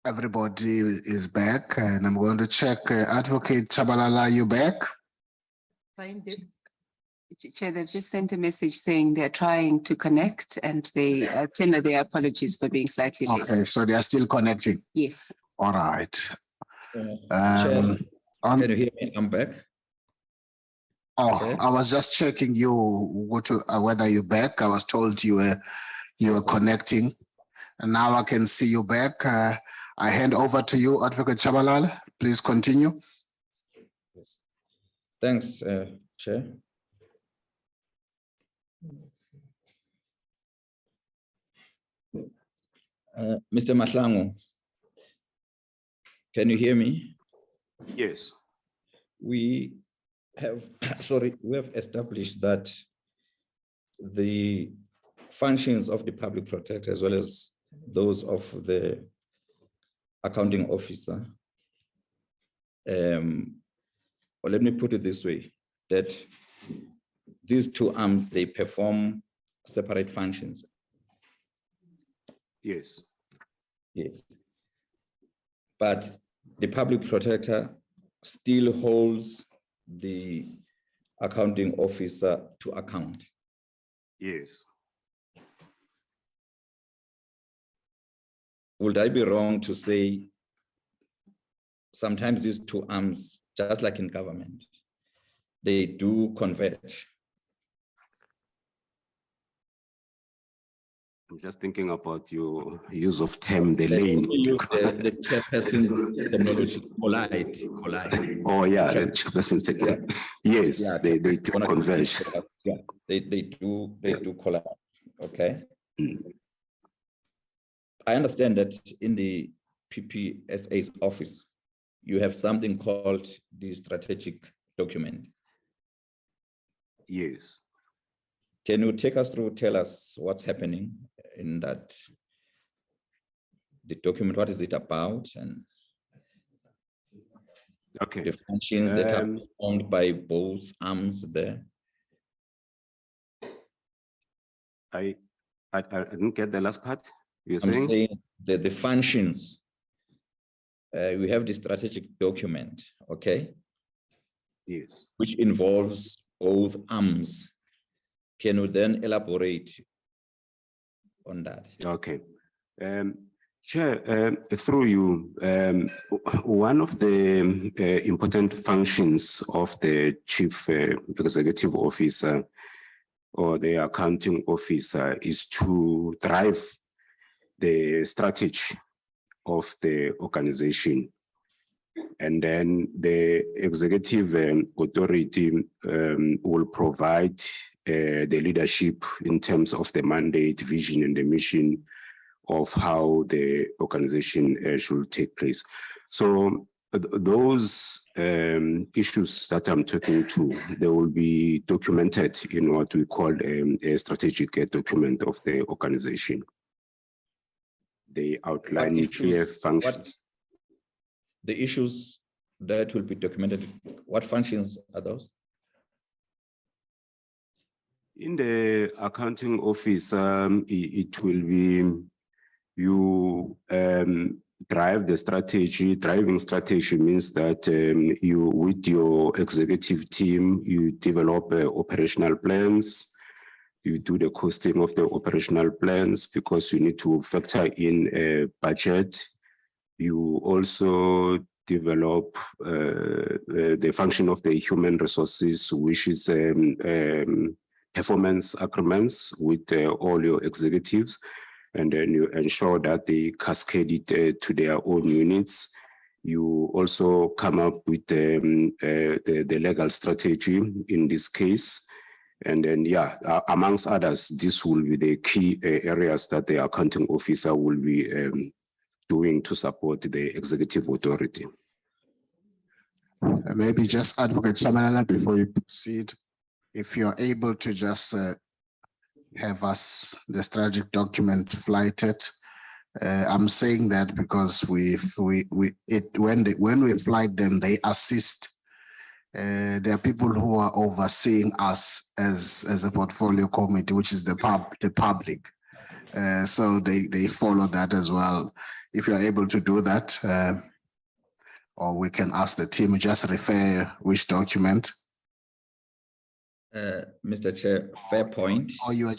Everybody is back, and I'm going to check. Advocate Chabalala, are you back? Fine. Chair, they've just sent a message saying they're trying to connect and they tender their apologies for being slightly late. Okay, so they are still connecting. Yes. All right. Chair, can you hear me? I'm back. Oh, Chair? I was just checking you whether you're back. I was told you were connecting, and now I can see you back. I hand over to you, Advocate Chabalala. Please continue. Yes. Thanks, Chair. Mr. Mahlangu, can you hear me? Yes. We have established that the functions of the public protector as well as those of the accounting officer, or let me put it this way, that these two arms, they perform separate functions. Yes. Yes. But the public protector still holds the accounting officer to account. Yes. Would I be wrong to say sometimes these two arms, just like in government, they do converge? I'm just thinking about your use of term, the lane. The chairperson's terminology, collide. Oh yeah, the chairperson's technology. Yes, Yeah, they do converge. Yeah, they do collide. Okay. I understand that in the PPSA's office, you have something called the strategic document. Yes. Can you take us through, tell us what's happening in that, the document, what is it about, and Okay. the functions that are performed by both arms there? I didn't get the last part. You're I'm saying? saying that the functions, we have the strategic document, okay? Yes. Which involves both arms. Can you then elaborate on that? Okay. Chair, through you, one of the important functions of the chief executive officer or the accounting officer is to drive the strategy of the organization. And then the executive authority will provide the leadership in terms of the mandate, vision, and the mission of how the organization should take place. So those issues that I'm talking to, they will be documented in what we call a strategic document of the organization. They outline clear functions. The issues that will be documented, what functions are those? In the accounting office, it will be you drive the strategy. Driving strategy means that you, with your executive team, you develop operational plans. You do the costing of the operational plans because you need to factor in a budget. You also develop the function of the human resources, which is performance agreements with all your executives, and then you ensure that they cascade it to their own units. You also come up with the legal strategy in this case. And then, yeah, amongst others, this will be the key areas that the accounting officer will be doing to support the executive authority. Maybe just Advocate Chabalala, before you proceed, if you're able to just have us the strategic document flighted. I'm saying that because when we flight them, they assist. There are people who are overseeing us as a portfolio committee, which is the public. So they follow that as well. if you're able to do that, or we can ask the team, just refer which document. Mr. Chair, fair point. Or you are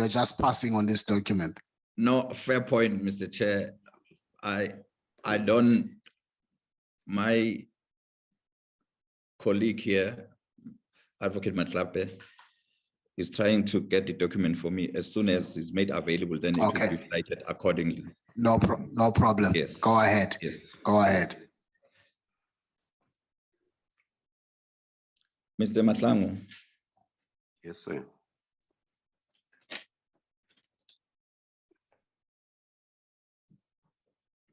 just passing on this document. No, fair point, Mr. Chair. I don't, my colleague here, Advocate Matlape, is trying to get the document for me. As soon as it's made available, then it Okay. will be cited accordingly. No problem. Yes. Go ahead. Yes. Go ahead. Mr. Matlangu, Yes, sir.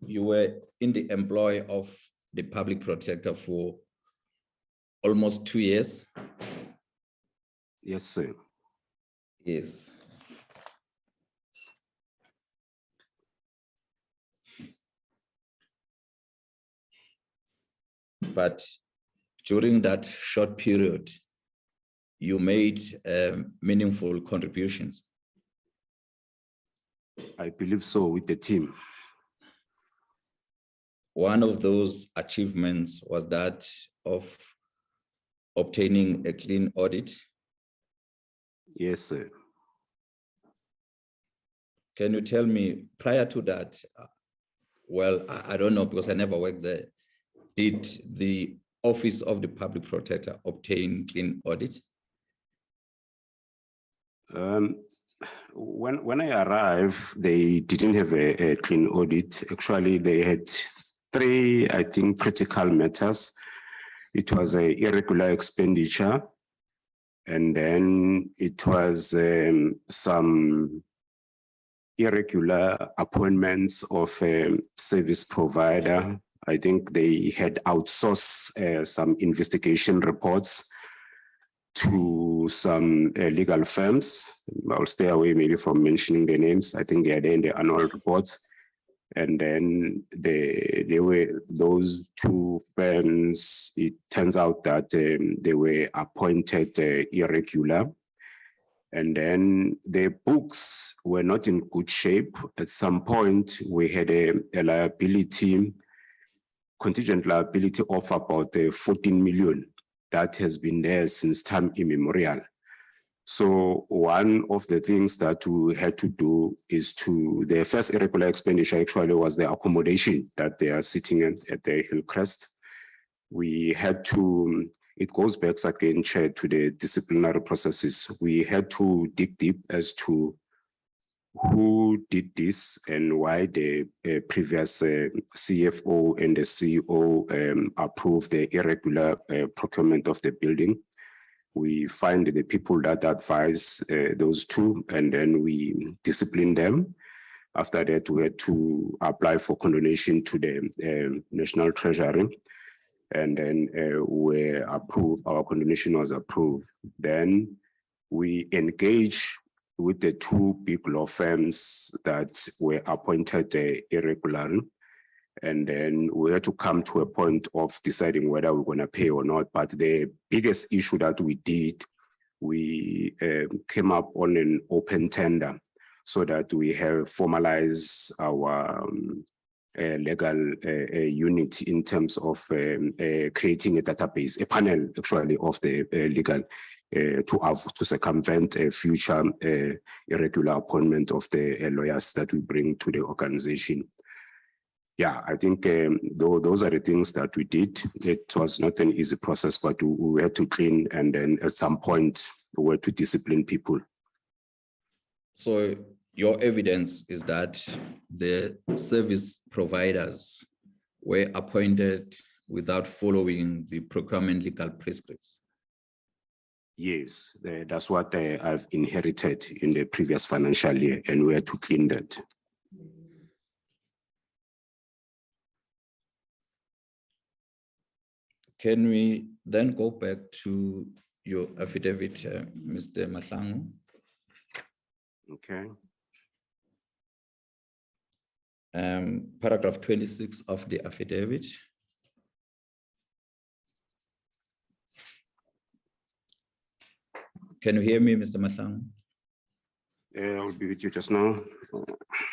you were in the employ of the public protector for almost 2 years. Yes, sir. Yes. But during that short period, you made meaningful contributions. I believe so with the team. One of those achievements was that of obtaining a clean audit. Yes, sir. Can you tell me prior to that, well, I don't know because I never worked there, did the Office of the Public Protector obtain clean audit? When I arrived, they didn't have a clean audit. Actually, they had 3, I think, critical matters. It was an irregular expenditure, and then it was some irregular appointments of a service provider. I think they had outsourced some investigation reports to some legal firms. I'll stay away maybe from mentioning the names. I think they are there in the annual reports. And then they were those 2 firms, it turns out that they were appointed irregular. And then the books were not in good shape. At some point, we had a liability, contingent liability of about 14 million that has been there since time immemorial. So one of the things that we had to do is the first irregular expenditure actually was the accommodation that they are sitting in at the Hillcrest. We had to, it goes back again, Chair, to the disciplinary processes. We had to dig deep as to who did this and why the previous CFO and the CEO approved the irregular procurement of the building. We find the people that advise those 2, and then we discipline them. After that, we had to apply for condonation to the National Treasury, and then we approved, our condonation was approved. Then we engaged with the 2 big law firms that were appointed irregularly. And then we had to come to a point of deciding whether we're going to pay or not. But the biggest issue that we did, we came up on an open tender so that we have formalized our legal unit in terms of creating a database, a panel actually of the legal to circumvent a future irregular appointment of the lawyers that we bring to the organization. Yeah, I think those are the things that we did. It was not an easy process, but we had to clean, and then at some point we had to discipline people. So your evidence is that the service providers were appointed without following the procurement legal prescripts? Yes, that's what I've inherited in the previous financial year, and we had to clean that. Can we then go back to your affidavit, Mr. Matlangu? Okay. Paragraph 26 of the affidavit. Can you hear me, Mr. Matlangu? I'll be with you just now.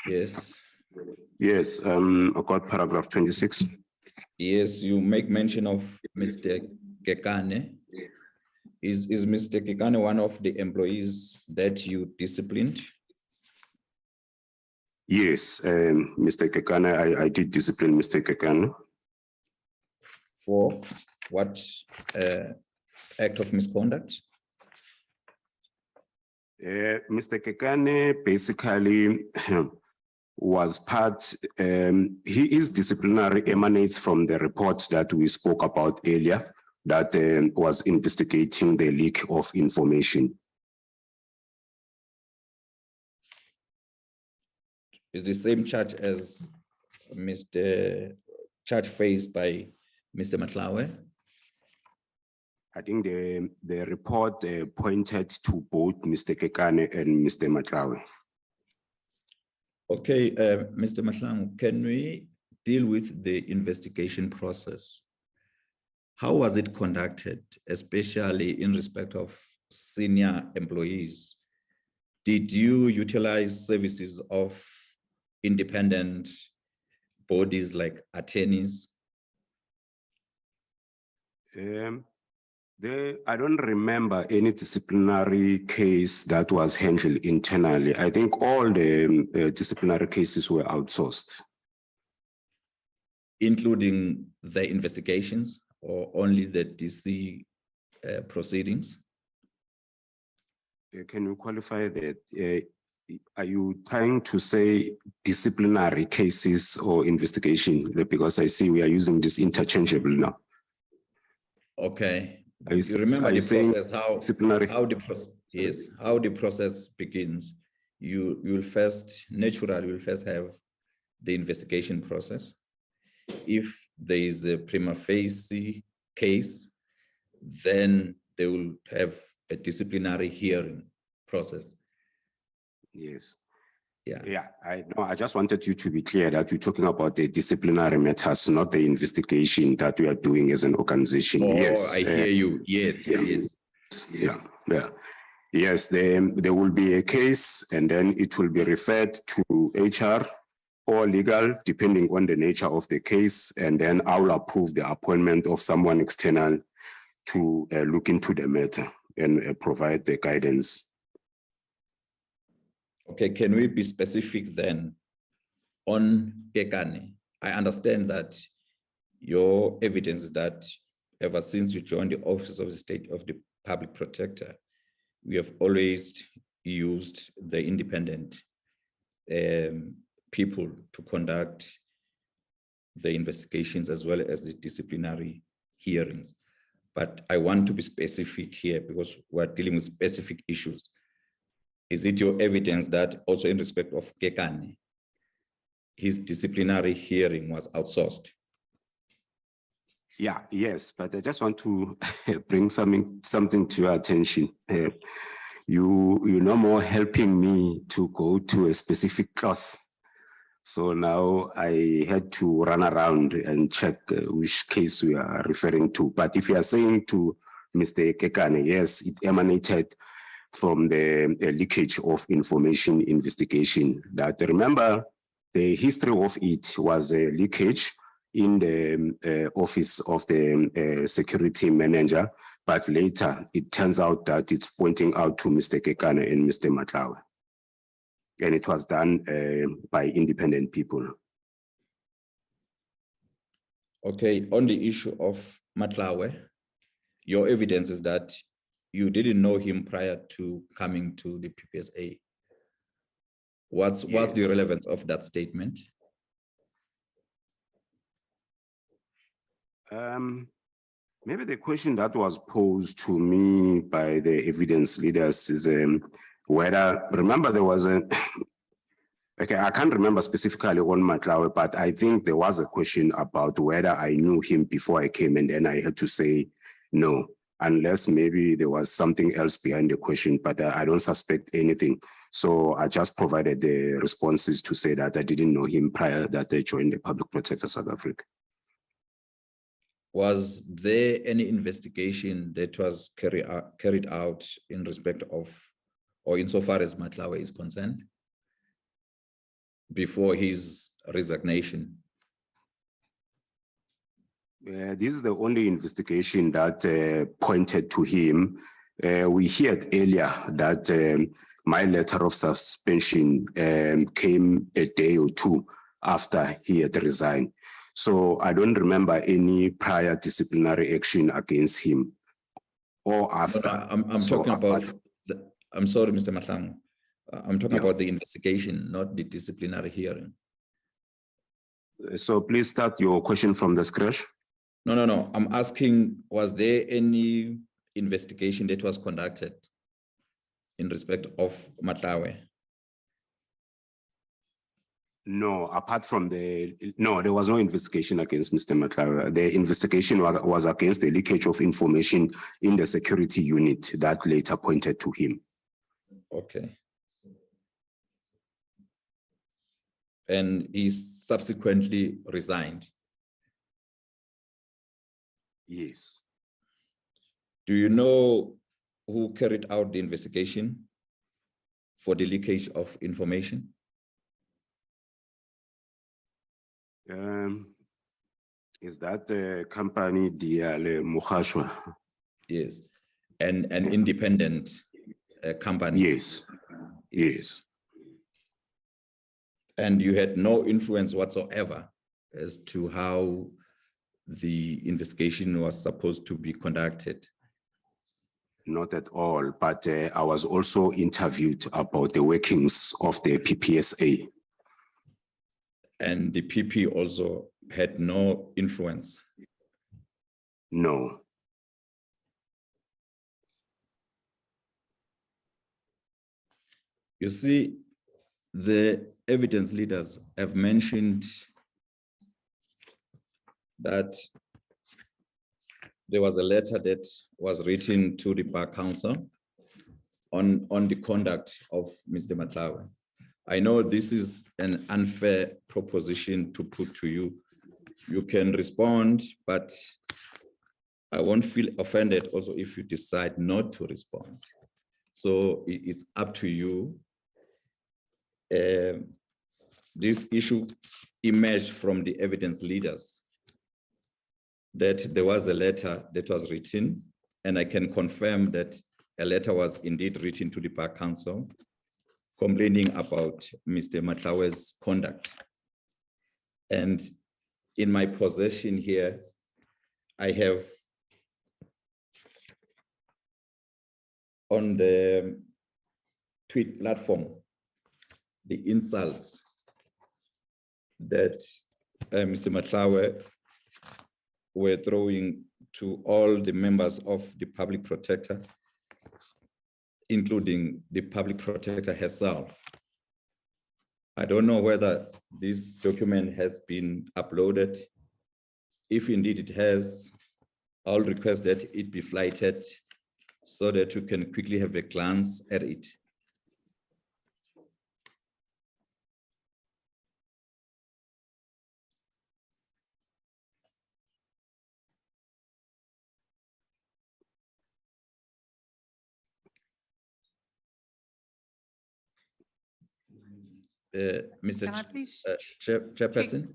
Yes. Yes, about paragraph 26. Yes, you make mention of Mr. Kekane. Is Mr. Kekane one of the employees that you disciplined? Yes, Mr. Kekane, I did discipline Mr. Kekane. For what act of misconduct? Mr. Kekane basically was part, his disciplinary emanates from the report that we spoke about earlier that was investigating the leak of information. Is the same charge as Mr. charge faced by Mr. Matlawe? I think the report pointed to both Mr. Kekane and Mr. Matlawe. Okay, Mr. Matlawe, can we deal with the investigation process? How was it conducted, especially in respect of senior employees? Did you utilize services of independent bodies like attorneys? I don't remember any disciplinary case that was handled internally. I think all the disciplinary cases were outsourced. Including the investigations or only the DC proceedings? Can you qualify that? Are you trying to say disciplinary cases or investigation? Because I see we are using this interchangeably now. Okay. Are You remember the process, disciplinary? how the process, yes, how the process begins. You will first, naturally, you will first have the investigation process. If there is a prima facie case, then they will have a disciplinary hearing process. Yes. Yeah. Yeah, I just wanted you to be clear that you're talking about the disciplinary matters, not the investigation that we are doing as an organization. Oh, yes. I hear you. Yes, yeah. yes. Yeah. Yes, there will be a case and then it will be referred to HR or legal, depending on the nature of the case. And then I will approve the appointment of someone external to look into the matter and provide the guidance. Okay, can we be specific then on Kekane? I understand that your evidence is that ever since you joined the Office of the State of the Public Protector, we have always used the independent people to conduct the investigations as well as the disciplinary hearings. But I want to be specific here because we're dealing with specific issues. Is it your evidence that also in respect of Kekane, his disciplinary hearing was outsourced? Yeah, yes, but I just want to bring something to your attention. You're no more helping me to go to a specific clause. So now I had to run around and check which case we are referring to. But if you are saying to Mr. Kekane, yes, it emanated from the leakage of information investigation. That remember, the history of it was a leakage in the office of the security manager, but later it turns out that it's pointing out to Mr. Kekane and Mr. Matlawe. And it was done by independent people. Okay, on the issue of Matlawe, your evidence is that you didn't know him prior to coming to the PPSA. What's the relevance of that statement? Maybe the question that was posed to me by the evidence leaders is whether, remember there was a, okay, I can't remember specifically on Matlawe, but I think there was a question about whether I knew him before I came, and then I had to say no, unless maybe there was something else behind the question, but I don't suspect anything. So I just provided the responses to say that I didn't know him prior that I joined the Public Protector South Africa. Was there any investigation that was carried out in respect of, or insofar as Matlawe is concerned? before his resignation? This is the only investigation that pointed to him. We heard earlier that my letter of suspension came a day or two after he had resigned. So I don't remember any prior disciplinary action against him or after. I'm So talking about, apart- I'm sorry, Mr. Mahlangu. I'm talking Yeah. about the investigation, not the disciplinary hearing. So please start your question from the scratch. No. I'm asking, was there any investigation that was conducted in respect of Matlawe? No, apart from no, there was no investigation against Mr. Matlawe. The investigation was against the leakage of information in the security unit that later pointed to him. Okay. And he subsequently resigned. Yes. Do you know who carried out the investigation for the leakage of information? Is that the company Diale Mukhashwa? Yes. And an independent company? Yes. Yes. And you had no influence whatsoever as to how the investigation was supposed to be conducted? Not at all, but I was also interviewed about the workings of the PPSA. And the PP also had no influence? No. You see, the evidence leaders have mentioned that there was a letter that was written to the Bar Council on the conduct of Mr. Matlawe. I know this is an unfair proposition to put to you. You can respond, but I won't feel offended also if you decide not to respond. So it's up to you. This issue emerged from the evidence leaders that there was a letter that was written, and I can confirm that a letter was indeed written to the Bar Council complaining about Mr. Matlawe's conduct. And in my possession here, I have on the tweet platform, the insults that Mr. Matlawe were throwing to all the members of the public protector, including the public protector herself. I don't know whether this document has been uploaded. If indeed it has, I'll request that it be flighted so that you can quickly have a glance at it. Mr. Can I please Chairperson?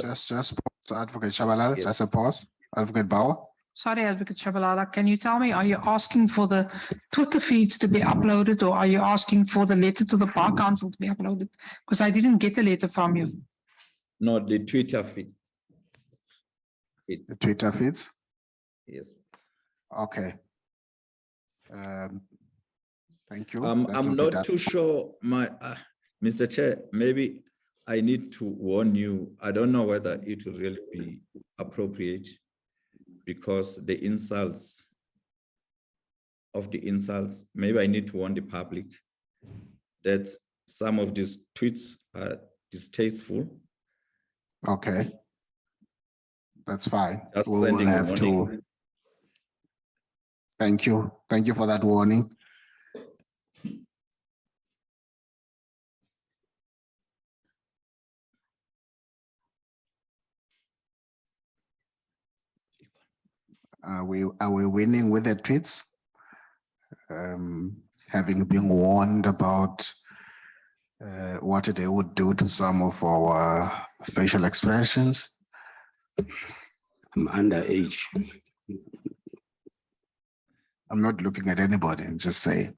Just pause, Advocate Shabalala, Yes. just a pause. Advocate Bauer. Sorry, Advocate Shabalala, can you tell me, are you asking for the Twitter feeds to be uploaded, or are you asking for the letter to the Bar Council to be uploaded? Because I didn't get a letter from you. No, the Twitter feed. The Twitter feeds. Yes. Okay. Thank you. That I'm will be not done. too sure, Mr. Chair, maybe I need to warn you. I don't know whether it will really be appropriate, because the insults, maybe I need to warn the public that some of these tweets are distasteful. Okay. That's fine. Just We will sending a have to. warning. Thank you. Thank you for that warning. Are we winning with the tweets? Having been warned about what they would do to some of our facial expressions. I'm underage. I'm not looking at anybody, I'm just saying.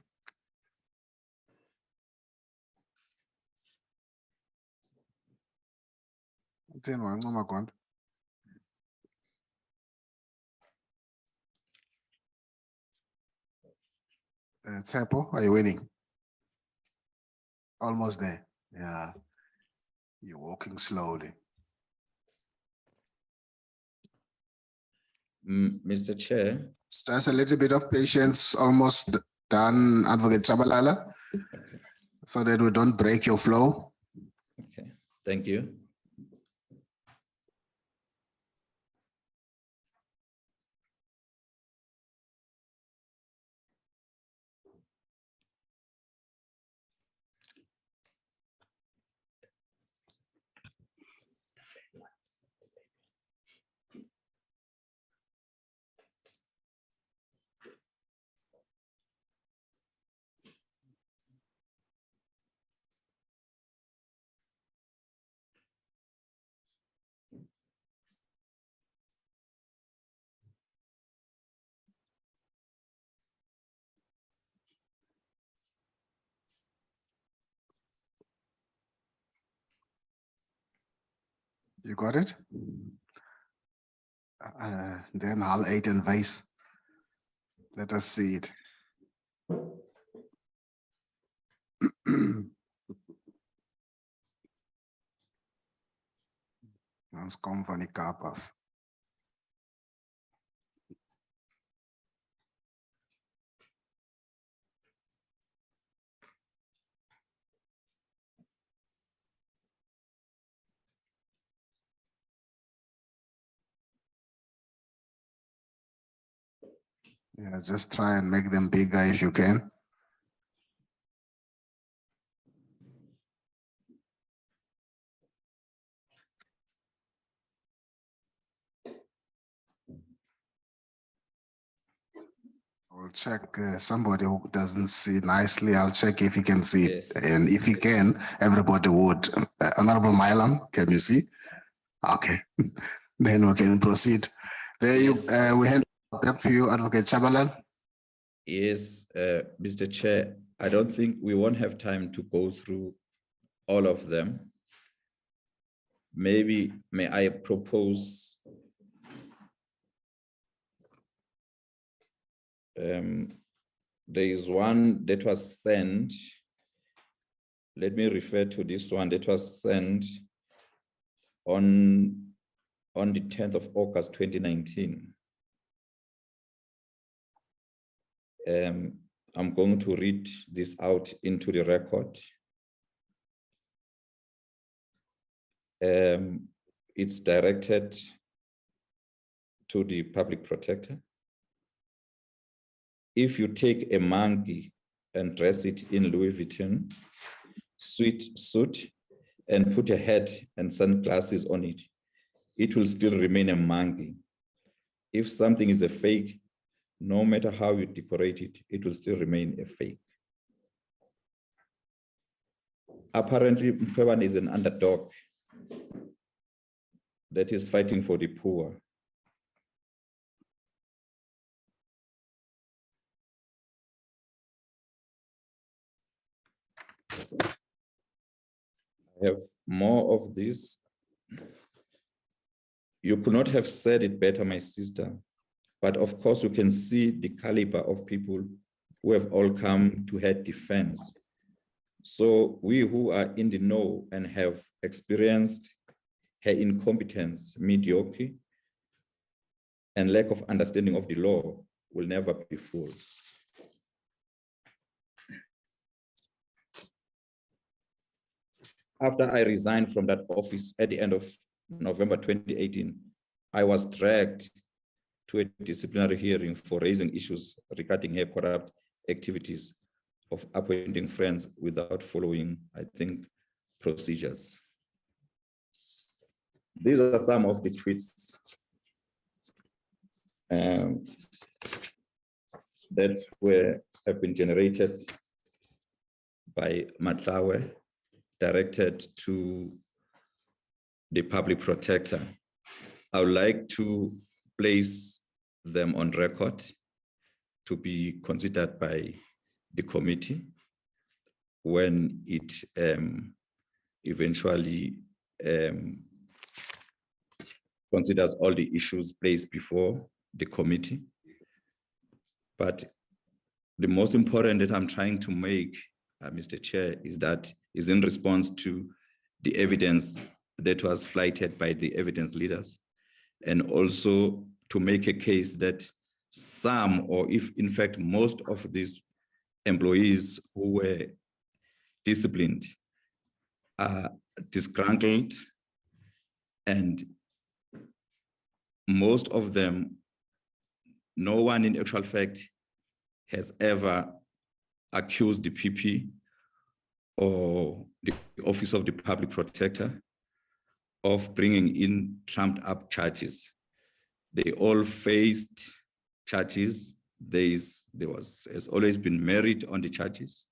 Tempo, are you winning? Almost there. Yeah. You're walking slowly. Mr. Chair, Just a little bit of patience, almost done, Advocate Chabalala, so that we don't break your flow. okay, thank you. You got it? Then Hal 8 and vase. Let us see it. Ons kom van die Kaap af. Yeah, just try and make them bigger if you can. I'll check somebody who doesn't see nicely. I'll check if he can see it. Yes. And if he can, everybody would. Honorable Mylam, can you see? Okay, then we can proceed. There Yes. we hand back to you, Advocate Chabalal. Yes, Mr. Chair, I don't think we won't have time to go through all of them. Maybe may I propose there is one that was sent. Let me refer to this one that was sent on the 10th of August, 2019. I'm going to read this out into the record. It's directed to the public protector. If you take a monkey and dress it in Louis Vuitton suit and put a hat and sunglasses on it, it will still remain a monkey. If something is a fake, no matter how you decorate it, it will still remain a fake. Apparently, Mkhwebane is an underdog that is fighting for the poor. I have more of this. You could not have said it better, my sister, but of course you can see the caliber of people who have all come to her defense. So we who are in the know and have experienced her incompetence, mediocrity, and lack of understanding of the law will never be fooled. After I resigned from that office at the end of November 2018, I was dragged to a disciplinary hearing for raising issues regarding her corrupt activities of appointing friends without following, I think, procedures. These are some of the tweets that have been generated by Matlawe directed to the public protector. I would like to place them on record to be considered by the committee when it eventually considers all the issues placed before the committee. But the most important that I'm trying to make, Mr. Chair, is in response to the evidence that was flighted by the evidence leaders, and also to make a case that some, or if in fact most of these employees who were disciplined are disgruntled, and most of them, no one in actual fact has ever accused the PP or the Office of the Public Protector of bringing in trumped up charges. They all faced charges. Has always been merit on the charges,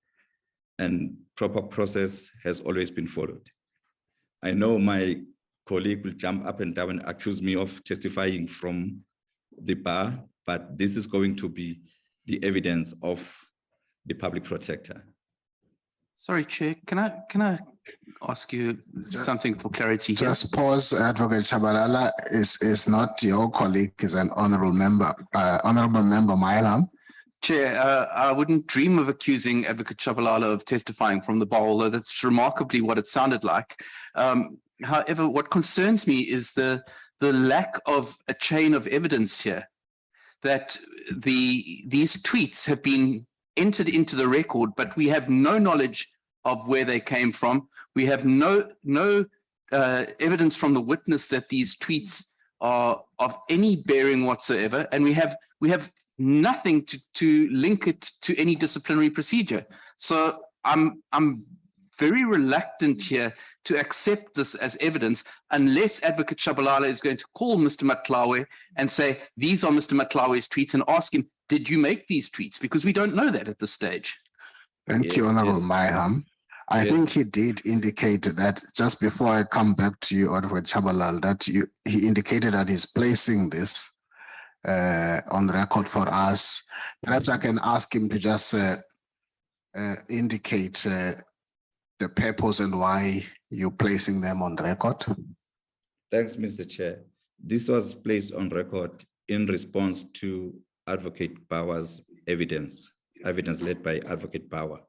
and proper process has always been followed. I know my colleague will jump up and down and accuse me of testifying from the bar, but this is going to be the evidence of the public protector. Sorry, Chair, can I ask you something for clarity here? Just pause, Advocate Chabalala is not your colleague, is an honorable member, Honorable Member Mailam. Chair, I wouldn't dream of accusing Advocate Chabalala of testifying from the bar, although that's remarkably what it sounded like. However, what concerns me is the lack of a chain of evidence here, that these tweets have been entered into the record, but we have no knowledge of where they came from. We have no evidence from the witness that these tweets are of any bearing whatsoever, and we have nothing to link it to any disciplinary procedure. So I'm very reluctant here to accept this as evidence unless Advocate Chabalala is going to call Mr. Matlawe and say, these are Mr. Matlawe's tweets, and ask him, did you make these tweets? Because we don't know that at this stage. Thank you, Honorable Mayham. I think he did indicate that, just before I come back to you, Advocate Chabalala, that he indicated that he's placing this on record for us. Perhaps I can ask him to just indicate the purpose and why you're placing them on record. Thanks, Mr. Chair. This was placed on record in response to Advocate Bauer's evidence led by Advocate Bauer.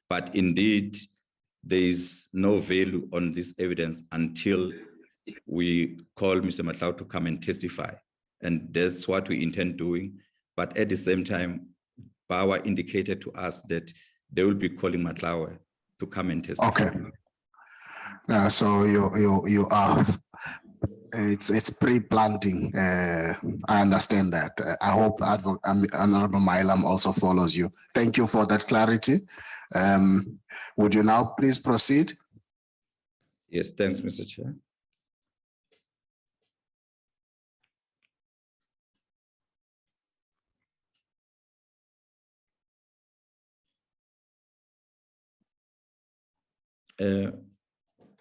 But indeed, there is no value on this evidence until we call Mr. Matlawe to come and testify. And that's what we intend doing. But at the same time, Bauer indicated to us that they will be calling Matlawe to come and testify. Okay. So you are, it's pre-planting. I understand that. I hope Honorable Mailam also follows you. Thank you for that clarity. Would you now please proceed? Yes, thanks, Mr. Chair.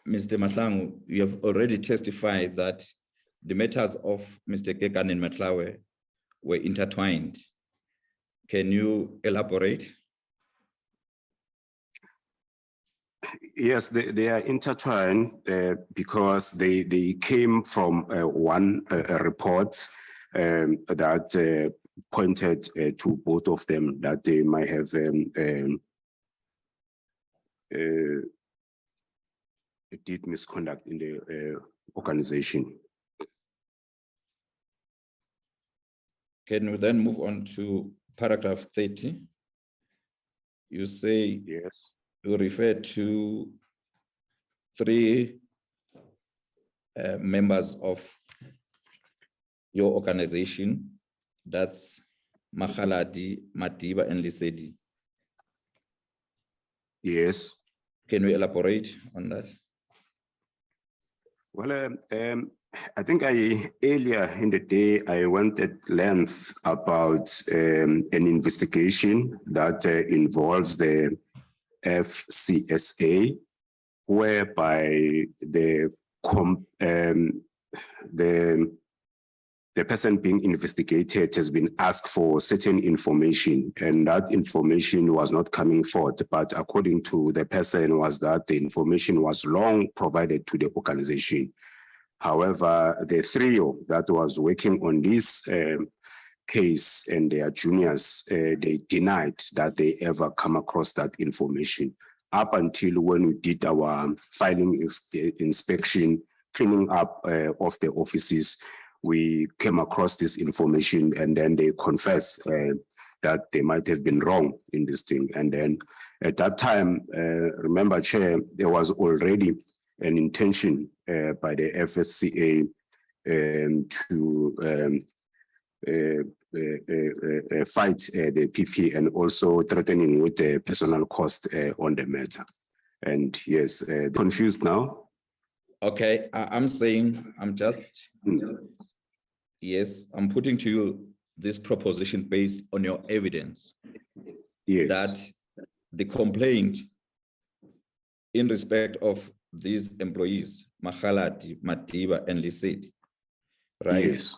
Mr. Mahlangu, you have already testified that the matters of Mr. Kekan and Matlawe were intertwined. Can you elaborate? Yes, they are intertwined because they came from one report that pointed to both of them that they might have did misconduct in the organization. Can we then move on to paragraph 30? You say, yes, you refer to 3 members of your organization, that's Makhaladi, Madiba, and Lisedi. Yes. Can we elaborate on that? Well, I think earlier in the day, I went at length about an investigation that involves the FCSA whereby the person being investigated has been asked for certain information, and that information was not coming forth. But according to the person, was that the information was long provided to the organization. However, the trio that was working on this case and their juniors, they denied that they ever come across that information up until when we did our filing inspection, cleaning up of the offices. We came across this information, and then they confessed that they might have been wrong in this thing. And then at that time, remember, Chair, there was already an intention by the FSCA to fight the PP, and also threatening with the personal cost on the matter. And yes, confused now. Okay, I'm saying, yes, I'm putting to you this proposition based on your evidence. Yes. That the complaint in respect of these employees, Mahalati, Matiba, and Lisset, right? Yes.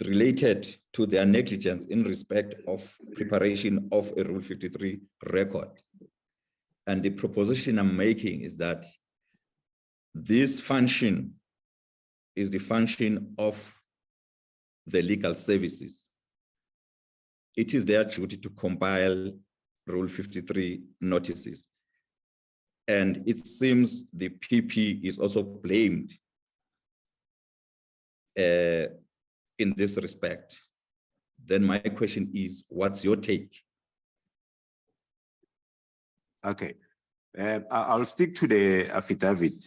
Related to their negligence in respect of preparation of a Rule 53 record. And the proposition I'm making is that this function is the function of the legal services. It is their duty to compile Rule 53 notices. And it seems the PP is also blamed in this respect. Then my question is, what's your take? Okay. I'll stick to the affidavit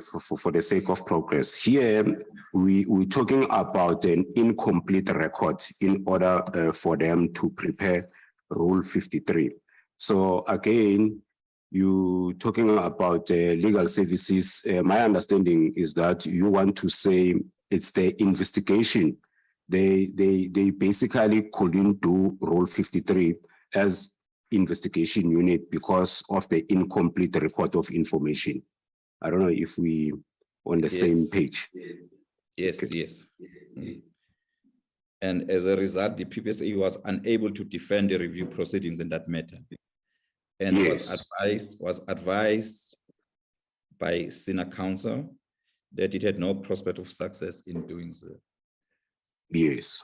for the sake of progress. Here, we're talking about an incomplete record in order for them to prepare Rule 53. So again, you talking about legal services. My understanding is that you want to say it's the investigation. They basically couldn't do Rule 53 as investigation unit because of the incomplete record of information. I don't know if we on the same page. Yes, yes. And as a result, the PPSA was unable to defend the review proceedings in that matter. And Yes. was advised by senior counsel that it had no prospect of success in doing so. Yes.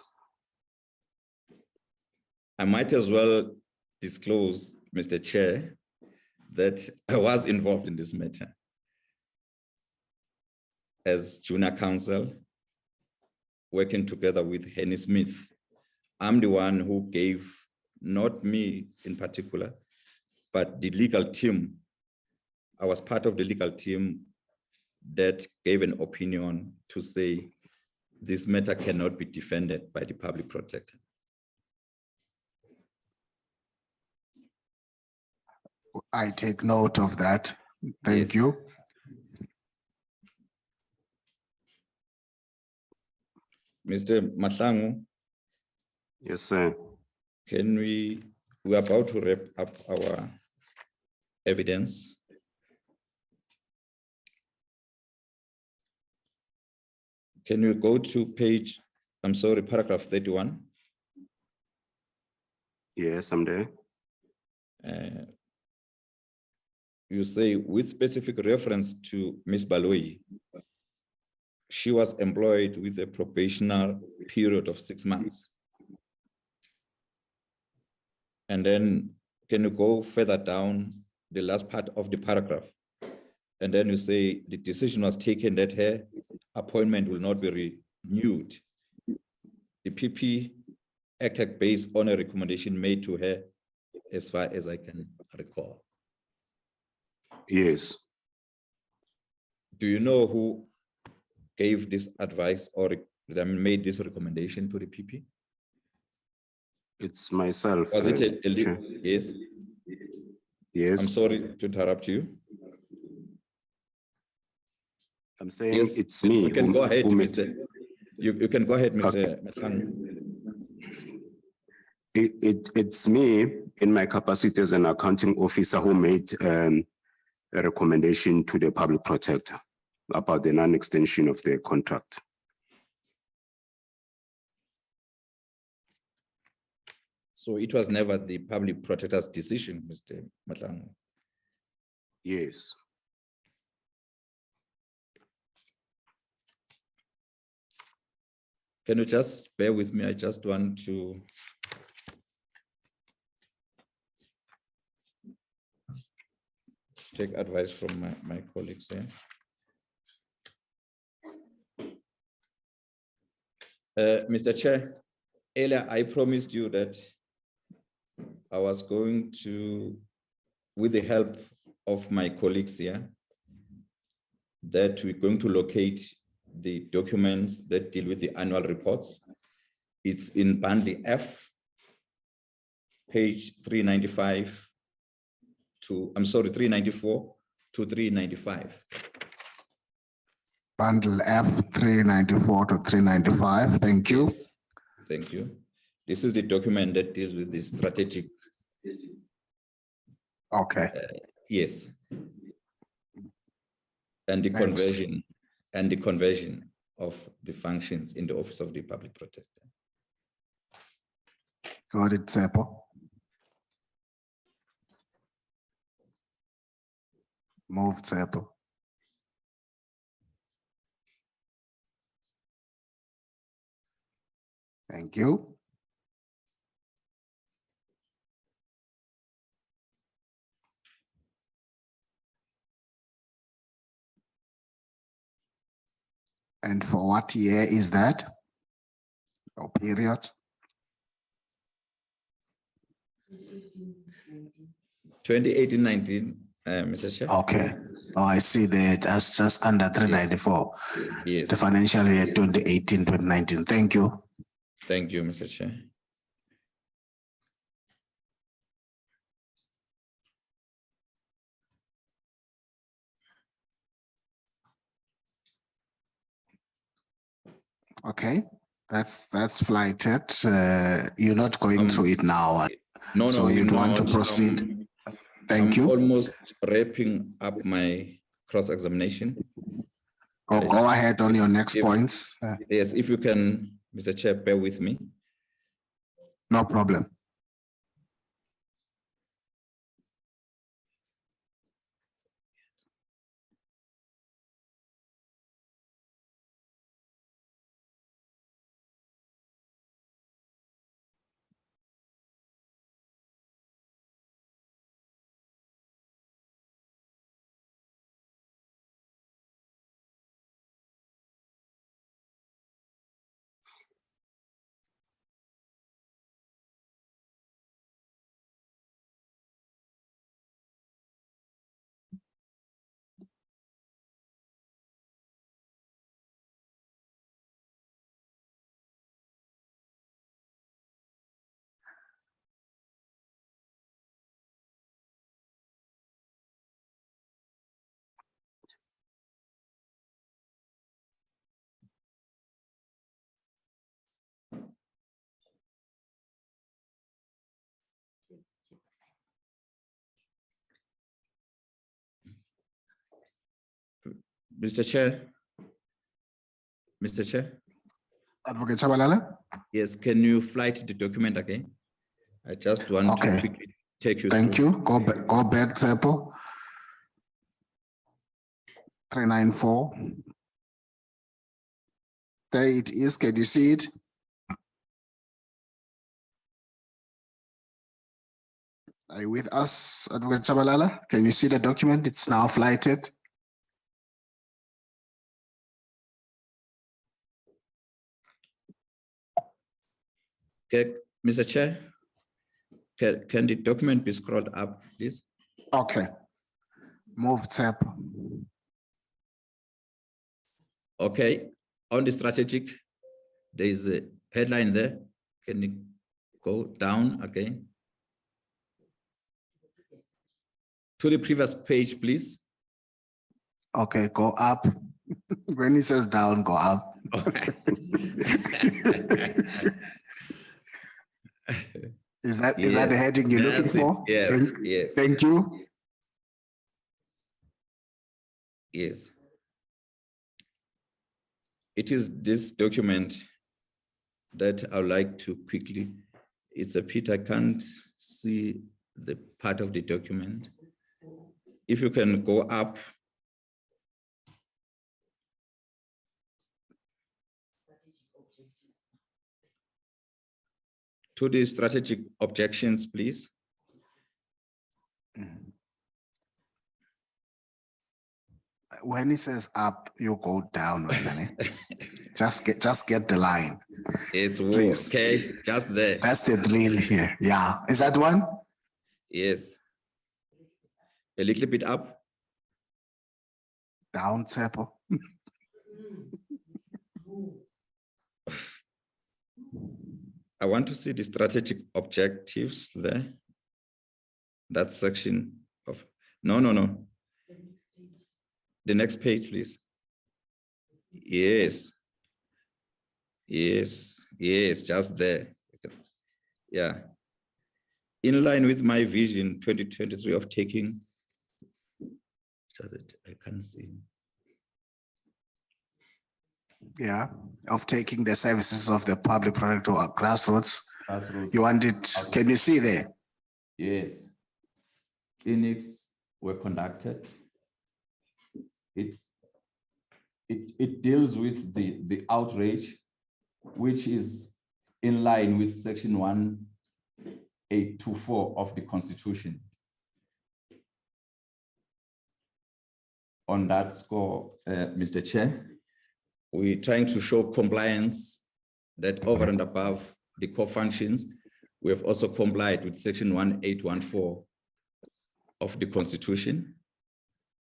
I might as well disclose, Mr. Chair, that I was involved in this matter as junior counsel, working together with Henny Smith. I'm the one who gave, not me in particular, but the legal team. I was part of the legal team that gave an opinion to say this matter cannot be defended by the public protector. I take note of that. Thank you. Mr. Mahlangu. Yes, sir. We're about to wrap up our evidence. Can you go to page, I'm sorry, paragraph 31? Yes, I'm there. You say, with specific reference to Ms. Baloi, she was employed with a probational period of 6 months. And then can you go further down the last part of the paragraph? And then you say the decision was taken that her appointment will not be renewed. The PP acted based on a recommendation made to her, as far as I can recall. Yes. Do you know who gave this advice or made this recommendation to the PP? It's myself. Was it yes? Yes. I'm sorry to interrupt you. I'm saying Yes, it's me. You can go ahead, who Mr. You can go ahead, Mr. Mahlangu. It's me in my capacity as an accounting officer who made a recommendation to the public protector about the non-extension of the contract. So it was never the public protector's decision, Mr. Matlangu. Yes. Can you just bear with me? I just want to take advice from my colleagues here. Mr. Chair, earlier I promised you that I was going to, with the help of my colleagues here, that we're going to locate the documents that deal with the annual reports. It's in bundle F, page 395 to, 394 to 395. Bundle F 394 to 395. Thank you. Thank you. This is the document that deals with the strategic. Okay. Yes. And the Thanks. conversion of the functions in the Office of the Public Protector. Got it, Tsepo. Move, Tsepo. Thank you. And for what year is that? Or period? 2018-19, Mr. Chair. Okay. Oh, I see that. That's just under 394. Yes. The financial year 2018-2019. Thank you. Thank you, Mr. Chair. Okay. That's flighted. You're not going through it now. No, So we're you'd want to not. proceed? Thank I'm you. almost wrapping up my cross-examination. Go ahead on your next If- points. Yes, if you can, Mr. Chair, bear with me. No problem. Mr. Chair. Mr. Chair, Advocate Chabalala? yes, can you flight the document again? I just want to Okay. quickly take you Thank through. you. Go back, Tsepo. 394. There it is. Can you see it? Are you with us, Advocate Chabalala? Can you see the document? It's now flighted. Okay, Mr. Chair, can the document be scrolled up, please? Okay. Move, Tsepo. Okay, on the strategic, there is a headline there. Can you go down again? To the previous page, please. Okay, go up. When he says down, go up. Is that the Yes, heading you're looking that's it. for? Yes, Thank, yes. thank you. Yes. It is this document that I would like to quickly, it's a pit, I can't see the part of the document. If you can go up. To the strategic objections, please. When he says up, you go down, Wenani. Just get the line. It's Please. okay, just there. That's the drill here. Yeah. Is that one? Yes. A little bit up. Down, Tsepo. I want to see the strategic objectives there. That section of, no. The next page, please. Yes, just there. Yeah. In line with my vision 2023 of taking, I can't see. Yeah. Of taking the services of the public product to our grassroots. You want it, can you see there? Yes. Clinics were conducted. It deals with the outrage, which is in line with section 1824 of the Constitution. On that score, Mr. Chair, we're trying to show compliance that over and above the core functions, we have also complied with section 1814 of the Constitution,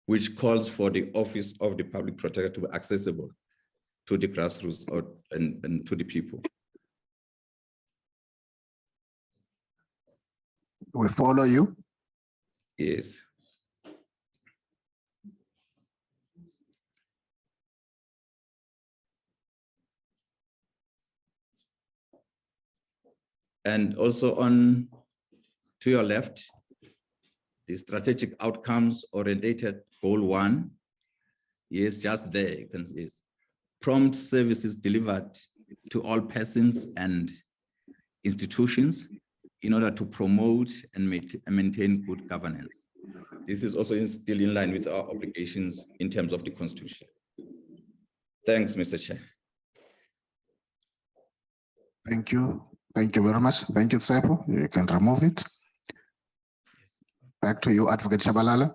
which calls for the office of the public protector to be accessible to the grassroots and to the people. We follow you. Yes. And also on to your left, the strategic outcomes orientated goal 1. Yes, just there you can see prompt services delivered to all persons and institutions in order to promote and maintain good governance. This is also still in line with our obligations in terms of the Constitution. Thanks, Mr. Chair. Thank you. Thank you very much. Thank you, Tsepo. You can remove it. Back to you, Advocate Shabalala.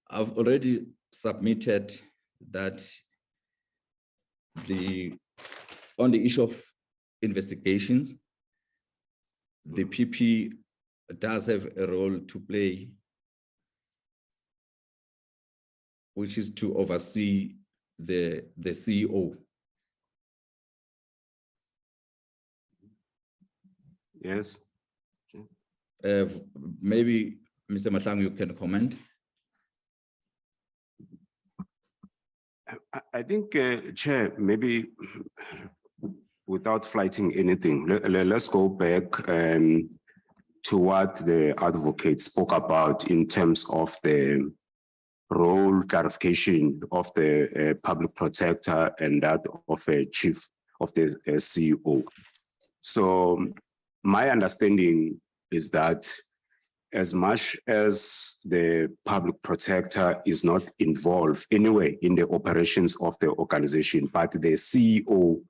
I've already submitted that on the issue of investigations, the PP does have a role to play, which is to oversee the CEO. Yes. Maybe Mr. Matlang, you can comment. I think, Chair, maybe without flighting anything, let's go back to what the advocate spoke about in terms of the role clarification of the public protector and that of a chief of the CEO. So my understanding is that as much as the public protector is not involved anyway in the operations of the organization, but the CEO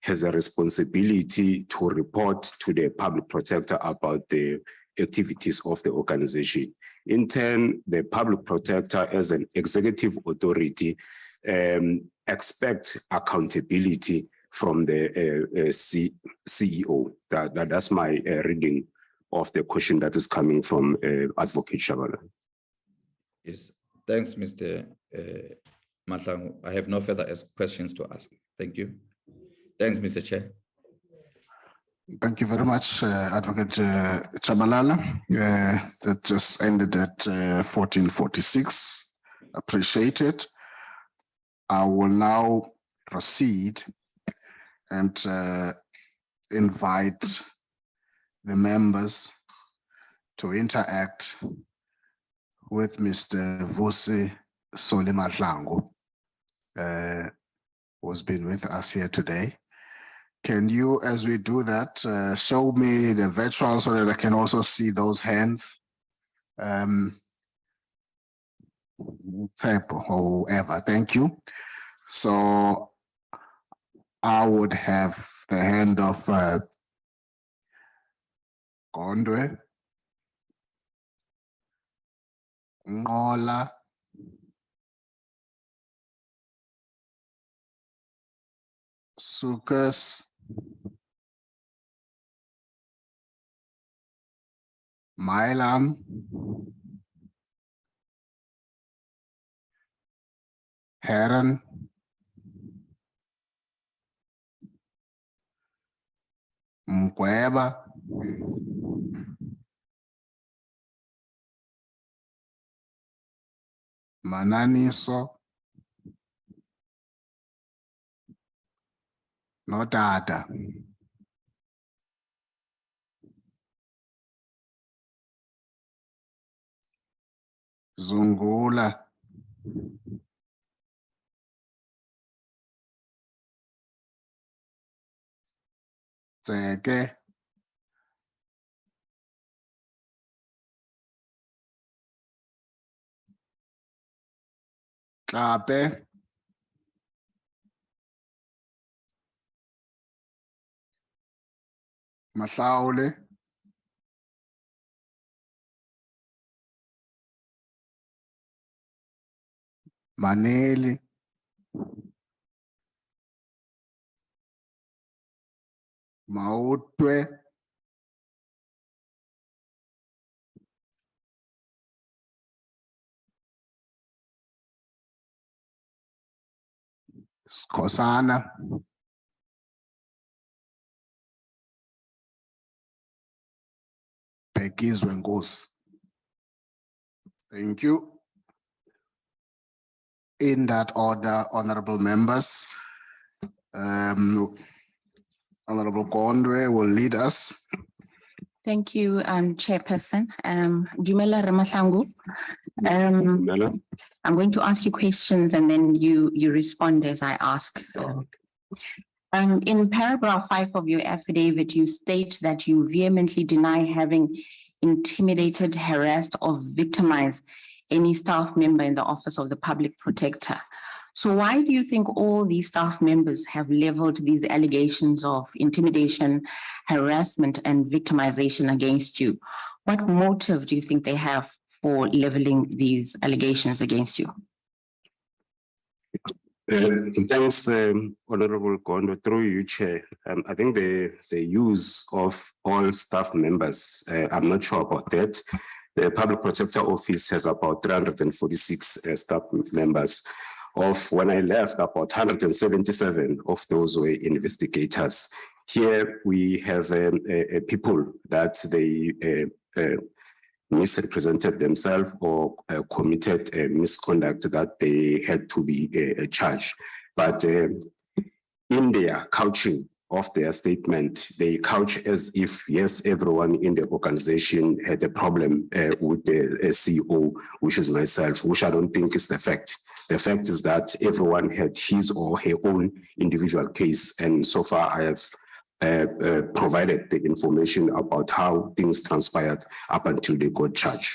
has a responsibility to report to the public protector about the activities of the organization. In turn, the public protector as an executive authority expect accountability from the CEO. That's my reading of the question that is coming from Advocate Shabalala. Yes, thanks, Mr. Matlang. I have no further questions to ask. Thank you. Thanks, Mr. Chair. Thank you very much, Advocate Shabalala. That just ended at 14:46. Appreciate it. I will now proceed and invite the members to interact with Mr. Vusi Solimatlango, who's been with us here today. Can you, as we do that, show me the virtual so that I can also see those hands? Type or whoever, thank you. So I would have the hand of Gondwe, Ngola, Sukas, Mailam, Heron, Mkweba, Mananiso, Nodada. Zungula, Tseke, Klape, Mahlaule, Maneli, Mautwe, Skosana, Pekizwe Nkosi. Thank you. In that order, honorable members, Honorable Gondwe will lead us. Thank you, Chairperson. Dumela Ramahlangu. I'm going to ask you questions and then you respond as I ask. In paragraph 5 of your affidavit, you state that you vehemently deny having intimidated, harassed, or victimized any staff member in the Office of the Public Protector. So why do you think all these staff members have leveled these allegations of intimidation, harassment, and victimization against you? What motive do you think they have for leveling these allegations against you? Thanks, Honorable Gondo, through you, Chair. I think the use of all staff members, I'm not sure about that. The Public Protector Office has about 346 staff members. Of when I left, about 177 of those were investigators. Here we have people that they misrepresented themselves or committed misconduct that they had to be charged. But in their couching of their statement, they couch as if, yes, everyone in the organization had a problem with the CEO, which is myself, which I don't think is the fact. The fact is that everyone had his or her own individual case. And so far I have provided the information about how things transpired up until they got charged.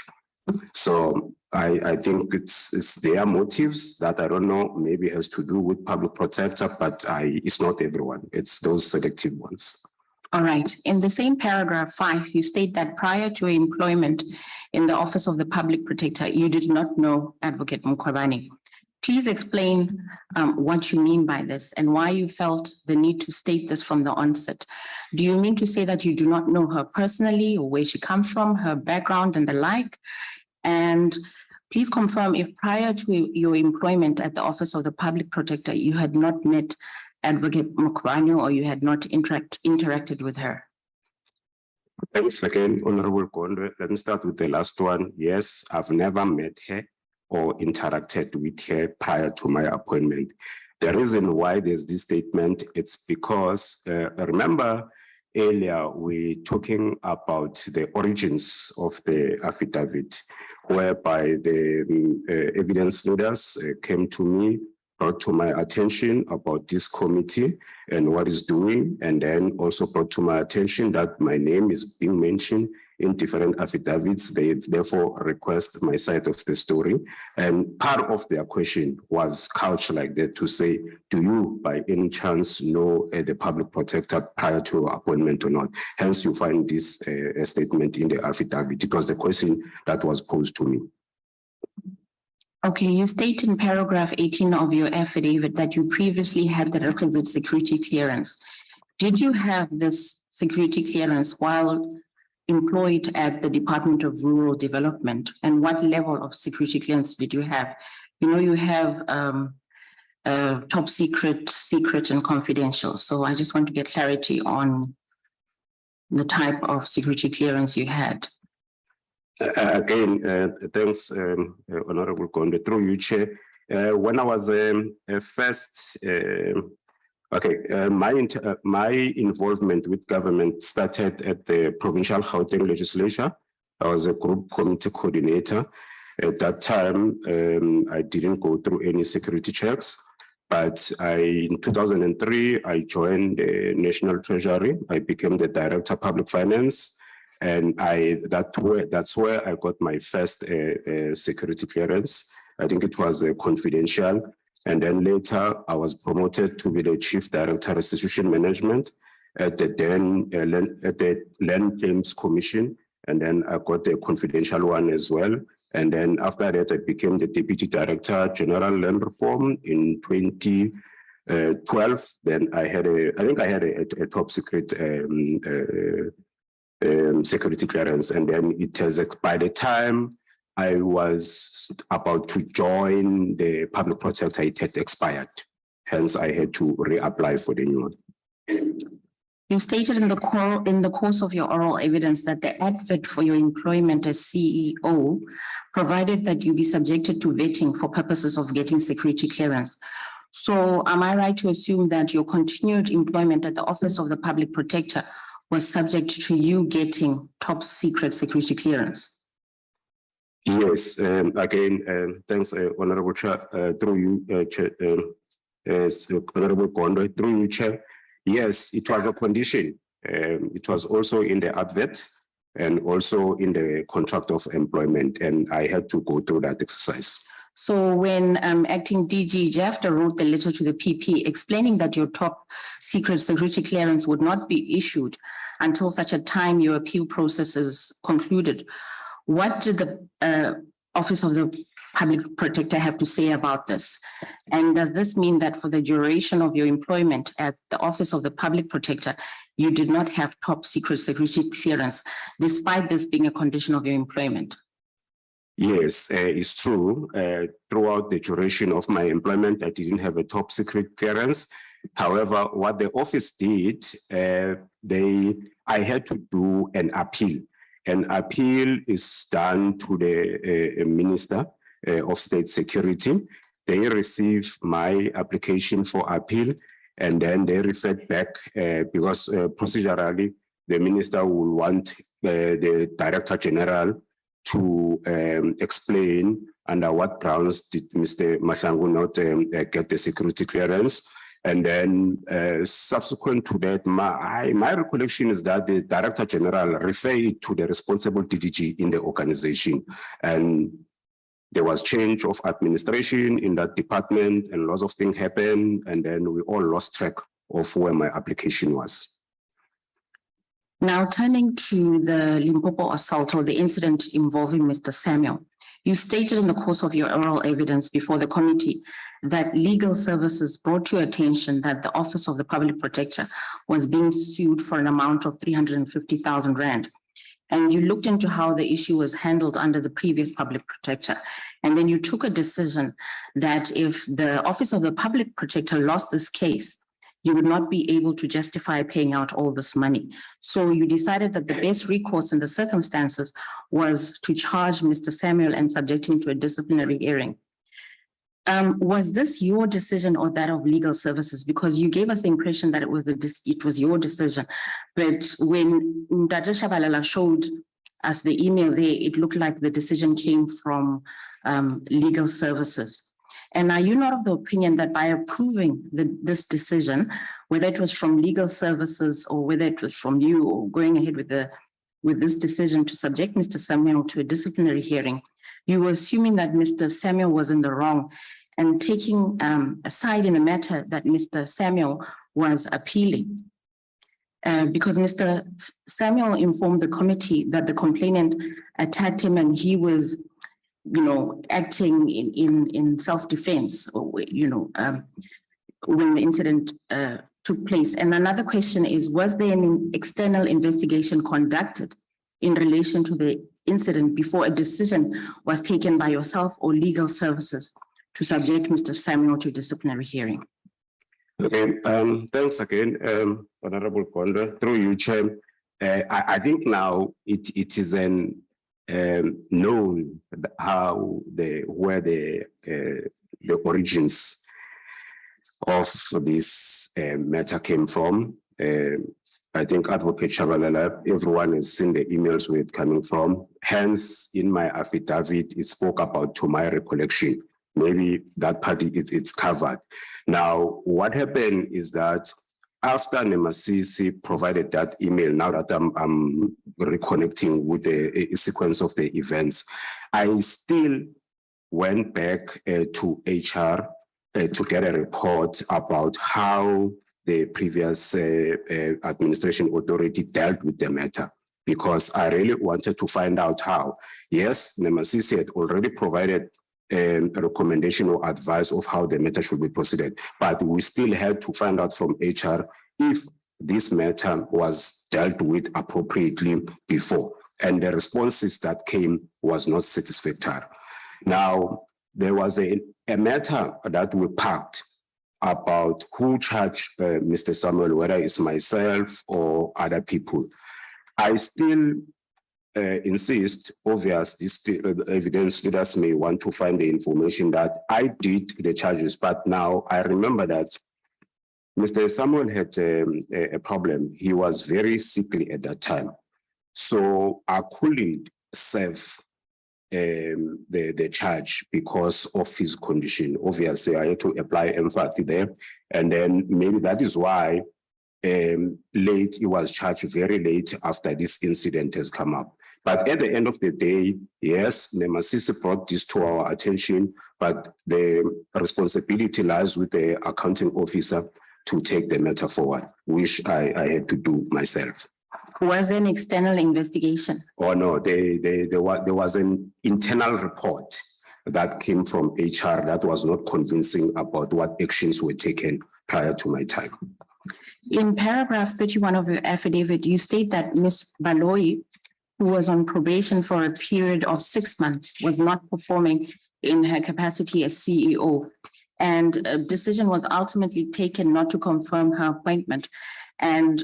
So I think it's their motives that I don't know, maybe has to do with Public Protector, but it's not everyone, it's those selective ones. All right. In the same paragraph 5, you state that prior to your employment in the Office of the Public Protector, you did not know Advocate Mkhwebane. Please explain what you mean by this and why you felt the need to state this from the onset. Do you mean to say that you do not know her personally or where she comes from, her background and the like? And please confirm if prior to your employment at the Office of the Public Protector, you had not met Advocate Mkhwebane or you had not interacted with her. Thanks again, Honorable Gondwe. Let me start with the last one. Yes, I've never met her. or interacted with her prior to my appointment. The reason why there's this statement, it's because, remember earlier we're talking about the origins of the affidavit, whereby the evidence leaders came to me, brought to my attention about this committee and what it's doing, and then also brought to my attention that my name is being mentioned in different affidavits. They therefore request my side of the story. And part of their question was couched like that to say, do you by any chance know the public protector prior to appointment or not? Hence you find this statement in the affidavit. It was the question that was posed to me. Okay, you state in paragraph 18 of your affidavit that you previously had the requisite security clearance. Did you have this security clearance while employed at the Department of Rural Development? And what level of security clearance did you have? You know, you have top secret, secret, and confidential. So I just want to get clarity on the type of security clearance you had. Again, thanks, Honorable Konde, through you, Chair. When I was first, my involvement with government started at the provincial Gauteng legislature. I was a group committee coordinator. At that time, I didn't go through any security checks, but in 2003, I joined the National Treasury. I became the Director of Public Finance. And that's where I got my first security clearance. I think it was confidential. And then later I was promoted to be the Chief Director of Restitution Management at the Land Claims Commission. And then I got the confidential one as well. And then after that, I became the Deputy Director General Land Reform in 2012. Then I think I had a top secret security clearance, and then it has, by the time I was about to join the public protector, it had expired. Hence, I had to reapply for the new one. You stated in the course of your oral evidence that the advert for your employment as CEO provided that you be subjected to vetting for purposes of getting security clearance. So am I right to assume that your continued employment at the Office of the Public Protector was subject to you getting top secret security clearance? Yes, again, thanks, Honorable Chair, through you, Honorable Konde, through you, Chair. Yes, it was a condition. It was also in the advert and also in the contract of employment, and I had to go through that exercise. So when Acting DG Jafta wrote the letter to the PP explaining that your top secret security clearance would not be issued until such a time your appeal process is concluded, what did the Office of the Public Protector have to say about this? And does this mean that for the duration of your employment at the Office of the Public Protector, you did not have top secret security clearance, despite this being a condition of your employment? Yes, it's true. Throughout the duration of my employment, I didn't have a top secret clearance. However, what the office did, I had to do an appeal. An appeal is done to the Minister of State Security. They receive my application for appeal, and then they refer back because procedurally, the Minister will want the Director General to explain under what grounds did Mr. Mahlangu not get the security clearance. And then subsequent to that, my recollection is that the Director General referred it to the responsible DDG in the organization. And there was change of administration in that department and lots of things happened. And then we all lost track of where my application was. Now, turning to the Limpopo assault or the incident involving Mr. Samuel, you stated in the course of your oral evidence before the committee that legal services brought to your attention that the Office of the Public Protector was being sued for an amount of 350,000 Rand. And you looked into how the issue was handled under the previous Public Protector. And then you took a decision that if the Office of the Public Protector lost this case, you would not be able to justify paying out all this money. So you decided that the best recourse in the circumstances was to charge Mr. Samuel and subject him to a disciplinary hearing. Was this your decision or that of legal services? Because you gave us the impression that it was your decision, but when Dr. Shabalala showed us the email there, it looked like the decision came from legal services. And are you not of the opinion that by approving this decision, whether it was from legal services or whether it was from you, or going ahead with this decision to subject Mr. Samuel to a disciplinary hearing, you were assuming that Mr. Samuel was in the wrong and taking a side in a matter that Mr. Samuel was appealing? Because Mr. Samuel informed the committee that the complainant attacked him and he was, acting in self-defense, or, when the incident took place. And another question is, was there an external investigation conducted in relation to the incident before a decision was taken by yourself or legal services to subject Mr. Samuel to disciplinary hearing? Okay, thanks again, Honorable Kondo. Through you, Chair. I think now it is known how where the origins of this matter came from. I think Advocate Shabalala, everyone has seen the emails where it's coming from. Hence, in my affidavit, it spoke about, to my recollection, maybe that part it's covered. Now, what happened is that after Nemasisi provided that email, now that I'm reconnecting with the sequence of the events, I still went back to HR to get a report about how the previous administration authority dealt with the matter, because I really wanted to find out how. Yes, Nemasisi had already provided a recommendation or advice of how the matter should be proceeded, but we still had to find out from HR if this matter was dealt with appropriately before. And the responses that came was not satisfactory. Now, there was a matter that we parked about who charged Mr. Samuel, whether it's myself or other people. I still insist, obvious, this evidence leaders may want to find the information that I did the charges, but now I remember that Mr. Samuel had a problem. He was very sickly at that time. So I couldn't serve the charge because of his condition. Obviously, I had to apply empathy there. And then maybe that is why late, he was charged very late after this incident has come up. But at the end of the day, yes, Nemasisi brought this to our attention, but the responsibility lies with the accounting officer to take the matter forward, which I had to do myself. Was there an external investigation? Oh no, there was an internal report that came from HR that was not convincing about what actions were taken prior to my time. In paragraph 31 of the affidavit, you state that Ms. Baloyi, who was on probation for a period of 6 months, was not performing in her capacity as CEO. And a decision was ultimately taken not to confirm her appointment. And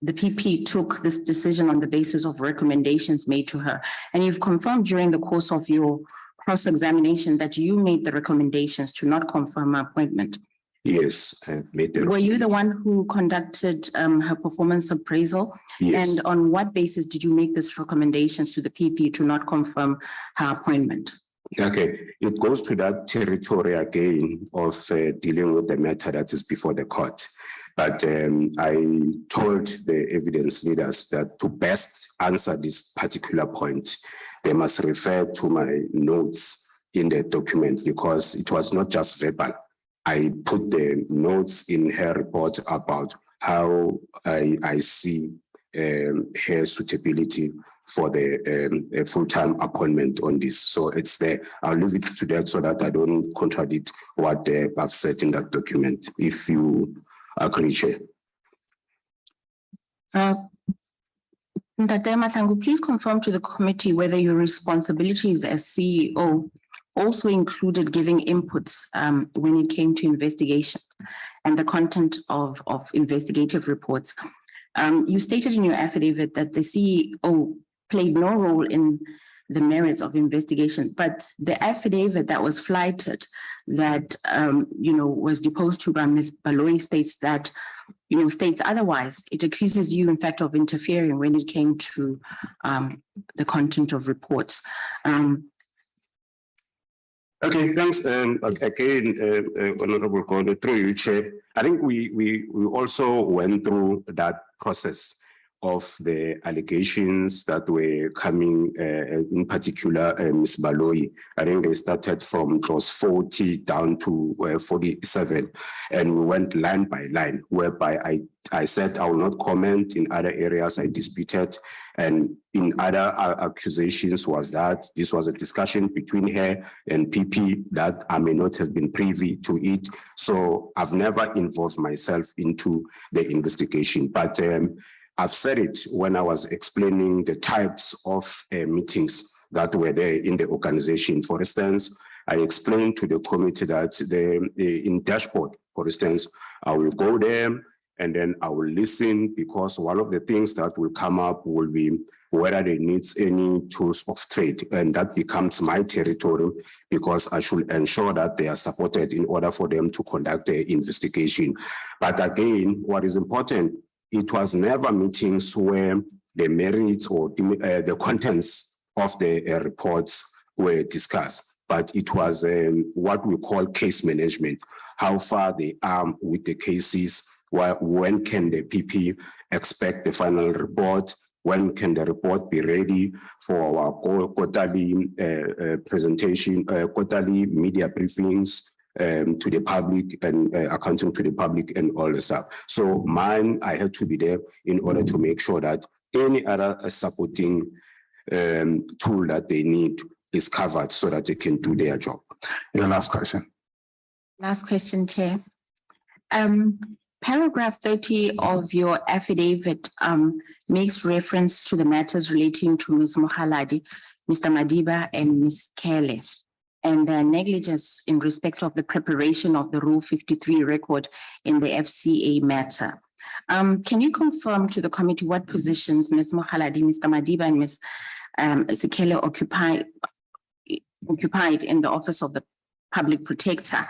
the PP took this decision on the basis of recommendations made to her. And you've confirmed during the course of your cross-examination that you made the recommendations to not confirm her appointment. Yes, I made the. Were you the one who conducted her performance appraisal? Yes. And on what basis did you make these recommendations to the PP to not confirm her appointment? Okay, it goes to that territory again of dealing with the matter that is before the court. But I told the evidence leaders that to best answer this particular point, they must refer to my notes in the document, because it was not just verbal. I put the notes in her report about how I see her suitability for the full-time appointment on this. So it's there. I'll leave it to that so that I don't contradict what I've said in that document, if you agree, Chair. Dr. Masangu, please confirm to the committee whether your responsibilities as CEO also included giving inputs when it came to investigation. and the content of investigative reports. You stated in your affidavit that the CEO played no role in the merits of investigation, but the affidavit that was flighted that, was deposed to by Ms. Baloyi states that, states otherwise. It accuses you, in fact, of interfering when it came to the content of reports. Okay, thanks. Again, Honorable Conde, through you, Chair. I think we also went through that process of the allegations that were coming, in particular, Ms. Baloyi. I think they started from clause 40 down to 47, and we went line by line, whereby I said I will not comment. In other areas I disputed, and in other accusations was that this was a discussion between her and PP that I may not have been privy to it. So I've never involved myself into the investigation, but I've said it when I was explaining the types of meetings that were there in the organization. For instance, I explained to the committee that in dashboard, for instance, I will go there and then I will listen, because one of the things that will come up will be whether they need any tools of trade, and that becomes my territory, because I should ensure that they are supported in order for them to conduct the investigation. But again, what is important, it was never meetings where the merits or the contents of the reports were discussed, but it was what we call case management, how far they are with the cases, when can the PP expect the final report, when can the report be ready for our quarterly presentation, quarterly media briefings, to the public and accounting to the public and all the stuff. So I had to be there in order to make sure that any other supporting tool that they need is covered so that they can do their job. Your last question. Last question, Chair. Paragraph 30 of your affidavit makes reference to the matters relating to Ms. Mohaladi, Mr. Madiba, and Ms. Kele, and their negligence in respect of the preparation of the Rule 53 record in the FCA matter. Can you confirm to the committee what positions Ms. Mohaladi, Mr. Madiba, and Ms. Sekele occupied in the Office of the Public Protector,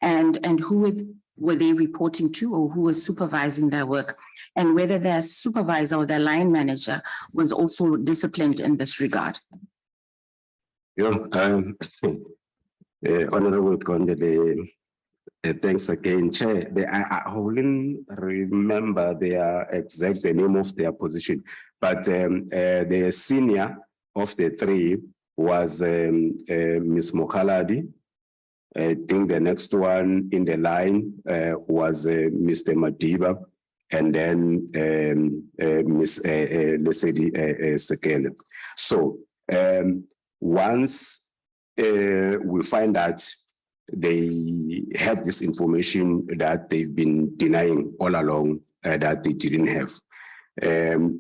and who were they reporting to, or who was supervising their work, and whether their supervisor or their line manager was also disciplined in this regard? Yeah, Honorable Conde, thanks again, Chair. I wouldn't remember the name of their position, but the senior of the three was Ms. Mohaladi. I think the next one in the line was Mr. Madiba, and then Ms. Lesedi Sekele. So once we find that they have this information that they've been denying all along, that they didn't have,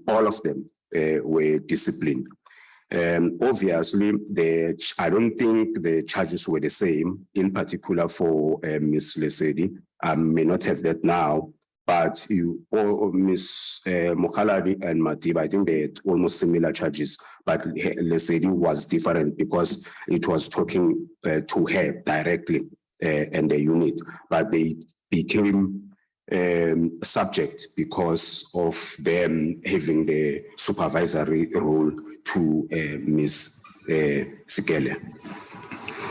all of them were disciplined. Obviously, I don't think the charges were the same, in particular for Ms. Lesedi. I may not have that now, but Ms. Mohaladi and Madiba, I think they had almost similar charges, but Lesedi was different because it was talking to her directly and the unit, but they became subject because of them having the supervisory role to Ms. Sekele.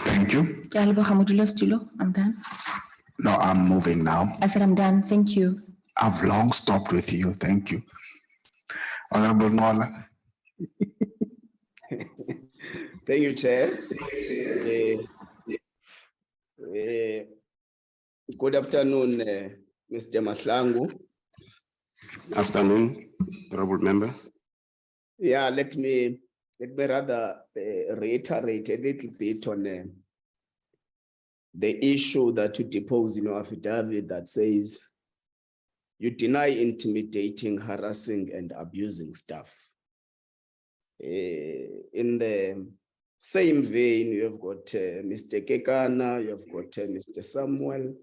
Thank you. I'm done. No, I'm moving now. I said I'm done. Thank you. I've long stopped with you. Thank you. Honorable Nola. Thank you, Chair. Good afternoon, Mr. Mahlangu. Afternoon, Honorable Member. Yeah, let me rather reiterate a little bit on the issue that you depose in your affidavit that says you deny intimidating, harassing, and abusing staff. In the same vein, you have got Mr. Kekana, you have got Mr. Samuel,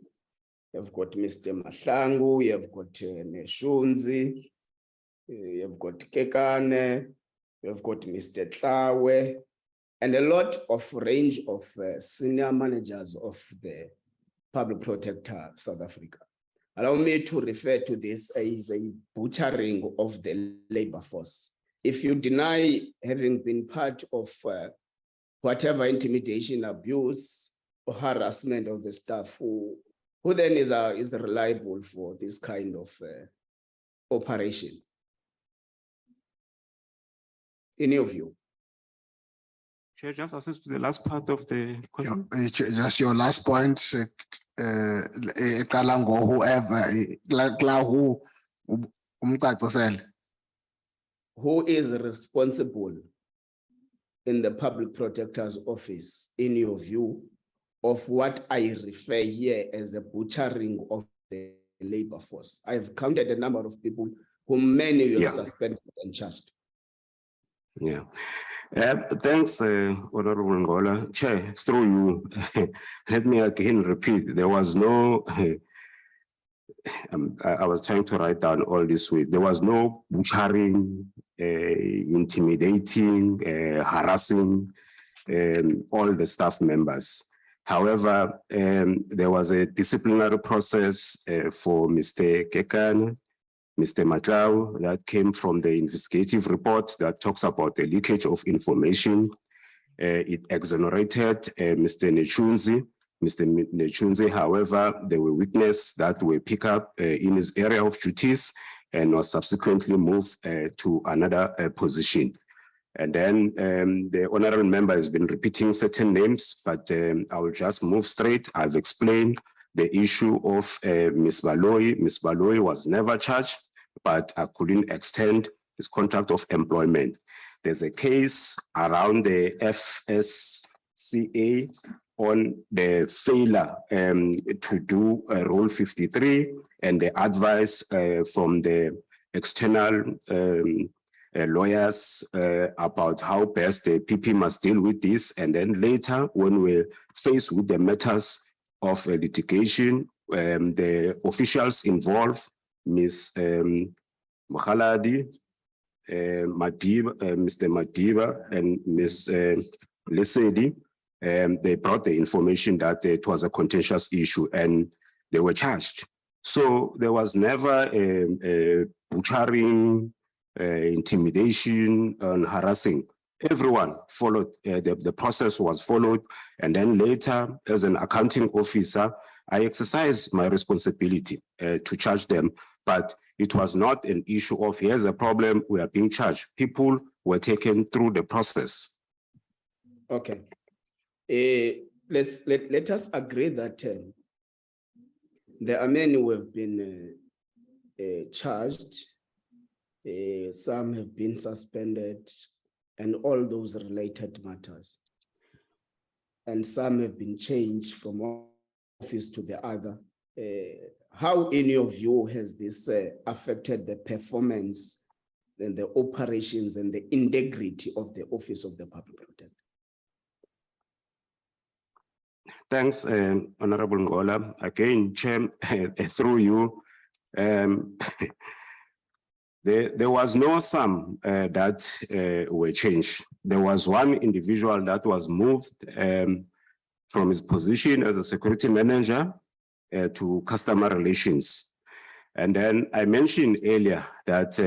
You've got Mr. Mahlangu, you've got Neshunzi, you've got Kekane, you've got Mr. Tlawe, and a lot of range of senior managers of the Public Protector South Africa. Allow me to refer to this as a butchering of the labor force. If you deny having been part of whatever intimidation, abuse, or harassment of the staff, who then is reliable for this kind of operation? In your view? Chair, just assist to the last part of the question. Just your last point, eqala whoever, like who, umcacisele. Who is responsible in the Public Protector's office, in your view, of what I refer here as a butchering of the labor force? I've counted a number of people whom many you have suspended and charged. Yeah. Thanks, Honorable Ngola. Chair, through you, let me again repeat, there was no, I was trying to write down all this way. There was no butchering, intimidating, harassing all the staff members. However, there was a disciplinary process for Mr. Kekane, Mr. Matau, that came from the investigative report that talks about the leakage of information. It exonerated Mr. Nechunzi. Mr. Nechunzi, however, there were witnesses that were picked up in his area of duties and was subsequently moved to another position. And then the honorable member has been repeating certain names, but I will just move straight. I've explained the issue of Ms. Baloyi. Ms. Baloyi was never charged, but I couldn't extend his contract of employment. There's a case around the FSCA on the failure to do Rule 53 and the advice from the external lawyers about how best the PP must deal with this. And then later, when we're faced with the matters of litigation, the officials involved, Ms. Mokhaladi, Madiba, Mr. Madiba, and Ms. Lesedi, they brought the information that it was a contentious issue and they were charged. So there was never a butchering, intimidation, and harassing. Everyone followed, the process was followed. And then later, as an accounting officer, I exercised my responsibility to charge them, but it was not an issue of here's a problem, we are being charged. People were taken through the process. Okay. Let us agree that there are many who have been charged, some have been suspended, and all those related matters. And some have been changed from one office to the other. How, in your view, has this affected the performance and the operations and the integrity of the Office of the Public Protector? Thanks, Honorable Ngola. Again, Chair, through you, there was no sum that were changed. There was one individual that was moved from his position as a security manager to customer relations. And then I mentioned earlier that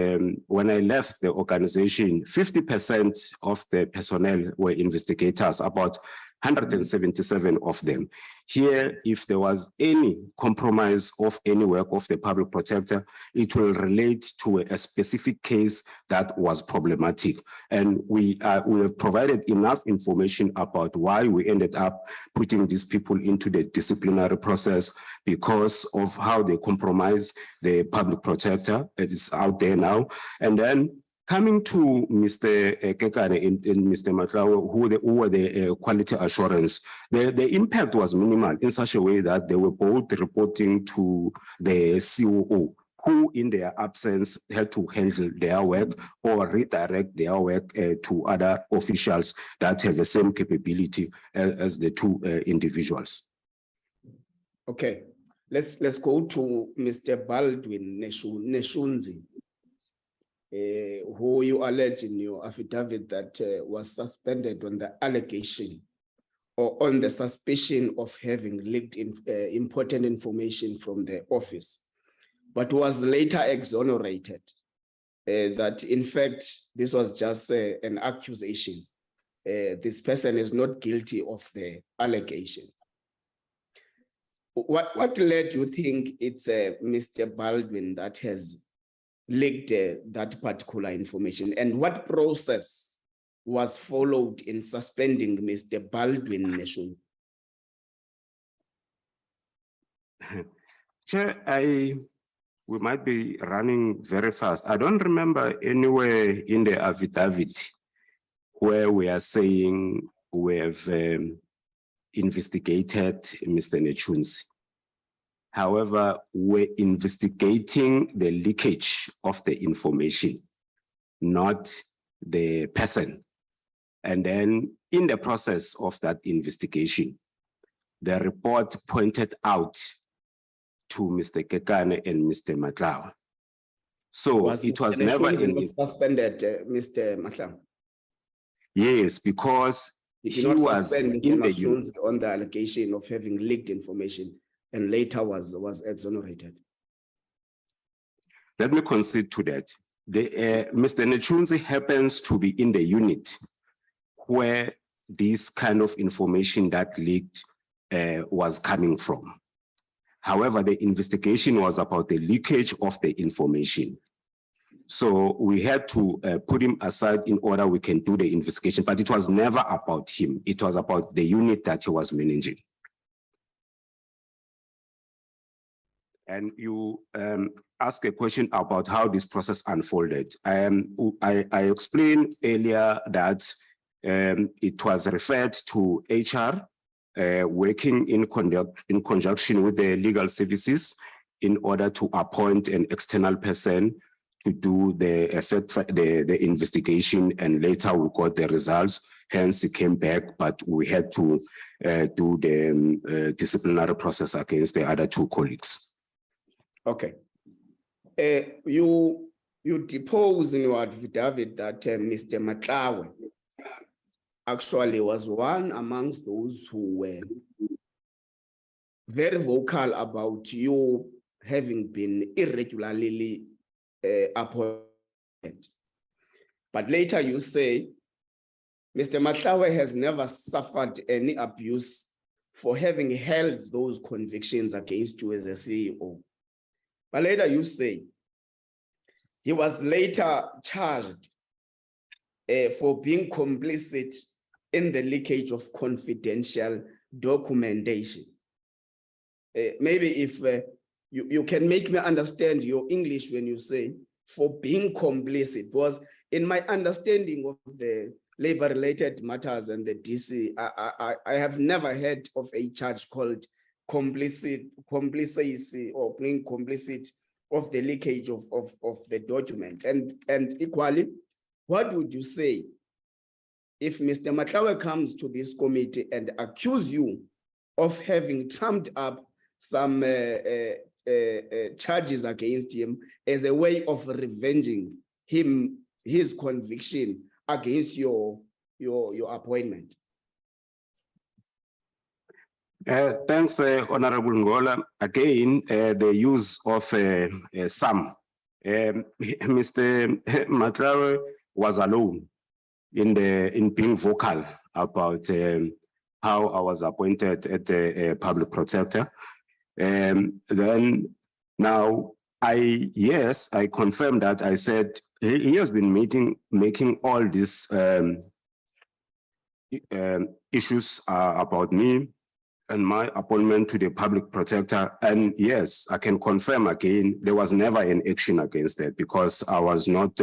when I left the organization, 50% of the personnel were investigators, about 177 of them. Here, if there was any compromise of any work of the public protector, it will relate to a specific case that was problematic. And we have provided enough information about why we ended up putting these people into the disciplinary process because of how they compromise the public protector. It is out there now. And then coming to Mr. Kekane and Mr. Matlawa, who were the quality assurance, the impact was minimal in such a way that they were both reporting to the COO, who in their absence had to handle their work or redirect their work to other officials that have the same capability as the two individuals. Okay. let's go to Mr. Baldwin Neshunzi, who you allege in your affidavit that was suspended on the allegation or on the suspicion of having leaked important information from the office, but was later exonerated. That in fact, this was just an accusation. This person is not guilty of the allegation. What led you think it's Mr. Baldwin that has leaked that particular information, and what process was followed in suspending Mr. Baldwin Nation? Chair, we might be running very fast. I don't remember anywhere in the affidavit where we are saying we have investigated Mr. Nechunzi. However, we're investigating the leakage of the information, not the person. And then in the process of that investigation, the report pointed out to Mr. Kekane and Mr. Matlawa. So it was never suspended, Mr. Matlawa. Yes, because he was in the unit on the allegation of having leaked information and later was exonerated. Let me concede to that. Mr. Nechunzi happens to be in the unit where this kind of information that leaked was coming from. However, the investigation was about the leakage of the information. So we had to put him aside in order we can do the investigation, but it was never about him. It was about the unit that he was managing. And you asked a question about how this process unfolded. I explained earlier that it was referred to HR working in conjunction with the legal services in order to appoint an external person to do the investigation, and later we got the results. Hence, it came back, but we had to do the disciplinary process against the other two colleagues. Okay. You depose in your affidavit that Mr. Matlawa actually was one amongst those who were very vocal about you having been irregularly appointed. But later you say, Mr. Matlawa has never suffered any abuse for having held those convictions against you as a CEO. But later you say, he was later charged for being complicit in the leakage of confidential documentation. Maybe if you can make me understand your English when you say for being complicit, because in my understanding of the labor-related matters and the DC, I have never heard of a charge called complicity or being complicit of the leakage of the document. And equally, what would you say if Mr. Matlawa comes to this committee and accuse you of having trumped up some charges against him as a way of revenging his conviction against your appointment? Thanks, Honorable Ngola. Again, the use of some. Mr. Matlawa was alone in being vocal about how I was appointed at the public protector. Then now I confirm that I said he has been making all these issues about me and my appointment to the public protector. And yes, I can confirm again, there was never an action against that because I was not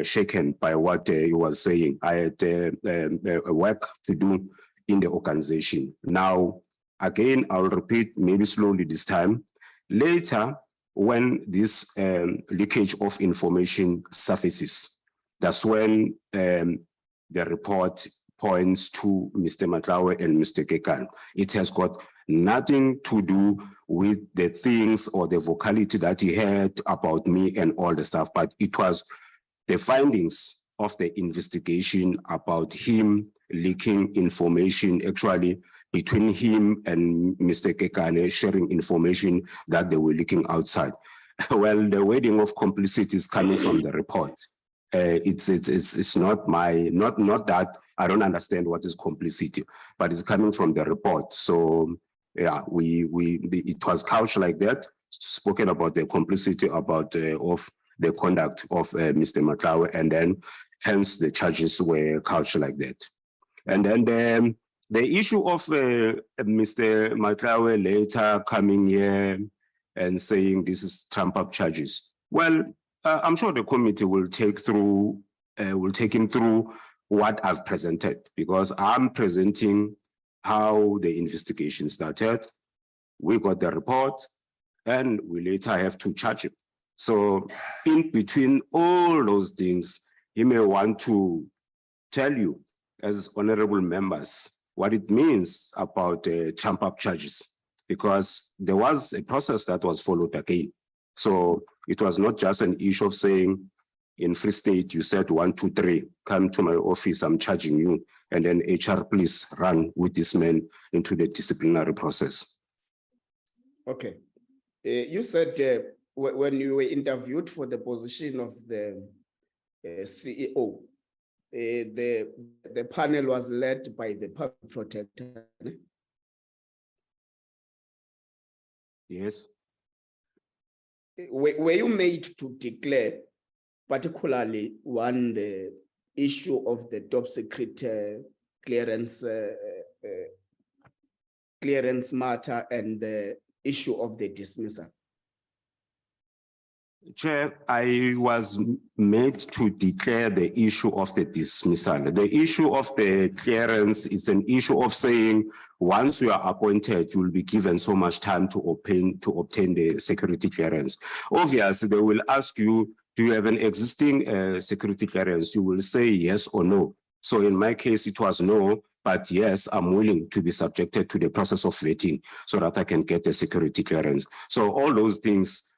shaken by what he was saying. I had work to do in the organization. Now, again, I'll repeat maybe slowly this time. Later, when this leakage of information surfaces, that's when the report points to Mr. Matlawa and Mr. Kekane. It has got nothing to do with the things or the vocality that he had about me and all the stuff, but it was the findings of the investigation about him leaking information actually between him and Mr. Kekane, sharing information that they were leaking outside. Well, the wording of complicity is coming from the report. It's not not that I don't understand what is complicity, but it's coming from the report. So yeah, it was couched like that, spoken about the complicity about of the conduct of Mr. Matlawe, and then hence the charges were couched like that. And then the issue of Mr. Matlawe later coming here and saying this is trump up charges. Well, I'm sure the committee will take him through what I've presented, because I'm presenting how the investigation started. We got the report and we later have to charge him. So in between all those things, he may want to tell you as honorable members what it means about trump up charges, because there was a process that was followed again. So it was not just an issue of saying in Free State, you said 1, 2, 3, come to my office, I'm charging you. And then HR, please run with this man into the disciplinary process. Okay. You said when you were interviewed for the position of the CEO, the panel was led by the public protector. Yes. Were you made to declare, particularly on the issue of the top secret clearance matter and the issue of the dismissal? Chair, I was made to declare the issue of the dismissal. The issue of the clearance is an issue of saying once you are appointed, you will be given so much time to obtain the security clearance. Obviously, they will ask you, do you have an existing security clearance? You will say yes or no. So in my case, it was no, but yes, I'm willing to be subjected to the process of vetting so that I can get the security clearance. So all those things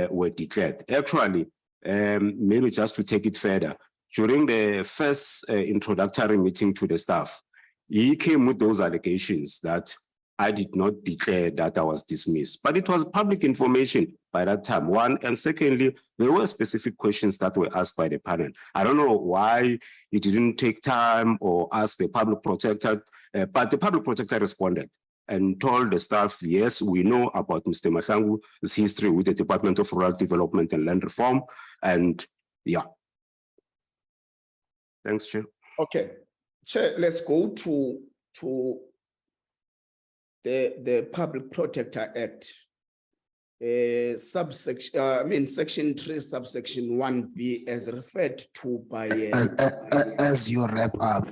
were declared. Actually, maybe just to take it further, during the first introductory meeting to the staff, he came with those allegations that I did not declare that I was dismissed, but it was public information by that time, one. And secondly, there were specific questions that were asked by the panel. I don't know why he didn't take time or ask the public protector, but the public protector responded and told the staff, yes, we know about Mr. Mahlangu's history with the Department of Rural Development and Land Reform. And yeah. Thanks, Chair. Okay. Chair, let's go to the Public Protector Act. Section 3, subsection 1B, as referred to by... As you wrap up.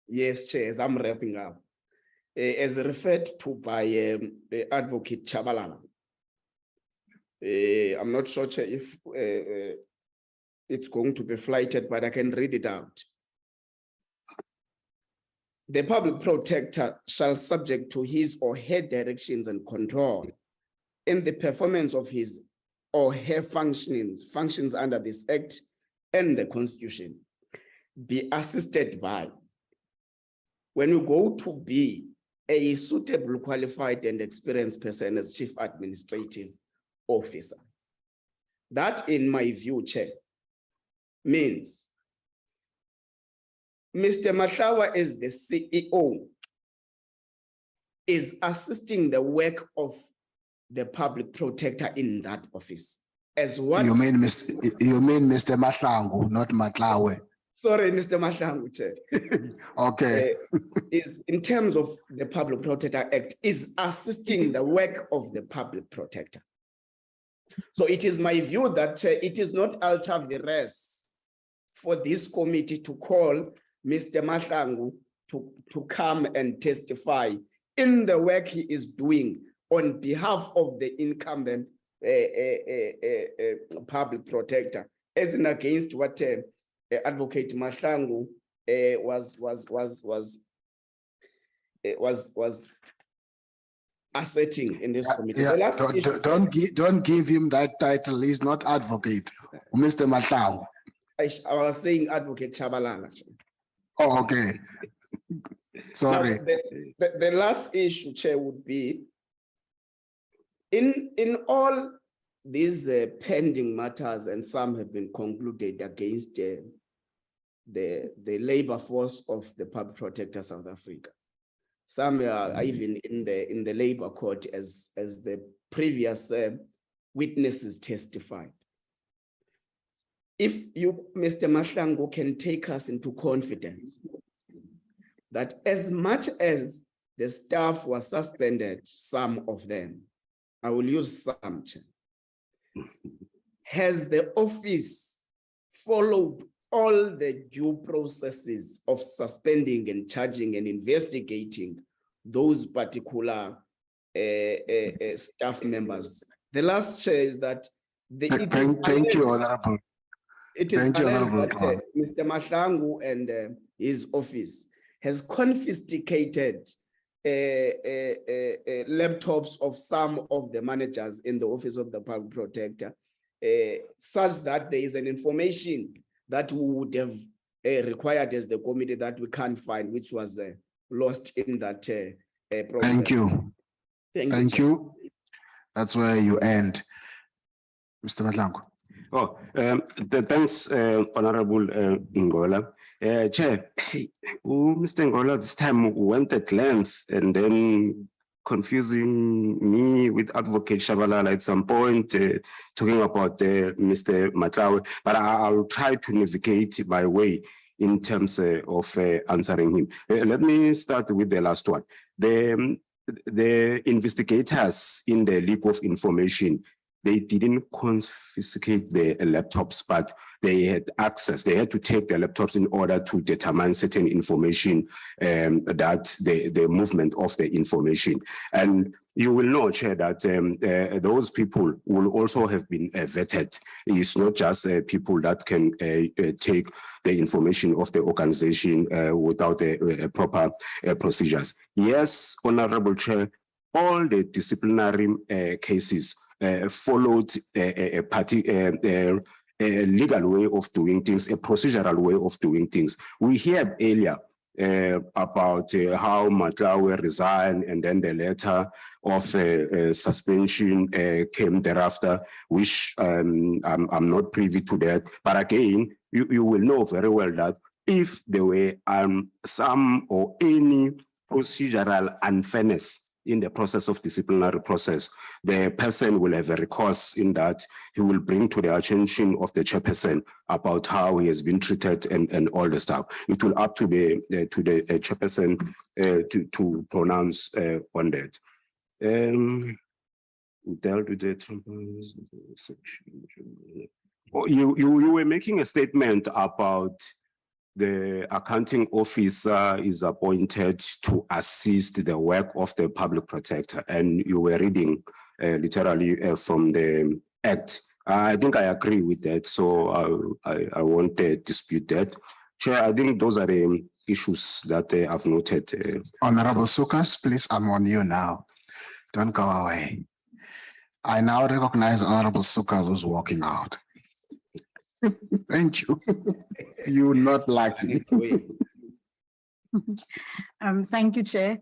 Yes, Chair, as I'm wrapping up. As referred to by Advocate Chabalala. I'm not sure, Chair, if it's going to be flighted, but I can read it out. The public protector shall subject to his or her directions and control in the performance of his or her functions under this act and the Constitution, be assisted by, when you go to B, a suitable, qualified, and experienced person as Chief Administrative Officer. That, in my view, Chair, means Mr. Matlawe is the CEO, is assisting the work of the public protector in that office. As what you mean Mr. Mahlangu, not Matlawe. Sorry, Mr. Mahlangu, Chair. Okay. Is in terms of the Public Protector Act, is assisting the work of the public protector. So it is my view that it is not ultra vires for this committee to call Mr. Mahlangu to come and testify in the work he is doing on behalf of the incumbent public protector, as in against what Advocate Mahlangu was asserting in this committee. Yeah, The last issue- don't give him that title. He's not advocate. Mr. Matao. I was saying Advocate Chabalala. Oh, okay. Sorry. Now, the last issue, Chair, would be in all these pending matters, and some have been concluded against the labor force of the Public Protector South Africa. Some are even in the labor court as the previous witnesses testified. If you, Mr. Mahlangu, can take us into confidence that as much as the staff was suspended, some of them, I will use some, Chair, has the office followed all the due processes of suspending and charging and investigating those particular staff members? The last, Chair, is that Thank you, Honorable. it is Thank you, alleged Honorable that Mr. Mahlangu and his office has confiscated laptops of some of the managers in the Office of the Public Protector, such that there is an information that we would have required as the committee that we can't find, which was lost in that process. Thank you. Thank you. That's where you end. Mr. Matlangu. Oh, thanks, Honorable Ngola. Chair, Mr. Ngola this time went at length and then confusing me with Advocate Shabalala at some point, talking about Mr. Matlawe, but I'll try to navigate my way in terms of answering him. Let me start with the last one. The investigators in the leak of information, they didn't confiscate the laptops, but they had access. They had to take the laptops in order to determine certain information, that the movement of the information. And you will know, Chair, that those people will also have been vetted. It's not just people that can take the information of the organization without proper procedures. Yes, Honorable Chair, all the disciplinary cases followed a legal way of doing things, a procedural way of doing things. We heard earlier about how Matlawe resigned, and then the letter of suspension came thereafter, which I'm not privy to that. But again, you will know very well that if there were some or any procedural unfairness in the process of disciplinary process, the person will have a recourse in that he will bring to the attention of the chairperson about how he has been treated and all the stuff. It will up to the chairperson to pronounce on that. We dealt with it. Oh, you were making a statement about the accounting officer is appointed to assist the work of the public protector, and you were reading literally from the act. I think I agree with that, so I won't dispute that. Chair, I think those are the issues that I've noted. Honorable Sukas, please, I'm on you now. Don't go away. I now recognize Honorable Sukas who's walking out. Thank you. You not like it. Thank you, Chair.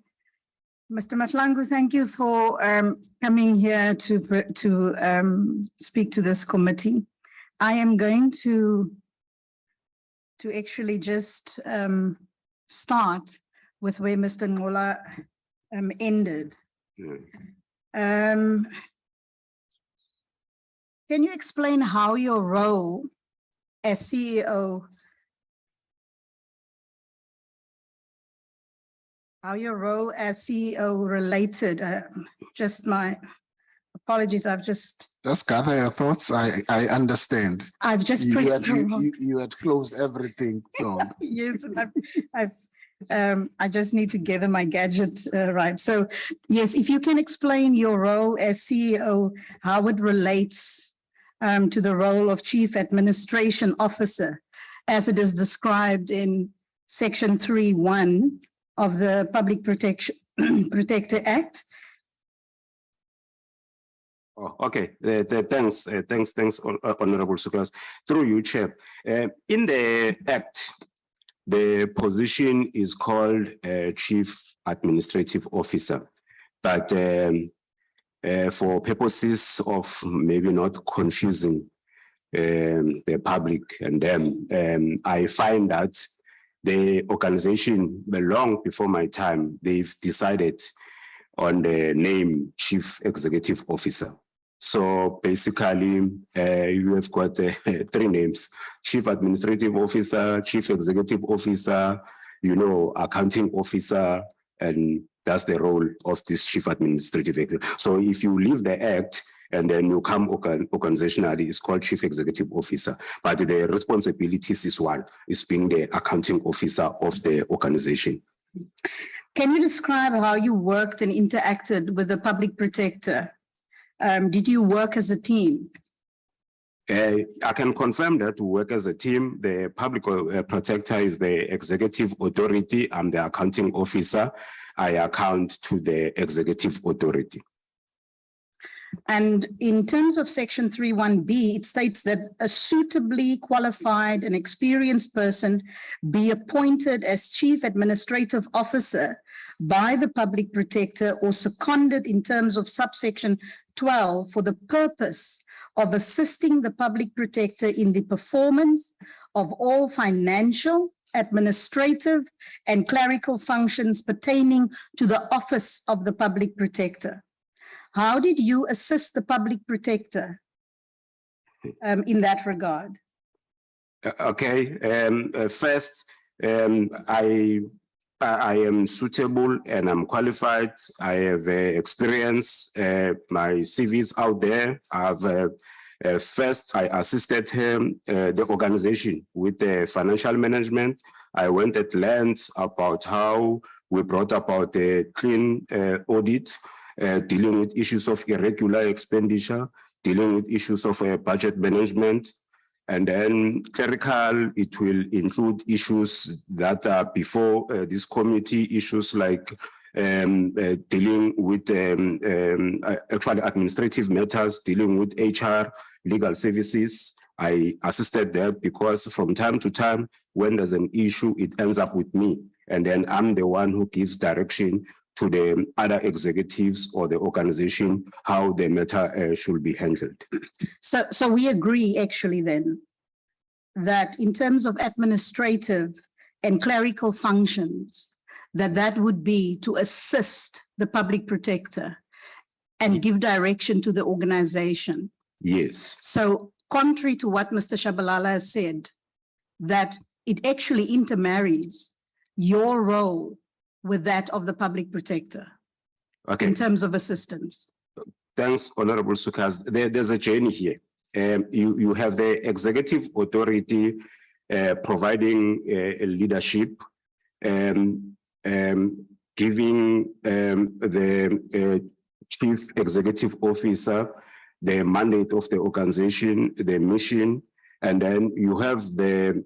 Mr. Mahlangu, thank you for coming here to speak to this committee. I am going to actually just start with where Mr. Ngola ended. Can you explain how your role as CEO, related, just my apologies, I've just gather your thoughts. I understand. I've just You pressed you had closed everything. So yes, I just need to gather my gadgets right. So yes, if you can explain your role as CEO, how it relates to the role of Chief Administration Officer, as it is described in Section 3(1) of the Public Protector Act, Oh, okay. Thanks, Honorable Sukas. Through you, Chair. In the Act, the position is called Chief Administrative Officer, but for purposes of maybe not confusing the public and them, I find that the organization, long before my time, they've decided on the name Chief Executive Officer. So basically, you have got 3 names: Chief Administrative Officer, Chief Executive Officer, Accounting Officer, and that's the role of this Chief Administrative Officer. So if you leave the Act and then you come organizationally, it's called Chief Executive Officer, but the responsibilities is one, is being the Accounting Officer of the organization. Can you describe how you worked and interacted with the Public Protector? Did you work as a team? I can confirm that we work as a team. The Public Protector is the executive authority. I'm the accounting officer. I account to the executive authority. And in terms of Section 3(1)(b), it states that a suitably qualified and experienced person be appointed as Chief Administrative Officer by the Public Protector or seconded in terms of subsection 12 for the purpose of assisting the Public Protector in the performance of all financial, administrative, and clerical functions pertaining to the office of the Public Protector. How did you assist the Public Protector in that regard? Okay, first, I am suitable and I'm qualified. I have experience. My CV is out there. First, I assisted him, the organization with the financial management. I went at length about how we brought about a clean audit, dealing with issues of irregular expenditure, dealing with issues of budget management. And then clerical, it will include issues that are before this committee, issues like dealing with actually administrative matters, dealing with HR, legal services. I assisted there because from time to time, when there's an issue, it ends up with me. And then I'm the one who gives direction to the other executives or the organization, how the matter should be handled. So we agree actually then that in terms of administrative and clerical functions, that would be to assist the Public Protector and give direction to the organization. Yes. So contrary to what Mr. Shabalala has said, that it actually intermarries your role with that of the Public Protector, okay, in terms of assistance. Thanks, Honorable Sukas. There's a journey here. You have the executive authority providing leadership, giving the chief executive officer the mandate of the organization, the mission, and then you have the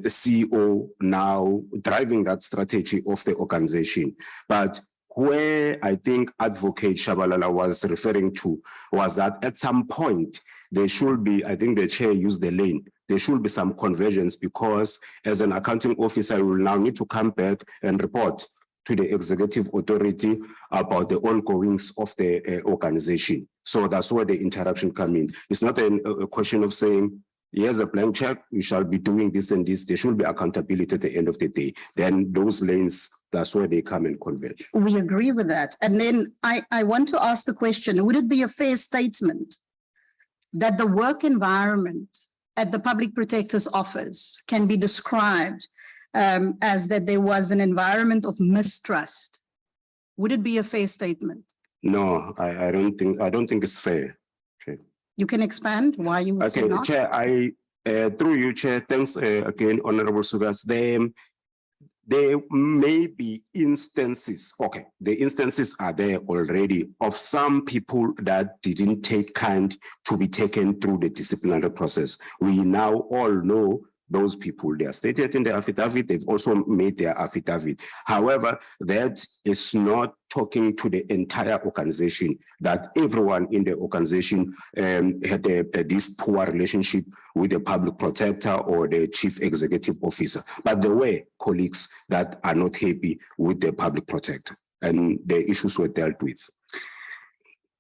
CEO now driving that strategy of the organization. But where I think Advocate Shabalala was referring to was that at some point, there should be, I think the chair used the lane, there should be some convergence because as an accounting officer, you will now need to come back and report to the executive authority about the ongoings of the organization. So that's where the interaction comes in. It's not a question of saying, here's a blank check, you shall be doing this and this. There should be accountability at the end of the day. Then those lanes, that's where they come and converge. We agree with that. And then I want to ask the question, would it be a fair statement that the work environment at the Public Protector's office can be described as that there was an environment of mistrust? Would it be a fair statement? No, I don't think it's fair. Okay. You can expand why you would say not? Chair, through you, Chair, thanks again, Honorable Sugas. There may be instances, okay, the instances are there already of some people that didn't take kind to be taken through the disciplinary process. We now all know those people. They are stated in the affidavit. They've also made their affidavit. However, that is not talking to the entire organization, that everyone in the organization had this poor relationship with the public protector or the chief executive officer. But there were colleagues that are not happy with the public protector, and the issues were dealt with.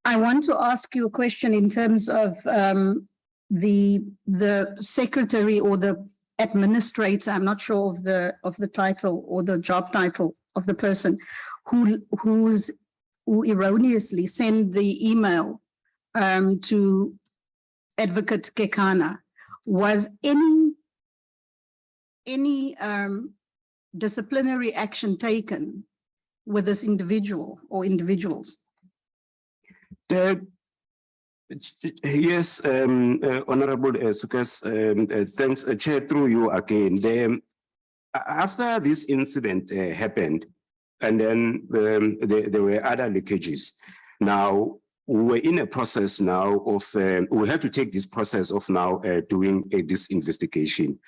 I want to ask you a question in terms of the secretary or the administrator. I'm not sure of the title or the job title of the person who erroneously sent the email to Advocate Kekana. Was any disciplinary action taken with this individual or individuals? Yes, Honorable Sukas, thanks, Chair, through you again. After this incident happened, and then there were other leakages. Now, we were in a process now of, we had to take this process of now doing this investigation.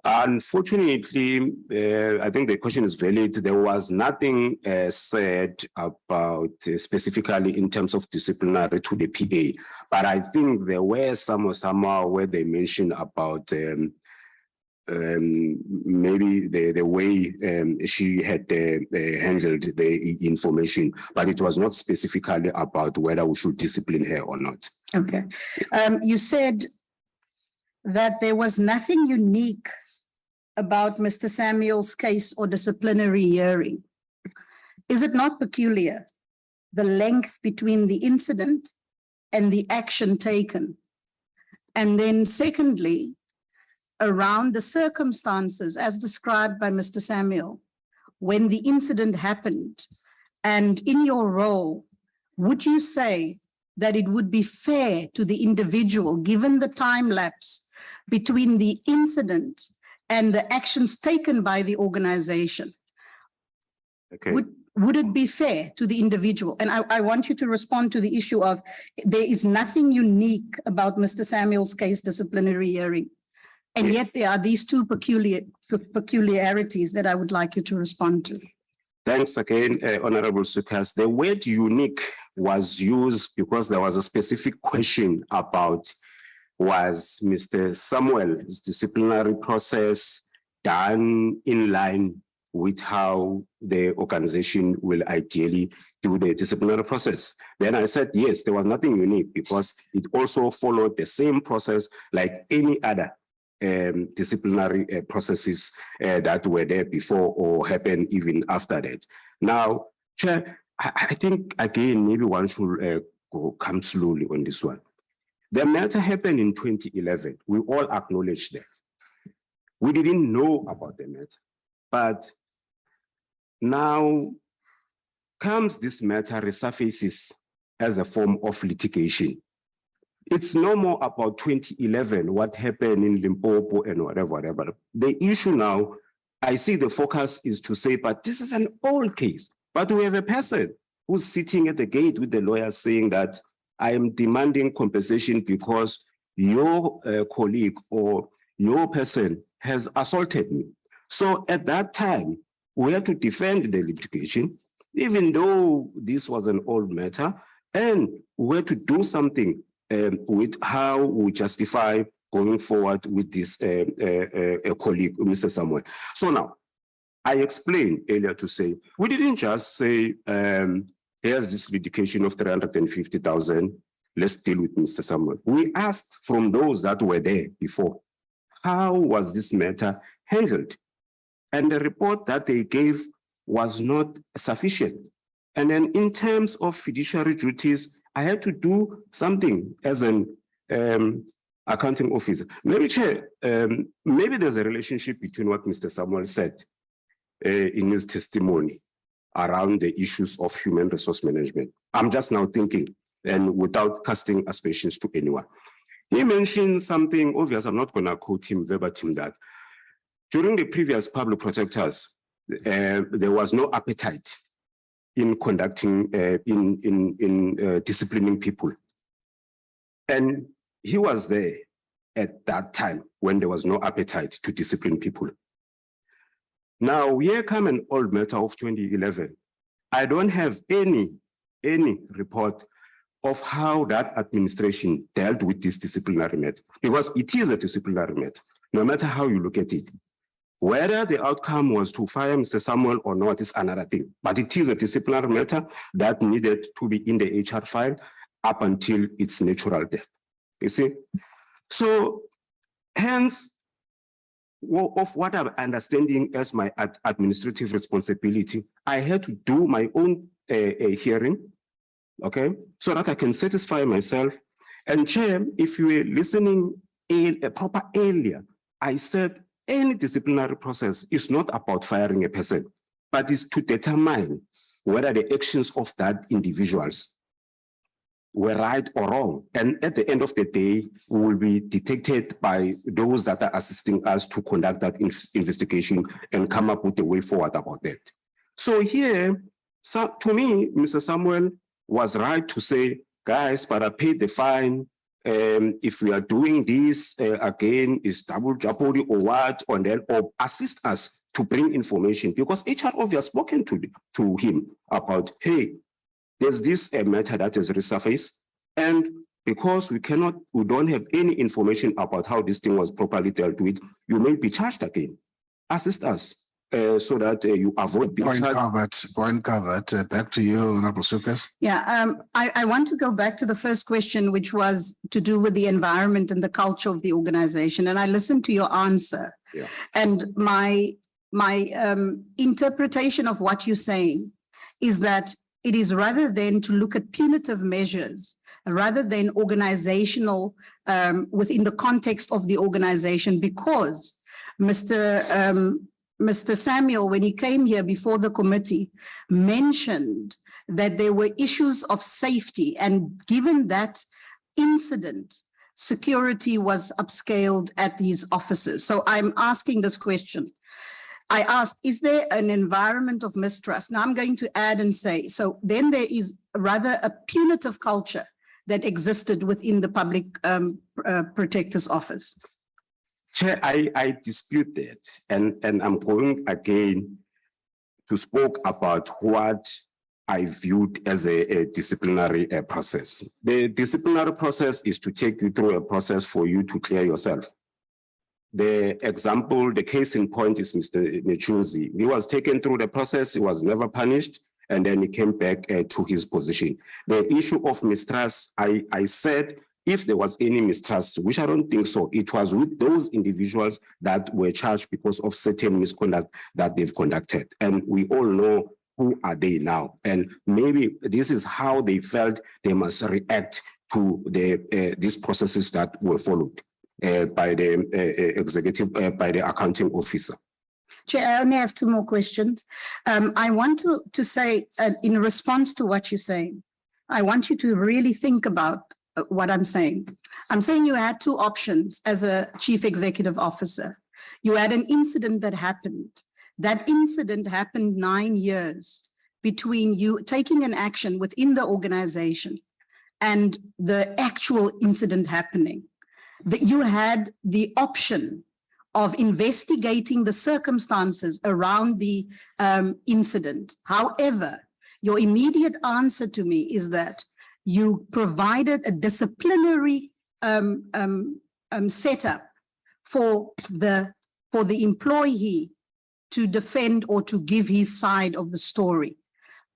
Unfortunately, I think the question is valid. There was nothing said about specifically in terms of disciplinary to the PA, but I think there were somehow where they mentioned about maybe the way she had handled the information, but it was not specifically about whether we should discipline her or not. Okay. You said that there was nothing unique about Mr. Samuel's case or disciplinary hearing. Is it not peculiar, the length between the incident and the action taken? And then secondly, around the circumstances as described by Mr. Samuel, when the incident happened, and in your role, would you say that it would be fair to the individual, given the time lapse between the incident and the actions taken by the organization? Okay. Would it be fair to the individual? And I want you to respond to the issue of there is nothing unique about Mr. Samuel's case disciplinary hearing. And yet there are these two peculiarities that I would like you to respond to. Thanks again, Honorable Sukas. The word unique was used because there was a specific question about, was Mr. Samuel's disciplinary process done in line with how the organization will ideally do the disciplinary process? Then I said, yes, there was nothing unique because it also followed the same process like any other disciplinary processes that were there before or happened even after that. Now, Chair, I think again, maybe one should come slowly on this one. The matter happened in 2011. We all acknowledge that. We didn't know about the matter, but now comes this matter resurfaces as a form of litigation. It's no more about 2011, what happened in Limpopo and whatever. The issue now, I see the focus is to say, but this is an old case. But we have a person who's sitting at the gate with the lawyer saying that I am demanding compensation because your colleague or your person has assaulted me. So at that time, we had to defend the litigation, even though this was an old matter, and we had to do something with how we justify going forward with this colleague, Mr. Samuel. So now, I explained earlier to say, we didn't just say, here's this litigation of 350,000, let's deal with Mr. Samuel. We asked from those that were there before, how was this matter handled? And the report that they gave was not sufficient. And then in terms of fiduciary duties, I had to do something as an accounting officer. Maybe, Chair, maybe there's a relationship between what Mr. Samuel said in his testimony around the issues of human resource management. I'm just now thinking, and without casting aspersions to anyone. He mentioned something obvious, I'm not gonna quote him verbatim, that during the previous public protectors, there was no appetite in conducting, disciplining people. And he was there at that time when there was no appetite to discipline people. Now, here come an old matter of 2011. I don't have any report of how that administration dealt with this disciplinary matter, because it is a disciplinary matter, no matter how you look at it. Whether the outcome was to fire Mr. Samuel or not is another thing, but it is a disciplinary matter that needed to be in the HR file up until its natural death, you see? So hence, of what I'm understanding as my administrative responsibility, I had to do my own hearing, okay, so that I can satisfy myself. And Chair, if you were listening proper earlier, I said any disciplinary process is not about firing a person, but is to determine whether the actions of that individuals were right or wrong. And at the end of the day, will be detected by those that are assisting us to conduct that investigation and come up with a way forward about that. So here, to me, Mr. Samuel was right to say, guys, but I paid the fine. If we are doing this again, is double jeopardy or what, or assist us to bring information, because HR obviously spoken to him about, hey, there's this matter that has resurfaced, and because we don't have any information about how this thing was properly dealt with, you may be charged again. Assist us so that you avoid being charged. Point covered. Back to you, Honorable Sukas. Yeah, I want to go back to the first question, which was to do with the environment and the culture of the organization. And I listened to your answer. Yeah. And my interpretation of what you're saying is that it is rather than to look at punitive measures, rather than organizational within the context of the organization, because Mr. Samuel, when he came here before the committee, mentioned that there were issues of safety, and given that incident, security was upscaled at these offices. So I'm asking this question. I asked, is there an environment of mistrust? Now I'm going to add and say, so then there is rather a punitive culture that existed within the public protector's office. Chair, I dispute that. And I'm going again to spoke about what I viewed as a disciplinary process. The disciplinary process is to take you through a process for you to clear yourself. The example, the case in point is Mr. Nechuzi. He was taken through the process, he was never punished, and then he came back to his position. The issue of mistrust, I said, if there was any mistrust, which I don't think so, it was with those individuals that were charged because of certain misconduct that they've conducted. And we all know who are they now. And maybe this is how they felt they must react to these processes that were followed by the executive, by the accounting officer. Chair, I only have two more questions. I want to say, in response to what you're saying, I want you to really think about what I'm saying. I'm saying you had two options as a chief executive officer. You had an incident that happened. That incident happened 9 years between you taking an action within the organization and the actual incident happening. That you had the option of investigating the circumstances around the incident. However, your immediate answer to me is that you provided a disciplinary setup for the employee to defend or to give his side of the story.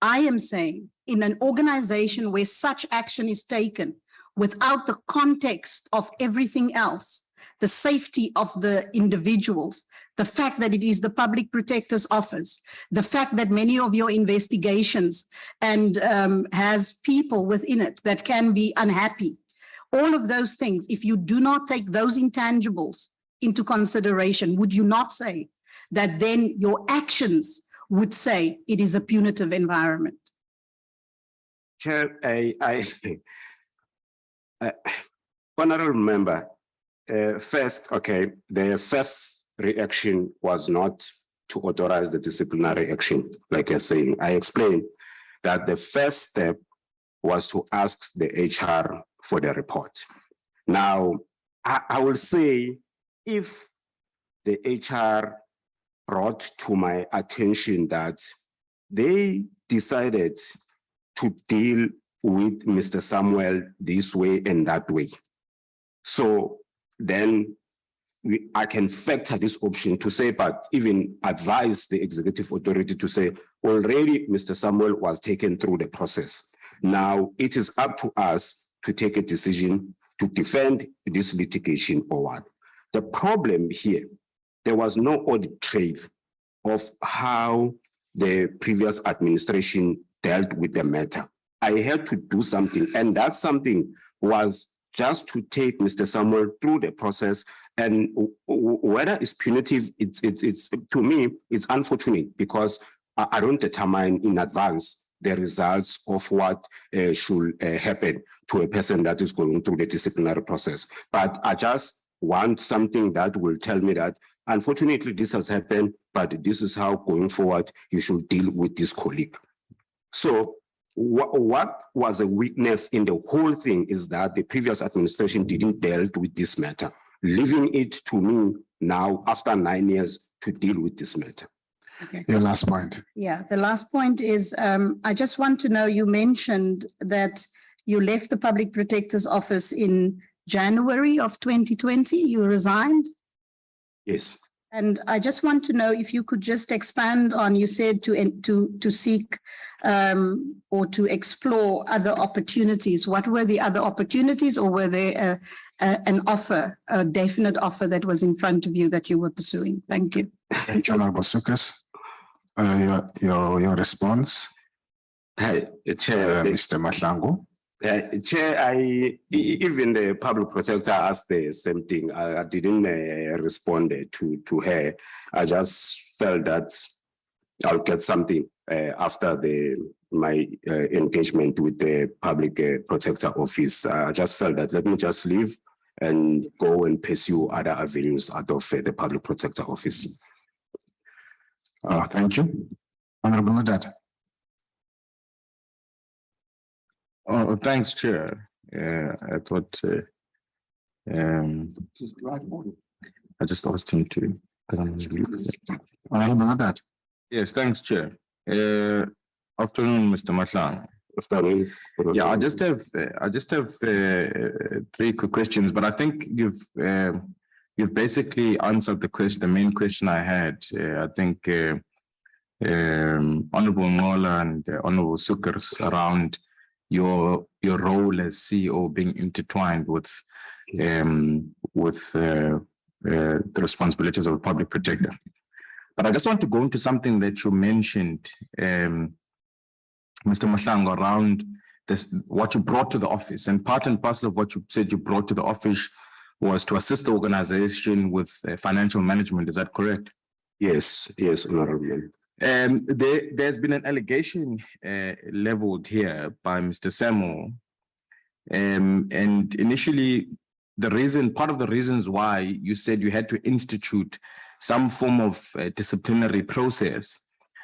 I am saying in an organization where such action is taken without the context of everything else, the safety of the individuals, the fact that it is the public protector's office, the fact that many of your investigations and has people within it that can be unhappy, all of those things, if you do not take those intangibles into consideration, would you not say that then your actions would say it is a punitive environment? Chair, honorable member, first, okay, the first reaction was not to authorize the disciplinary action, like you're saying. I explained that the first step was to ask the HR for the report. Now, I will say if the HR brought to my attention that they decided to deal with Mr. Samuel this way and that way. So then I can factor this option to say, but even advise the executive authority to say, already Mr. Samuel was taken through the process. Now it is up to us to take a decision to defend this litigation or what. The problem here, there was no audit trail of how the previous administration dealt with the matter. I had to do something, and that something was just to take Mr. Samuel through the process. And whether it's punitive, it's to me, it's unfortunate because I don't determine in advance the results of what should happen to a person that is going through the disciplinary process. But I just want something that will tell me that, unfortunately, this has happened, but this is how going forward you should deal with this colleague. So what was a weakness in the whole thing is that the previous administration didn't deal with this matter, leaving it to me now after 9 years to deal with this matter. Okay. Your last point. Yeah, the last point is, I just want to know, you mentioned that you left the Public Protector's Office in January of 2020, you resigned? Yes. And I just want to know if you could just expand on, you said to seek or to explore other opportunities. What were the other opportunities, or were there an offer, a definite offer that was in front of you that you were pursuing? Thank you. Thank you, Honorable Sukas. Your response, Hi, Chair. Mr. Mahlangu. Chair, even the public protector asked the same thing. I didn't respond to her. I just felt that I'll get something after my engagement with the public protector office. I just felt that let me just leave and go and pursue other avenues out of the public protector office. Thank you. Honorable Najat. Oh, thanks, Chair. I thought I just asked him to. Honorable Najat. Yes, thanks, Chair. Afternoon, Mr. Mahlangu. Afternoon. Yeah, I just have 3 quick questions, but I think you've basically answered the main question I had. I think Honorable Ngola and Honorable Sukers around your role as CEO being intertwined with the responsibilities of a public protector. But I just want to go into something that you mentioned, Mr. Mahlangu, around this, what you brought to the office, and part and parcel of what you said you brought to the office was to assist the organization with financial management. Is that correct? Yes, Honorable. There's been an allegation leveled here by Mr. Samuel, and initially part of the reasons why you said you had to institute some form of disciplinary process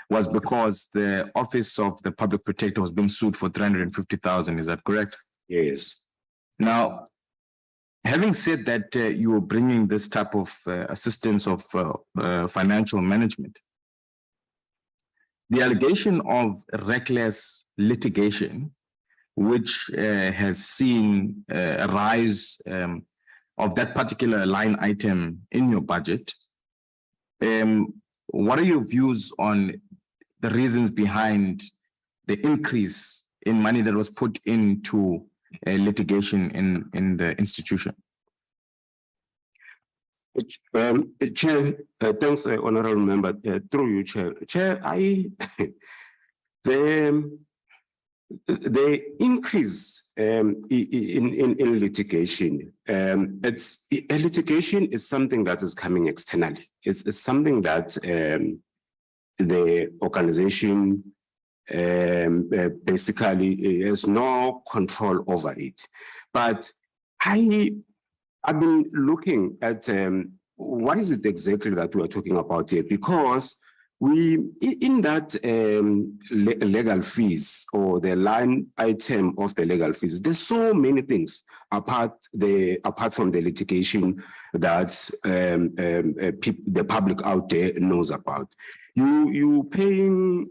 was because the office of the public protector was being sued for 350,000. Is that correct? Yes. Now, having said that, you were bringing this type of assistance of financial management, the allegation of reckless litigation, which has seen a rise of that particular line item in your budget, what are your views on the reasons behind the increase in money that was put into litigation in the institution? Chair, thanks, Honorable Member. Through you, Chair. Chair, the increase in litigation, litigation is something that is coming externally. It's something that the organization basically has no control over it. But I've been looking at what is it exactly that we are talking about here, because in that legal fees, or the line item of the legal fees, there's so many things apart from the litigation that the public out there knows about. You paying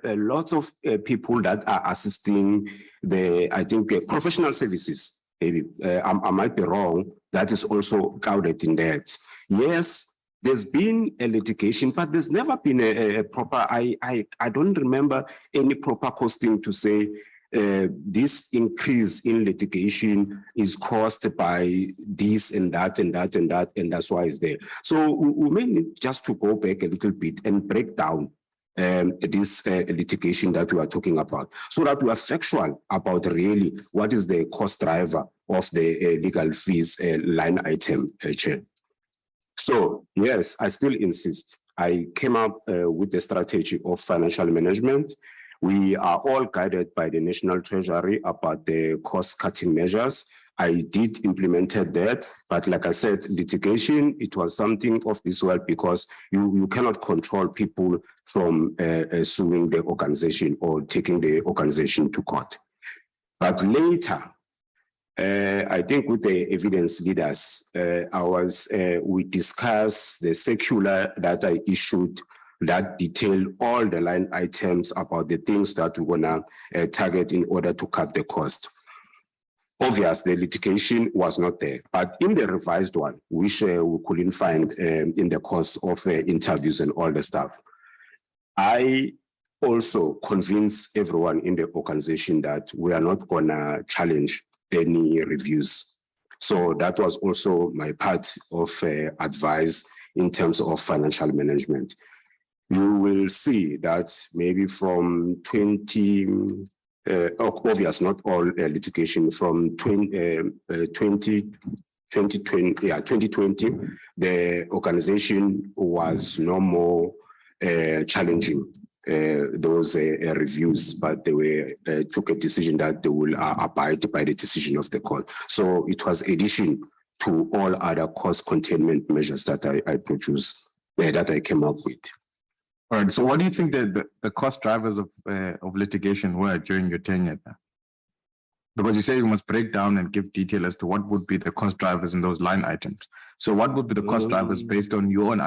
lots of people that are assisting I think professional services. Maybe I might be wrong. That is also counted in that. Yes, there's been a litigation, but there's never been a proper. I don't remember any proper costing to say this increase in litigation is caused by this and that and that and that, and that's why it's there. So we may need just to go back a little bit and break down this litigation that we are talking about, so that we are factual about really what is the cost driver of the legal fees line item, Chair. So yes, I still insist. I came up with the strategy of financial management. We are all guided by the National Treasury about the cost-cutting measures. I did implemented that, but like I said, litigation, it was something of this world because you cannot control people from suing the organization or taking the organization to court. But later, I think with the evidence leaders, we discussed the circular that I issued that detail all the line items about the things that we're gonna target in order to cut the cost. Obviously, the litigation was not there, but in the revised one, which we couldn't find in the course of interviews and all the stuff, I also convinced everyone in the organization that we are not gonna challenge any reviews. So that was also my part of advice in terms of financial management. You will see that maybe from 2020, the organization was no more challenging those reviews, but they took a decision that they will abide by the decision of the court. So it was addition to all other cost containment measures that I produced, that I came up with. All right. So what do you think the cost drivers of litigation were during your tenure? Because you say you must break down and give detail as to what would be the cost drivers in those line items. So what would be the cost drivers based on your own,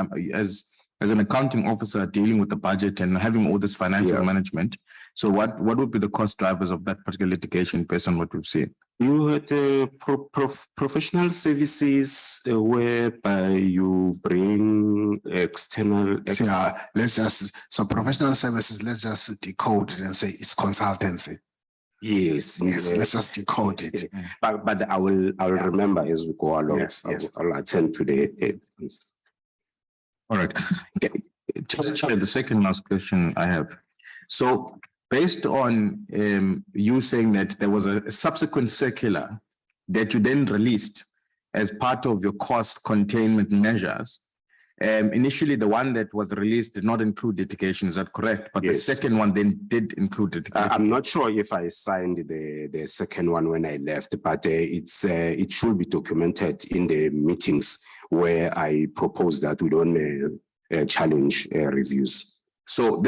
as an accounting officer dealing with the budget and having all this financial management? So what would be the cost drivers of that particular litigation based on what we've seen? You had professional services whereby you bring external. So professional services, let's just decode it and say it's consultancy. Yes, let's just decode it. But I will remember as we go along. Yes. I'll attend to the. All right. Just the second last question I have. So based on you saying that there was a subsequent circular that you then released as part of your cost containment measures, initially the one that was released did not include litigation, is that correct? But yes. The second one then did include litigation. I'm not sure if I signed the second one when I left, but it should be documented in the meetings where I proposed that we don't challenge reviews. So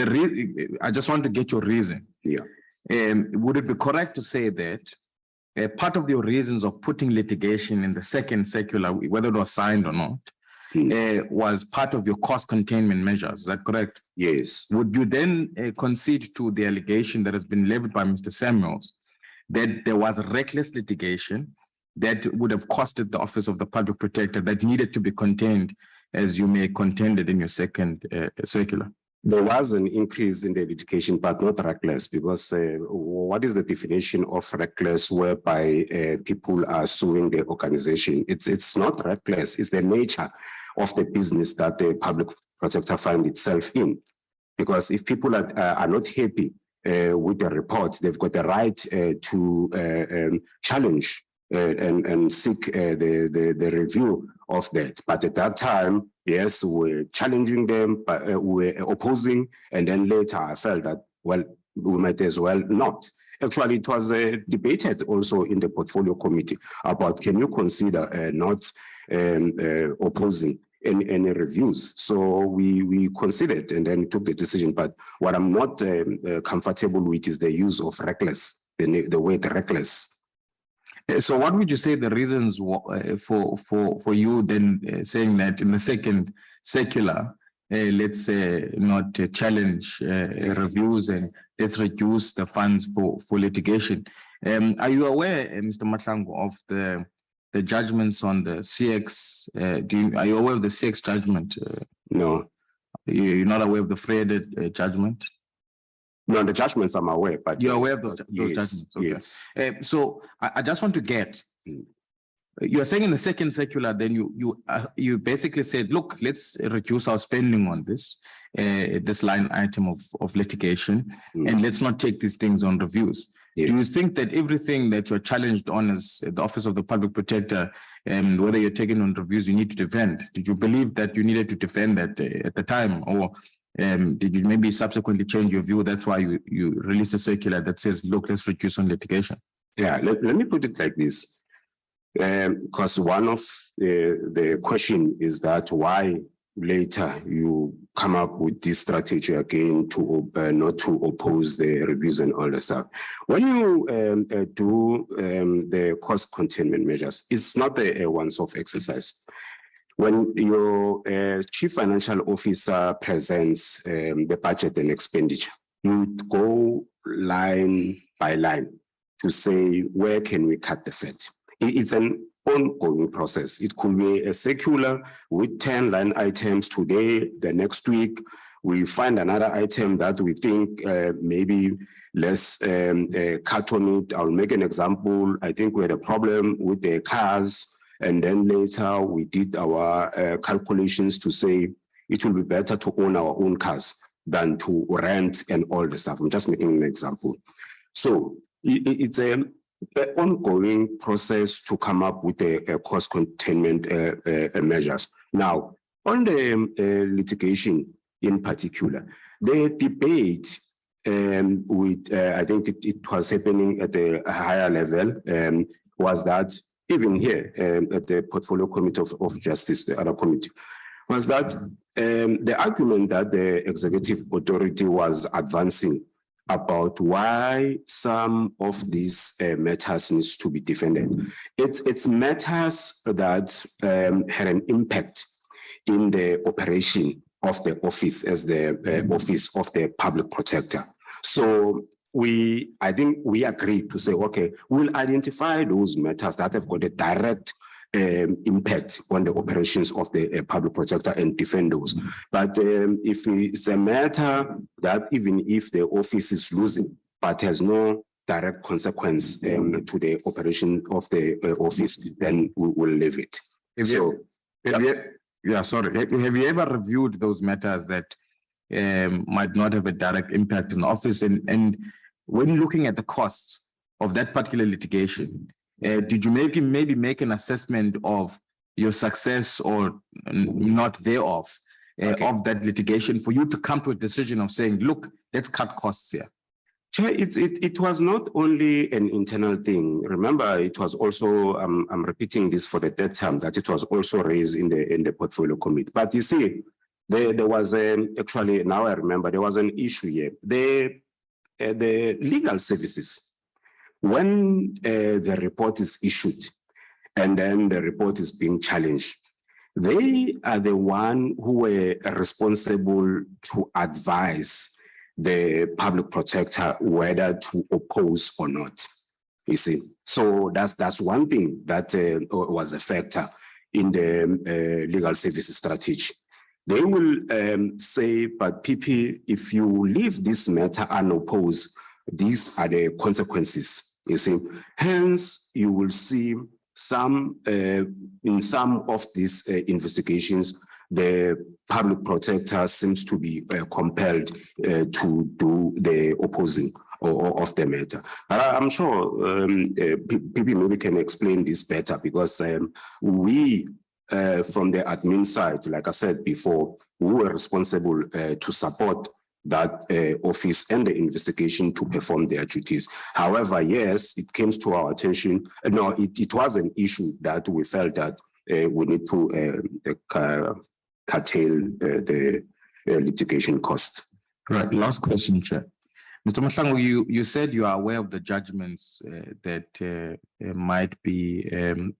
I just want to get your reason. Yeah. Would it be correct to say that part of your reasons of putting litigation in the second circular, whether it was signed or not, was part of your cost containment measures? Is that correct? Yes. Would you then concede to the allegation that has been leveled by Mr. Samuels that there was reckless litigation that would have costed the Office of the Public Protector that needed to be contained, as you may contend it in your second circular? There was an increase in the litigation, but not reckless, because what is the definition of reckless whereby people are suing the organization? It's not reckless. It's the nature of the business that the public protector finds itself in. Because if people are not happy with the reports, they've got the right to challenge and seek the review of that. But at that time, yes, we're challenging them, but we're opposing. And then later I felt that, well, we might as well not. Actually, it was debated also in the portfolio committee about, can you consider not opposing any reviews? So we considered and then took the decision. But what I'm not comfortable with is the use of reckless, the word reckless. So what would you say the reasons for you then saying that in the second circular, let's say not challenge reviews and let's reduce the funds for litigation? Are you aware, Mr. Matlangu, of the judgments on the CX? Are you aware of the CX judgment? No, You're not aware of the Fred judgment? no, the judgments I'm aware, but You're aware of those yes, judgments? Okay. yes. So I just want to get, you are saying in the second circular, then you basically said, look, let's reduce our spending on this line item of litigation, and let's not take these things on reviews. Yes. Do you think that everything that you're challenged on as the Office of the Public Protector, and whether you're taking on reviews, you need to defend? Did you believe that you needed to defend that at the time, or did you maybe subsequently change your view? That's why you released a circular that says, look, let's reduce on litigation. Yeah, let me put it like this. Because one of the question is that why later you come up with this strategy again to not to oppose the reviews and all the stuff. When you do the cost containment measures, it's not a once-off exercise. When your chief financial officer presents the budget and expenditure, you go line by line to say, where can we cut the fat? It's an ongoing process. It could be a circular with 10 line items today. The next week, we find another item that we think maybe let's cut on it. I'll make an example. I think we had a problem with the cars. And then later we did our calculations to say it will be better to own our own cars than to rent and all the stuff. I'm just making an example. So it's an ongoing process to come up with a cost containment measures. Now, on the litigation in particular, the debate with, I think it was happening at a higher level, was that even here at the Portfolio Committee of Justice, the other committee, was that the argument that the executive authority was advancing about why some of these matters needs to be defended. It's matters that had an impact in the operation of the office as the office of the public protector. So I think we agreed to say, okay, we'll identify those matters that have got a direct impact on the operations of the public protector and defend those. But if it's a matter that even if the office is losing, but has no direct consequence to the operation of the office, then we will leave it. Have you ever reviewed those matters that might not have a direct impact in the office? And when looking at the costs of that particular litigation, did you maybe make an assessment of your success or not thereof of that litigation for you to come to a decision of saying, look, let's cut costs here? It was not only an internal thing. Remember, it was also, I'm repeating this for the third time, that it was also raised in the portfolio committee. But you see, there was actually, now I remember, there was an issue here. The legal services, when the report is issued and then the report is being challenged, they are the one who were responsible to advise the public protector whether to oppose or not. You see, so that's one thing that was a factor in the legal services strategy. They will say, but PP, if you leave this matter unopposed, these are the consequences, you see. Hence, you will see some, in some of these investigations, the public protector seems to be compelled to do the opposing of the matter. I'm sure PP maybe can explain this better, because we, from the admin side, like I said before, we were responsible to support that office and the investigation to perform their duties. However, yes, it came to our attention. No, it was an issue that we felt that we need to curtail the litigation costs. Right. Last question, Chair. Mr. Mahlangu, you said you are aware of the judgments that might be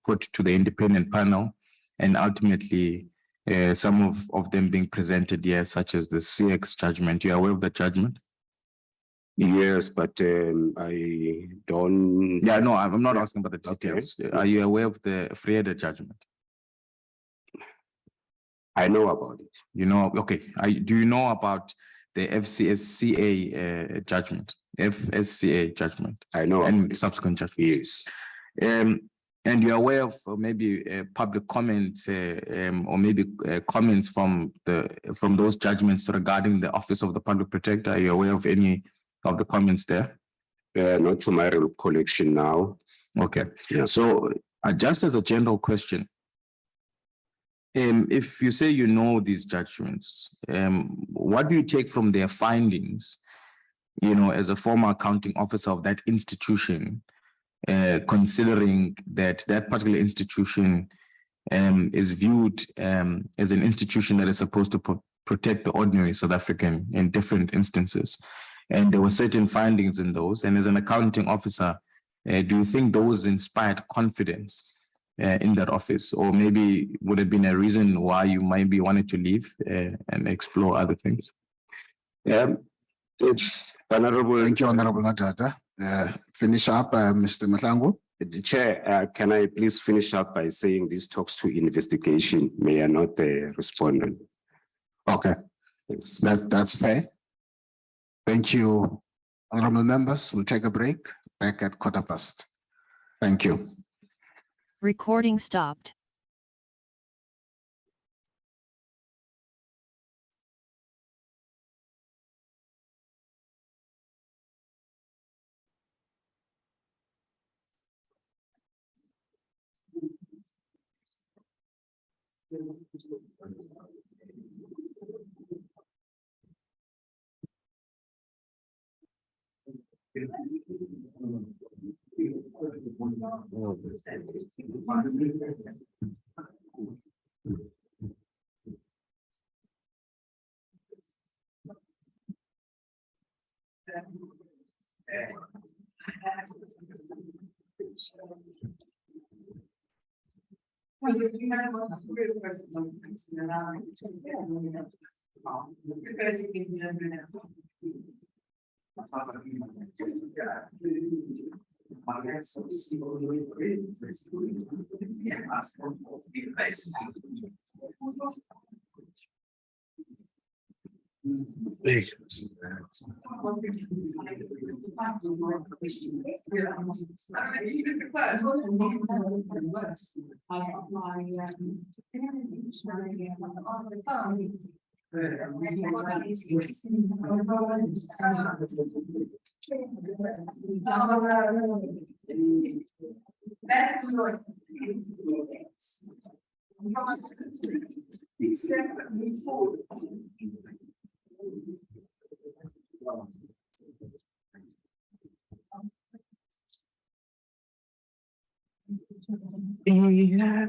put to the independent panel, and ultimately some of them being presented here, such as the CX judgment. You are aware of the judgment? Yes, but I don't. Yeah, no, I'm not asking about the Okay. details. Are you aware of the Frieda judgment? I know about it. You know, okay. Do you know about the FCSCA judgment, FSCA judgment? I know about And it. subsequent judgments? Yes. And you're aware of maybe public comments or maybe comments from those judgments regarding the Office of the Public Protector? Are you aware of any of the comments there? Not to my recollection now. Okay. Yeah. So just as a general question, if you say you know these judgments, what do you take from their findings, you know, as a former accounting officer of that institution, considering that particular institution is viewed as an institution that is supposed to protect the ordinary South African in different instances? And there were certain findings in those. And as an accounting officer, do you think those inspired confidence in that office? Or maybe would have been a reason why you might be wanting to leave and explore other things? It's Honorable. Thank you, Honorable Matata. Finish up, Mr. Mahlangu. Chair, can I please finish up by saying this talks to investigation? May I not respond? Okay, Thanks. that's fair. Thank you, honorable members. We'll take a break, back at 1:15. Thank you. Recording stopped. Yeah.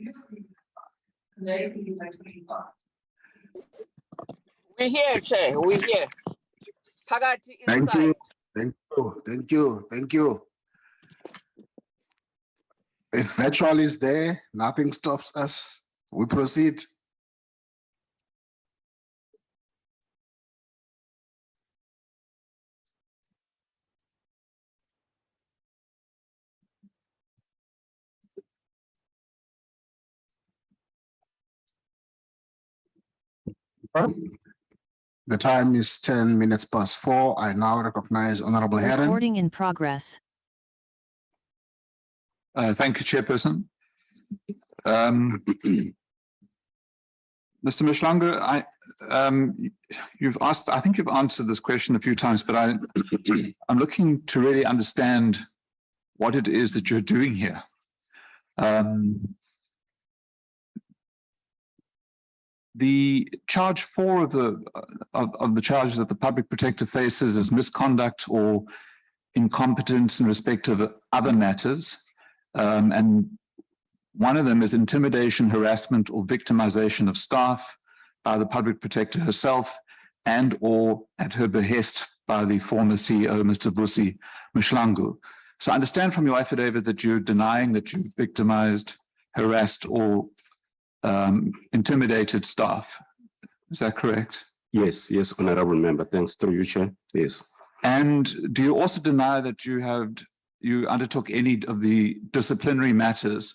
We're here, Chair. We're here. Phakathi Thank you. inside. Thank you. Thank you. Thank you. If virtual is there, nothing stops us. We proceed. The time is 10 minutes past 4. I now recognize Honorable Heron. Recording in progress. Thank you, Chairperson. Mr. Mhlanga, you've asked, I think you've answered this question a few times, but I'm looking to really understand what it is that you're doing here. The charge 4 of the charges that the public protector faces is misconduct or incompetence in respect of other matters. And one of them is intimidation, harassment, or victimization of staff by the public protector herself and or at her behest by the former CEO, Mr. Vusi Mhlanga. So I understand from your affidavit that you're denying that you victimized, harassed, or intimidated staff. Is that correct? Yes, yes, Honorable Member. Thanks through you, Chair. Yes. And do you also deny that you undertook any of the disciplinary matters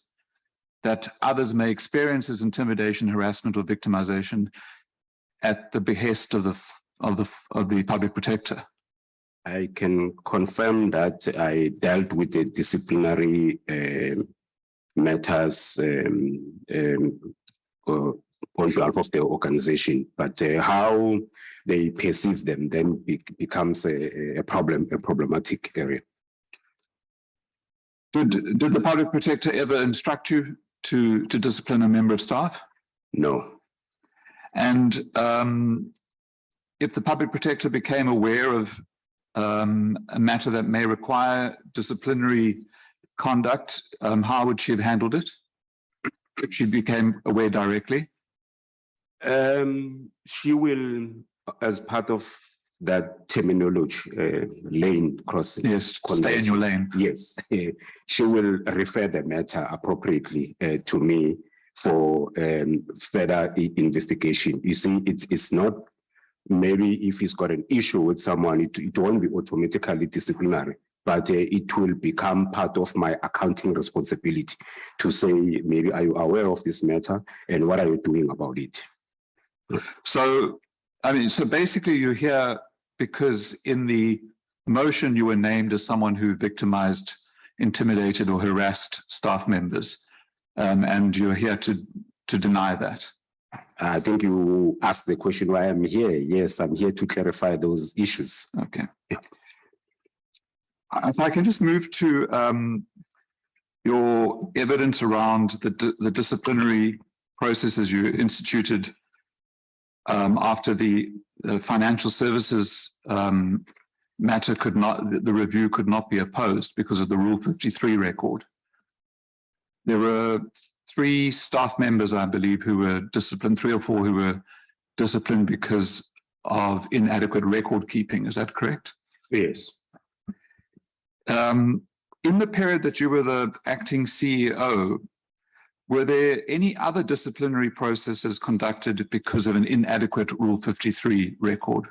that others may experience as intimidation, harassment, or victimization at the behest of the public protector? I can confirm that I dealt with the disciplinary matters on behalf of the organization, but how they perceive them then becomes a problematic area. Did the public protector ever instruct you to discipline a member of staff? No. And if the public protector became aware of a matter that may require disciplinary conduct, how would she have handled it if she became aware directly? She will, as part of that terminology, lane crossing. Yes, stay in your lane. Yes, she will refer the matter appropriately to me for further investigation. You see, it's not maybe if he's got an issue with someone, it won't be automatically disciplinary, but it will become part of my accounting responsibility to say, maybe, are you aware of this matter and what are you doing about it? So, I mean, so basically you're here because in the motion you were named as someone who victimized, intimidated, or harassed staff members, and you're here to deny that. I think you asked the question why I'm here. Yes, I'm here to clarify those issues. Okay. Yeah. If I can just move to your evidence around the disciplinary processes you instituted after the financial services matter the review could not be opposed because of the Rule 53 record. There were 3 staff members, I believe, who were disciplined, 3 or 4 who were disciplined because of inadequate record keeping. Is that correct? Yes. In the period that you were the acting CEO, were there any other disciplinary processes conducted because of an inadequate Rule 53 record?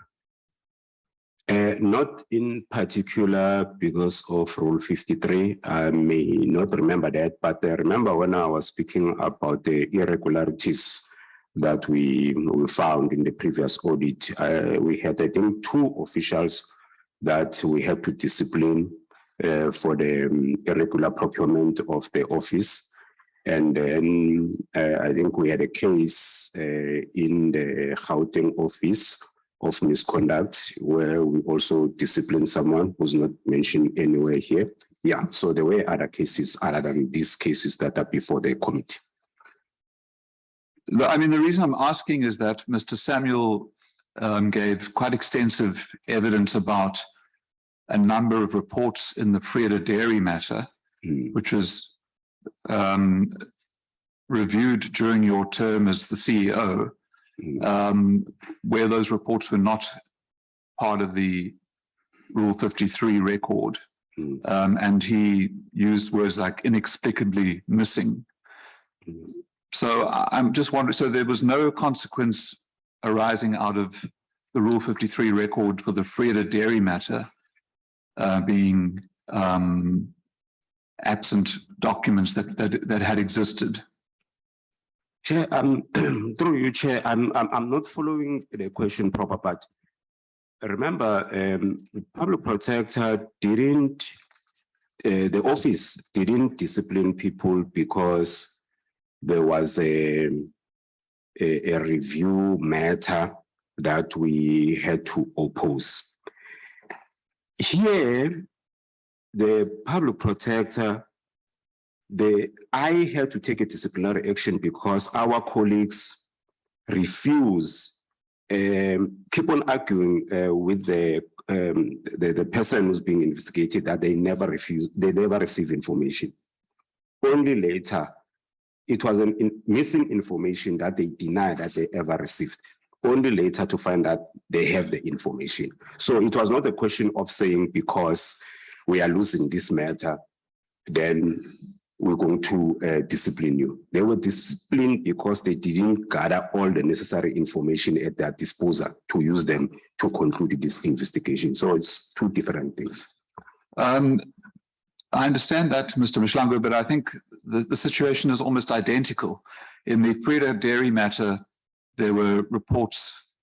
Not in particular because of Rule 53. I may not remember that, but I remember when I was speaking about the irregularities that we found in the previous audit. We had, I think, 2 officials that we had to discipline for the irregular procurement of the office. And then I think we had a case in the Gauteng office of misconduct where we also disciplined someone who's not mentioned anywhere here. Yeah, so there were other cases other than these cases that are before the committee. I mean, the reason I'm asking is that Mr. Samuel gave quite extensive evidence about a number of reports in the Freda Dairy matter, which was reviewed during your term as the CEO, where those reports were not part of the Rule 53 record. And he used words like inexplicably missing. So I'm just wondering, so there was no consequence arising out of the Rule 53 record for the Freda dairy matter being absent documents that had existed? Chair, through you, Chair, I'm not following the question proper, but remember, the public protector didn't, the office didn't discipline people because there was a review matter that we had to oppose. Here, the public protector, I had to take a disciplinary action because our colleagues refuse, keep on arguing with the person who's being investigated that they never receive information. Only later, it was missing information that they deny that they ever received. Only later to find that they have the information. So it was not a question of saying because we are losing this matter, then we're going to discipline you. They were disciplined because they didn't gather all the necessary information at their disposal to use them to conclude this investigation. So it's two different things. I understand that, Mr. Mshlangu, but I think the situation is almost identical. In the Freda dairy matter, there were reports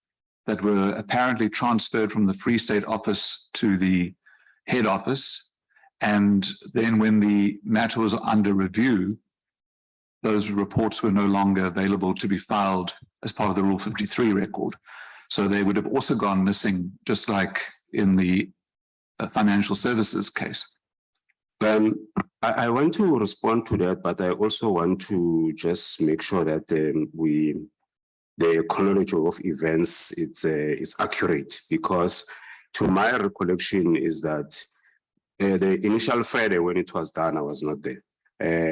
that were apparently transferred from the Free State office to the head office. And then when the matter was under review, those reports were no longer available to be filed as part of the Rule 53 record. So they would have also gone missing, just like in the financial services case. I want to respond to that, but I also want to just make sure that the chronology of events is accurate, because to my recollection is that the initial Friday when it was done, I was not there.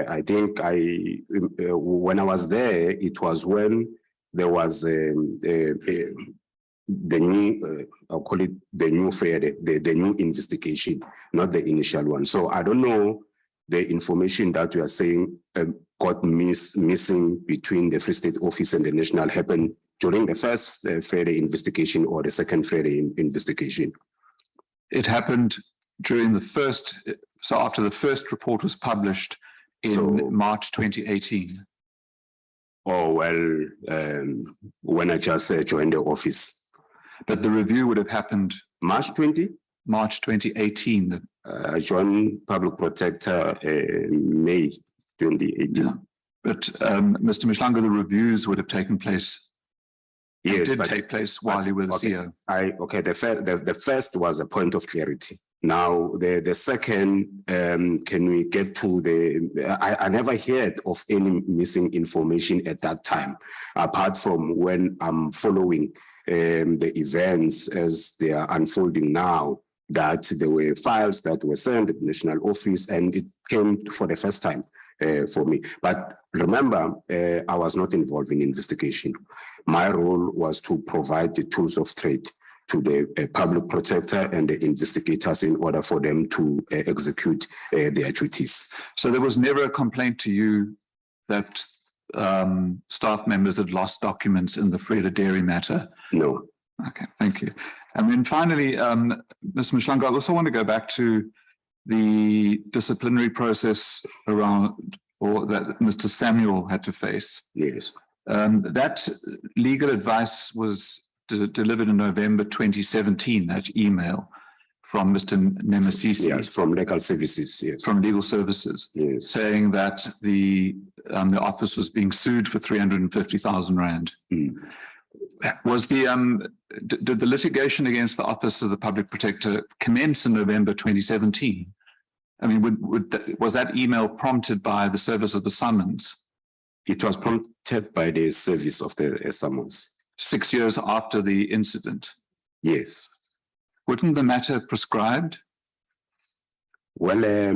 I think when I was there, it was when there was the new, I'll call it the new Friday, the new investigation, not the initial one. So I don't know the information that you are saying got missing between the Free State office and the national happened during the first Friday investigation or the second Friday investigation. It happened during the first, so after the first report was published in March 2018. Oh, well, when I just joined the office. But the review would have happened March 20? March 2018. I joined Public Protector May 2018. Yeah. But Mr. Mshlangu, the reviews would have taken place. Yes, did take place while you were the CEO. The first was a point of clarity. Now the second, can we get to the? I never heard of any missing information at that time, apart from when I'm following the events as they are unfolding now. That there were files that were sent at the national office, and it came for the first time for me. But remember, I was not involved in investigation. My role was to provide the tools of trade to the public protector and the investigators in order for them to execute their duties. So there was never a complaint to you that staff members had lost documents in the Freda dairy matter? No. Okay, thank you. And then finally, Mr. Mshlangu, I also want to go back to the disciplinary process around, or that Mr. Samuel had to face. Yes. That legal advice was delivered in November 2017, that email from Mr. Nemasisi. Yes, from legal services, yes. From legal services, yes. Saying that the office was being sued for 350,000 Rand. Mm. Was did the litigation against the Office of the Public Protector commence in November 2017? I mean, was that email prompted by the service of the summons? It was prompted by the service of the summons. 6 years after the incident? Yes. Wouldn't the matter prescribed? Well,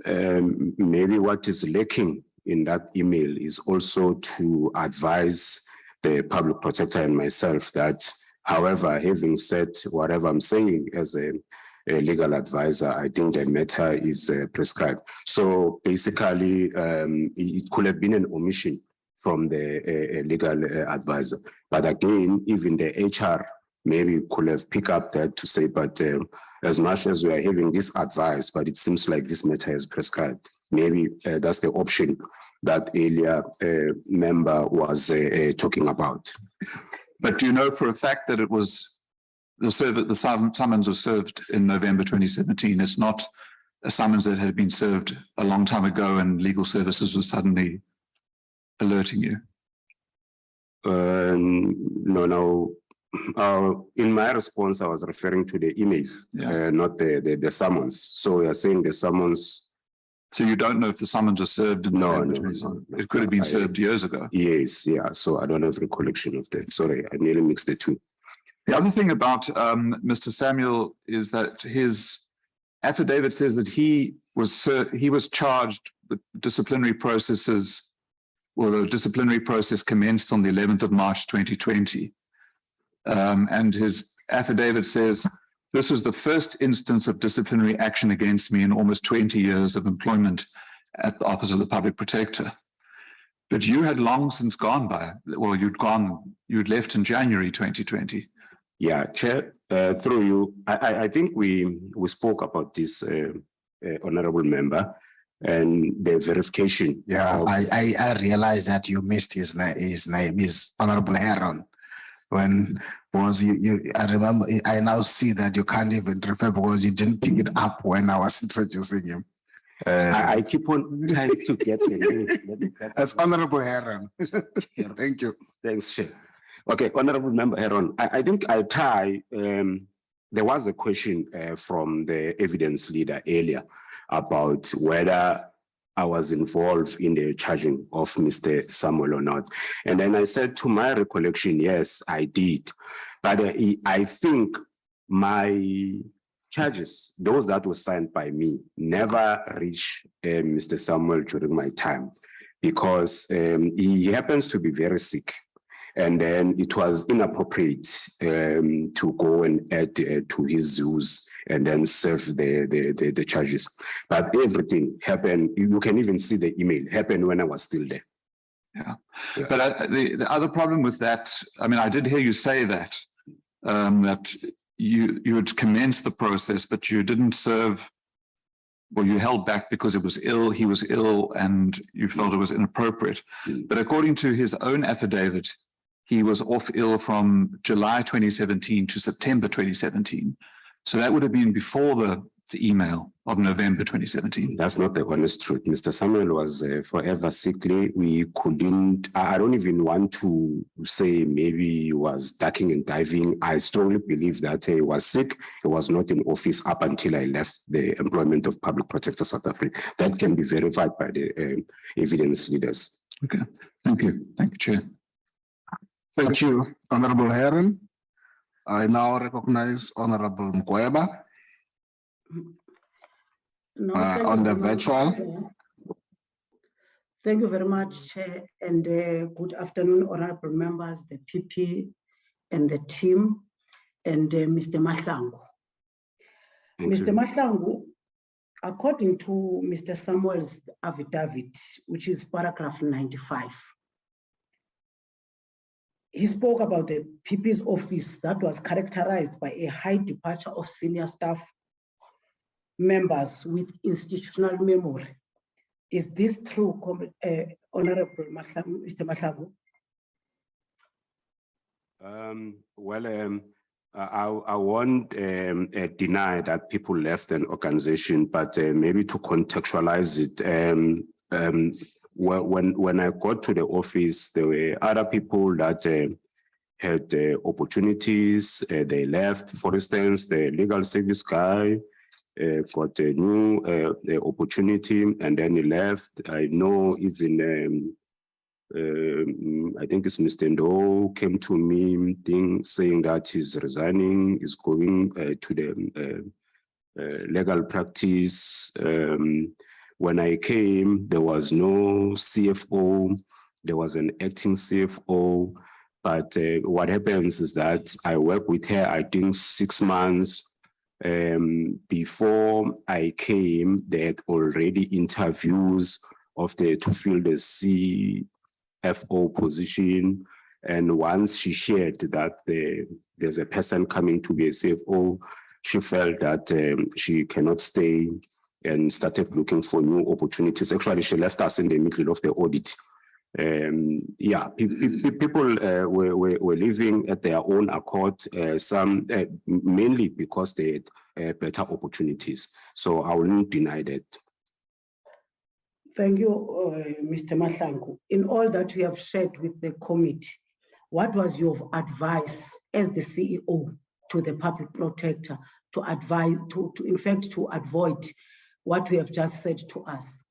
maybe what is lacking in that email is also to advise the public protector and myself that, however, having said whatever I'm saying as a legal advisor, I think the matter is prescribed. So basically, it could have been an omission from the legal advisor. But again, even the HR maybe could have picked up that to say, but as much as we are having this advice, but it seems like this matter is prescribed. Maybe that's the option that earlier member was talking about. But do you know for a fact that it was the summons was served in November 2017? It's not a summons that had been served a long time ago and legal services was suddenly alerting you? No. In my response, I was referring to the email, not the summons. So you're saying the summons. So you don't know if the summons was served in November 2017? It could have been served years ago. Yes, yeah. So I don't have recollection of that. Sorry, I nearly mixed the two. The other thing about Mr. Samuel is that his affidavit says that he was charged with disciplinary processes. Well, the disciplinary process commenced on the 11th of March 2020. And his affidavit says, this was the first instance of disciplinary action against me in almost 20 years of employment at the Office of the Public Protector. But you had long since gone by, well, you'd left in January 2020. Yeah, Chair, through you, I think we spoke about this, honorable member, and the verification. Yeah, I realized that you missed his name is Honorable Heron. When was you I remember, I now see that you can't even refer because you didn't pick it up when I was introducing him. I keep on trying to get the name. That's Honorable Heron. Thank you. Thanks, Chair. Okay, Honorable Member Heron, I think I try, there was a question from the evidence leader earlier about whether I was involved in the charging of Mr. Samuel or not. And then I said, to my recollection, yes, I did. But I think my charges, those that were signed by me, never reached Mr. Samuel during my time because he happens to be very sick. And then it was inappropriate to go and add to his use and then serve the charges. But everything happened. You can even see the email happened when I was still there. Yeah. But the other problem with that, I mean, I did hear you say that, that you had commenced the process, but you didn't serve, well, you held back because he was ill, and you felt it was inappropriate. But according to his own affidavit, he was off ill from July 2017 to September 2017. So that would have been before the email of November 2017. That's not the honest truth. Mr. Samuel was forever sickly. We couldn't, I don't even want to say maybe he was ducking and diving. I strongly believe that he was sick. He was not in office up until I left the employment of Public Protector South Africa. That can be verified by the evidence leaders. Okay, thank you. Thank you, Chair. Thank you, Honorable Heron. I now recognize Honorable Mkweba on the virtual. Thank you very much, Chair, and good afternoon, honorable members, the PP and the team, and Mr. Mahlangu. Mr. Mahlangu, according to Mr. Samuel's affidavit, which is paragraph 95, he spoke about the PP's office that was characterized by a high departure of senior staff members with institutional memory. Is this true, Honorable Mr. Mahlangu? I won't deny that people left an organization, but maybe to contextualize it, when I got to the office, there were other people that had opportunities. They left. For instance, the legal service guy got a new opportunity, and then he left. I know even I think it's Mr. Ndo came to me saying that he's resigning, is going to the legal practice. When I came, there was no CFO, there was an acting CFO, but what happens is that I work with her, I think 6 months. Before I came, they had already interviews to fill the CFO position. And once she shared that there's a person coming to be a CFO, she felt that she cannot stay and started looking for new opportunities. Actually, she left us in the middle of the audit. People were living at their own accord, some mainly because they had better opportunities. So I will not deny that. Thank you, Mr. Mahlangu. In all that we have shared with the committee, what was your advice as the CEO to the public protector to advise, to avoid what we have just said to us?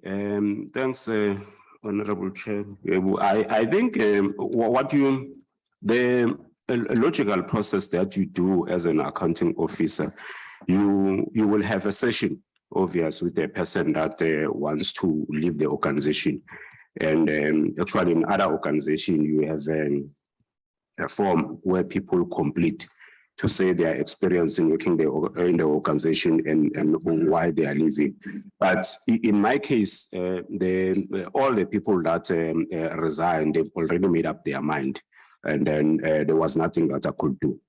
Thanks, Honorable Chair. I think the logical process that you do as an accounting officer, you will have a session, obvious, with the person that wants to leave the organization. And actually in other organizations, you have a form where people complete to say their experience in working in the organization and why they are leaving. But in my case, all the people that resigned, they've already made up their mind. And then there was nothing that I could do.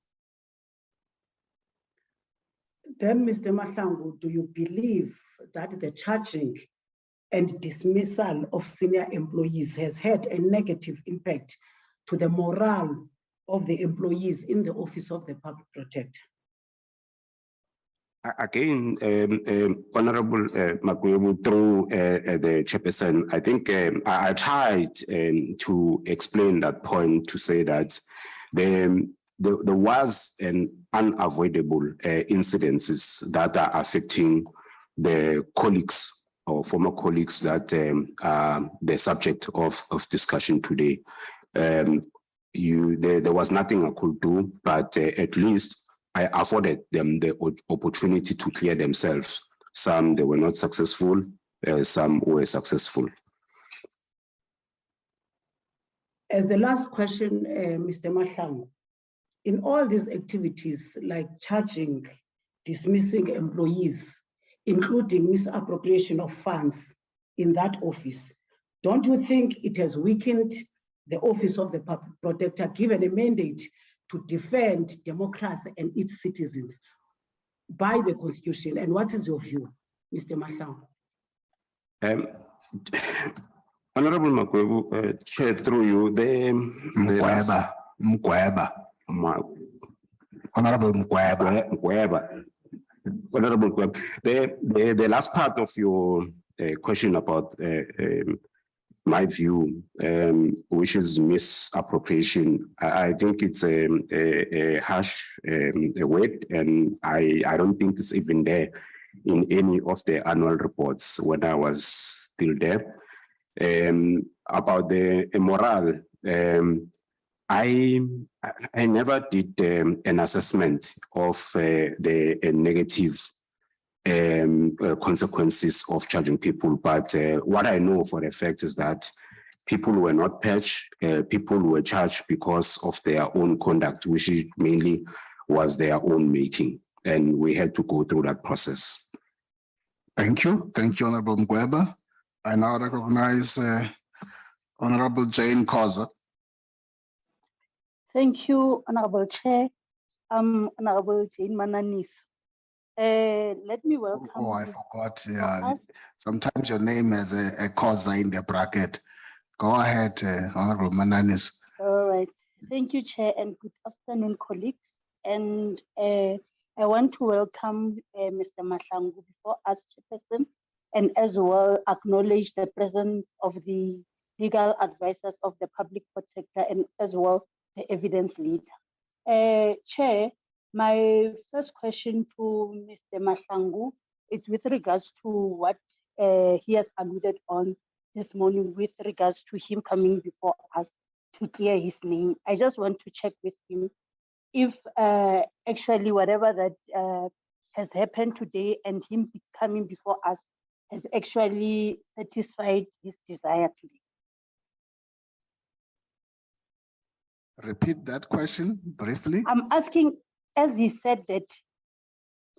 Then, Mr. Mahlangu, do you believe that the charging and dismissal of senior employees has had a negative impact to the morale of the employees in the Office of the Public Protector? Again, Honorable Magwebu, through the chairperson, I think I tried to explain that point to say that there was an unavoidable incidences that are affecting the colleagues or former colleagues that are the subject of discussion today. There was nothing I could do, but at least I afforded them the opportunity to clear themselves. Some, they were not successful, some were successful. As the last question, Mr. Mahlangu, in all these activities like charging, dismissing employees, including misappropriation of funds in that office, don't you think it has weakened the Office of the Public Protector, given a mandate to defend democracy and its citizens by the Constitution? And what is your view, Mr. Mahlangu? Honorable Makwebu, Chair, through you, Honorable Mkweba. Honorable Mkweba, the last part of your question about my view, which is misappropriation, I think it's a harsh word, and I don't think it's even there in any of the annual reports when I was still there. About the morale, I never did an assessment of the negative consequences of charging people, but what I know for a fact is that people were not patched, people were charged because of their own conduct, which mainly was their own making, and we had to go through that process. Thank you, Honorable Mkweba. I now recognize Honorable Jane Koza. Thank you, Honorable Chair. Honorable Jane Mananis. Let me welcome. Oh, I forgot. Yeah, sometimes your name has a Koza in the bracket. Go ahead, Honorable Mananis. All right. Thank you, Chair, and good afternoon, colleagues. And I want to welcome Mr. Mahlangu before us, Chairperson, and as well acknowledge the presence of the legal advisors of the Public Protector and as well the evidence leader. Chair, my first question to Mr. Mahlangu is with regards to what he has alluded on this morning with regards to him coming before us to clear his name. I just want to check with him if actually whatever that has happened today and him coming before us has actually satisfied his desire today. Repeat that question briefly. I'm asking, as he said that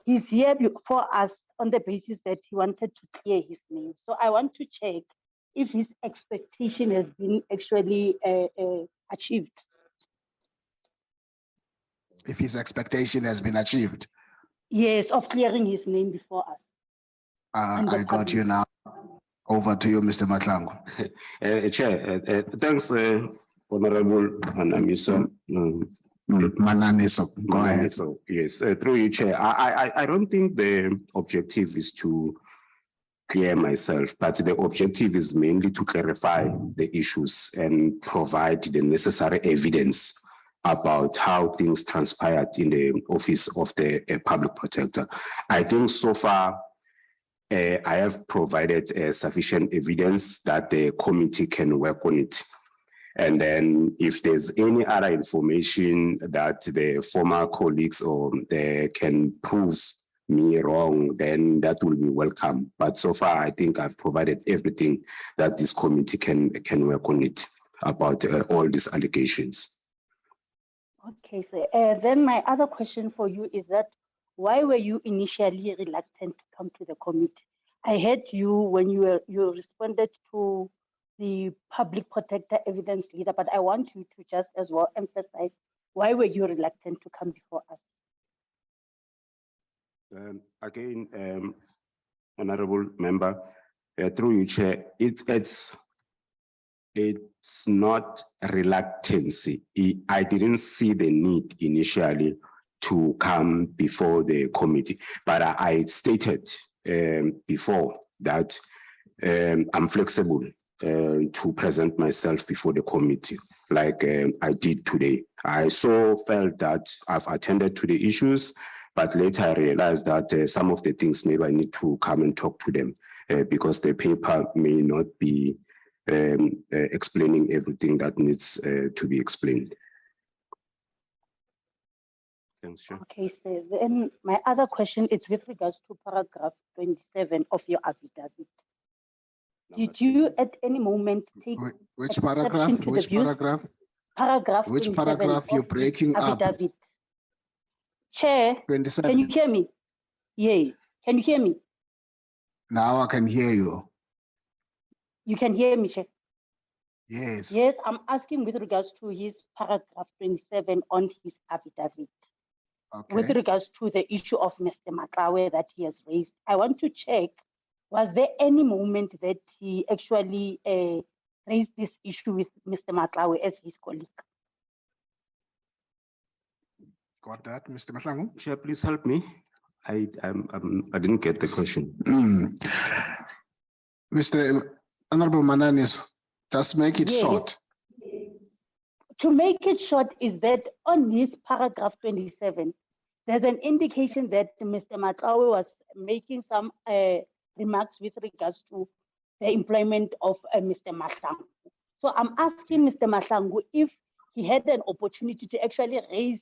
he's here before us on the basis that he wanted to clear his name. So I want to check if his expectation has been actually achieved. If his expectation has been achieved. Yes, of clearing his name before us. I got you now. Over to you, Mr. Matlangu. Chair, thanks, Honorable Manamiso. Mananiso, go ahead. So yes, through you, Chair. I don't think the objective is to clear myself, but the objective is mainly to clarify the issues and provide the necessary evidence about how things transpired in the office of the public protector. I think so far I have provided sufficient evidence that the committee can work on it. And then if there's any other information that the former colleagues or they can prove me wrong, then that will be welcome. But so far, I think I've provided everything that this committee can work on it about all these allegations. Okay, so then my other question for you is that why were you initially reluctant to come to the committee? I heard you when you responded to the public protector evidence leader, but I want you to just as well emphasize why were you reluctant to come before us? Again, Honorable Member, through you, Chair, it's not reluctancy. I didn't see the need initially to come before the committee, but I stated before that I'm flexible to present myself before the committee, like I did today. I felt that I've attended to the issues, but later I realized that some of the things maybe I need to come and talk to them because the paper may not be explaining everything that needs to be explained. Thanks, Chair. Okay, so then my other question is with regards to paragraph 27 of your affidavit. Did you at any moment take which paragraph? Which paragraph? Paragraph. Which paragraph you're breaking up? Chair, 27. can you hear me? Yes. Can you hear me? Now I can hear you. You can hear me, Chair? Yes. Yes, I'm asking with regards to his paragraph 27 on his affidavit. Okay. With regards to the issue of Mr. Makawe that he has raised, I want to check, was there any moment that he actually raised this issue with Mr. Makawe as his colleague? Got that, Mr. Matlangu? Chair, please help me. I didn't get the question. Mr. Honorable Mananis, just make it short. To make it short is that on his paragraph 27, there's an indication that Mr. Makawe was making some remarks with regards to the employment of Mr. Mahlangu. So I'm asking Mr. Mahlangu if he had an opportunity to actually raise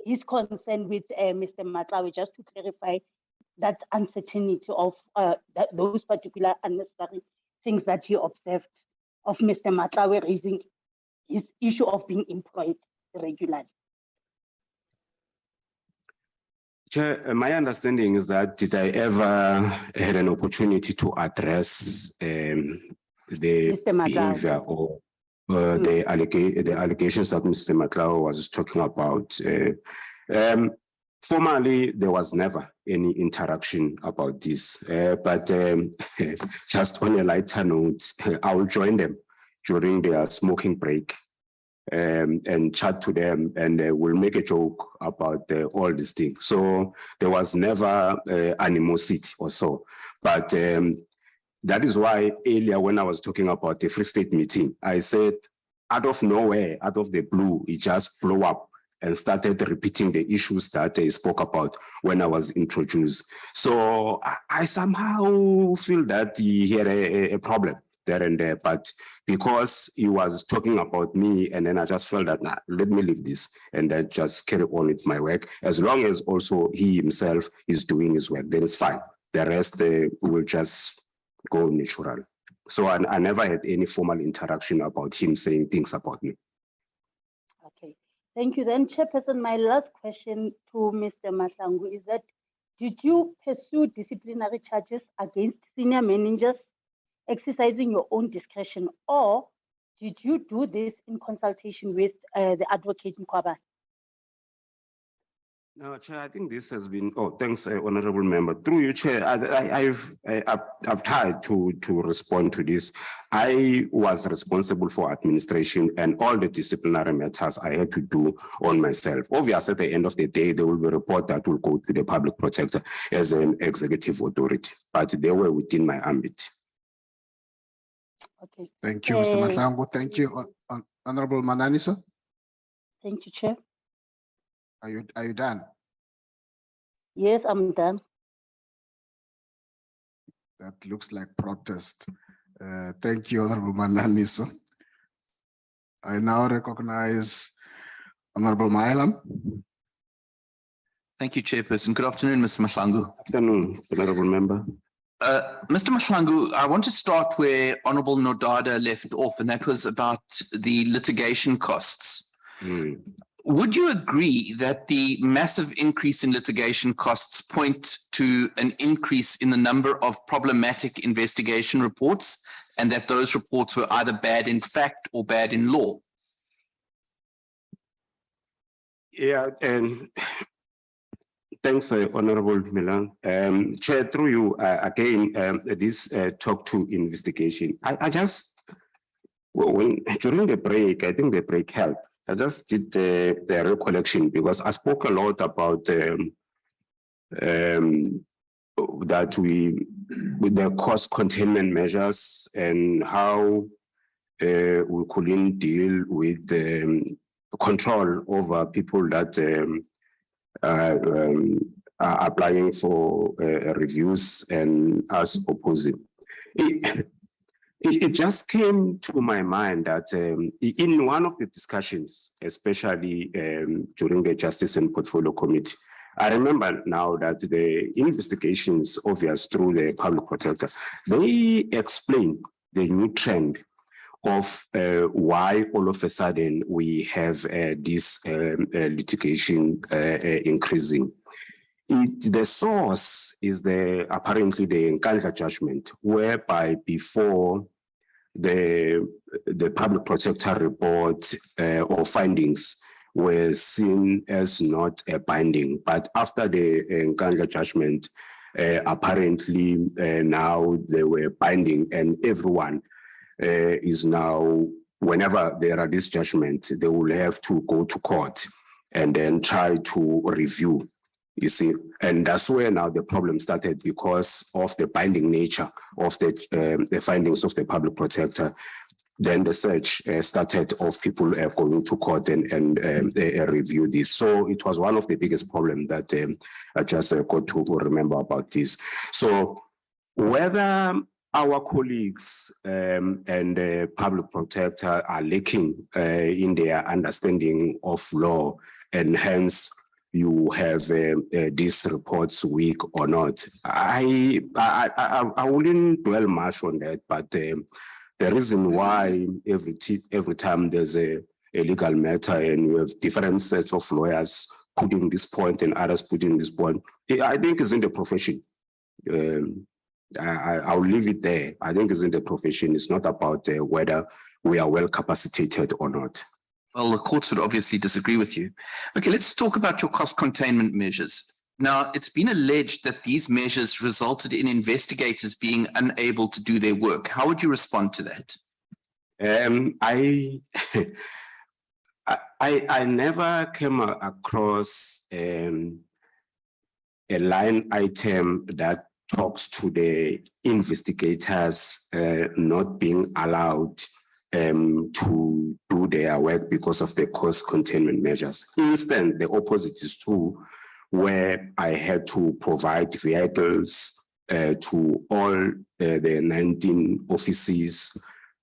his concern with Mr. Makawe, just to clarify that uncertainty of those particular unnecessary things that he observed of Mr. Makawe raising his issue of being employed regularly. Chair, my understanding is that did I ever had an opportunity to address the behavior or the allegations that Mr. Makawe was talking about? Formally, there was never any interaction about this, but just on a lighter note, I will join them during their smoking break and chat to them, and we'll make a joke about all these things. So there was never animosity or so, but that is why earlier when I was talking about the Free State meeting, I said out of nowhere, out of the blue, it just blew up and started repeating the issues that they spoke about when I was introduced. So I somehow feel that he had a problem there and there, but because he was talking about me, and then I just felt that, nah, let me leave this and then just carry on with my work. As long as also he himself is doing his work, then it's fine. The rest will just go natural. So I never had any formal interaction about him saying things about me. Okay, thank you. Then, Chairperson, my last question to Mr. Mahlangu is that, did you pursue disciplinary charges against senior managers exercising your own discretion, or did you do this in consultation with the advocate Mkhwebane? No, Chair, I think this has been, oh, thanks, Honorable Member. Through you, Chair, I've tried to respond to this. I was responsible for administration and all the disciplinary matters I had to do on myself. Obviously, at the end of the day, there will be a report that will go to the public protector as an executive authority, but they were within my ambit. Okay. Thank you, Mr. Mahlangu. Thank you, Honorable Mananiso. Thank you, Chair. Are you done? Yes, I'm done. That looks like protest. Thank you, Honorable Mananiso. I now recognize Honorable Mailam. Thank you, Chairperson. Good afternoon, Mr. Mahlangu. Afternoon, Honorable Member. Mr. Mahlangu, I want to start where Honorable Nodada left off, and that was about the litigation costs. Would you agree that the massive increase in litigation costs point to an increase in the number of problematic investigation reports, and that those reports were either bad in fact or bad in law? Yeah, and thanks, Honorable Milan. Chair, through you, again, this talk to investigation. I just, during the break, I think the break helped. I just did the recollection because I spoke a lot about that with the cost containment measures and how we couldn't deal with control over people that are applying for reviews and us opposing. It just came to my mind that in one of the discussions, especially during the Justice and Portfolio Committee, I remember now that the investigations, obvious through the public protector, they explain the new trend of why all of a sudden we have this litigation increasing. The source is apparently the Enquiry judgment, whereby before the public protector report or findings were seen as not binding, but after the Enquiry judgment, apparently now they were binding, and everyone is now, whenever there are this judgment, they will have to go to court and then try to review. You see, and that's where now the problem started because of the binding nature of the findings of the public protector. Then the search started of people going to court and review this. So it was one of the biggest problems that I just got to remember about this. So whether our colleagues and the public protector are lacking in their understanding of law, and hence you have these reports weak or not, I wouldn't dwell much on that, but the reason why every time there's a legal matter and you have different sets of lawyers putting this point and others putting this point, I think it's in the profession. I'll leave it there. I think it's in the profession. It's not about whether we are well capacitated or not. Well, the courts would obviously disagree with you. Okay, let's talk about your cost containment measures. Now, it's been alleged that these measures resulted in investigators being unable to do their work. How would you respond to that? I never came across a line item that talks to the investigators not being allowed to do their work because of the cost containment measures. Instead, the opposite is true, where I had to provide vehicles to all the 19 offices.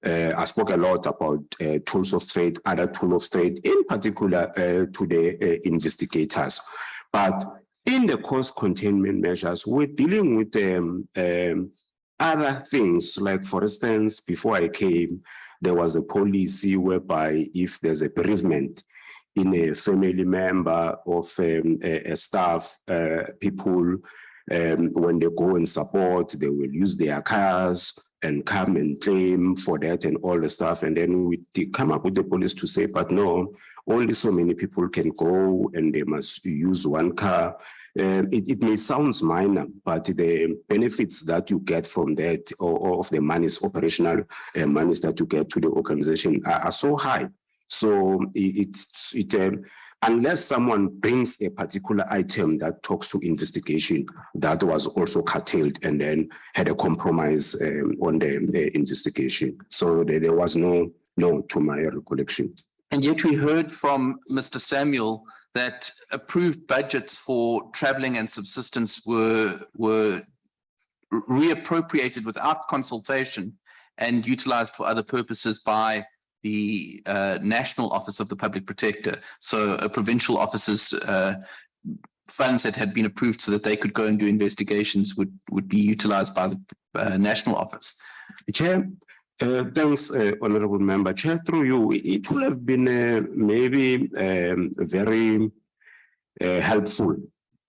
I spoke a lot about tools of trade, other tools of trade, in particular to the investigators. But in the cost containment measures, we're dealing with other things, like for instance, before I came, there was a policy whereby if there's a bereavement in a family member of a staff, people, when they go and support, they will use their cars and come and claim for that and all the stuff. And then we come up with the police to say, but no, only so many people can go and they must use one car. It may sound minor, but the benefits that you get from that or of the monies, operational monies that you get to the organization are so high. So unless someone brings a particular item that talks to investigation, that was also curtailed and then had a compromise on the investigation. So there was no to my recollection. And yet we heard from Mr. Samuel that approved budgets for traveling and subsistence were reappropriated without consultation and utilized for other purposes by the National Office of the Public Protector. So a provincial officer's funds that had been approved so that they could go and do investigations would be utilized by the National Office. Chair, thanks, Honorable Member. Chair, through you, it would have been maybe very helpful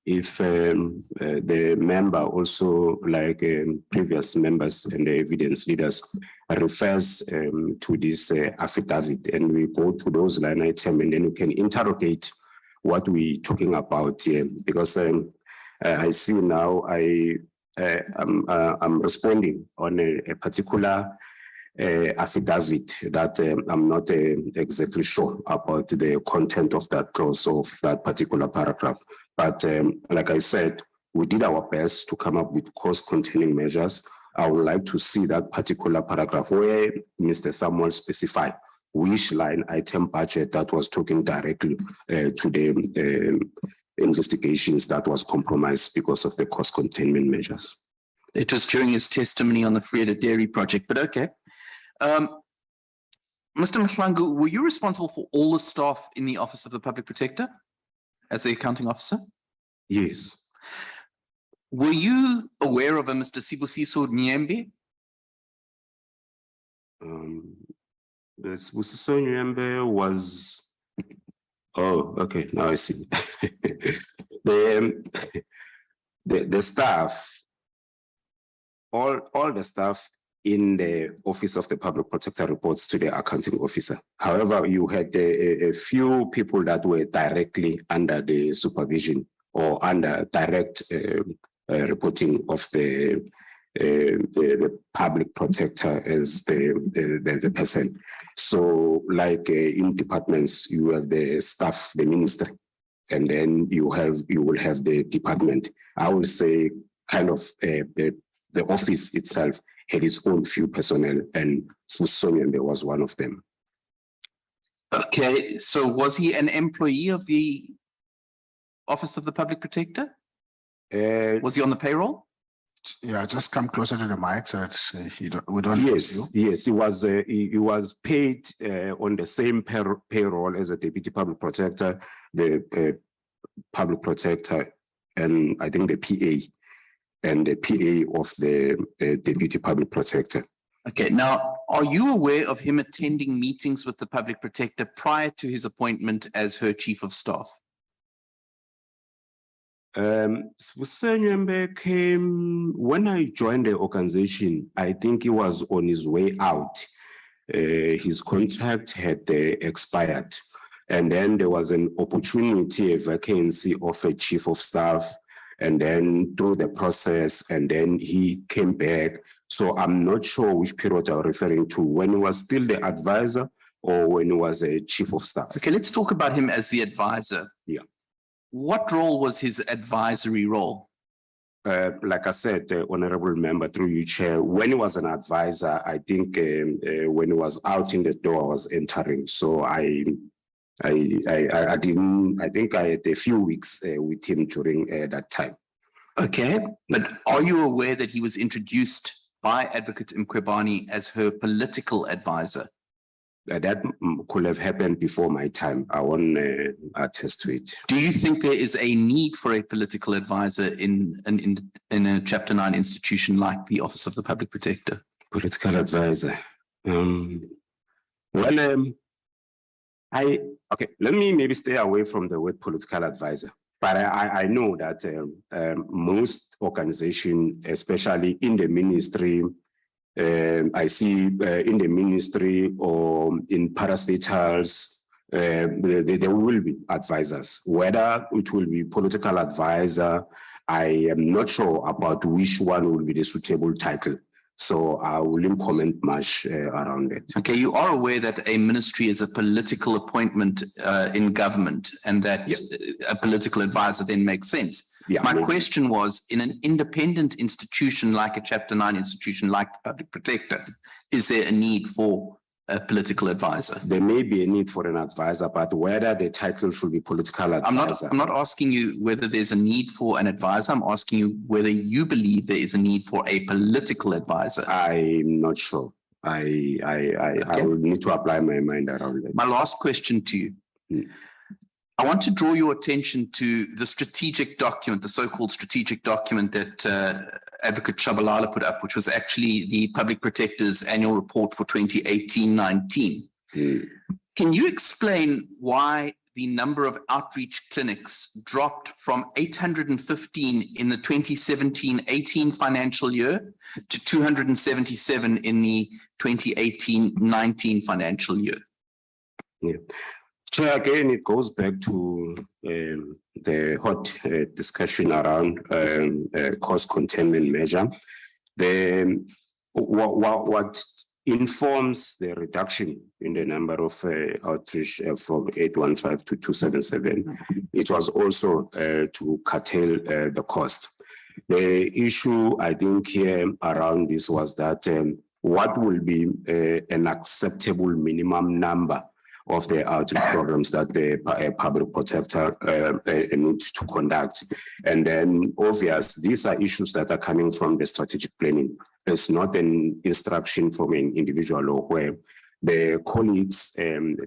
if the member also, like previous members and the evidence leaders, refers to this affidavit, and we go to those line items, and then we can interrogate what we're talking about here. Because I see now I'm responding on a particular affidavit that I'm not exactly sure about the content of that clause of that particular paragraph. But like I said, we did our best to come up with cost-containing measures. I would like to see that particular paragraph where Mr. Samuel specified which line item budget that was talking directly to the investigations that was compromised because of the cost containment measures. It was during his testimony on the Freda Dairy project, but okay. Mr. Mahlangu, were you responsible for all the staff in the Office of the Public Protector as the accounting officer? Yes. Were you aware of a Mr. Sibusiso Nyembe? Sibusiso Nyembe was, oh, okay, now I see. The staff, all the staff in the Office of the Public Protector reports to the accounting officer. However, you had a few people that were directly under the supervision or under direct reporting of the public protector as the person. So like in departments, you have the staff, the ministry, and then you will have the department. I would say kind of the office itself had its own few personnel, and Smithsonian was one of them. Okay, so was he an employee of the Office of the Public Protector? Was he on the payroll? Yeah, just come closer to the mic so that we don't lose you. Yes, he was paid on the same payroll as a Deputy Public Protector, the Public Protector, and I think the PA. And the PA of the Deputy Public Protector. Okay, now, are you aware of him attending meetings with the Public Protector prior to his appointment as her Chief of Staff? Sibusiso came, when I joined the organization, I think he was on his way out. His contract had expired. And then there was an opportunity, a vacancy of a Chief of Staff, and then through the process, and then he came back. So I'm not sure which period I'm referring to, when he was still the advisor or when he was a Chief of Staff. Okay, let's talk about him as the advisor. Yeah. What role was his advisory role? Like I said, Honorable Member, through you, Chair, when he was an advisor, I think when he was out in the door, I was entering. So I think I had a few weeks with him during that time. Okay, but are you aware that he was introduced by Advocate Mkhwebane as her political advisor? That could have happened before my time. I won't attest to it. Do you think there is a need for a political advisor in a Chapter 9 institution like the Office of the Public Protector? Political advisor. Okay, let me maybe stay away from the word political advisor. But I know that most organizations, especially in the ministry, I see in the ministry or in parastatals, there will be advisors. Whether it will be political advisor, I am not sure about which one will be the suitable title. So I wouldn't comment much around it. Okay, you are aware that a ministry is a political appointment in government, and that a political advisor then makes sense. Yeah, my question was, in an independent institution like a Chapter 9 institution like the Public Protector, is there a need for a political advisor? There may be a need for an advisor, but whether the title should be political advisor. I'm not asking you whether there's a need for an advisor. I'm asking you whether you believe there is a need for a political advisor. I'm not sure. I will need to apply my mind around it. My last question to you. I want to draw your attention to the strategic document, the so-called strategic document that Advocate Shabalala put up, which was actually the Public Protector's annual report for 2018-19. Can you explain why the number of outreach clinics dropped from 815 in the 2017-18 financial year to 277 in the 2018-19 financial year? Yeah. So again, it goes back to the hot discussion around cost containment measure. What informs the reduction in the number of outreach from 815 to 277, it was also to curtail the cost. The issue I think here around this was that what will be an acceptable minimum number of the outreach programs that the public protector needs to conduct. And then obvious, these are issues that are coming from the strategic planning. It's not an instruction from an individual law where the colleagues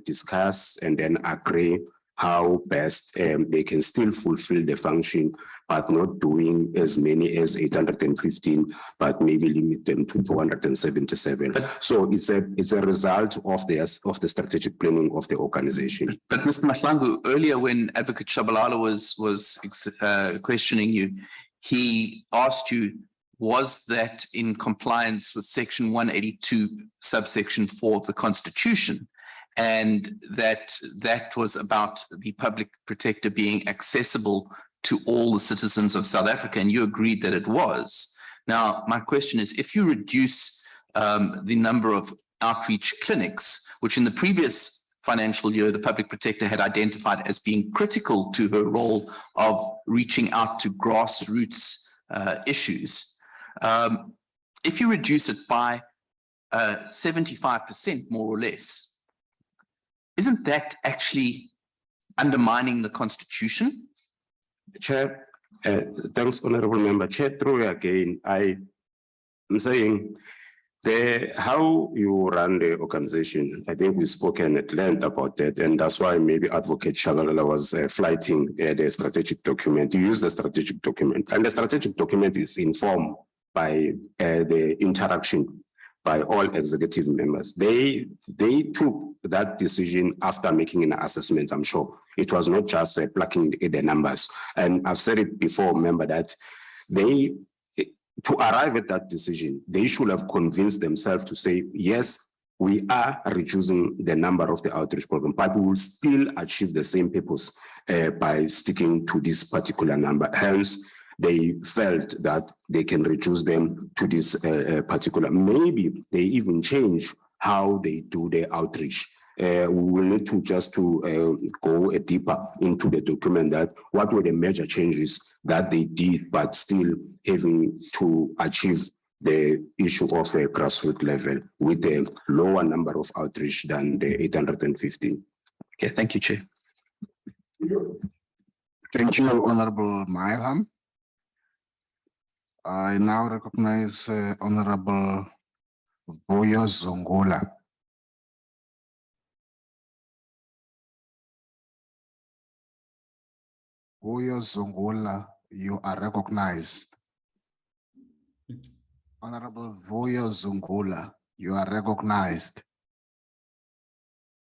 discuss and then agree how best they can still fulfill the function, but not doing as many as 815, but maybe limit them to 277. So it's a result of the strategic planning of the organization. But Mr. Mahlangu, earlier when Advocate Shabalala was questioning you, he asked you, was that in compliance with Section 182, subsection 4 of the Constitution? And that was about the Public Protector being accessible to all the citizens of South Africa, and you agreed that it was. Now, my question is, if you reduce the number of outreach clinics, which in the previous financial year, the Public Protector had identified as being critical to her role of reaching out to grassroots issues, if you reduce it by 75% more or less, isn't that actually undermining the Constitution? Chair, thanks, Honorable Member. Chair, through again, I'm saying how you run the organization, I think we've spoken at length about that, and that's why maybe Advocate Shabalala was flighting the strategic document. You use the strategic document, and the strategic document is informed by the interaction by all executive members. They took that decision after making an assessment, I'm sure. It was not just plucking the numbers. And I've said it before, remember that to arrive at that decision, they should have convinced themselves to say, yes, we are reducing the number of the outreach program, but we will still achieve the same purpose by sticking to this particular number. Hence, they felt that they can reduce them to this particular. Maybe they even change how they do their outreach. We will need to go deeper into the document that what were the major changes that they did, but still having to achieve the issue of a grassroots level with a lower number of outreach than the 815. Okay, thank you, Chair. Thank you, Honorable Mylam. I now recognize Honorable Vuyo Zungula. Vuyo Zungula, you are recognized. Honorable Vuyo Zungula, you are recognized.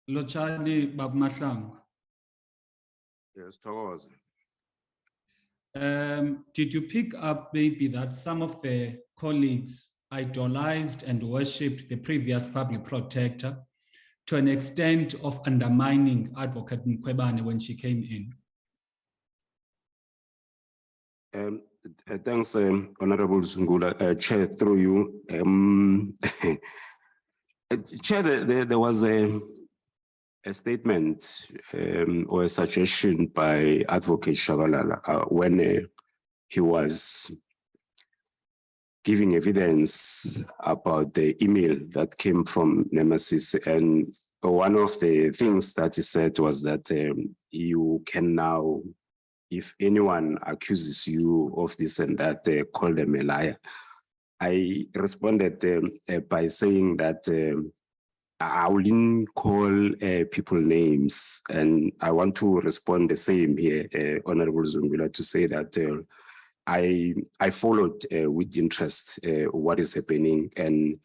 Lochani Bab Mahlangu. Yes, Thokoza. Did you pick up maybe that some of the colleagues idolized and worshipped the previous public protector to an extent of undermining Advocate Mkhwebane when she came in? Thanks, Honorable Zungula. Chair, through you. Chair, there was a statement or a suggestion by Advocate Shabalala when he was giving evidence about the email that came from Nemesis. And one of the things that he said was that you can now, if anyone accuses you of this and that, call them a liar. I responded by saying that I wouldn't call people names, and I want to respond the same here, Honorable Zungula, to say that I followed with interest what is happening, and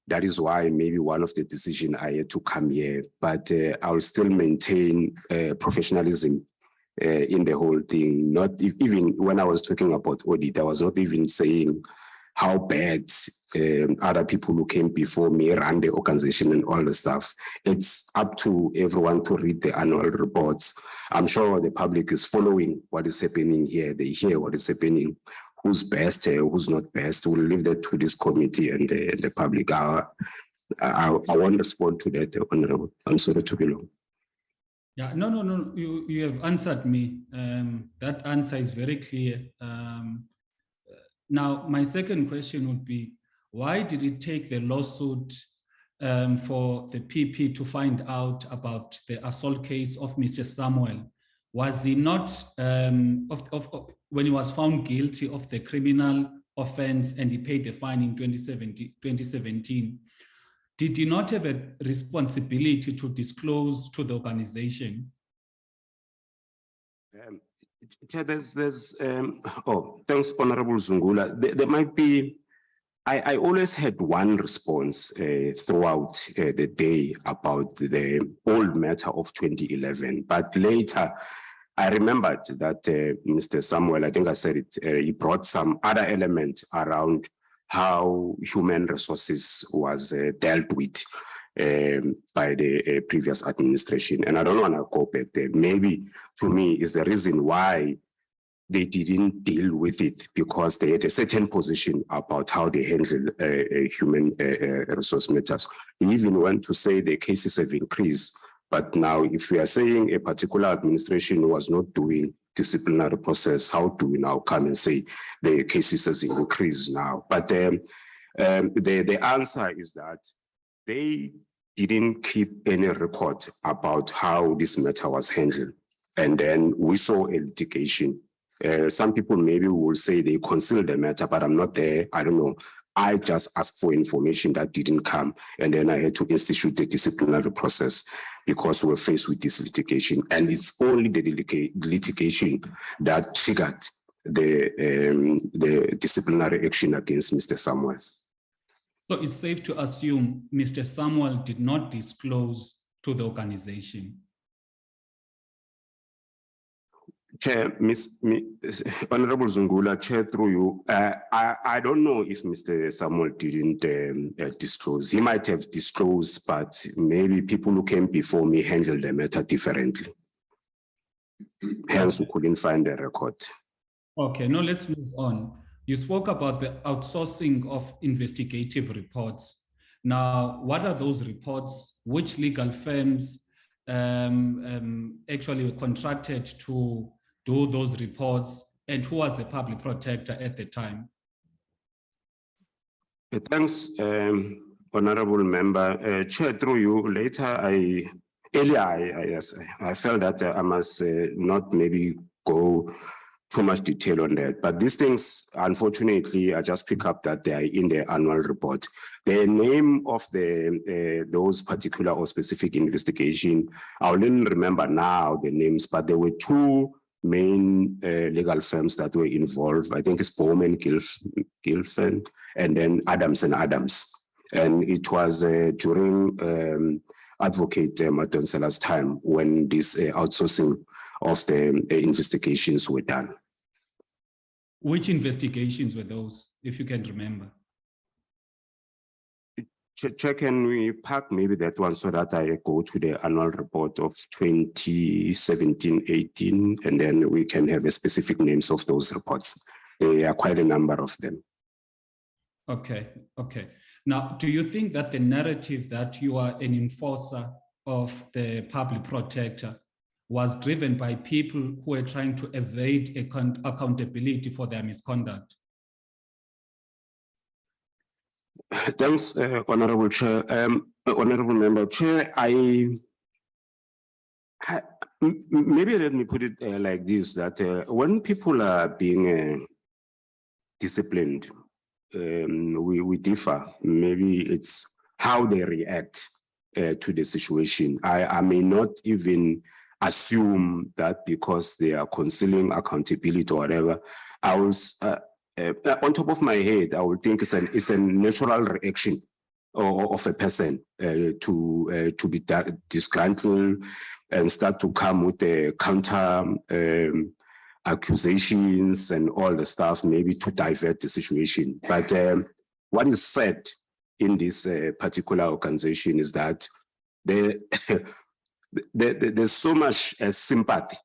that is why maybe one of the decisions I had to come here, but I will still maintain professionalism in the whole thing. Not even when I was talking about audit, I was not even saying how bad other people who came before me ran the organization and all the stuff. It's up to everyone to read the annual reports. I'm sure the public is following what is happening here. They hear what is happening. Who's best, who's not best. We'll leave that to this committee and the public. I won't respond to that, Honorable. I'm sorry to be long. Yeah, no. You have answered me. That answer is very clear. Now, my second question would be, why did it take the lawsuit for the PP to find out about the assault case of Mr. Samuel? Was he not, when he was found guilty of the criminal offense and he paid the fine in 2017, did he not have a responsibility to disclose to the organization? Thanks, Honorable Zungula. There might be, I always had one response throughout the day about the old matter of 2011, but later I remembered that Mr. Samuel, I think I said it, he brought some other element around how human resources was dealt with by the previous administration. And I don't want to go back there. Maybe to me is the reason why they didn't deal with it, because they had a certain position about how they handle human resource matters. They even went to say the cases have increased. But now if we are saying a particular administration was not doing disciplinary process, how do we now come and say the cases has increased now? But the answer is that they didn't keep any record about how this matter was handled. And then we saw a litigation. Some people maybe will say they concealed the matter, but I'm not there. I don't know. I just asked for information that didn't come. And then I had to institute the disciplinary process because we were faced with this litigation. And it's only the litigation that triggered the disciplinary action against Mr. Samuel. So it's safe to assume Mr. Samuel did not disclose to the organization. Chair, Honorable Zungula, Chair, through you, I don't know if Mr. Samuel didn't disclose. He might have disclosed, but maybe people who came before me handled the matter differently. Hence, we couldn't find the record. Okay, now let's move on. You spoke about the outsourcing of investigative reports. Now, what are those reports? Which legal firms actually were contracted to do those reports, and who was the public protector at the time? Thanks, Honorable Member. Chair, through you, later I felt that I must not maybe go too much detail on that. But these things, unfortunately, I just pick up that they are in the annual report. The name of those particular or specific investigation, I wouldn't remember now the names, but there were two main legal firms that were involved. I think it's Bowman Gilfand and then Adams and Adams. And it was during Advocate Madonsela's time when this outsourcing of the investigations were done. Which investigations were those, if you can remember? Can we park maybe that one so that I go to the annual report of 2017-18, and then we can have a specific names of those reports. There are quite a number of them. Okay. Now, do you think that the narrative that you are an enforcer of the public protector was driven by people who were trying to evade accountability for their misconduct? Thanks, Honorable Chair. Honorable Member Chair, maybe let me put it like this, that when people are being disciplined, we differ. Maybe it's how they react to the situation. I may not even assume that because they are concealing accountability or whatever. I was on top of my head, I would think it's a natural reaction of a person to be disgruntled and start to come with the counter accusations and all the stuff, maybe to divert the situation. But what is said in this particular organization is that there's so much sympathy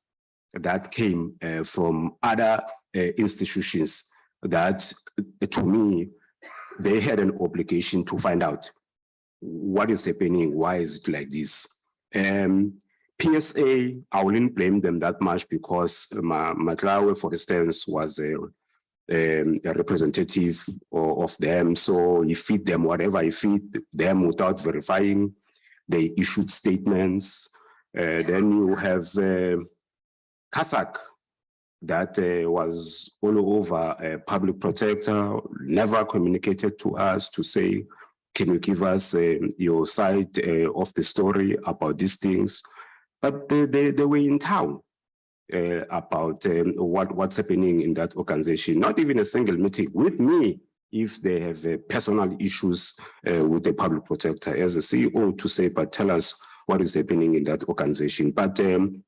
that came from other institutions that, to me, they had an obligation to find out what is happening, why is it like this. PSA, I wouldn't blame them that much because Matlawe, for instance, was a representative of them, so he feed them whatever he feed them without verifying. They issued statements. Then you have Kasak, that was all over a public protector, never communicated to us to say, can you give us your side of the story about these things? But they were in town about what's happening in that organization. Not even a single meeting with me if they have personal issues with the public protector as a CEO to say, but tell us what is happening in that organization. But to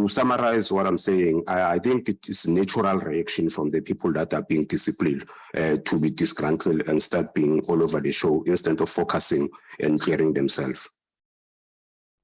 summarize what I'm saying, I think it is a natural reaction from the people that are being disciplined to be disgruntled and start being all over the show instead of focusing and clearing themselves.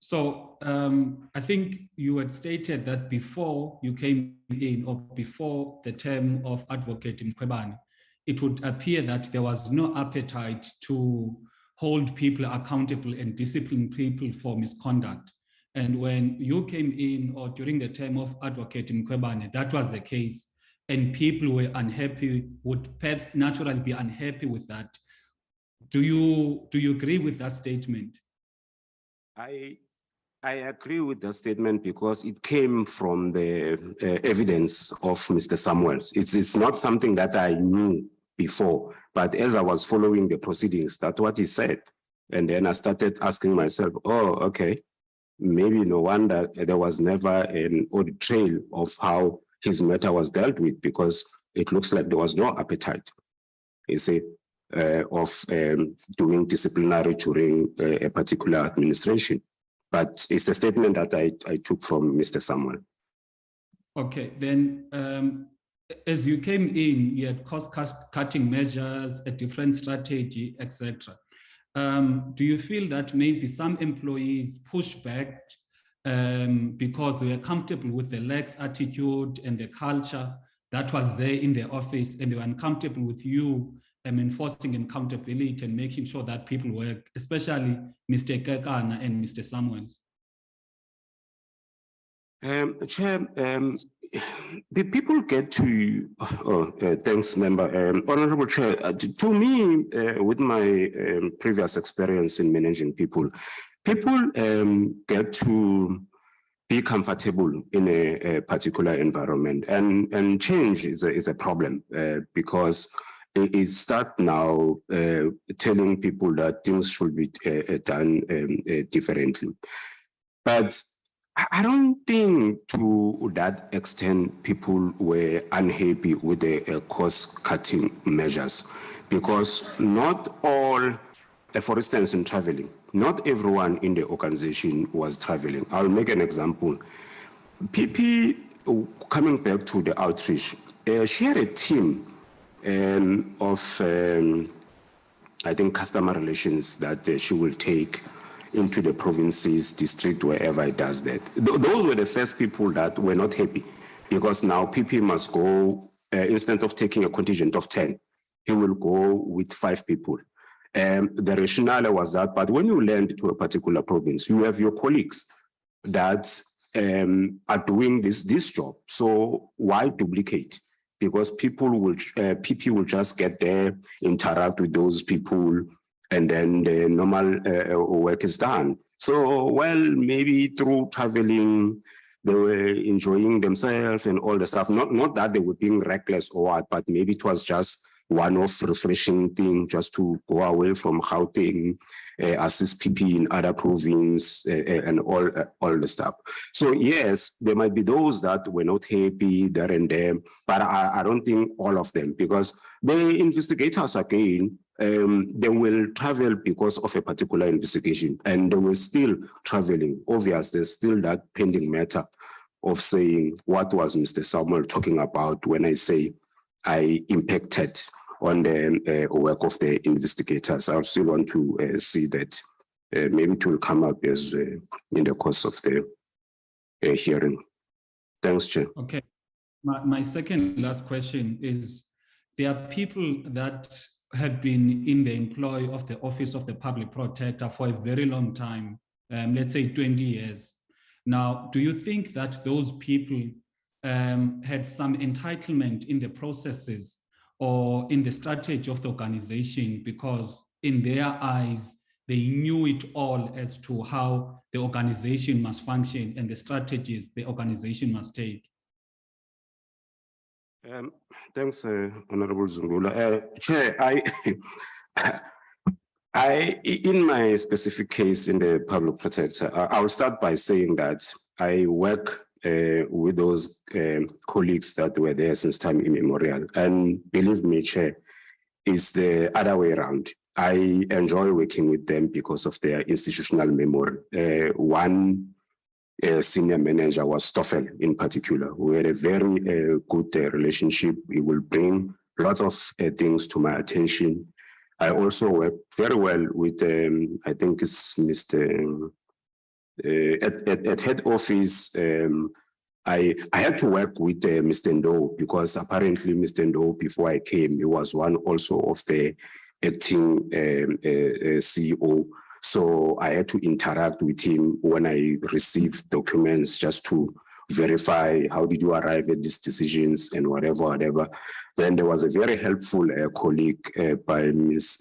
So I think you had stated that before you came in, or before the term of Advocate Mkhwebane, it would appear that there was no appetite to hold people accountable and discipline people for misconduct. And when you came in, or during the term of Advocate Mkhwebane, that was the case, and people were unhappy, would perhaps naturally be unhappy with that. Do you agree with that statement? I agree with that statement because it came from the evidence of Mr. Samuels. It's not something that I knew before, but as I was following the proceedings, that's what he said. And then I started asking myself, oh, okay, maybe no wonder there was never an audit trail of how his matter was dealt with, because it looks like there was no appetite, he said, of doing disciplinary during a particular administration. But it's a statement that I took from Mr. Samuel. Okay, then as you came in, you had cost-cutting measures, a different strategy, etc. Do you feel that maybe some employees push back because they were comfortable with the lax attitude and the culture that was there in the office, and they were uncomfortable with you enforcing accountability and making sure that people work, especially Mr. Kekana and Mr. Samuels? Chair, the people get to, thanks, member. Honorable Chair, to me, with my previous experience in managing people get to be comfortable in a particular environment. And change is a problem because it starts now telling people that things should be done differently. But I don't think to that extent people were unhappy with the cost-cutting measures, because not all, for instance, in traveling, not everyone in the organization was traveling. I'll make an example. PP, coming back to the outreach, she had a team of, I think, customer relations that she will take into the provinces, district, wherever it does that. Those were the first people that were not happy, because now PP must go, instead of taking a contingent of 10, he will go with 5 people. The rationale was that, but when you land to a particular province, you have your colleagues that are doing this job. So why duplicate? Because PP will just get there, interact with those people, and then the normal work is done. So, well, maybe through traveling, they were enjoying themselves and all the stuff. Not that they were being reckless or what, but maybe it was just one-off refreshing thing just to go away from Gauteng, assist PP in other provinces and all the stuff. So yes, there might be those that were not happy there and there, but I don't think all of them, because the investigators again, they will travel because of a particular investigation, and they were still traveling. Obviously, there's still that pending matter of saying, what was Mr. Samuel talking about when I say I impacted on the work of the investigators? I still want to see that. Maybe it will come up as in the course of the hearing. Thanks, Chair. Okay. My second last question is, there are people that have been in the employ of the Office of the Public Protector for a very long time, let's say 20 years. Now, do you think that those people had some entitlement in the processes or in the strategy of the organization, because in their eyes, they knew it all as to how the organization must function and the strategies the organization must take? Thanks, Honorable Zungula. Chair, in my specific case in the Public Protector, I'll start by saying that I work with those colleagues that were there since time immemorial. And believe me, Chair, it's the other way around. I enjoy working with them because of their institutional memory. One senior manager was Stoffel in particular. We had a very good relationship. He will bring lots of things to my attention. I also work very well with, I think it's Mr. At head office, I had to work with Mr. Ndo, because apparently Mr. Ndo, before I came, he was one also of the acting CEO. So I had to interact with him when I received documents just to verify how did you arrive at these decisions and whatever. Then there was a very helpful colleague by Ms.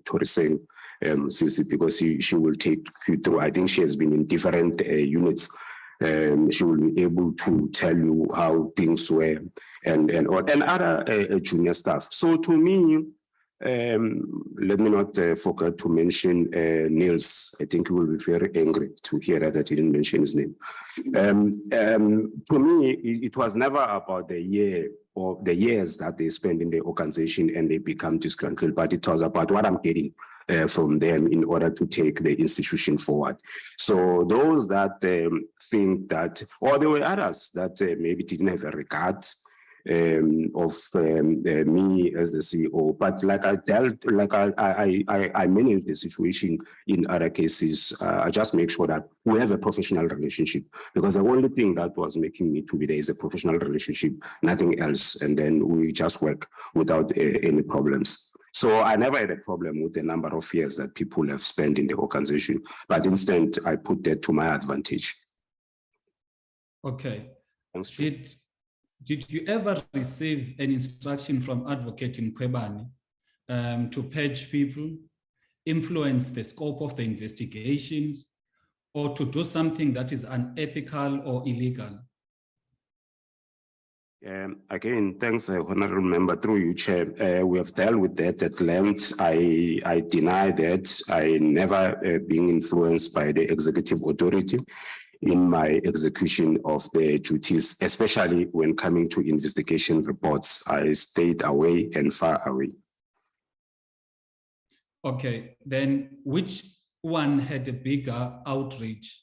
Toriseng, because she will take you through. I think she has been in different units. She will be able to tell you how things were and other junior staff. So to me, let me not forget to mention Niels. I think he will be very angry to hear that I didn't mention his name. To me, it was never about the year or the years that they spend in the organization and they become disgruntled, but it was about what I'm getting from them in order to take the institution forward. So those that think that, or there were others that maybe didn't have a regard of me as the CEO, but like I manage the situation in other cases. I just make sure that we have a professional relationship, because the only thing that was making me to be there is a professional relationship, nothing else. And then we just work without any problems. So I never had a problem with the number of years that people have spent in the organization, but instead I put that to my advantage. Okay. Thanks, Did you ever receive an instruction from Advocate Mkhwebane to purge people, influence the scope of the investigations, or to do something that is unethical or illegal? Again, thanks, Honorable Member, through you, Chair. We have dealt with that at length. I deny that. I never being influenced by the executive authority in my execution of the duties, especially when coming to investigation reports. I stayed away and far away. Okay, then which one had a bigger outreach,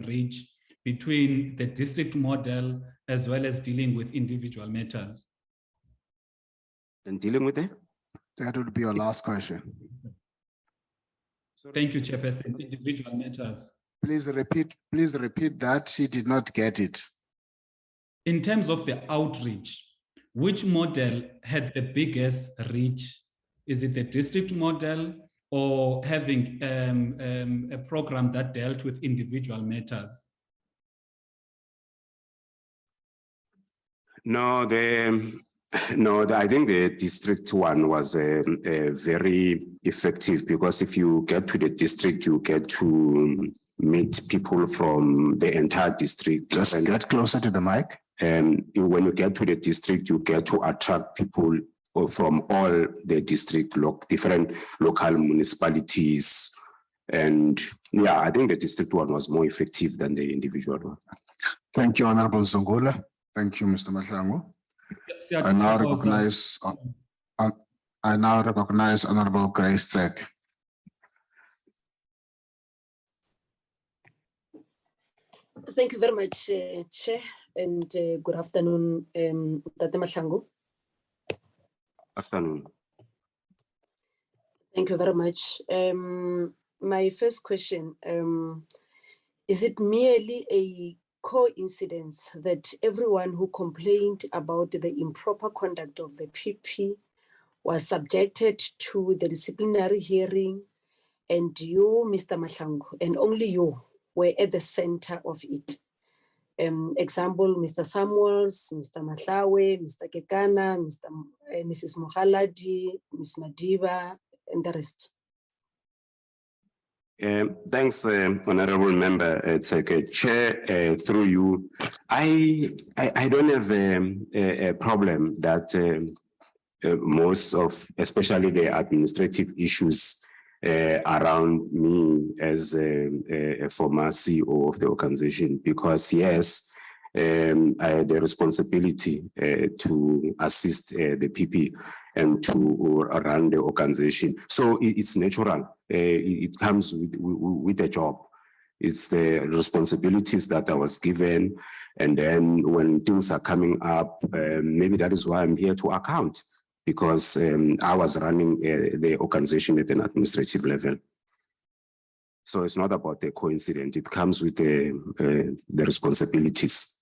reach between the district model as well as dealing with individual matters? And dealing with it? That would be your last question. Thank you, Chairperson. Individual matters. Please repeat that. She did not get it. In terms of the outreach, which model had the biggest reach? Is it the district model or having a program that dealt with individual matters? No, I think the district one was very effective, because if you get to the district, you get to meet people from the entire district. Just get closer to the mic. And when you get to the district, you get to attract people from all the district, different local municipalities. And yeah, I think the district one was more effective than the individual one. Thank you, Honorable Zungula. Thank you, Mr. Mahlangu. I now recognize Honorable Grace Zek. Thank you very much, Chair, and good afternoon, Tate Mahlangu. Afternoon. Thank you very much. My first question, is it merely a coincidence that everyone who complained about the improper conduct of the PP was subjected to the disciplinary hearing, and you, Mr. Mahlangu, and only you were at the center of it? Example, Mr. Samuels, Mr. Matlawe, Mr. Kekana, Mrs. Mohaladi, Ms. Madiba, and the rest. Thanks, Honorable Member. It's okay, Chair. Through you, I don't have a problem that most of, especially the administrative issues around me as a former CEO of the organization, because yes, I had the responsibility to assist the PP and to run the organization. So it's natural. It comes with the job. It's the responsibilities that I was given. And then when things are coming up, maybe that is why I'm here to account, because I was running the organization at an administrative level. So it's not about the coincidence. It comes with the responsibilities.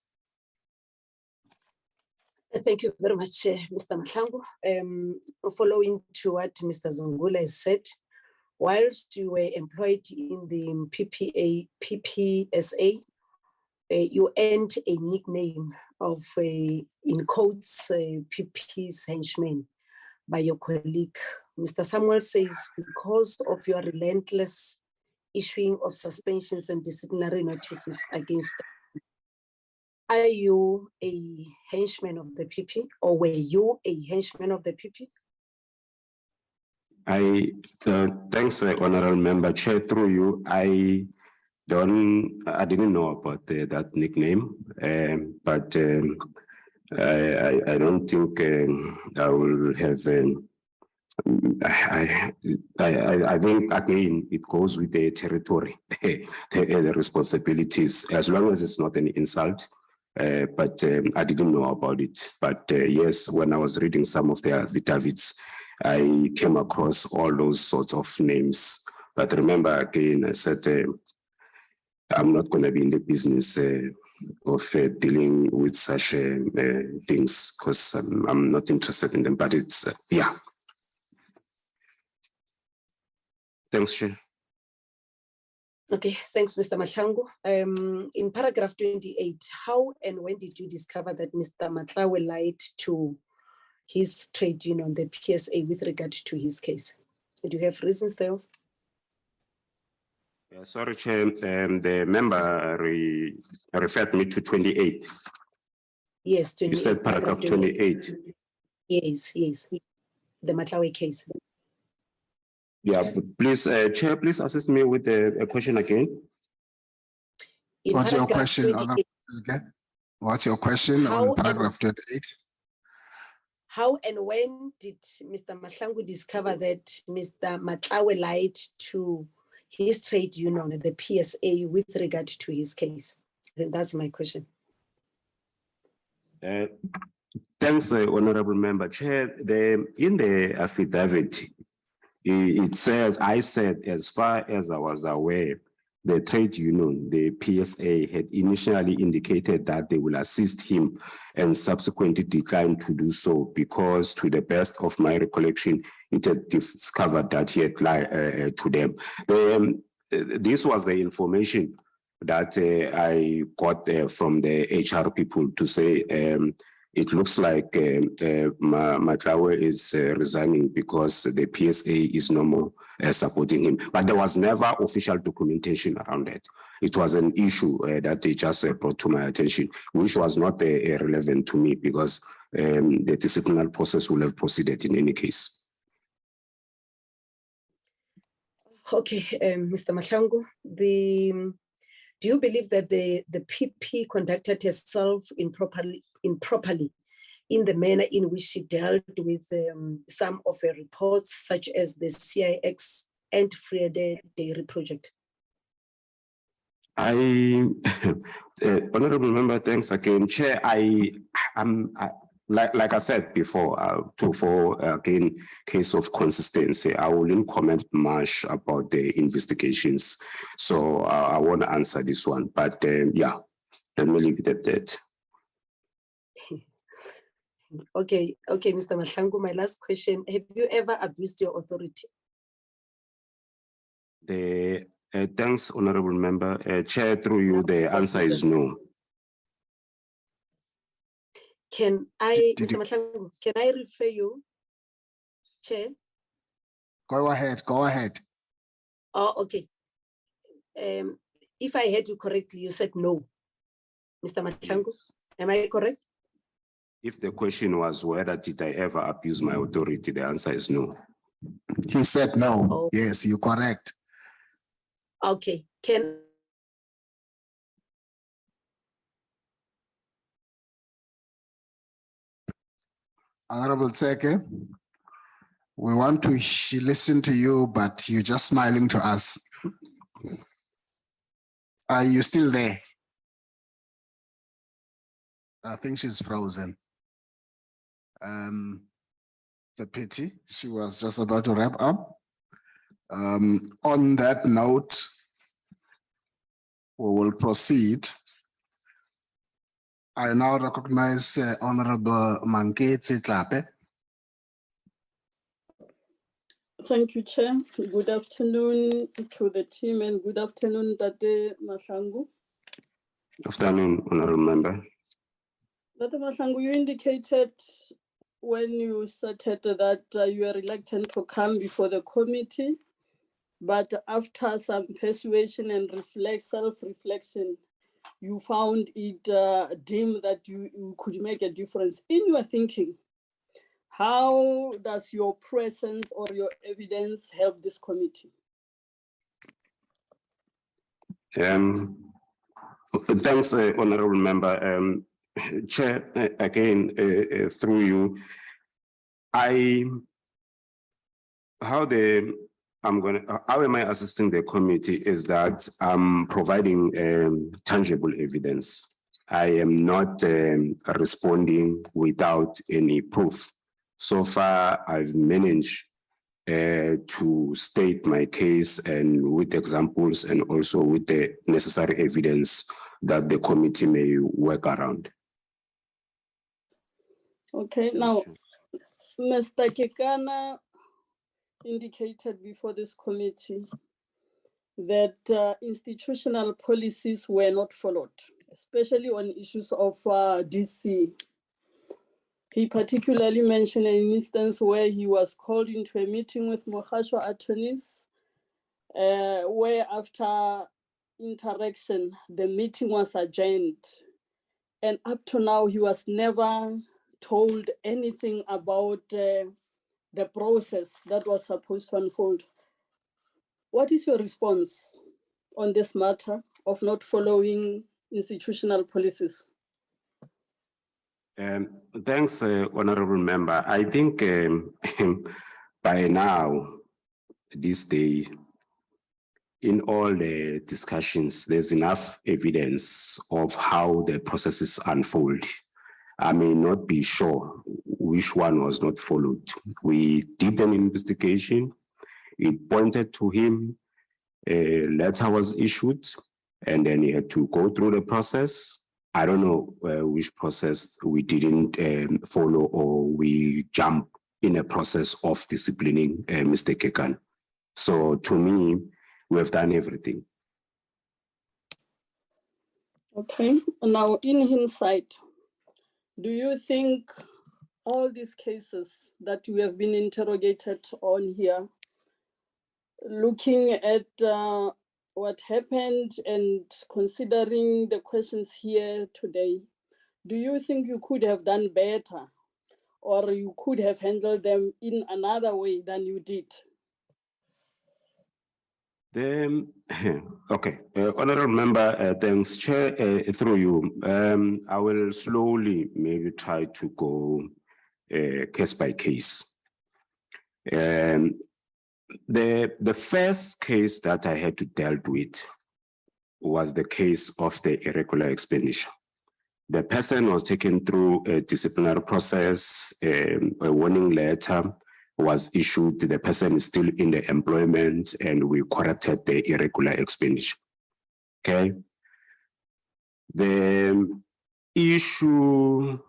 Thank you very much, Mr. Mahlangu. Following to what Mr. Zungula has said, whilst you were employed in the PPSA, you earned a nickname of, in quotes, PP's henchman by your colleague. Mr. Samuel says, because of your relentless issuing of suspensions and disciplinary notices against, are you a henchman of the PP, or were you a henchman of the PP? Thanks, Honorable Member. Chair, through you, I didn't know about that nickname, but I don't think I will have. I think again it goes with the territory, the responsibilities, as long as it's not an insult. But I didn't know about it. But yes, when I was reading some of the affidavits, I came across all those sorts of names. But remember, again, I said, I'm not going to be in the business of dealing with such things, because I'm not interested in them. But it's, yeah. Thanks, Chair. Okay, thanks, Mr. Mahlangu. In paragraph 28, how and when did you discover that Mr. Matlawe lied to his trade union, the PSA, with regard to his case? Do you have reasons there? Sorry, Chair, the member referred me to 28. Yes, You said paragraph 28. Yes, the Matlawe case. Yeah, but please, Chair, please assist me with the question again. In What's your paragraph question? 28, Okay. What's your question How on paragraph 28? how and when did Mr. Mahlangu discover that Mr. Matlawe lied to his trade union, the PSA, with regard to his case? Then that's my question. Thanks, Honorable Member. Chair, in the affidavit, it says, I said, as far as I was aware, the trade union, the PSA, had initially indicated that they will assist him and subsequently declined to do so because, to the best of my recollection, it had discovered that he had lied to them. This was the information that I got from the HR people to say, it looks like Matlawe is resigning because the PSA is no more supporting him. But there was never official documentation around it. It was an issue that they just brought to my attention, which was not relevant to me because the disciplinary process will have proceeded in any case. Okay, Mr. Mahlangu, do you believe that the PP conducted herself improperly in the manner in which she dealt with some of her reports, such as the CIX and Friede Dairy Project? Honorable Member, thanks again. Chair, like I said before, for again, case of consistency, I wouldn't comment much about the investigations. So I won't answer this one, but yeah, let me leave it at that. Okay, Mr. Mahlangu, my last question. Have you ever abused your authority? Thanks, Honorable Member. Chair, through you, the answer is no. Can I, Mr. Mahlangu, can I refer you, Chair? Go ahead. Oh, okay. If I heard you correctly, you said no, Mr. Mahlangu. Am I correct? If the question was whether did I ever abuse my authority, the answer is no. He said no. Oh. Yes, you're correct. Okay. Honorable Tseke, we want to listen to you, but you're just smiling to us. Are you still there? I think she's frozen. It's a pity. She was just about to wrap up. On that note, we will proceed. I now recognize Honorable Manketsi Tlape. Thank you, Chair. Good afternoon to the team and good afternoon, Tate Mahlangu. Afternoon, Honorable Member. Tate Mahlangu, you indicated when you started that you are reluctant to come before the committee, but after some persuasion and self-reflection, you found it deemed that you could make a difference. In your thinking, how does your presence or your evidence help this committee? Thanks, Honorable Member. Chair, again, through you, how am I assisting the committee is that I'm providing tangible evidence. I am not responding without any proof. So far, I've managed to state my case and with examples and also with the necessary evidence that the committee may work around. Okay, now, Mr. Kekana indicated before this committee that institutional policies were not followed, especially on issues of DC. He particularly mentioned an instance where he was called into a meeting with Mohasho attorneys where after interaction, the meeting was adjourned. And up to now, he was never told anything about the process that was supposed to unfold. What is your response on this matter of not following institutional policies? Thanks, Honorable Member. I think by now, this day, in all the discussions, there's enough evidence of how the processes unfold. I may not be sure which one was not followed. We did an investigation. It pointed to him. A letter was issued, and then he had to go through the process. I don't know which process we didn't follow, or we jump in a process of disciplining Mr. Kekan. So to me, we have done everything. Okay, now in hindsight, do you think all these cases that we have been interrogated on here, looking at what happened and considering the questions here today, do you think you could have done better, or you could have handled them in another way than you did? Okay, Honorable Member, thanks, Chair, through you. I will slowly maybe try to go case by case. The first case that I had to deal with was the case of the irregular expenditure. The person was taken through a disciplinary process, a warning letter was issued. The person is still in the employment, and we corrected the irregular expenditure. Okay. The issue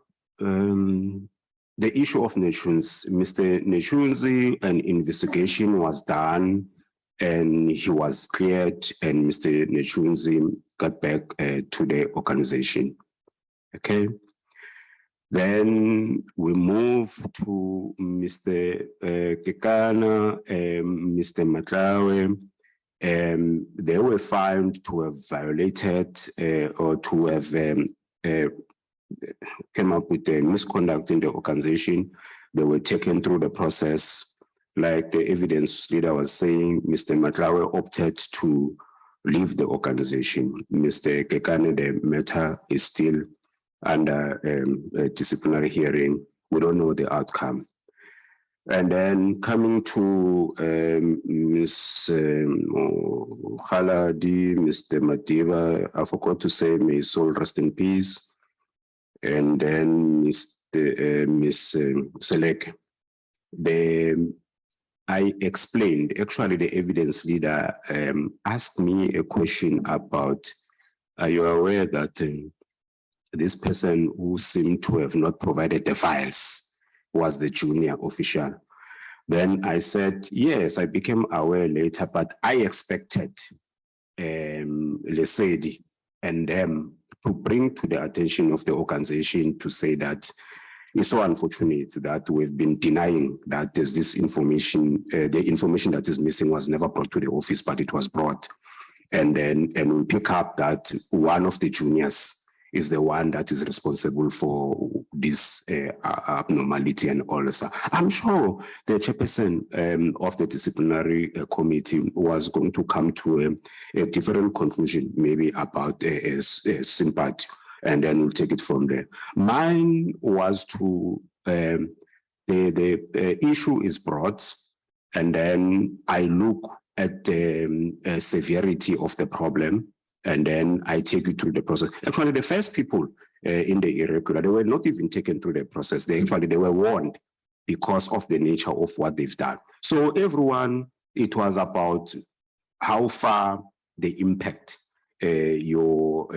of Nechunzi, Mr. Nechunzi, an investigation was done, and he was cleared, and Mr. Nechunzi got back to the organization. Okay. Then we move to Mr. Kekana, Mr. Matlawe. They were found to have violated or to have came up with a misconduct in the organization. They were taken through the process. Like the evidence leader was saying, Mr. Matlawe opted to leave the organization. Mr. Kekana, the matter is still under a disciplinary hearing. We don't know the outcome. And then coming to Ms. Khaladi, Mr. Madiba, I forgot to say, may his soul rest in peace. And then Ms. Selek. I explained, actually the evidence leader asked me a question about, are you aware that this person who seemed to have not provided the files was the junior official? Then I said, yes, I became aware later, but I expected Lesedi and them to bring to the attention of the organization to say that it's so unfortunate that we've been denying that there's this information, the information that is missing was never brought to the office, but it was brought. And we pick up that one of the juniors is the one that is responsible for this abnormality and all this. I'm sure the chairperson of the disciplinary committee was going to come to a different conclusion, maybe about a sympathy, and then we'll take it from there. Mine was to, the issue is brought, and then I look at the severity of the problem, and then I take you through the process. Actually, the first people in the irregular, they were not even taken through the process. They were warned because of the nature of what they've done. So everyone, it was about how far the impact your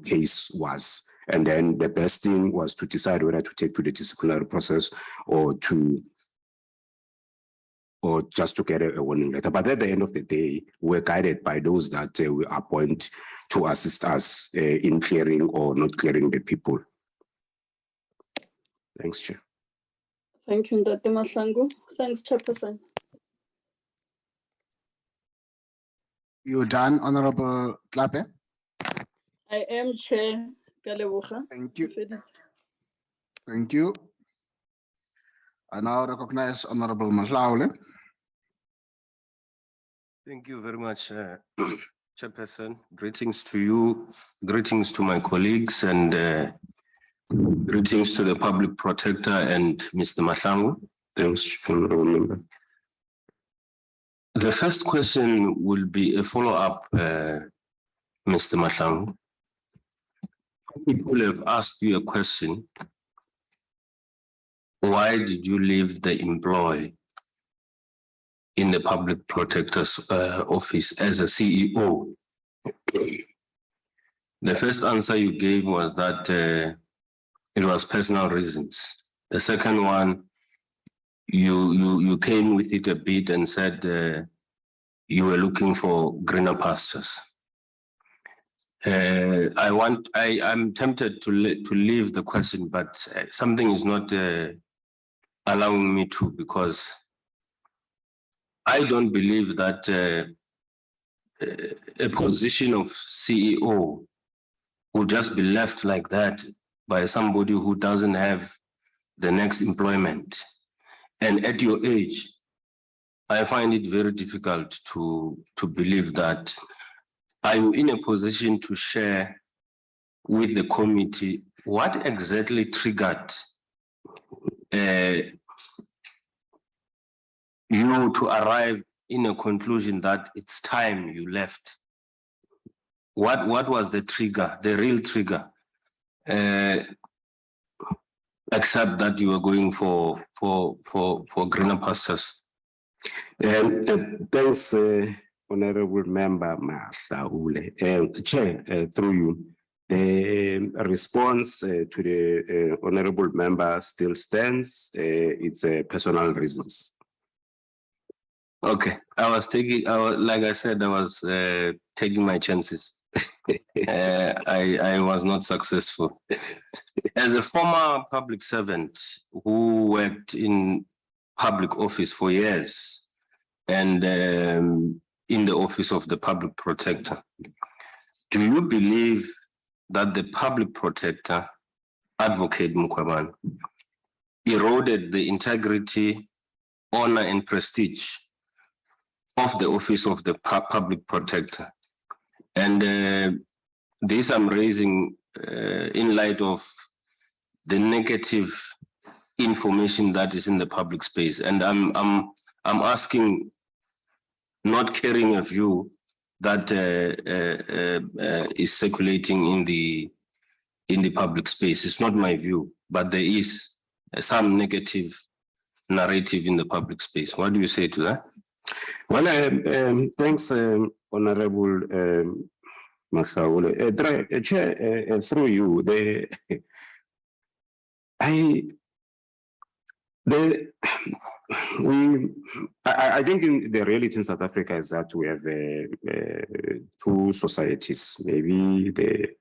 case was. And then the best thing was to decide whether to take to the disciplinary process or just to get a warning letter. But at the end of the day, we're guided by those that we appoint to assist us in clearing or not clearing the people. Thanks, Chair. Thank you, Ndate Mahlangu. Thanks, Chairperson. You done, Honorable Klape? I am Chair. Ke a leboga. Thank you. Ke feditse. Thank you. I now recognize Honorable Mahlaule. Thank you very much, Chairperson. Greetings to you, greetings to my colleagues, and greetings to the Public Protector and Mr. Mahlangu. Thanks, Honorable Member. The first question will be a follow-up, Mr. Mahlangu. People have asked you a question. Why did you leave the employ in the Public Protector's office as a CEO? The first answer you gave was that it was personal reasons. The second one, you came with it a bit and said you were looking for greener pastures. I'm tempted to leave the question, but something is not allowing me to, because I don't believe that a position of CEO will just be left like that by somebody who doesn't have the next employment. And at your age, I find it very difficult to believe that I'm in a position to share with the committee what exactly triggered you to arrive in a conclusion that it's time you left. What was the trigger, the real trigger? Except that you were going for greener pastures. Thanks, Honorable Member Mahlaule. Chair, through you, the response to the Honorable Member still stands. It's personal reasons. Okay, like I said, I was taking my chances. I was not successful. As a former public servant who worked in public office for years and in the office of the Public Protector, do you believe that the Public Protector, Advocate Mkhwebane, eroded the integrity, honor, and prestige of the office of the Public Protector? And this I'm raising in light of the negative information that is in the public space, and I'm asking, not carrying a view that is circulating in the public space. It's not my view, but there is some negative narrative in the public space. What do you say to that? Well, thanks, Honorable Mahlaule. Chair, through you, I think in the reality in South Africa is that we have two societies, maybe the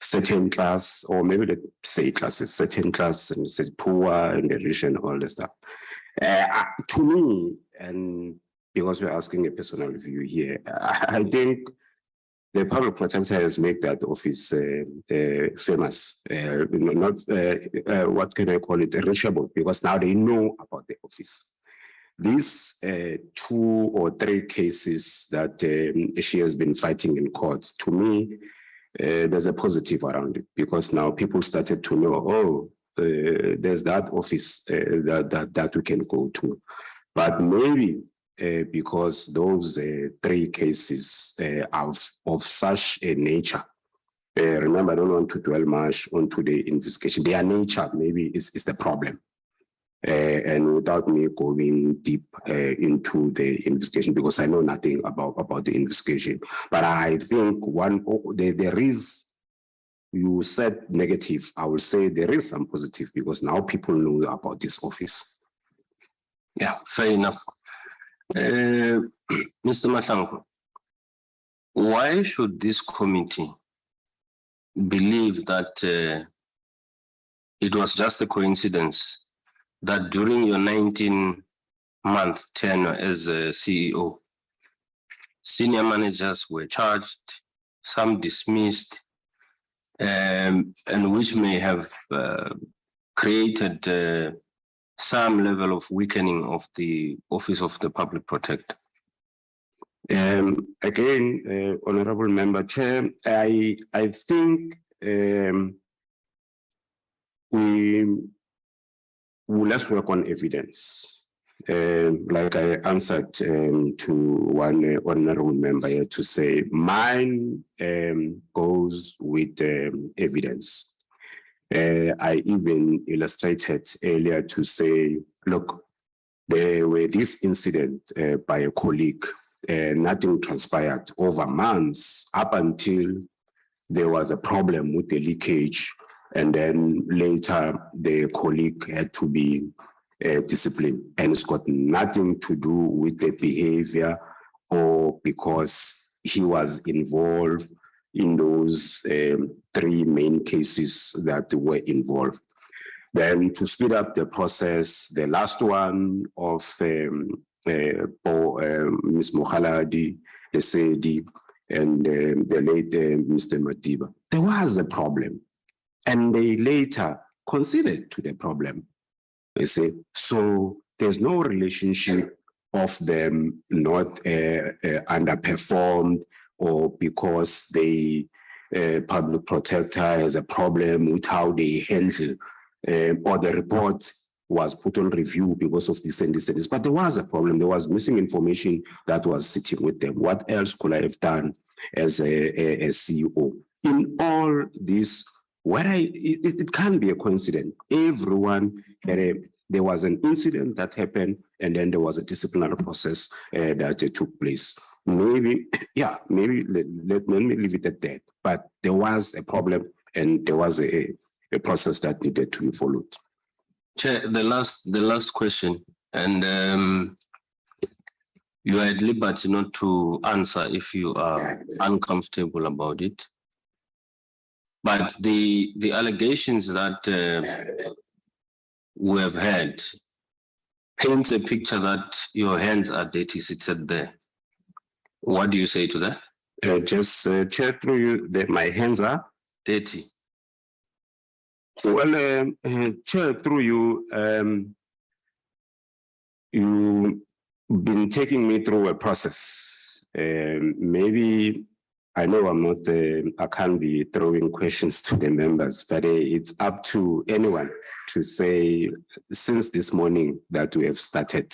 certain class, or maybe let's say classes, certain class and poor and the rich and all the stuff. To me, and because we're asking a personal view here, I think the Public Protector has made that office famous, not what can I call it, reachable, because now they know about the office. These 2 or 3 cases that she has been fighting in court, to me, there's a positive around it, because now people started to know, oh, there's that office that we can go to. But maybe because those 3 cases are of such a nature. Remember, I don't want to dwell much onto the investigation. Their nature maybe is the problem. And without me going deep into the investigation, because I know nothing about the investigation. But I think there is, you said negative, I will say there is some positive, because now people know about this office. Yeah, fair enough. Mr. Mahlangu, why should this committee believe that it was just a coincidence that during your 19-month tenure as a CEO, senior managers were charged, some dismissed, and which may have created some level of weakening of the Office of the Public Protector. Again, Honorable Member Chair, I think let's work on evidence. Like I answered to one honorable member here to say, mine goes with evidence. I even illustrated earlier to say, look, there were this incident by a colleague, nothing transpired over months up until there was a problem with the leakage. And then later the colleague had to be disciplined, and it's got nothing to do with the behavior or because he was involved in those three main cases that were involved. Then to speed up the process, the last one of Ms. Mokhaladi, the Sedi, and the late Mr. Madiba, there was a problem. And they later conceded to the problem. They say, so there's no relationship of them not underperformed or because the public protector has a problem with how they handle or the report was put on review because of this and this and this. But there was a problem. There was missing information that was sitting with them. What else could I have done as a CEO? In all this, it can't be a coincidence. Everyone had there was an incident that happened, and then there was a disciplinary process that took place. Maybe, yeah, maybe let me leave it at that. But there was a problem, and there was a process that needed to be followed. Chair, the last question, and you are at liberty not to answer if you are uncomfortable about it. But the allegations that we have had paints a picture that your hands are dirty, it said there. What do you say to that? Just Chair, through you, my hands are dirty. Well, Chair, through you, you've been taking me through a process. Maybe I know I'm not, I can't be throwing questions to the members, but it's up to anyone to say, since this morning that we have started,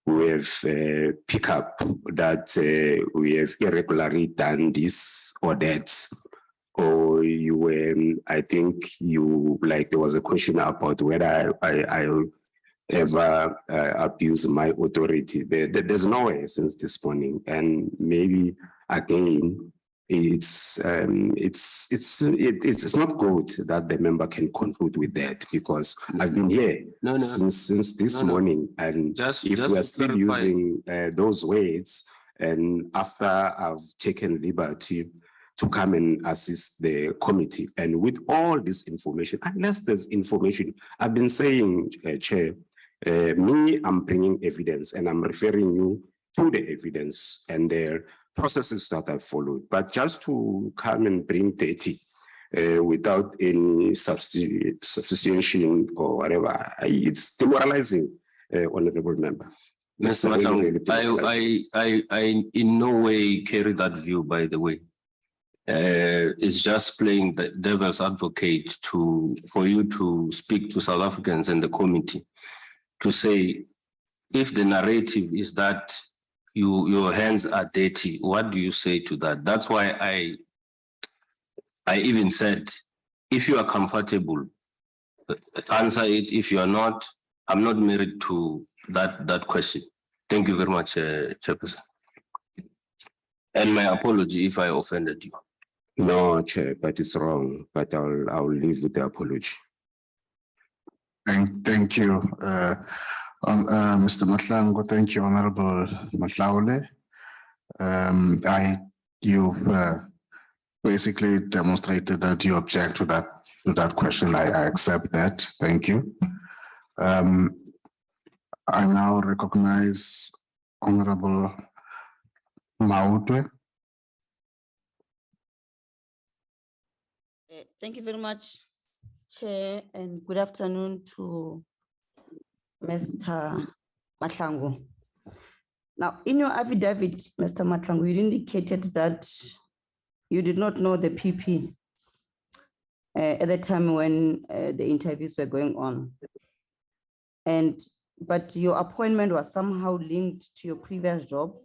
we have picked up that we have irregularly done this or that, or you were, I think you, like there was a question about whether I ever abuse my authority. There's no way since this morning, and maybe again, it's not good that the member can conclude with that, because I've been here since this morning, and if we are still using those words, and after I've taken liberty to come and assist the committee, and with all this information, unless there's information, I've been saying, Chair, I'm bringing evidence, and I'm referring you to the evidence and their processes that I followed. But just to come and bring dirty without any substitution or whatever, it's demoralizing, honorable member. Mr. Matang, I in no way carry that view, by the way. It's just playing the devil's advocate for you to speak to South Africans and the committee to say, if the narrative is that your hands are dirty, what do you say to that? That's why I even said, if you are comfortable, answer it. If you are not, I'm not married to that question. Thank you very much, Chairperson. And my apology if I offended you. No, Chair, but it's wrong. But I'll leave with the apology. Thank you, Mr. Mahlangu. Thank you, Honorable Mahlaule. You've basically demonstrated that you object to that question. I accept that. Thank you. I now recognize Honorable Mautwe. Thank you very much, Chair, and good afternoon to Mr. Mahlangu. Now, in your affidavit, Mr. Mahlangu, you indicated that you did not know the PP at the time when the interviews were going on. But your appointment was somehow linked to your previous job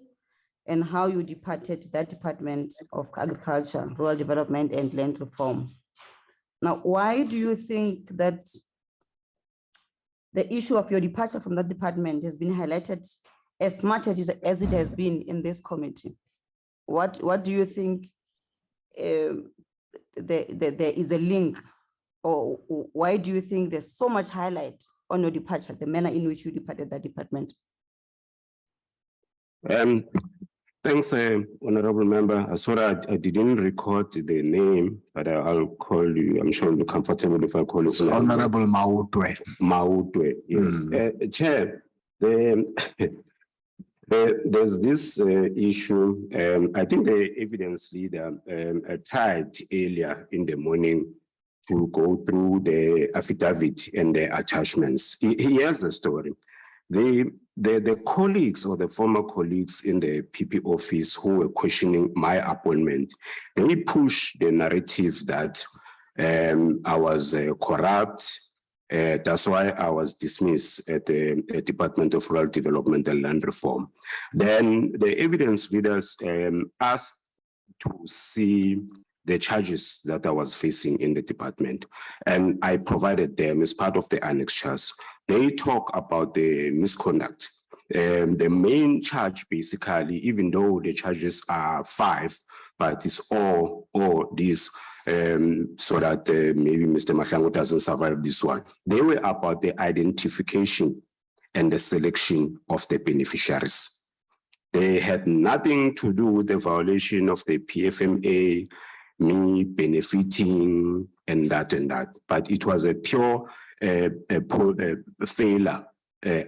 and how you departed that Department of Agriculture, Rural Development and Land Reform. Now, why do you think that the issue of your departure from that department has been highlighted as much as it has been in this committee? What do you think there is a link, or why do you think there's so much highlight on your departure, the manner in which you departed that department? Thanks, Honorable Member. Sorry, I didn't record the name, but I'll call you. I'm sure you'll be comfortable if I call you. Honorable Mautwe. Mautwe, yes. Chair, there's this issue. I think the evidence leader tried earlier in the morning to go through the affidavit and the attachments. He has the story. The colleagues or the former colleagues in the PP office who were questioning my appointment, they pushed the narrative that I was corrupt. That's why I was dismissed at the Department of Rural Development and Land Reform. Then the evidence leaders asked to see the charges that I was facing in the department, and I provided them as part of the annexures. They talk about the misconduct. The main charge, basically, even though the charges are 5, but it's all these, so that maybe Mr. Mahlangu doesn't survive this one. They were about the identification and the selection of the beneficiaries. They had nothing to do with the violation of the PFMA, me benefiting and that, but it was a pure failure,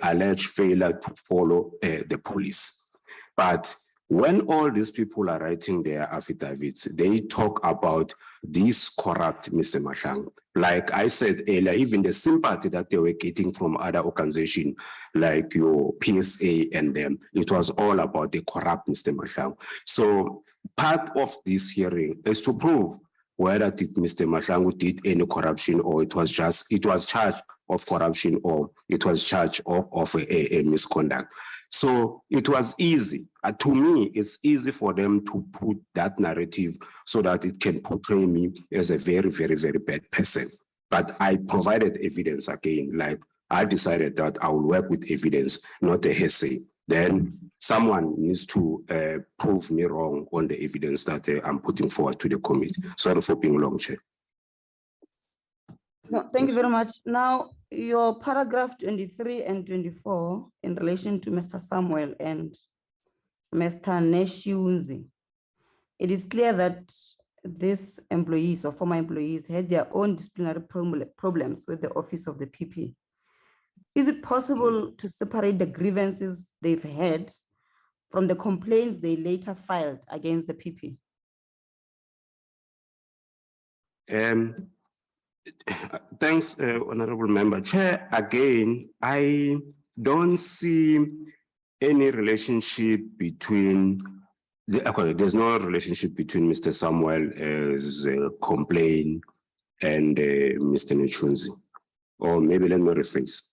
alleged failure to follow the police. But when all these people are writing their affidavits, they talk about this corrupt Mr. Mahlangu. Like I said earlier, even the sympathy that they were getting from other organizations like your PSA and them, it was all about the corrupt Mr. Mahlangu. So part of this hearing is to prove whether Mr. Mahlangu did any corruption, or it was charged of corruption, or it was charged of a misconduct. So it was easy. To me, it's easy for them to put that narrative so that it can portray me as a very, very, very bad person. But I provided evidence again, like I decided that I will work with evidence, not a hearsay. Then someone needs to prove me wrong on the evidence that I'm putting forward to the committee. Sorry for being long, Chair. No, thank you very much. Now, your paragraph 23 and 24 in relation to Mr. Samuel and Mr. Neshiunzi, it is clear that these employees or former employees had their own disciplinary problems with the office of the PP. Is it possible to separate the grievances they've had from the complaints they later filed against the PP? Thanks, Honorable Member. Chair, again, I don't see any relationship between, there's no relationship between Mr. Samuel's complaint and Mr. Nechunzi. Or maybe let me rephrase.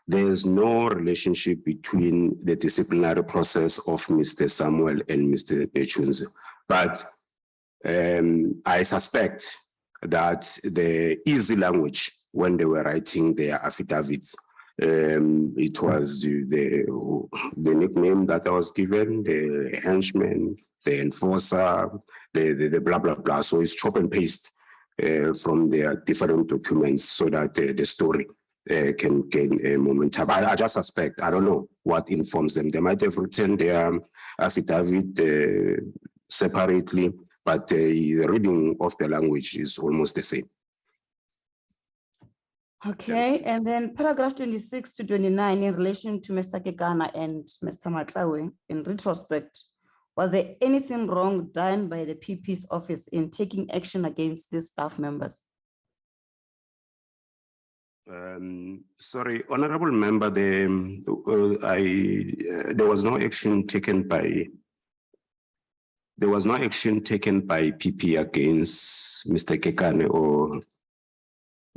There's no relationship between the disciplinary process of Mr. Samuel and Mr. Nechunzi. But I suspect that the easy language when they were writing their affidavits, it was the nickname that I was given, the henchman, the enforcer, the blah, blah, blah. So it's chop and paste from their different documents so that the story can gain a momentum. I just suspect, I don't know what informs them. They might have written their affidavit separately, but the reading of the language is almost the same. Okay, and then paragraph 26 to 29 in relation to Mr. Kekana and Mr. Matlawe, in retrospect, Was there anything wrong done by the PP's office in taking action against these staff members? Sorry, honorable member, there was no action taken by PP against Mr. Kekane, or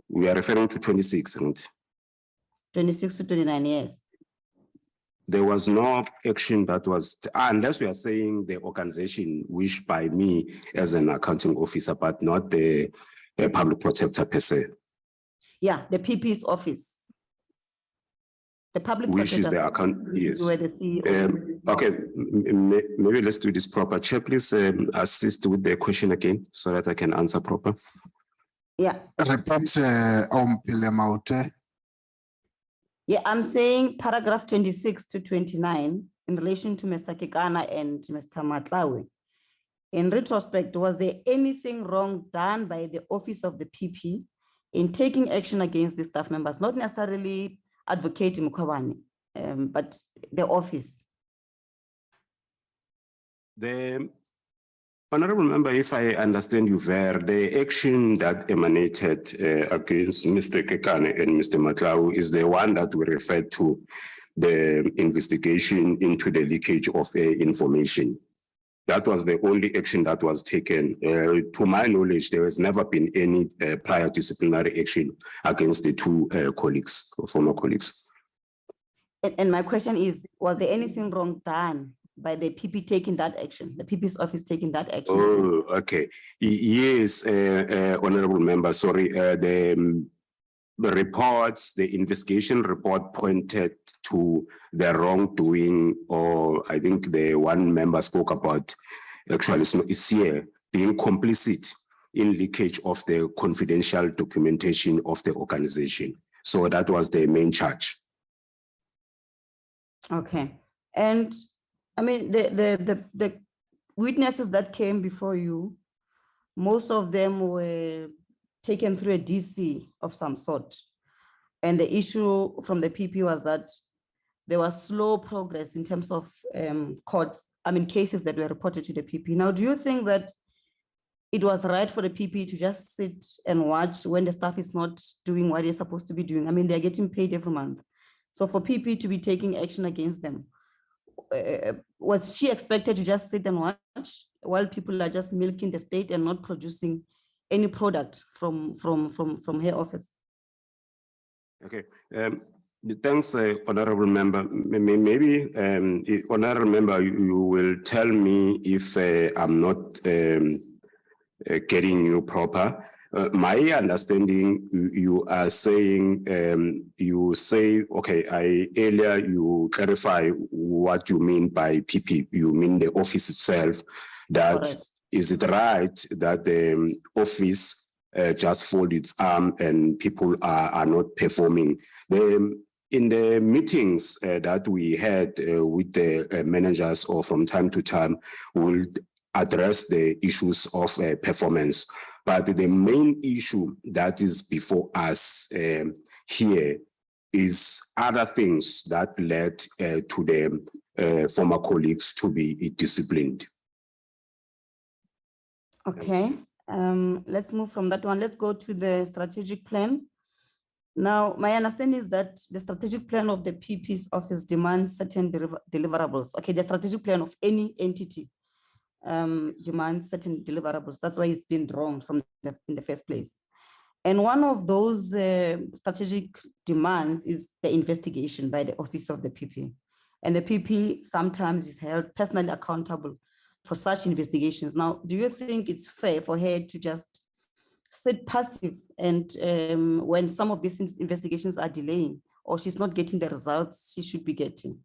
we are referring to 26, isn't it? 26 to 29 years. There was no action that was, unless we are saying the organization wished by me as an accounting officer, but not the public protector per se. Yeah, the PP's office. The public Which is protector's the account, office, yes. you were the CEO. Okay, maybe let's do this proper. Chair, please assist with the question again so that I can answer proper. Yeah. Repeat, Ompile Maute. Yeah, I'm saying paragraph 26 to 29 in relation to Mr. Kekana and Mr. Matlawe. In retrospect, was there anything wrong done by the office of the PP in taking action against the staff members, not necessarily advocating Mkhwebane, but the office? The honorable member, if I understand you fair, the action that emanated against Mr. Kekane and Mr. Matlawe is the one that we referred to the investigation into the leakage of information. That was the only action that was taken. To my knowledge, there has never been any prior disciplinary action against the two colleagues, former colleagues. And my question is, was there anything wrong done by the PP taking that action, the PP's office taking that action? Oh, okay. Yes, honorable member, sorry. The reports, the investigation report pointed to the wrongdoing, or I think the one member spoke about actually is here being complicit in leakage of the confidential documentation of the organization. So that was the main charge. Okay. And I mean, the witnesses that came before you, most of them were taken through a DC of some sort. And the issue from the PP was that there was slow progress in terms of cases that were reported to the PP. Now, do you think that it was right for the PP to just sit and watch when the staff is not doing what they're supposed to be doing? I mean, they're getting paid every month. So for PP to be taking action against them, was she expected to just sit and watch while people are just milking the state and not producing any product from her office? Okay, thanks, honorable member. Maybe, honorable member, you will tell me if I'm not getting you proper. My understanding, you are saying, you say, okay, earlier you clarify what you mean by PP. You mean the office itself, that correct. Is it right that the office just fold its arm and people are not performing? In the meetings that we had with the managers, or from time to time, we'll address the issues of performance. But the main issue that is before us here is other things that led to the former colleagues to be disciplined. Okay, let's move from that one. Let's go to the strategic plan. Now, my understanding is that the strategic plan of the PP's office demands certain deliverables. Okay, the strategic plan of any entity demands certain deliverables. That's why it's been drawn from in the first place. And one of those strategic demands is the investigation by the office of the PP. And the PP sometimes is held personally accountable for such investigations. Now, do you think it's fair for her to just sit passive and when some of these investigations are delaying, or she's not getting the results she should be getting?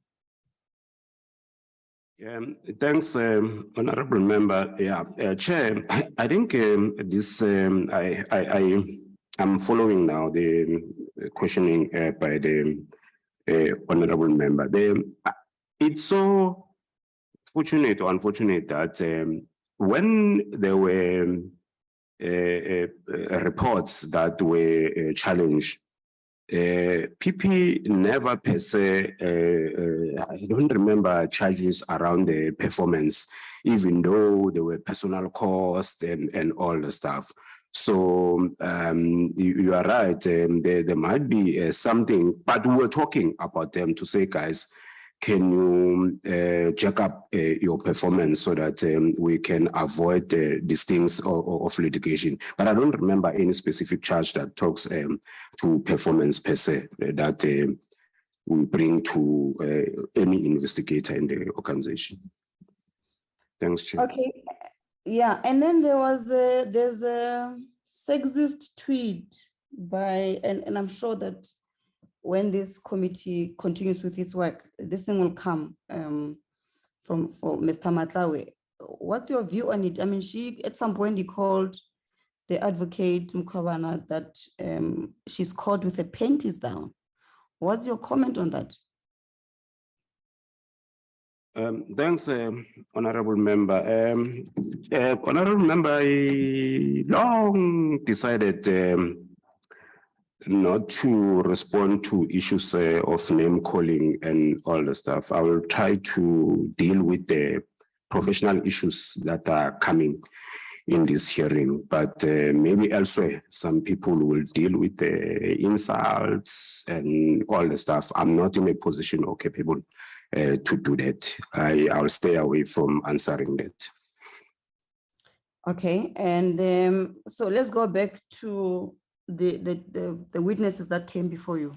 Thanks, honorable member. Yeah, Chair, I think this, I'm following now the questioning by the honorable member. It's so fortunate or unfortunate that when there were reports that were challenged PP never per se, I don't remember charges around the performance, even though there were personal costs and all the stuff. So you are right, there might be something, but we were talking about them to say, guys, can you check up your performance so that we can avoid these things of litigation? But I don't remember any specific charge that talks to performance per se that we bring to any investigator in the organization. Thanks, Chair. Okay, yeah, and then there's a sexist tweet by, and I'm sure that when this committee continues with its work, this thing will come for Mr. Matlawe. What's your view on it? I mean, at some point he called the advocate Mkhwebane that she's caught with her panties down. What's your comment on that? Thanks, Honorable Member. Honorable Member, I long decided not to respond to issues of name calling and all the stuff. I will try to deal with the professional issues that are coming in this hearing, but maybe elsewhere, some people will deal with the insults and all the stuff. I'm not in a position or capable to do that. I'll stay away from answering that. Okay, and so let's go back to the witnesses that came before you.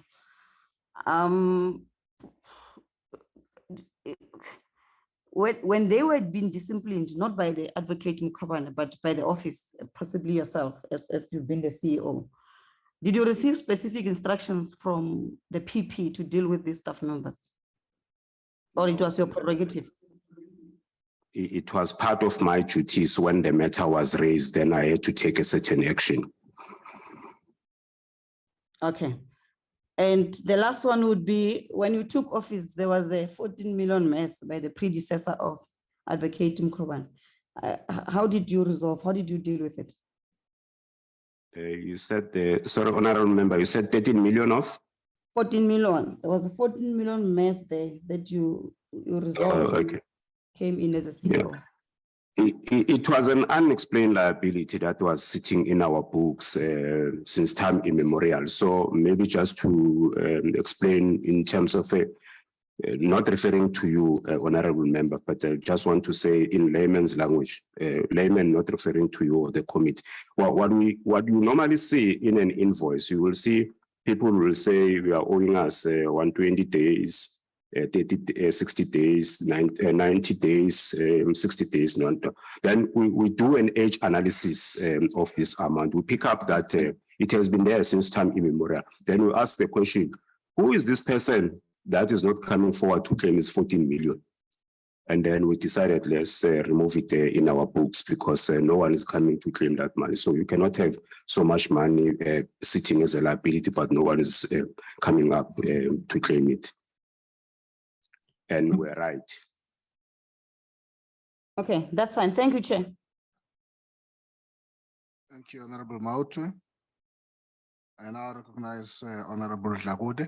When they were being disciplined, not by the advocate Mkhwebane, but by the office, possibly yourself, as you've been the CEO, did you receive specific instructions from the PP to deal with these staff members? Or it was your prerogative? It was part of my duties when the matter was raised, then I had to take a certain action. Okay. And the last one would be, when you took office, there was a 14 million mess by the predecessor of Advocate Mkhwebane. How did you resolve? How did you deal with it? You said, sorry, Honorable Member, you said 13 million of? 14 million. There was a 14 million mess there that you resolved. Okay. Came in as a CEO. Yeah. It was an unexplained liability that was sitting in our books since time immemorial. So maybe just to explain in terms of not referring to you, Honorable Member, but I just want to say in layman's language, layman not referring to you or the committee. What you normally see in an invoice, you will see people will say we are owing us 120 days. 60 days, 90 days, 60 days. Then we do an age analysis of this amount. We pick up that it has been there since time immemorial. Then we ask the question, who is this person that is not coming forward to claim his 14 million? And then we decided, let's remove it in our books because no one is coming to claim that money. So you cannot have so much money sitting as a liability, but no one is coming up to claim it. And we're right. Okay, that's fine. Thank you, Chair. Thank you, Honorable Mautu. I now recognize Honorable Dlagude.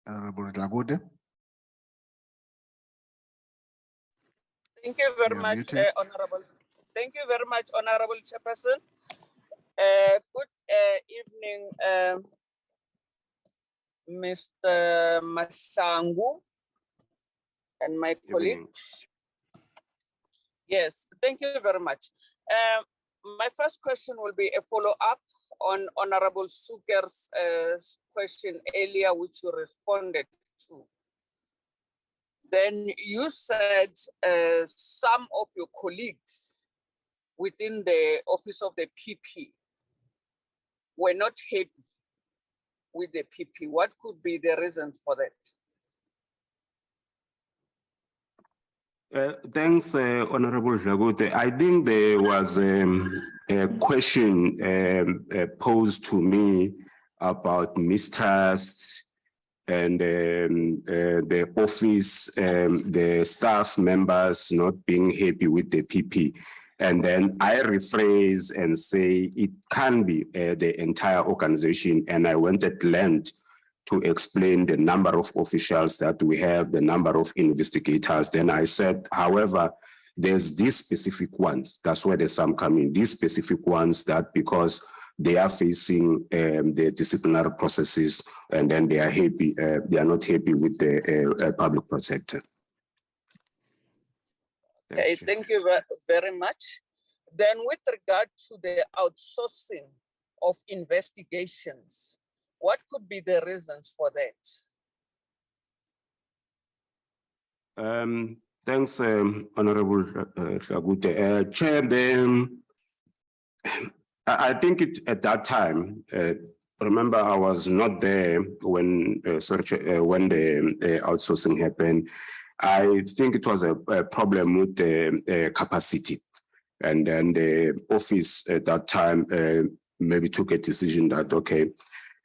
Honorable Dlagude. Thank you very much, Honorable. Thank you very much, Honorable Chairperson. Good evening, Mr. Mahlangu and my colleagues. Yes, thank you very much. My first question will be a follow-up on Honorable Suker's question earlier, which you responded to. Then you said some of your colleagues within the office of the PP were not happy with the PP. What could be the reason for that? Thanks, Honorable Dlagude. I think there was a question posed to me about mistrust and the office, the staff members not being happy with the PP. And then I rephrase and say it can be the entire organization. And I went at length to explain the number of officials that we have, the number of investigators. Then I said, however, there's these specific ones. That's where the sum come in. These specific ones that because they are facing the disciplinary processes, and then they are happy. They are not happy with the public protector. Okay, thank you very much. Then with regard to the outsourcing of investigations, what could be the reasons for that? Thanks, Honorable Shagute. Chair, I think at that time, remember I was not there when when the outsourcing happened. I think it was a problem with the capacity. And then the office at that time maybe took a decision that, okay,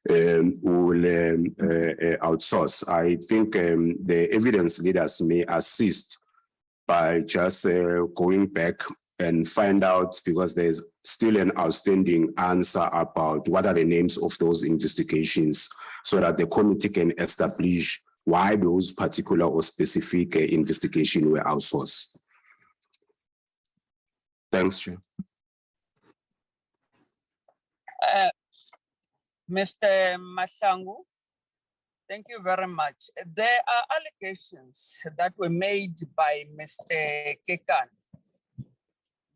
we will outsource. I think the evidence leaders may assist by just going back and find out, because there's still an outstanding answer about what are the names of those investigations, so that the committee can establish why those particular or specific investigations were outsourced. Thanks, Chair. Mr. Mahlangu, thank you very much. There are allegations that were made by Mr. Kekan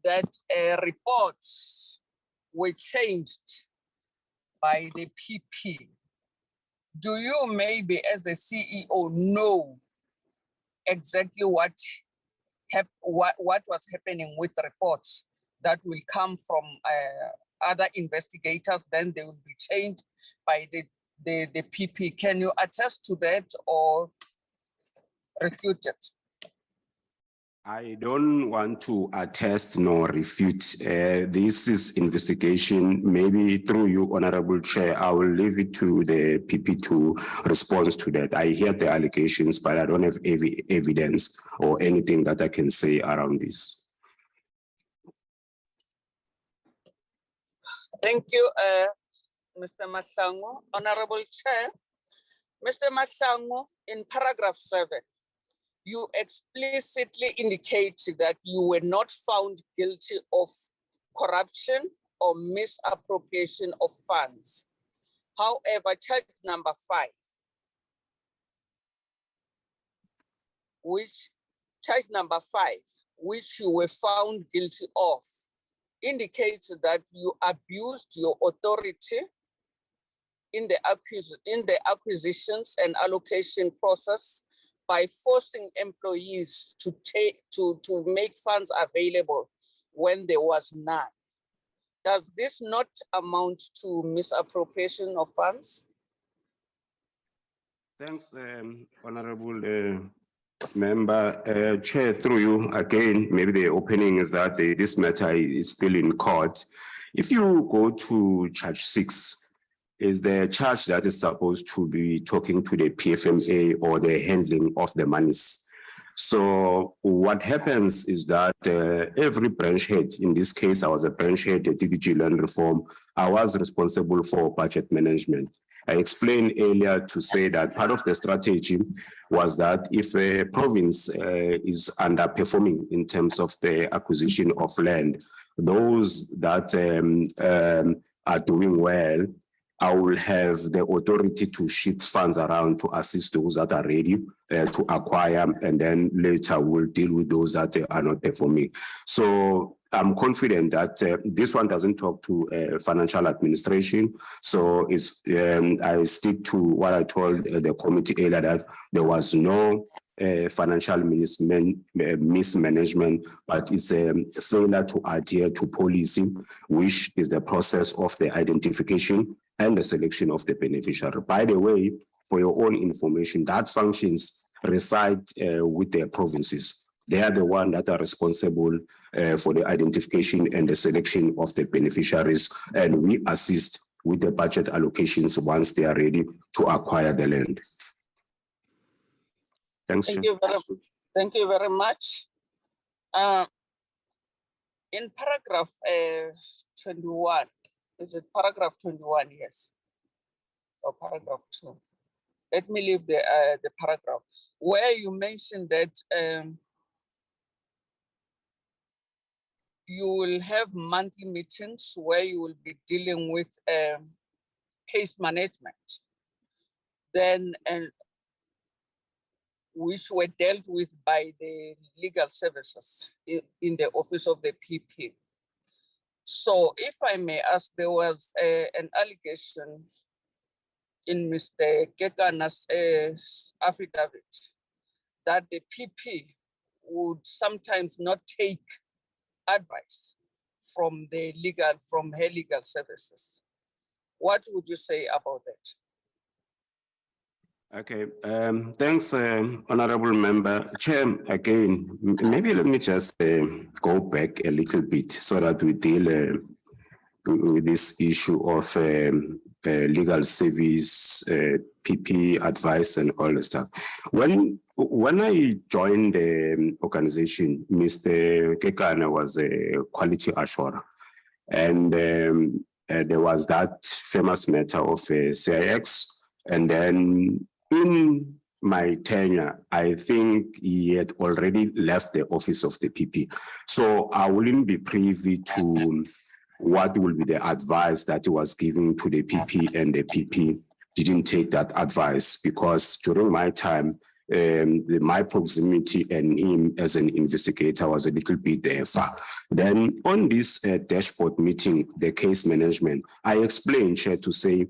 that reports were changed by the PP. Do you maybe as the CEO know exactly what was happening with reports that will come from other investigators, then they will be changed by the PP? Can you attest to that or refute it? I don't want to attest nor refute. This is investigation. Maybe through you, Honorable Chair, I will leave it to the PP to respond to that. I hear the allegations, but I don't have evidence or anything that I can say around this. Thank you, Mr. Mahlangu. Honorable Chair, Mr. Mahlangu, in paragraph 7, you explicitly indicate that you were not found guilty of corruption or misappropriation of funds. However, charge number 5, which you were found guilty of, indicates that you abused your authority in the acquisitions and allocation process by forcing employees to make funds available when there was none. Does this not amount to misappropriation of funds? Thanks, Honorable Member. Chair, through you again, maybe the opening is that this matter is still in court. If you go to charge 6, is the charge that is supposed to be talking to the PFMA or the handling of the monies. So what happens is that every branch head, in this case, I was a branch head at DDG Land Reform, I was responsible for budget management. I explained earlier to say that part of the strategy was that if a province is underperforming in terms of the acquisition of land, those that are doing well, I will have the authority to shift funds around to assist those that are ready to acquire, and then later we'll deal with those that are not performing. So I'm confident that this one doesn't talk to financial administration. So it's, I stick to what I told the committee earlier, that there was no financial mismanagement, but it's a failure to adhere to policy, which is the process of the identification and the selection of the beneficiary. By the way, for your own information, that functions reside with their provinces. They are the ones that are responsible for the identification and the selection of the beneficiaries, and we assist with the budget allocations once they are ready to acquire the land. Thanks, Thank Chair. thank you very much. In paragraph 21, is it paragraph 21? Yes. Or paragraph 2. Let me leave the paragraph where you mentioned that you will have monthly meetings where you will be dealing with case management. Then which were dealt with by the legal services in the office of the PP. So if I may ask, there was an allegation in Mr. Kekana's affidavit that the PP would sometimes not take advice from her legal services. What would you say about that? Okay, thanks, Honorable Member. Chair, again, maybe let me just go back a little bit so that we deal with this issue of legal service, PP advice and all the stuff. When I joined the organization, Mr. Kekana was a quality assurer. And there was that famous matter of CIX. And then in my tenure, I think he had already left the office of the PP. So I wouldn't be privy to what will be the advice that he was giving to the PP, and the PP didn't take that advice, because during my time, my proximity and him as an investigator was a little bit far. Then on this dashboard meeting, the case management, I explained, Chair, to say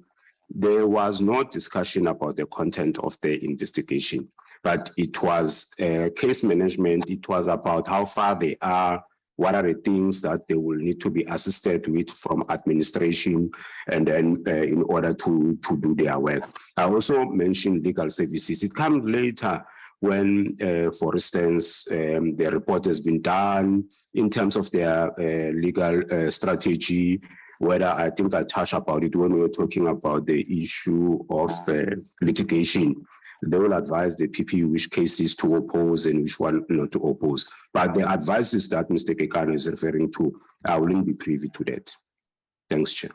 there was no discussion about the content of the investigation, but it was case management. It was about how far they are, what are the things that they will need to be assisted with from administration, and then in order to do their work. I also mentioned legal services. It comes later when, for instance, the report has been done in terms of their legal strategy, whether I think I touched about it when we were talking about the issue of litigation. They will advise the PP which cases to oppose and which one not to oppose. But the advices that Mr. Kekana is referring to, I wouldn't be privy to that. Thanks, Chair.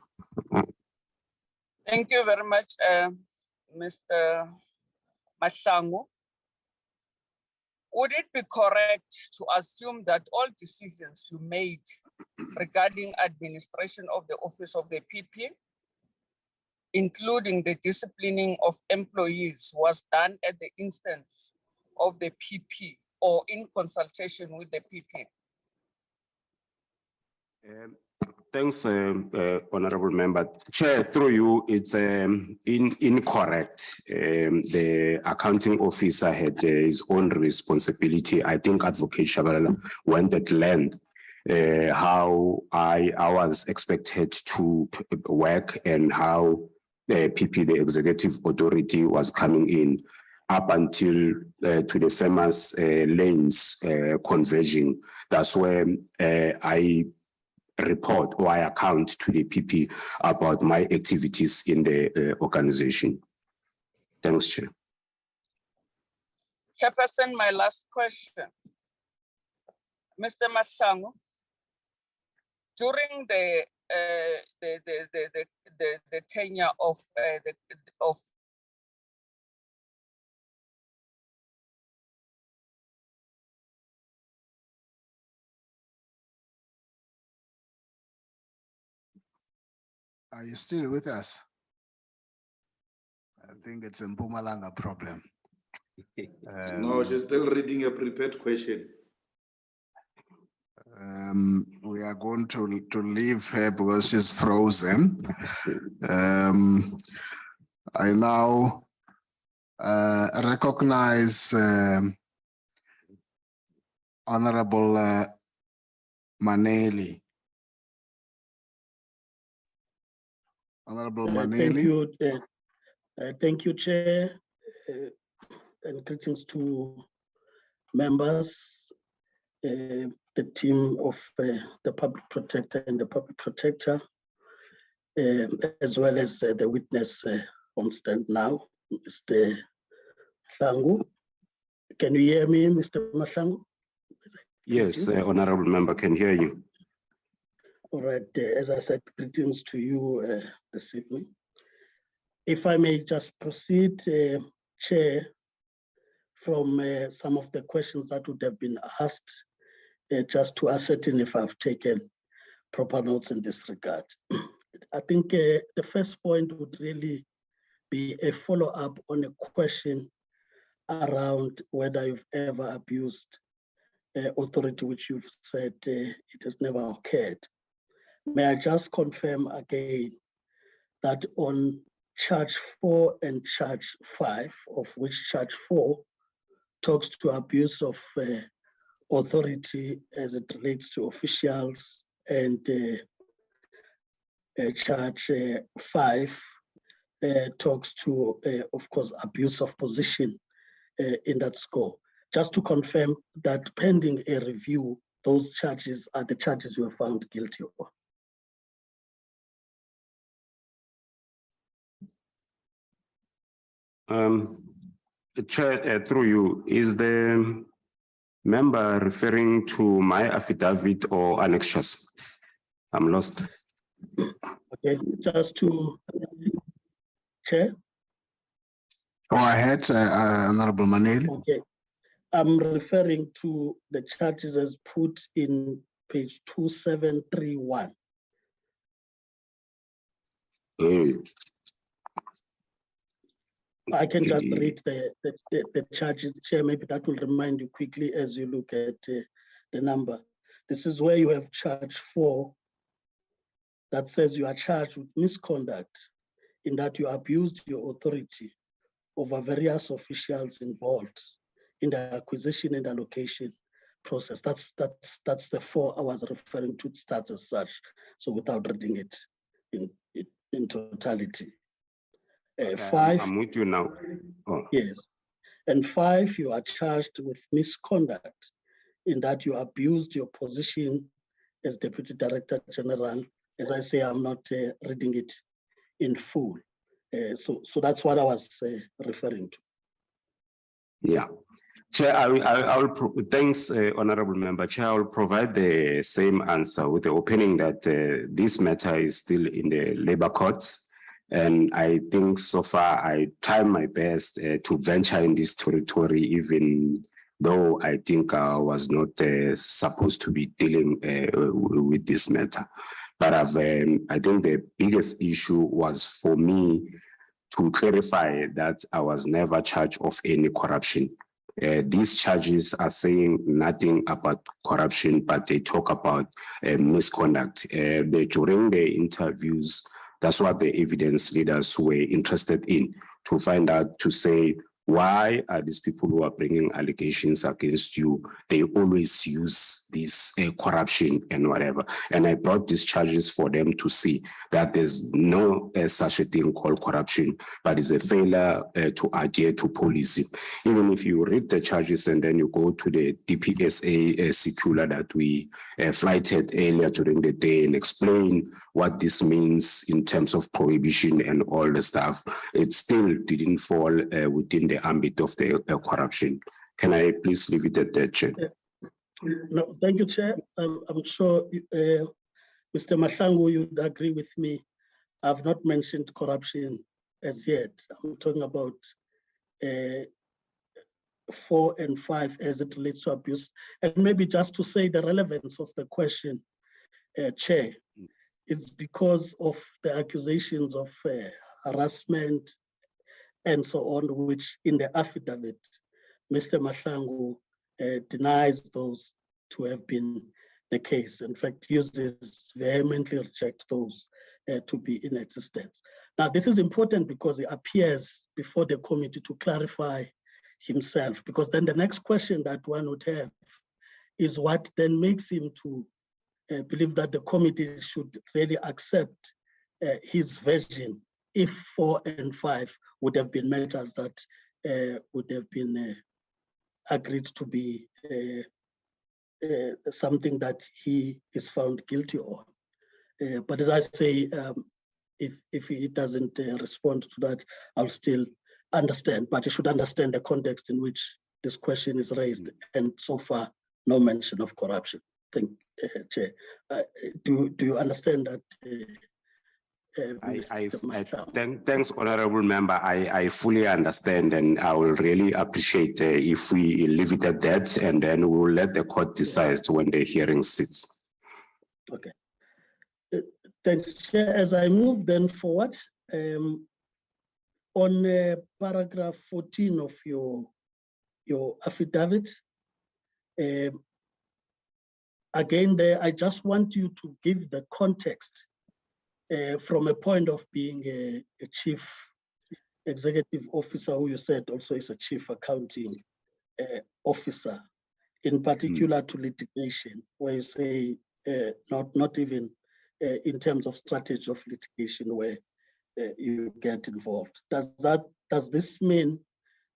Thank you very much, Mr. Masango. Would it be correct to assume that all decisions you made regarding administration of the office of the PP, including the disciplining of employees, was done at the instance of the PP or in consultation with the PP? Thanks, Honorable Member. Chair, through you, it's incorrect. The accounting officer had his own responsibility. I think Advocate Shabalala went at length how I was expected to work and how the PP, the executive authority, was coming in up until to the famous lanes conversion. That's where I report or I account to the PP about my activities in the organization. Thanks, Chair. Chairperson, my last question. Mr. Masango, during the tenure of Are you still with us? I think it's a Mpumalanga problem. No, she's still reading a prepared question. We are going to leave her because she's frozen. I now recognize Honorable Maneli. Honorable Maneli. Thank you, Chair, and greetings to members, the team of the Public Protector and the Public Protector, as well as the witness on stand now, Mr. Hlangu. Can you hear me, Mr. Mahlangu? Yes, honorable member, can hear you. All right, as I said, greetings to you this evening. If I may just proceed, Chair, from some of the questions that would have been asked, just to ascertain if I've taken proper notes in this regard. I think the first point would really be a follow-up on a question around whether you've ever abused authority, which you've said it has never occurred. May I just confirm again that on charge 4 and charge 5, of which charge 4 talks to abuse of authority as it relates to officials, and charge 5 talks to, of course, abuse of position in that score. Just to confirm that pending a review, those charges are the charges you were found guilty of. Chair, through you, is the member referring to my affidavit or annexures? I'm lost. Okay, just to Chair. Go ahead, Honorable Maneli. Okay, I'm referring to the charges as put in page 2731. I can just read the charges, Chair. Maybe that will remind you quickly as you look at the number. This is where you have charge 4 that says you are charged with misconduct in that you abused your authority over various officials involved in the acquisition and allocation process. That's the 4 I was referring to. It starts as such, so without reading it in totality. 5. I'm with you now. Oh. Yes. And 5, you are charged with misconduct in that you abused your position as Deputy Director General. As I say, I'm not reading it in full. So that's what I was referring to. Yeah. Chair, thanks, Honorable Member. Chair, I will provide the same answer with the opening that this matter is still in the labor courts. And I think so far I tried my best to venture in this territory, even though I think I was not supposed to be dealing with this matter. But I think the biggest issue was for me to clarify that I was never charged of any corruption. These charges are saying nothing about corruption, but they talk about misconduct. During the interviews, that's what the evidence leaders were interested in, to find out, to say, why are these people who are bringing allegations against you, they always use this corruption and whatever. And I brought these charges for them to see that there's no such a thing called corruption, but it's a failure to adhere to policy. Even if you read the charges and then you go to the DPSA circular that we flighted earlier during the day and explain what this means in terms of prohibition and all the stuff, it still didn't fall within the ambit of the corruption. Can I please leave it at that, Chair? No, thank you, Chair. I'm sure Mr. Mahlangu, you'd agree with me. I've not mentioned corruption as yet. I'm talking about 4 and 5 as it relates to abuse. And maybe just to say the relevance of the question, Chair, it's because of the accusations of harassment and so on, which in the affidavit, Mr. Mahlangu denies those to have been the case. In fact, vehemently reject those to be in existence. Now, this is important because he appears before the committee to clarify himself, because then the next question that one would have is what then makes him to believe that the committee should really accept his version if 4 and 5 would have been matters that would have been agreed to be something that he is found guilty on. But as I say, if he doesn't respond to that, I'll still understand, but you should understand the context in which this question is raised, and so far no mention of corruption. Thank Chair. Do you understand that? Thanks, Honorable Member. I fully understand, and I will really appreciate if we leave it at that, and then we will let the court decide when the hearing sits. Okay. Thanks, Chair. As I move then forward, on paragraph 14 of your affidavit, again there, I just want you to give the context from a point of being a chief executive officer, who you said also is a chief accounting officer, in particular to litigation, where you say not even in terms of strategy of litigation where you get involved. Does this mean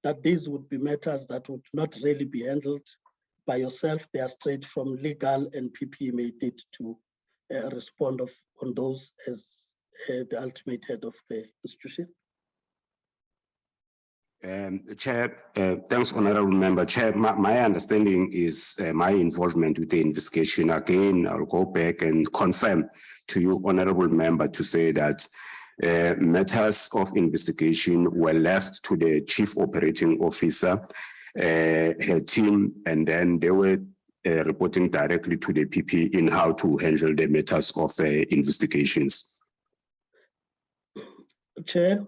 that these would be matters that would not really be handled by yourself? They are straight from legal, and PP may need to respond on those as the ultimate head of the institution? Chair, thanks, Honorable Member. Chair, my understanding is my involvement with the investigation. Again, I'll go back and confirm to you, Honorable Member, to say that matters of investigation were left to the Chief Operating Officer, her team, and then they were reporting directly to the PP in how to handle the matters of investigations. Chair,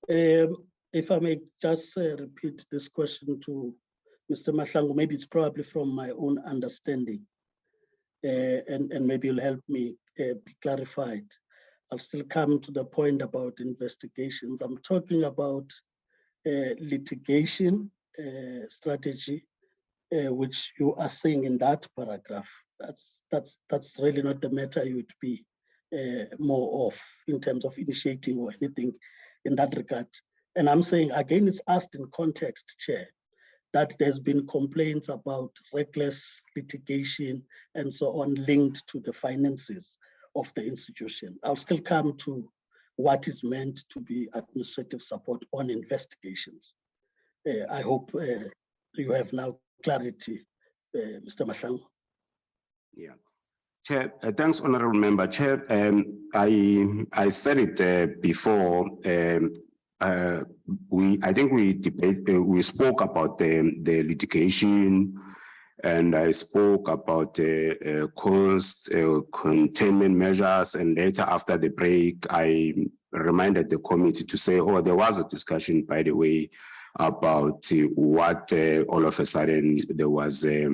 if I may just repeat this question to Mr. Mahlangu, maybe it's probably from my own understanding, and maybe you'll help me be clarified. I'll still come to the point about investigations. I'm talking about litigation strategy, which you are saying in that paragraph. That's really not the matter you would be more of in terms of initiating or anything in that regard. And I'm saying, again, it's asked in context, Chair, that there's been complaints about reckless litigation and so on linked to the finances of the institution. I'll still come to what is meant to be administrative support on investigations. I hope you have now clarity, Mr. Mahlangu. Yeah. Chair, thanks, Honorable Member. Chair, I said it before. I think we spoke about the litigation, and I spoke about cost containment measures, and later after the break, I reminded the committee to say, oh, there was a discussion, by the way, about what all of a sudden there was a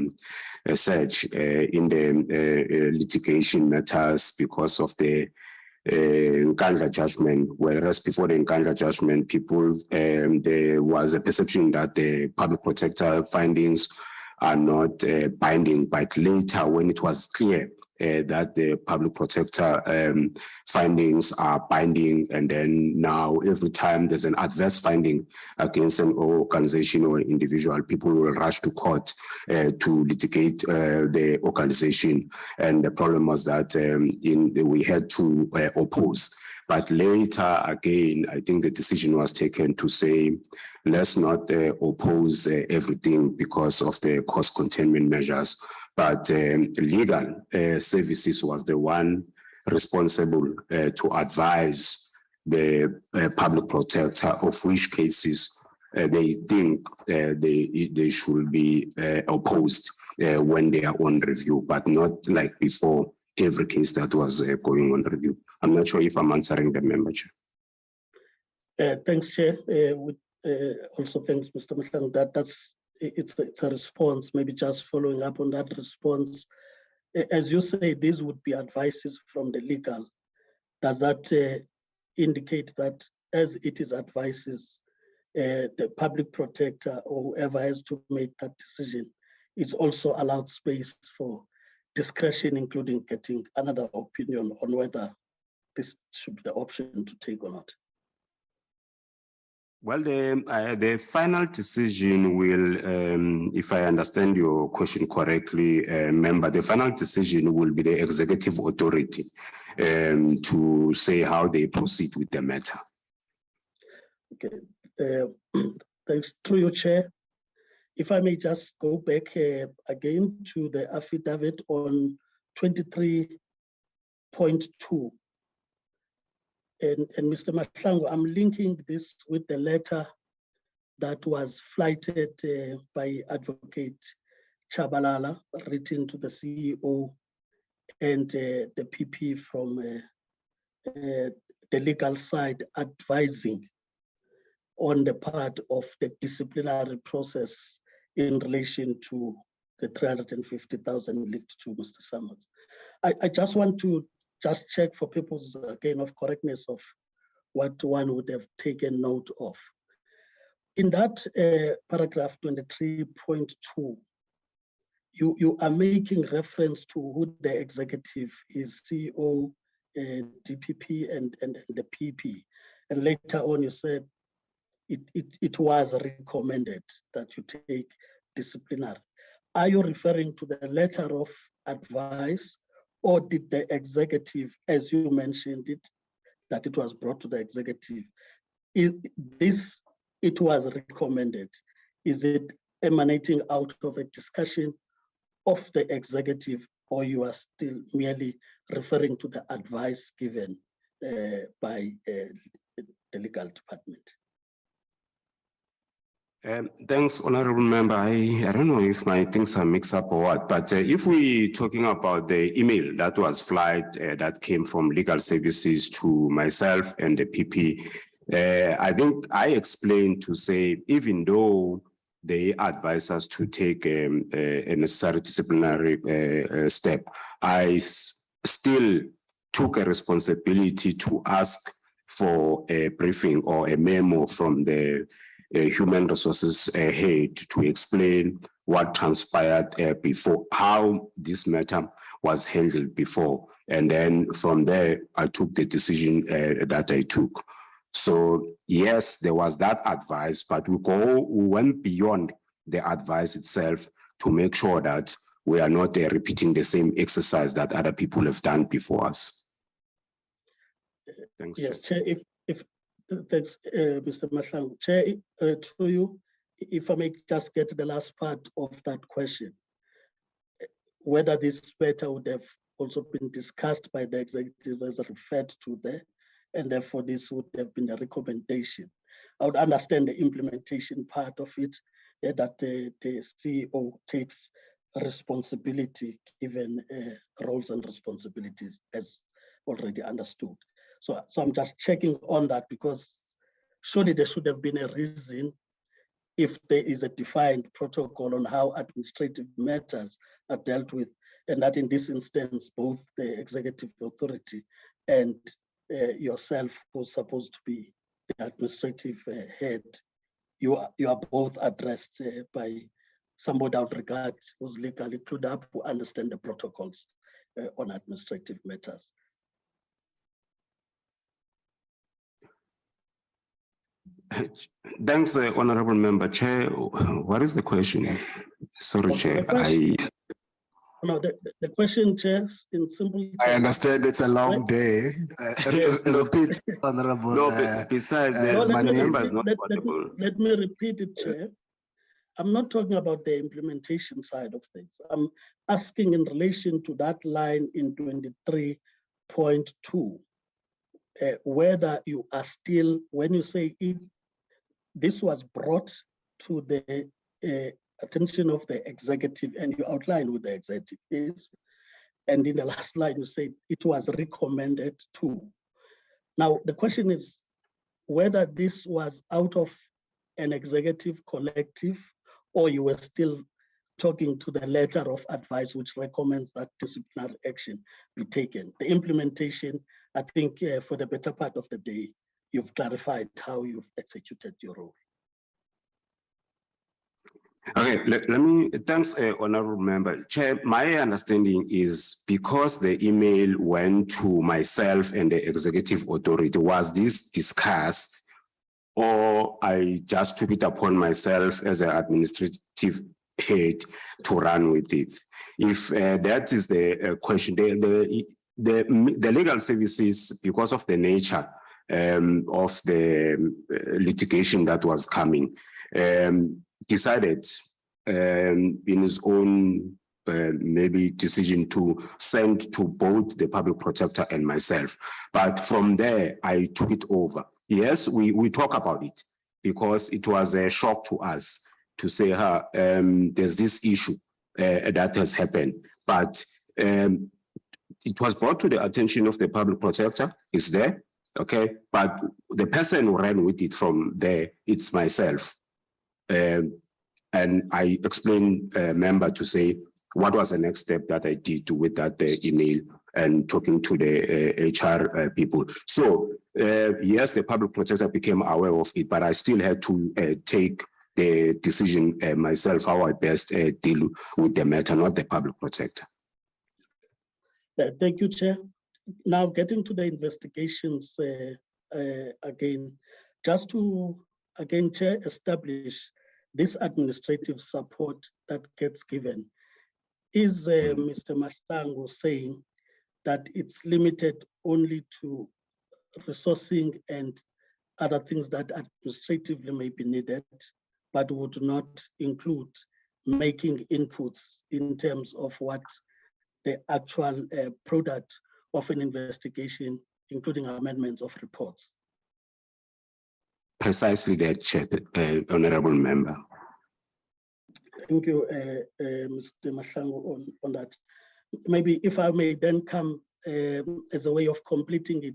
surge in the litigation matters because of the Nkandla judgment, whereas before the Nkandla judgment, people, there was a perception that the public protector findings are not binding, but later when it was clear that the public protector findings are binding, and then now every time there's an adverse finding against an organization or an individual, people will rush to court to litigate the organization. And the problem was that we had to oppose. But later, again, I think the decision was taken to say, let's not oppose everything because of the cost containment measures, but legal services was the one responsible to advise the public protector of which cases they think they should be opposed when they are on review, but not like before every case that was going on review. I'm not sure if I'm answering the member, Chair. Thanks, Chair. Also, thanks, Mr. Mahlangu. It's a response, maybe just following up on that response. As you say, these would be advices from the legal. Does that indicate that as it is advices, the public protector or whoever has to make that decision, it's also allowed space for discretion, including getting another opinion on whether this should be the option to take or not? Well, the final decision will, if I understand your question correctly, member, the final decision will be the executive authority to say how they proceed with the matter. Okay, thanks. Through your chair, if I may just go back again to the affidavit on 23.2. And Mr. Mahlangu, I'm linking this with the letter that was flighted by Advocate Chabalala, written to the CEO and the PP from the legal side, advising on the part of the disciplinary process in relation to the 350,000 linked to Mr. Samuels. I just want to just check for purposes again of correctness of what one would have taken note of. In that paragraph 23.2, you are making reference to who the executive is, CEO, DPP, and the PP. And later on, you said it was recommended that you take disciplinary. Are you referring to the letter of advice, or did the executive, as you mentioned it, that it was brought to the executive? It was recommended. Is it emanating out of a discussion of the executive, or you are still merely referring to the advice given by the legal department? Thanks, Honorable Member. I don't know if my things are mixed up or what, but if we're talking about the email that was flagged that came from legal services to myself and the PP, I think I explained to say, even though they advise us to take a necessary disciplinary step, I still took a responsibility to ask for a briefing or a memo from the human resources head to explain what transpired before, how this matter was handled before. And then from there, I took the decision that I took. So yes, there was that advice, but we went beyond the advice itself to make sure that we are not repeating the same exercise that other people have done before us. Thanks. Yes, Chair, if thanks, Mr. Mahlangu. Chair, through you, if I may just get the last part of that question, whether this matter would have also been discussed by the executive as referred to there, and therefore this would have been a recommendation. I would understand the implementation part of it, that the CEO takes responsibility given roles and responsibilities as already understood. So I'm just checking on that, because surely there should have been a reason if there is a defined protocol on how administrative matters are dealt with, and that in this instance, both the executive authority and yourself, who's supposed to be the administrative head, you are both addressed by somebody out regard who's legally clued up, who understand the protocols on administrative matters. Thanks, Honorable Member. Chair, what is the question? Sorry, Chair. No, the question, Chair, in simple terms. I understand it's a long day. Repeat, Honorable. No, besides, my member is not audible. Let me repeat it, Chair. I'm not talking about the implementation side of things. I'm asking in relation to that line in 23.2, whether you are still, when you say it, this was brought to the attention of the executive, and you outline who the executive is. And in the last line, you say it was recommended to. Now, the question is whether this was out of an executive collective, or you were still talking to the letter of advice, which recommends that disciplinary action be taken. The implementation, I think for the better part of the day, you've clarified how you've executed your role. Okay, let me, thanks, Honorable Member. Chair, my understanding is because the email went to myself and the executive authority, was this discussed, or I just took it upon myself as an administrative head to run with it? If that is the question, the legal services, because of the nature of the litigation that was coming, decided in his own maybe decision to send to both the public protector and myself. But from there, I took it over. Yes, we talk about it because it was a shock to us to say, there's this issue that has happened. But it was brought to the attention of the public protector, it's there, okay? But the person who ran with it from there, it's myself. And I explained member to say, what was the next step that I did with that email and talking to the HR people. So yes, the public protector became aware of it, but I still had to take the decision myself, how I best deal with the matter, not the public protector. Thank you, Chair. Now getting to the investigations again, just to, again, Chair, establish this administrative support that gets given. Is Mr. Mahlangu saying that it's limited only to resourcing and other things that administratively may be needed, but would not include making inputs in terms of what the actual product of an investigation, including amendments of reports? Precisely that, Chair, Honorable Member. Thank you, Mr. Mahlangu, on that. Maybe if I may then come as a way of completing it,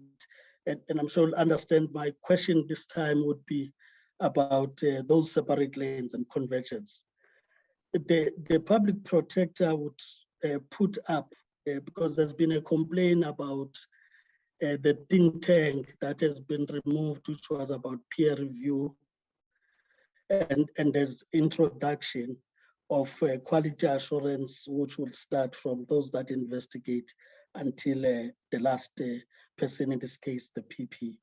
and I'm sure you'll understand my question this time would be about those separate lanes and convergence. The public protector would put up, because there's been a complaint about the think tank that has been removed, which was about peer review, and there's introduction of quality assurance, which will start from those that investigate until the last person, in this case, the PP.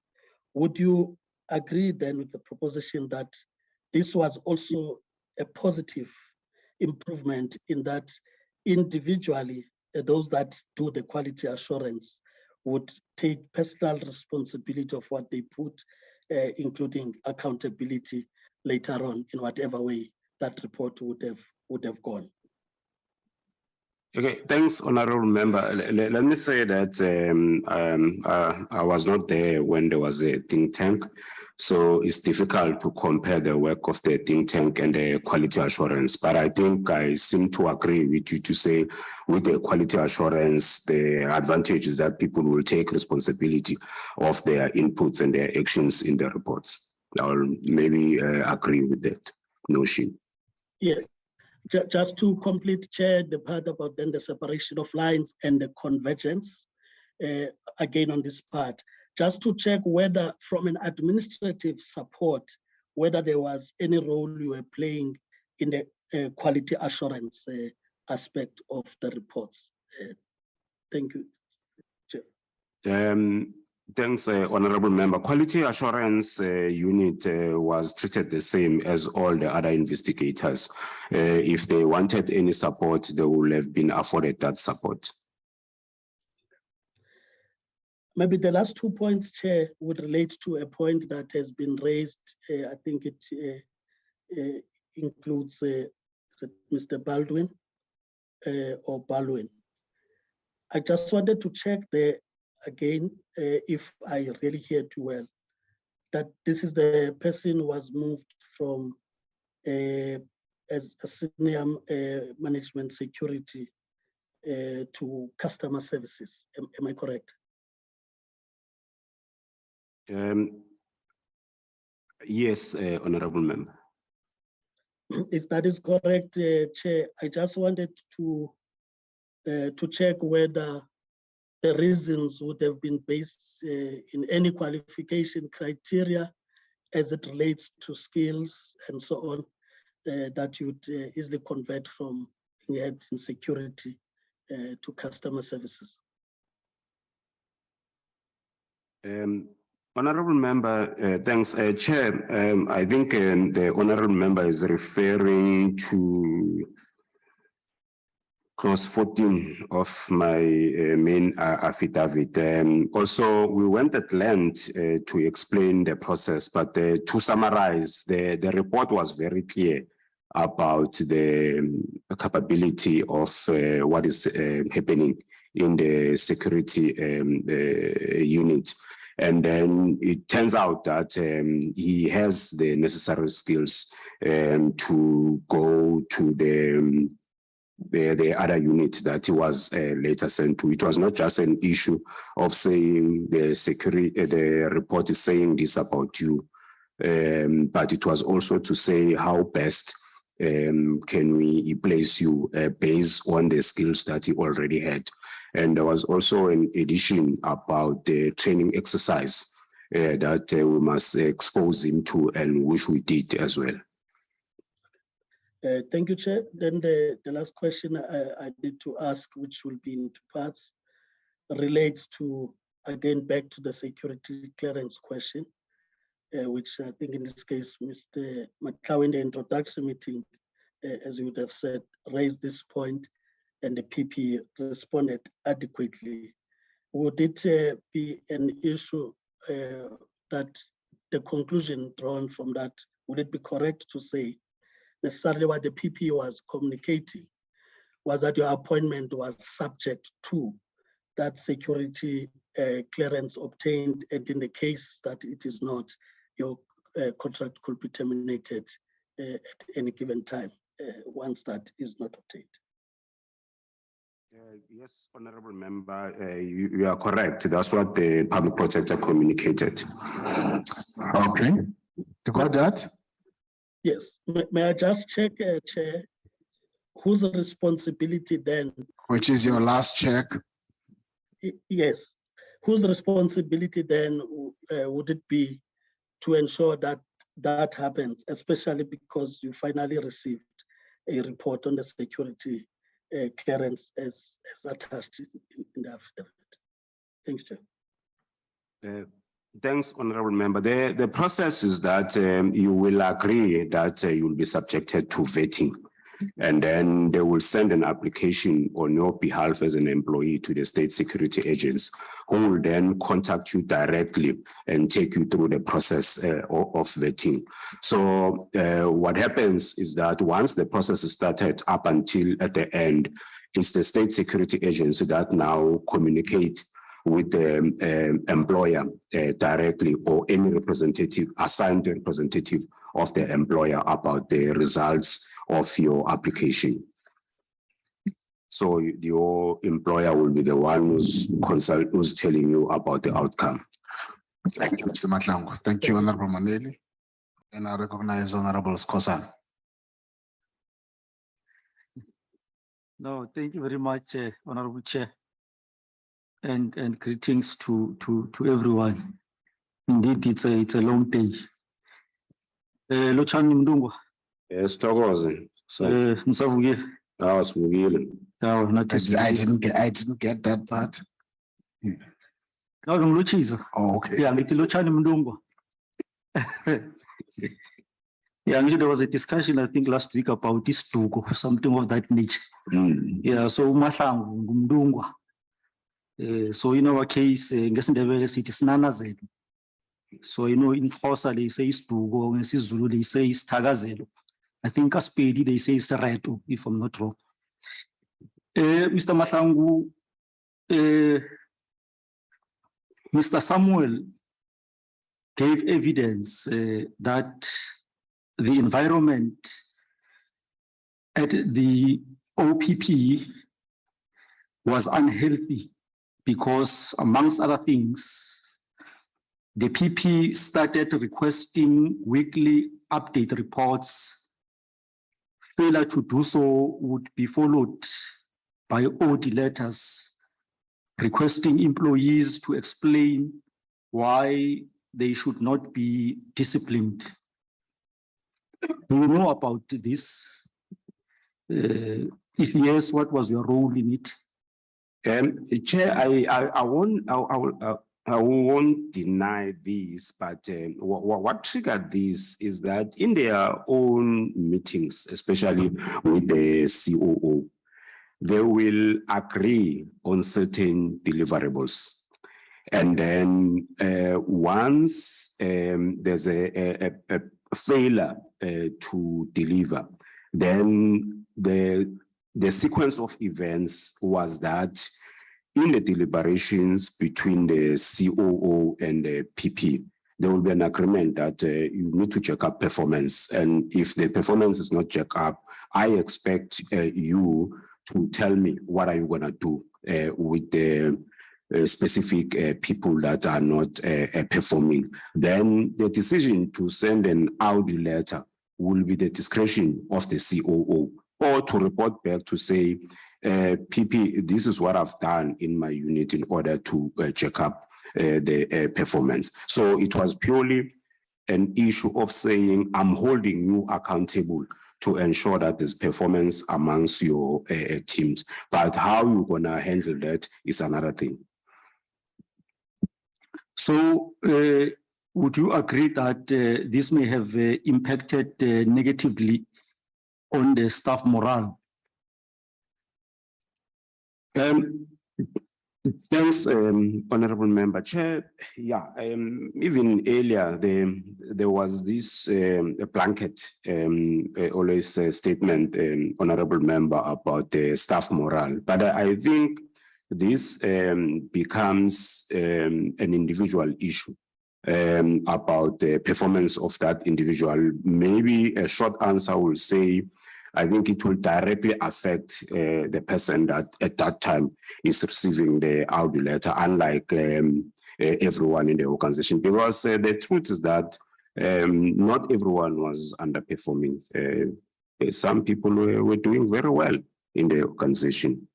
Would you agree then with the proposition that this was also a positive improvement in that individually, those that do the quality assurance would take personal responsibility of what they put, including accountability later on in whatever way that report would have gone? Okay, thanks, Honorable Member. Let me say that I was not there when there was a think tank, so it's difficult to compare the work of the think tank and the quality assurance. But I think I seem to agree with you to say with the quality assurance, the advantage is that people will take responsibility of their inputs and their actions in the reports. I'll maybe agree with that notion. Yeah. Just to complete, Chair, the part about then the separation of lines and the convergence, again on this part, just to check whether from an administrative support, whether there was any role you were playing in the quality assurance aspect of the reports. Thank you, Chair. Thanks, Honorable Member. Quality Assurance Unit was treated the same as all the other investigators. If they wanted any support, they would have been afforded that support. Maybe the last 2 points, Chair, would relate to a point that has been raised. I think it includes Mr. Baldwin or Baldwin. I just wanted to check there again, if I really hear too well, that this is the person who was moved from as a senior management security to customer services. Am I correct? Yes, Honorable Member. If that is correct, Chair, I just wanted to check whether the reasons would have been based in any qualification criteria as it relates to skills and so on, that you'd easily convert from being head in security to customer services. Honorable Member, thanks. Chair, I think the Honorable Member is referring to clause 14 of my main affidavit. Also, we went at length to explain the process, but to summarize, the report was very clear about the capability of what is happening in the security unit. And then it turns out that he has the necessary skills to go to the other unit that he was later sent to. It was not just an issue of saying the security, the report is saying this about you, but it was also to say how best can we place you based on the skills that he already had. And there was also an addition about the training exercise that we must expose him to, and which we did as well. Thank you, Chair. Then the last question I need to ask, which will be in 2 parts, relates to, again, back to the security clearance question, which I think in this case, Mr. Matlaw in the introductory meeting, as you would have said, raised this point, and the PP responded adequately. Would it be an issue that the conclusion drawn from that, would it be correct to say necessarily what the PP was communicating was that your appointment was subject to that security clearance obtained, and in the case that it is not, your contract could be terminated at any given time once that is not obtained? Yes, Honorable Member, you are correct. That's what the public protector communicated. Okay, you got that? Yes. May I just check, Chair, whose responsibility then? Which is your last check? Yes. Whose responsibility then would it be to ensure that that happens, especially because you finally received a report on the security clearance as attached in the affidavit? Thanks, Chair. Thanks, Honorable Member. The process is that you will agree that you will be subjected to vetting, and then they will send an application on your behalf as an employee to the state security agents, who will then contact you directly and take you through the process of vetting. So what happens is that once the process is started up until at the end, it's the state security agents that now communicate with the employer directly, or any representative, assigned representative of the employer, about the results of your application. So your employer will be the one who's telling you about the outcome. Thank you, Mr. Matlangu. Thank you, Honorable Maneli. And I recognize Honorable Skosan. No, thank you very much, Honorable Chair. And greetings to everyone. Indeed, it's a long day. Lochani Mdungwa. Yes, Togozi. Nsavugile. I didn't get that part. No, Luchiza. Oh, okay. Yeah, Lochani Mdungwa. Yeah, there was a discussion, I think, last week about this Tugo, something of that nature. Yeah, so Mahlangu Mdungwa. So in our case, ngesindebele sithi sinanazelo. So in Xhosa they say isibhuko, ngesizulu they say isithakazelo. I think kaSpedi they say isireto, if I'm not wrong. Mr. Mahlangu, Mr. Samuel gave evidence that the environment at the OPP was unhealthy, because amongst other things, the PP started requesting weekly update reports. Failure to do so would be followed by audit letters requesting employees to explain why they should not be disciplined. Do you know about this? If yes, what was your role in it? Chair, I won't deny this, but what triggered this is that in their own meetings, especially with the COO, they will agree on certain deliverables. And then once there's a failure to deliver, Then the sequence of events was that in the deliberations between the COO and the PP, there will be an agreement that you need to check up performance. And if the performance is not checked up, I expect you to tell me what are you going to do with the specific people that are not performing. Then the decision to send an audit letter will be the discretion of the COO, or to report back to say, PP, this is what I've done in my unit in order to check up the performance. So it was purely an issue of saying, I'm holding you accountable to ensure that there's performance amongst your teams. But how you're gonna handle that is another thing. So would you agree that this may have impacted negatively on the staff morale? Thanks, Honorable Member Chair. Yeah, even earlier, there was this blanket always statement, Honorable Member, about the staff morale. But I think this becomes an individual issue about the performance of that individual. Maybe a short answer will say, I think it will directly affect the person that at that time is receiving the audit letter, unlike everyone in the organization. Because the truth is that not everyone was underperforming. Some people were doing very well in the organization.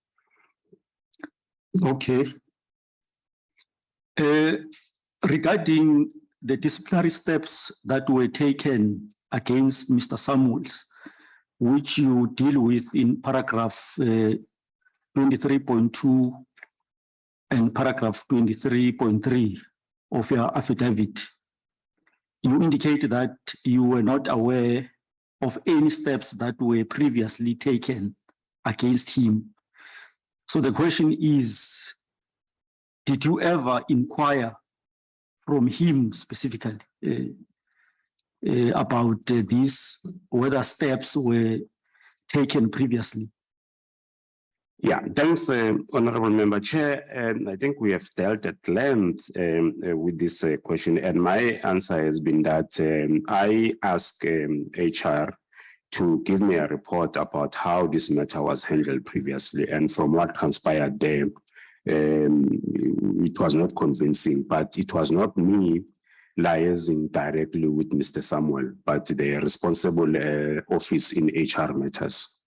Okay. Regarding the disciplinary steps that were taken against Mr. Samuels, which you deal with in paragraph 23.2 and paragraph 23.3 of your affidavit, you indicate that you were not aware of any steps that were previously taken against him. So the question is, did you ever inquire from him specifically about this, whether steps were taken previously? Yeah, thanks, Honorable Member Chair. And I think we have dealt at length with this question. And my answer has been that I asked HR to give me a report about how this matter was handled previously. And from what transpired there, it was not convincing, but it was not me liaising directly with Mr. Samuel, but the responsible office in HR matters.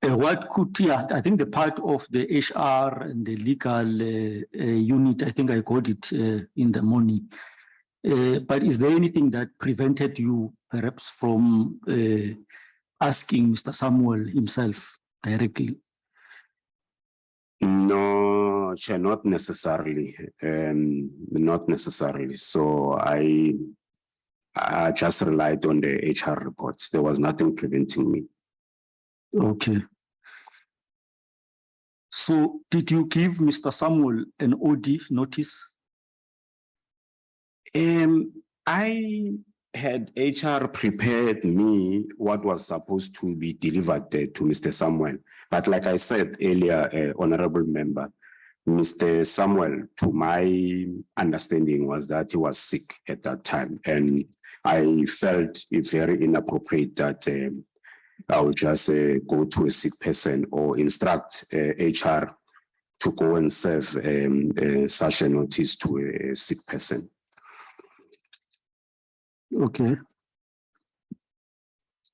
What could, yeah, I think the part of the HR and the legal unit, I think I got it in the morning. But is there anything that prevented you perhaps from asking Mr. Samuel himself directly? No, Chair, not necessarily. Not necessarily. So I just relied on the HR reports. There was nothing preventing me. Okay. So did you give Mr. Samuel an OD notice? I had HR prepared me what was supposed to be delivered to Mr. Samuel. But like I said earlier, Honorable Member, Mr. Samuel, to my understanding, was that he was sick at that time. And I felt it very inappropriate that I would just go to a sick person or instruct HR to go and serve such a notice to a sick person. Okay.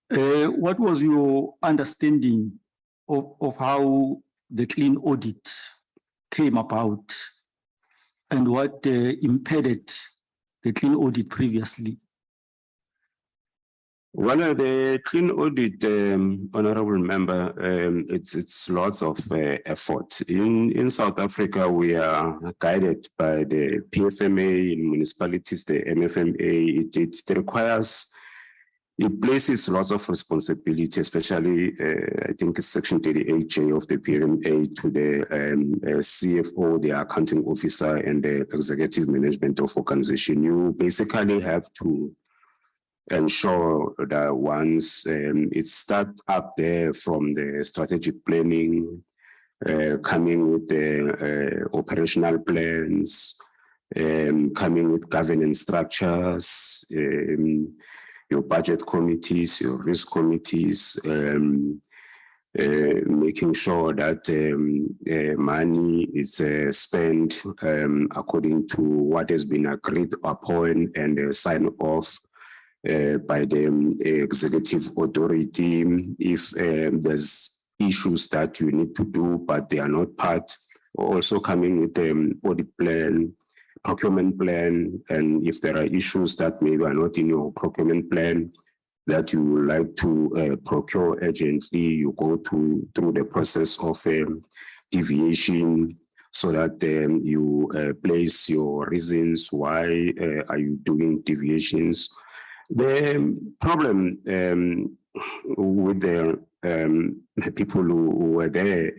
What was your understanding of how the clean audit came about and what impeded the clean audit previously? Well, the clean audit, Honorable Member, it's lots of effort. In South Africa, we are guided by the PFMA in municipalities, the MFMA. It requires, it places lots of responsibility, especially I think it's Section 38J of the PFMA to the CFO, the accounting officer, and the executive management of organization. You basically have to ensure that once it starts up there from the strategic planning, coming with the operational plans, coming with governance structures, your budget committees, your risk committees, making sure that money is spent according to what has been agreed upon and signed off by the executive authority. If there's issues that you need to do, but they are not part, also coming with the audit plan, procurement plan, and if there are issues that maybe are not in your procurement plan that you would like to procure urgently, you go through the process of deviation so that you place your reasons why are you doing deviations. The problem with the people who were there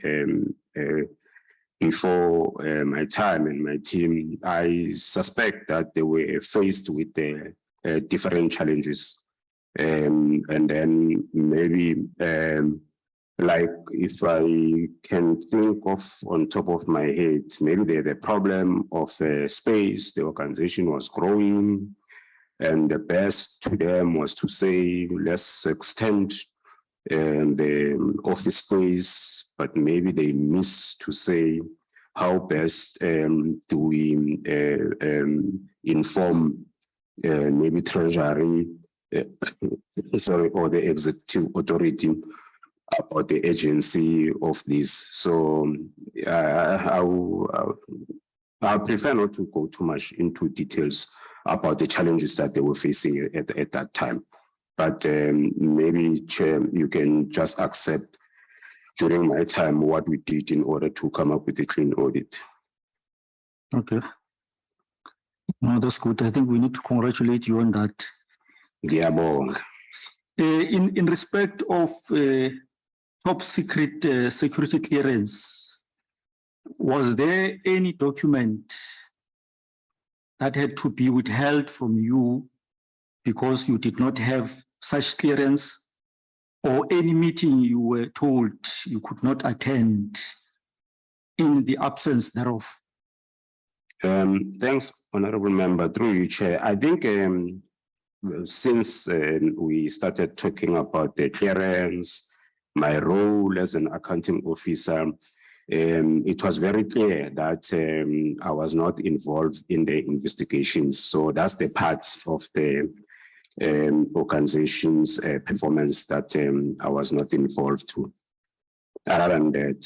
before my time and my team, I suspect that they were faced with different challenges. And then maybe like if I can think of on top of my head, maybe the problem of space, the organization was growing, and the best to them was to say, let's extend the office space, but maybe they miss to say how best do we inform maybe Treasury, sorry, or the executive authority about the agency of this. So I prefer not to go too much into details about the challenges that they were facing at that time. But maybe, Chair, you can just accept during my time what we did in order to come up with a clean audit. Okay. No, that's good. I think we need to congratulate you on that. Yeah, bon. In respect of top secret security clearance, was there any document that had to be withheld from you because you did not have such clearance, or any meeting you were told you could not attend in the absence thereof? Thanks, Honorable Member. Through you, Chair. I think since we started talking about the clearance, my role as an accounting officer, it was very clear that I was not involved in the investigations. So that's the part of the organization's performance that I was not involved to. Other than that,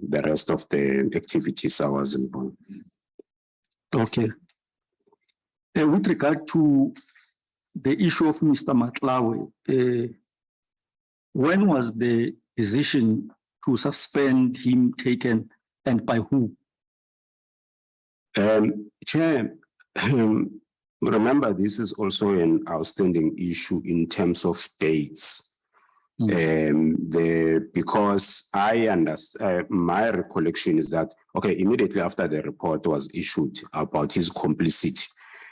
the rest of the activities I was involved. Okay. With regard to the issue of Mr. Matlawe, when was the decision to suspend him taken, and by who? Chair, remember, this is also an outstanding issue in terms of dates. Because I understand, my recollection is that, okay, immediately after the report was issued about his complicity,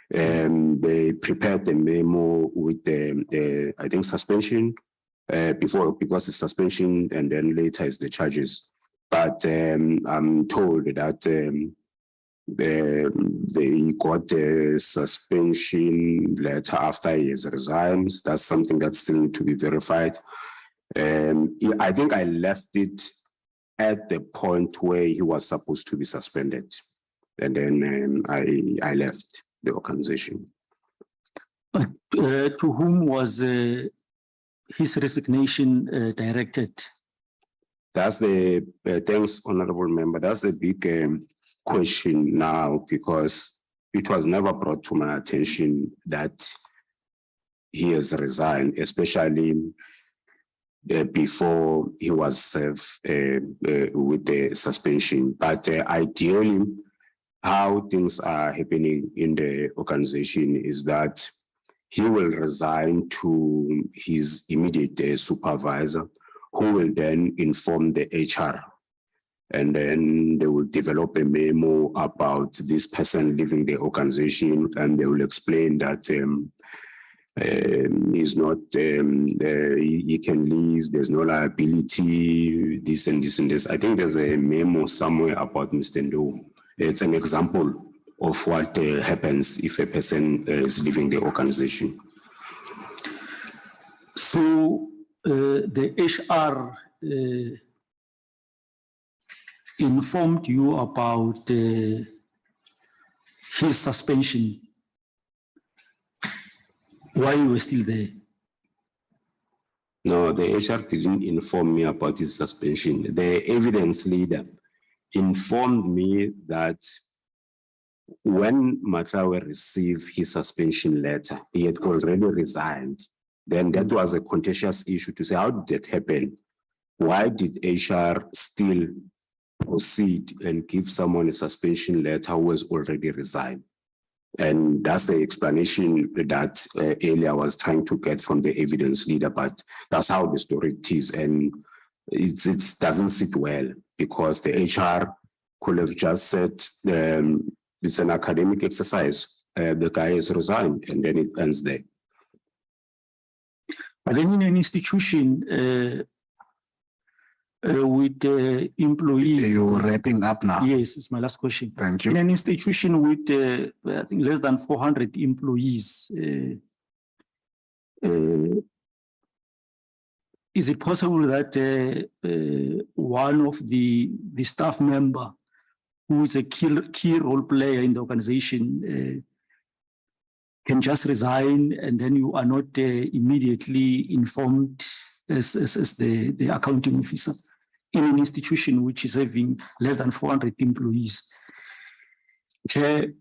they prepared the memo with the I think, suspension because it's suspension and then later is the charges. But I'm told that they got a suspension letter after he has resigned. That's something that still needs to be verified. I think I left it at the point where he was supposed to be suspended. And then I left the organization. To whom was his resignation directed? That's the, thanks, Honorable Member, that's the big question now, because it was never brought to my attention that he has resigned, especially before he was served with the suspension. But ideally, how things are happening in the organization is that he will resign to his immediate supervisor, who will then inform the HR. And then they will develop a memo about this person leaving the organization, and they will explain that He's not, he can leave, there's no liability, this and this and this. I think there's a memo somewhere about Mr. Ndo. It's an example of what happens if a person is leaving the organization. So the HR informed you about his suspension while you were still there? No, the HR didn't inform me about his suspension. The evidence leader informed me that when Matrawe received his suspension letter, he had already resigned. Then that was a contentious issue to say, how did that happen? Why did HR still proceed and give someone a suspension letter who has already resigned? And that's the explanation that Elia was trying to get from the evidence leader, but that's how the story is. And it doesn't sit well because the HR could have just said, it's an academic exercise. The guy has resigned, and then it ends there. But then in an institution with employees. You're wrapping up now. Yes, it's my last question. Thank you. In an institution with, I think, less than 400 employees, is it possible that one of the staff member who is a key role player in the organization can just resign and then you are not immediately informed as the accounting officer in an institution which is having less than 400 employees? The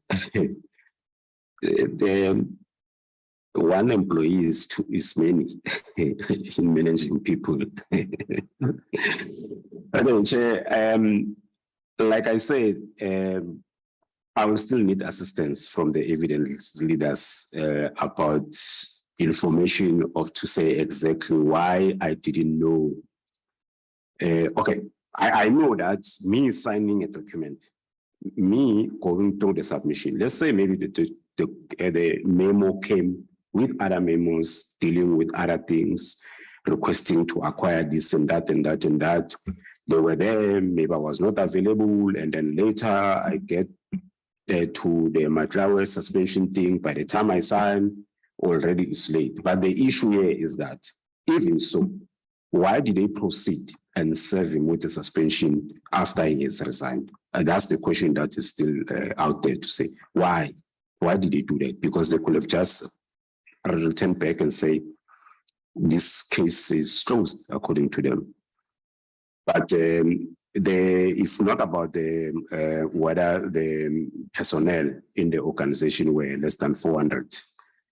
one employee is many in managing people. Like I said, I will still need assistance from the evidence leaders about information to say exactly why I didn't know. Okay, I know that me signing a document, me going through the submission, let's say maybe the memo came with other memos dealing with other things, requesting to acquire this and that and that and that. They were there, maybe I was not available, and then later I get to the Matrawe suspension thing. By the time I sign, already it's late. But the issue here is that even so, why did they proceed and serve him with a suspension after he has resigned? That's the question that is still out there to say. Why? Why did they do that? Because they could have just returned back and say, this case is closed according to them. But it's not about whether the personnel in the organization were less than 400.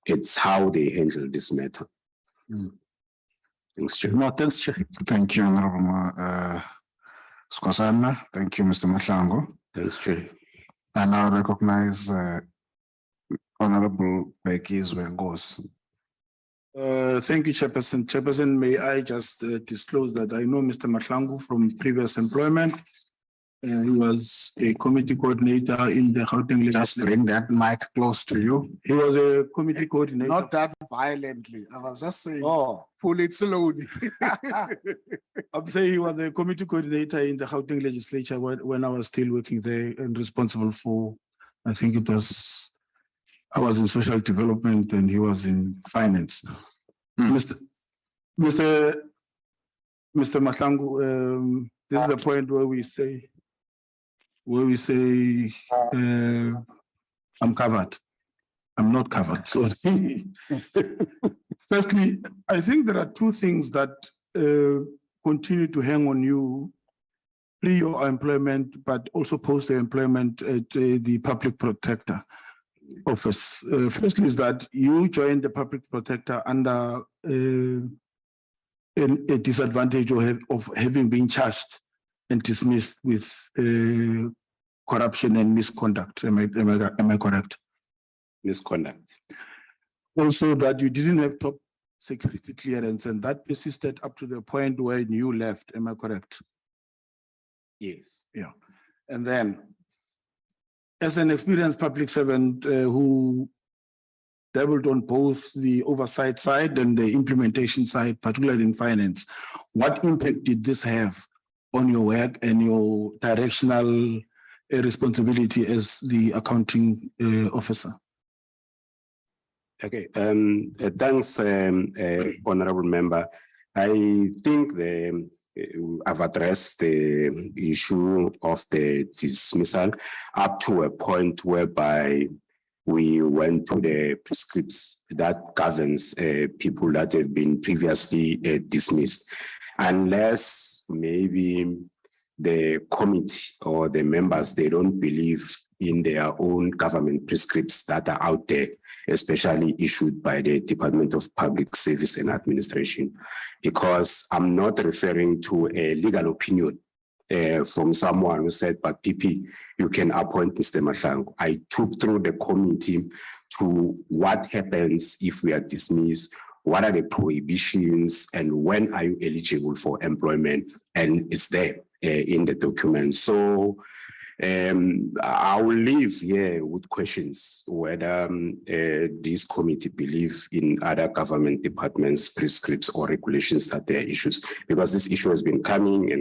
It's how they handle this matter. Thanks, Chair. No, thanks, Chair. Thank you, Honorable Skwasana. Thank you, Mr. Mahlangu. Thanks, Chair. I now recognize Honorable Becky Zwengos. Thank you, Chairperson. Chairperson, may I just disclose that I know Mr. Mahlangu from previous employment. He was a committee coordinator in the Gauteng. Just bring that mic close to you. He was a committee coordinator. Not that violently. I was just saying, pull it slowly. I'm saying he was a committee coordinator in the Gauteng legislature when I was still working there and responsible for, I think it was, I was in social development and he was in finance. Mr. Mahlangu, this is the point where we say, I'm covered. I'm not covered. So firstly, I think there are two things that continue to hang on you pre your employment, but also post the employment at the public protector office. Firstly is that you joined the public protector under a disadvantage of having been charged and dismissed with corruption and misconduct. Am I correct? Misconduct. Also that you didn't have top security clearance and that persisted up to the point where you left. Am I correct? Yes. Yeah. And then as an experienced public servant who dabbled on both the oversight side and the implementation side, particularly in finance. What impact did this have on your work and your directional responsibility as the accounting officer? Okay, thanks, Honorable Member. I think I've addressed the issue of the dismissal up to a point whereby we went to the prescripts that governs people that have been previously dismissed, unless maybe the committee or the members, they don't believe in their own government prescripts that are out there, especially issued by the Department of Public Service and Administration, because I'm not referring to a legal opinion from someone who said, but PP, you can appoint Mr. Mahlangu. I took through the committee to what happens if we are dismissed, what are the prohibitions, and when are you eligible for employment, and it's there in the document. So I will leave here with questions whether this committee believe in other government departments, prescripts or regulations that there are issues, because this issue has been coming,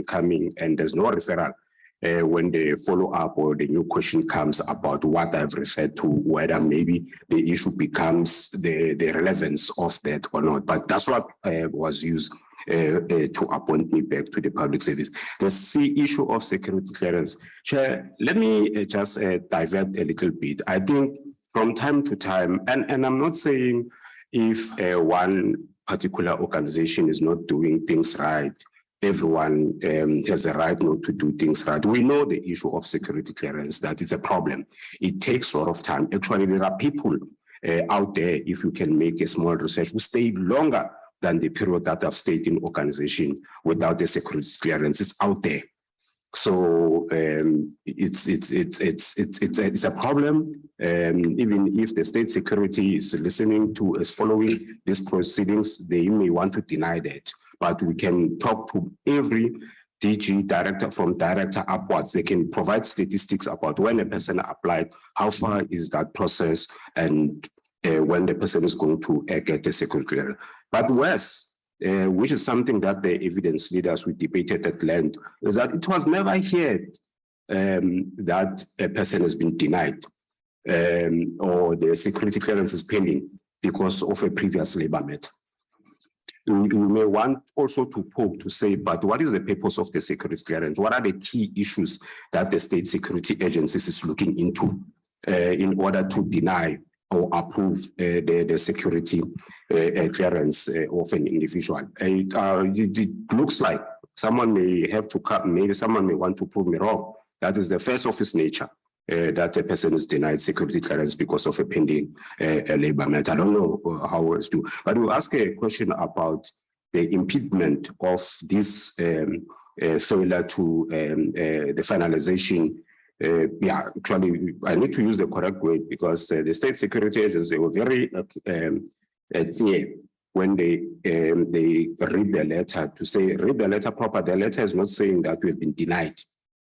and there's no referral when the follow-up or the new question comes about what I've referred to, whether maybe the issue becomes the relevance of that or not. But that's what was used to appoint me back to the public service. The issue of security clearance. Chair, let me just divert a little bit. I think from time to time, and I'm not saying if one particular organization is not doing things right, everyone has a right not to do things right. We know the issue of security clearance, that is a problem. It takes a lot of time. Actually, there are people out there, if you can make a small research, who stay longer than the period that I've stayed in organization without the security clearance. It's out there. So it's a problem. Even if the state security is following these proceedings, they may want to deny that. But we can talk to every DG director, from director upwards. They can provide statistics about when a person applied, how far is that process, and when the person is going to get a security clearance. But worse, which is something that the evidence leaders we debated at length, is that it was never heard that a person has been denied or the security clearance is pending because of a previous labor matter. We may want also to poke to say, but what is the purpose of the security clearance? What are the key issues that the state security agencies is looking into in order to deny or approve the security clearance of an individual? It looks like someone may have to come, maybe someone may want to prove me wrong. That is the first of its nature, that a person is denied security clearance because of a pending labor matter. I don't know how else to, but we'll ask a question about the impediment of this failure to the finalization. Yeah, actually, I need to use the correct word, because the state security agency were very clear when they read the letter to say, read the letter proper. The letter is not saying that we've been denied.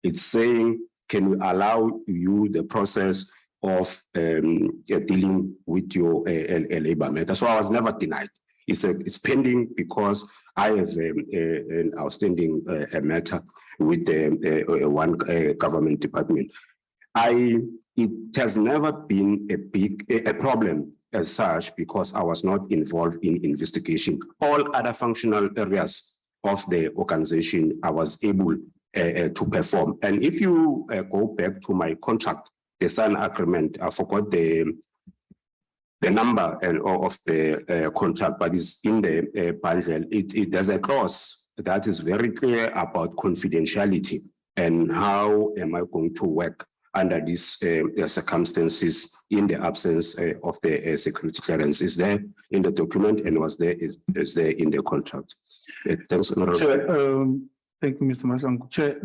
It's saying, can we allow you the process of dealing with your labor matter? So I was never denied. It's pending because I have an outstanding matter with one government department. It has never been a problem as such, because I was not involved in investigation. All other functional areas of the organization, I was able to perform. And if you go back to my contract, the signed agreement, I forgot the number of the contract, but it's in the bundle. There's a clause that is very clear about confidentiality and how am I going to work under these circumstances in the absence of the security clearance. Is there in the document and was there is there in the contract? Thanks, Honorable. Thank you, Mr. Mahlangu. Chair,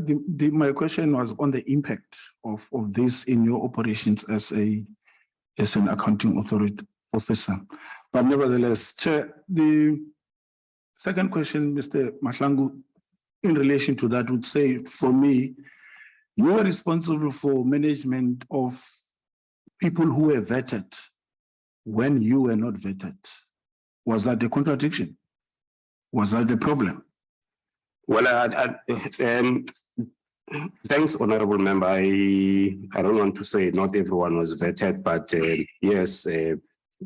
my question was on the impact of this in your operations as an accounting authority officer. But nevertheless, Chair, the second question, Mr. Mahlangu, in relation to that would say, for me, you are responsible for management of people who were vetted when you were not vetted. Was that a contradiction? Was that the problem? Well, thanks, Honorable Member. I don't want to say not everyone was vetted, but yes,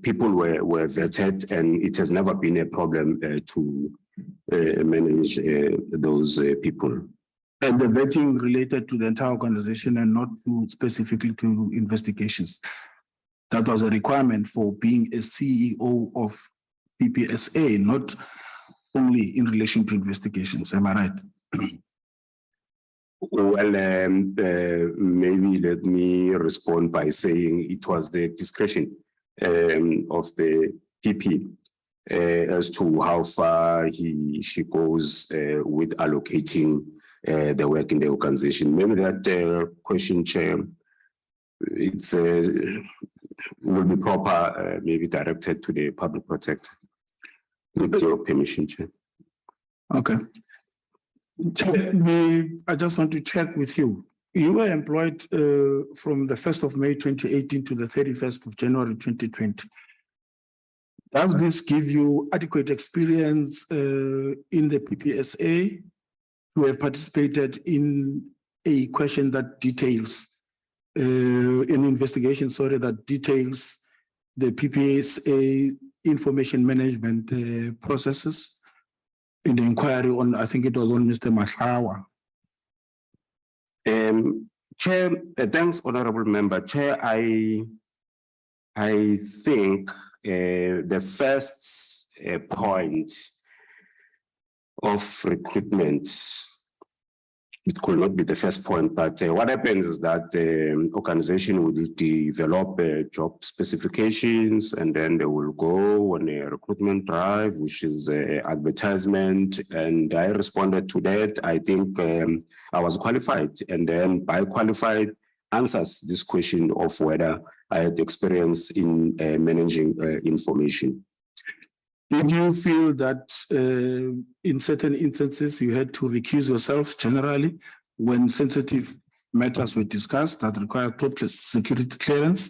people were vetted, and it has never been a problem to manage those people. And the vetting related to the entire organization and not to specifically to investigations. That was a requirement for being a CEO of PPSA, not only in relation to investigations. Am I right? Well, maybe let me respond by saying it was the discretion of the PP as to how far she goes with allocating the work in the organization. Maybe that question, Chair, it's will be proper, maybe directed to the public protector. With your permission, Chair. Okay. I just want to check with you. You were employed from the 1st of May 2018 to the 31st of January 2020. Does this give you adequate experience in the PPSA to have participated in a question that details, an investigation, sorry, that details the PPSA information management processes? In the inquiry on, I think it was on Mr. Mahlawa. Chair, thanks, Honorable Member. Chair, I think the first point of recruitment, it could not be the first point, but what happens is that the organization will develop job specifications, and then they will go on a recruitment drive, which is advertisement. And I responded to that. I think I was qualified, and then by qualified answers this question of whether I had experience in managing information. Did you feel that in certain instances you had to recuse yourself generally when sensitive matters were discussed that required top security clearance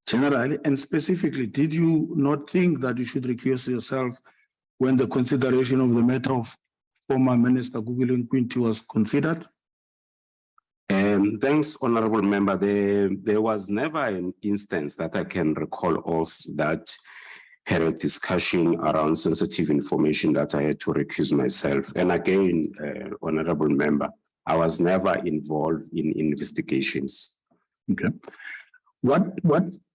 generally? And specifically, did you not think that you should recuse yourself when the consideration of the matter of former Minister Gugulo Nkwinti was considered? Thanks, Honorable Member. There was never an instance that I can recall of that had a discussion around sensitive information that I had to recuse myself. And again, Honorable Member, I was never involved in investigations. Okay. When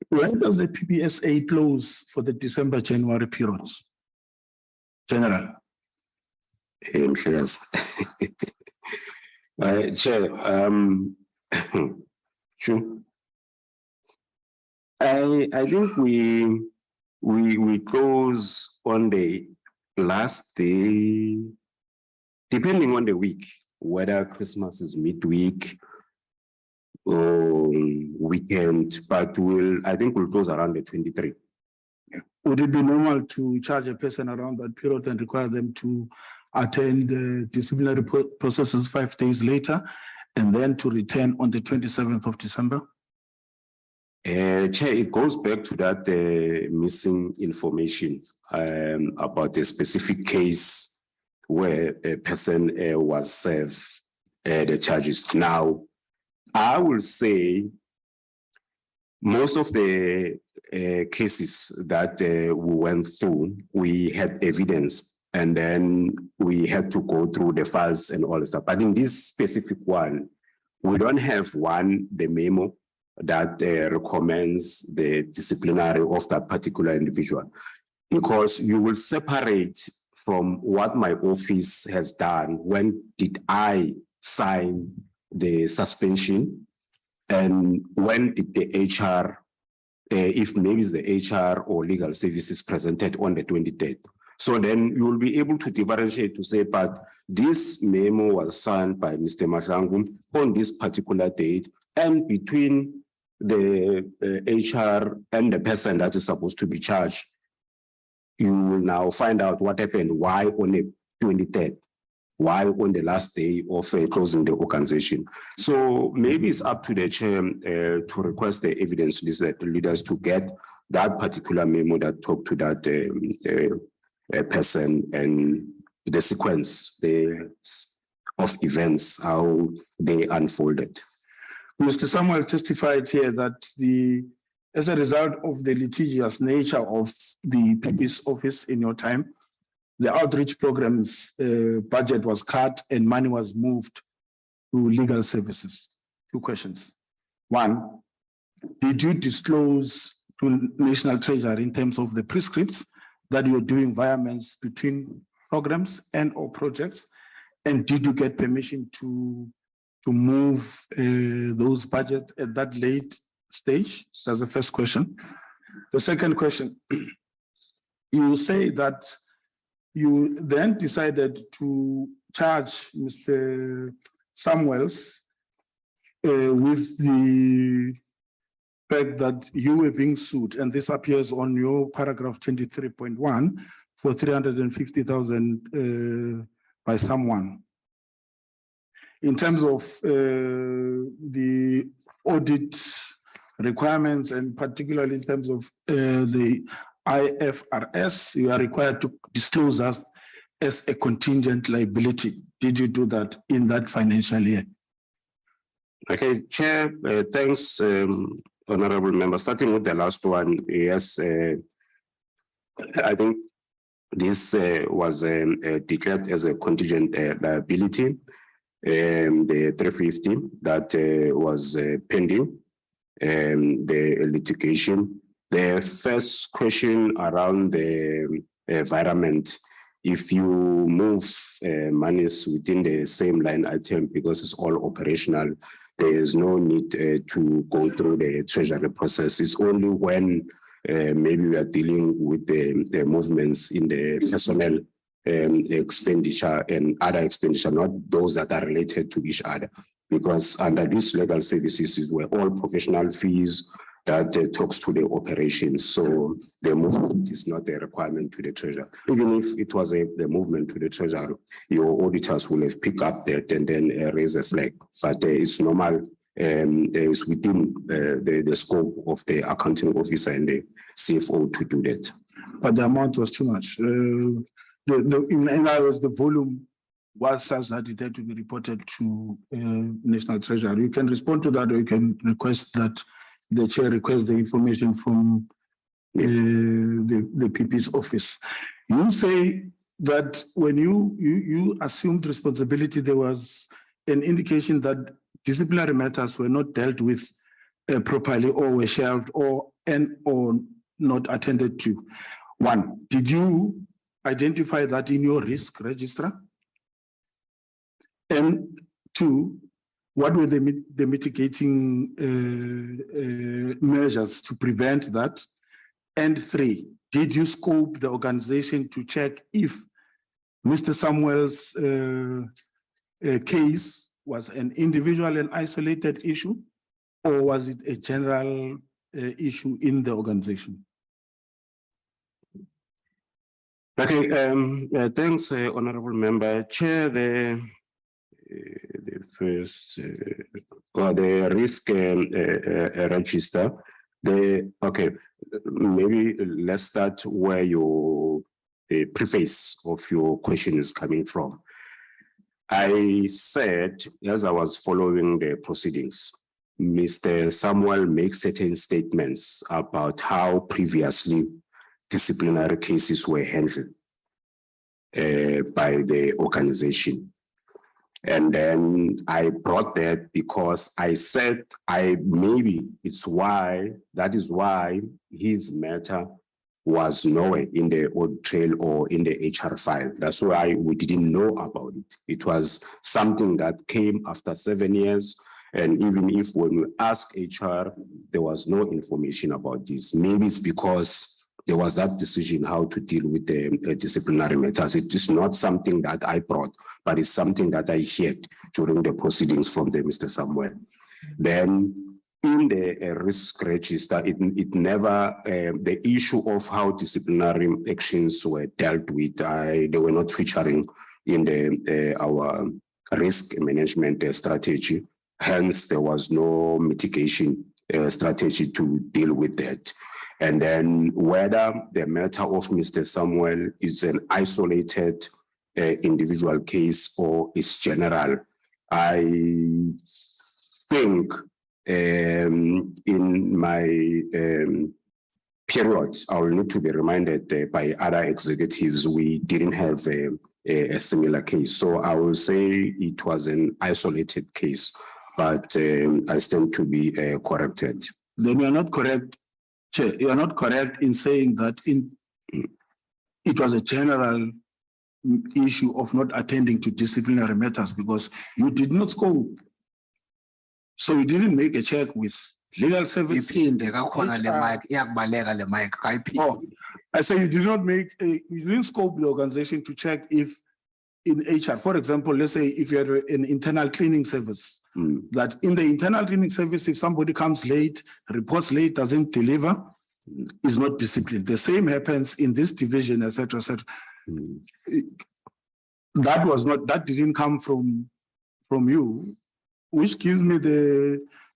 does the PPSA close for the December-January periods? General. Yes. Chair, sure. I think we close on the last day, depending on the week, whether Christmas is midweek or weekend, but I think we'll close around the 23. Would it be normal to charge a person around that period and require them to attend the disciplinary processes 5 days later and then to return on the 27th of December? Chair, it goes back to that missing information about a specific case where a person was served the charges. Now, I will say most of the cases that we went through, we had evidence, and then we had to go through the files and all the stuff. But in this specific one, we don't have the memo that recommends the disciplinary of that particular individual, because you will separate from what my office has done. When did I sign the suspension, and when did the HR, if maybe it's the HR or legal services presented on the 23rd. So then you will be able to differentiate to say, but this memo was signed by Mr. Mahlangu on this particular date, and between the HR and the person that is supposed to be charged, you will now find out what happened, why on the 23rd. Why on the last day of closing the organization? So maybe it's up to the chair to request the evidence leaders to get that particular memo that talked to that person and the sequence of events, how they unfolded. Mr. Samuel testified here that as a result of the litigious nature of the PP's office in your time, the outreach programs budget was cut and money was moved to legal services. Two questions. One, did you disclose to National Treasury in terms of the prescripts that you were doing environments between programs and or projects? And did you get permission to move those budgets at that late stage? That's the first question. The second question, you say that you then decided to charge Mr. Samuels with the fact that you were being sued, and this appears on your paragraph 23.1 for 350,000 by someone. In terms of the audit requirements, and particularly in terms of the IFRS, you are required to disclose us as a contingent liability. Did you do that in that financial year? Okay, Chair, thanks, honorable member. Starting with the last one, yes, I think this was declared as a contingent liability. The 350 that was pending the litigation. The first question around the environment, if you move monies within the same line item because it's all operational, there is no need to go through the treasury process. It's only when maybe we are dealing with the movements in the personnel expenditure and other expenditure, not those that are related to each other. Because under these legal services were all professional fees that talks to the operations. So the movement is not a requirement to the treasurer. Even if it was the movement to the treasurer, your auditors will have picked up that and then raise a flag. But it's normal, it's within the scope of the accounting officer and the CFO to do that. But the amount was too much. In other words, the volume was such that it had to be reported to National Treasury. You can respond to that, or you can request that the chair request the information from the PP's office. You say that when you assumed responsibility, there was an indication that disciplinary matters were not dealt with properly, or were shelved, or not attended to. One, did you identify that in your risk register? And two, what were the mitigating measures to prevent that? And three, did you scope the organization to check if Mr. Samuel's case was an individual and isolated issue, or was it a general issue in the organization? Okay, thanks, honorable member. Chair, the first or the risk register. Okay, maybe let's start where your preface of your question is coming from. I said, as I was following the proceedings, Mr. Samuel makes certain statements about how previously disciplinary cases were handled by the organization. And then I brought that because I said maybe that is why his matter was nowhere in the audit trail or in the HR file. That's why we didn't know about it. It was something that came after 7 years. And even if when we asked HR, there was no information about this. Maybe it's because there was that decision how to deal with the disciplinary matters. It is not something that I brought, but it's something that I heard during the proceedings from the Mr. Samuel. Then in the risk register, it never, the issue of how disciplinary actions were dealt with, they were not featuring in our risk management strategy. Hence, there was no mitigation strategy to deal with that. And then whether the matter of Mr. Samuel is an isolated individual case or is general, I think in my periods, I will need to be reminded by other executives, we didn't have a similar case. So I will say it was an isolated case, but I stand to be corrected. Then you are not correct, Chair. You are not correct in saying that it was a general issue of not attending to disciplinary matters because you did not scope. So you didn't make a check with legal service. Oh, I say you did not make you didn't scope the organization to check if in HR, for example, let's say if you had an internal cleaning service, that in the internal cleaning service, if somebody comes late, reports late, doesn't deliver, is not disciplined. The same happens in this division, etc., etc. That was not, that didn't come from you, which gives me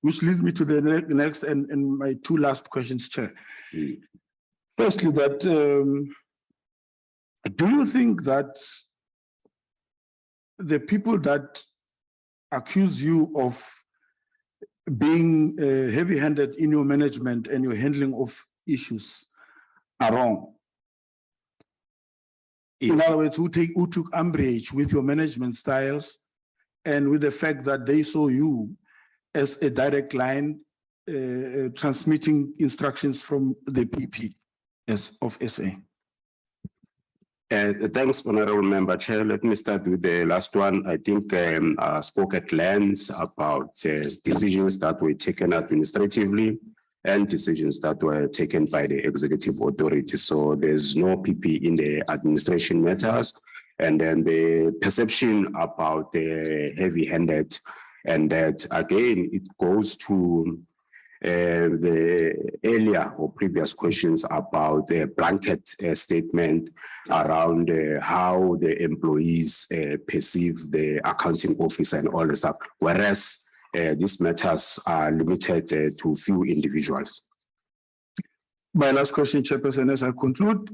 which leads me to the next and my two last questions, Chair. Firstly, that do you think that the people that accuse you of being heavy-handed in your management and your handling of issues are wrong? In other words, who took umbrage with your management styles and with the fact that they saw you as a direct line transmitting instructions from the PP of SA? Thanks, Honorable Member Chair. Let me start with the last one. I think I spoke at length about decisions that were taken administratively and decisions that were taken by the executive authority. So there's no PP in the administration matters. And then the perception about the heavy-handed, and that again, it goes to the earlier or previous questions about the blanket statement around how the employees perceive the accounting office and all the stuff, whereas these matters are limited to few individuals. My last question, Chairperson, as I conclude,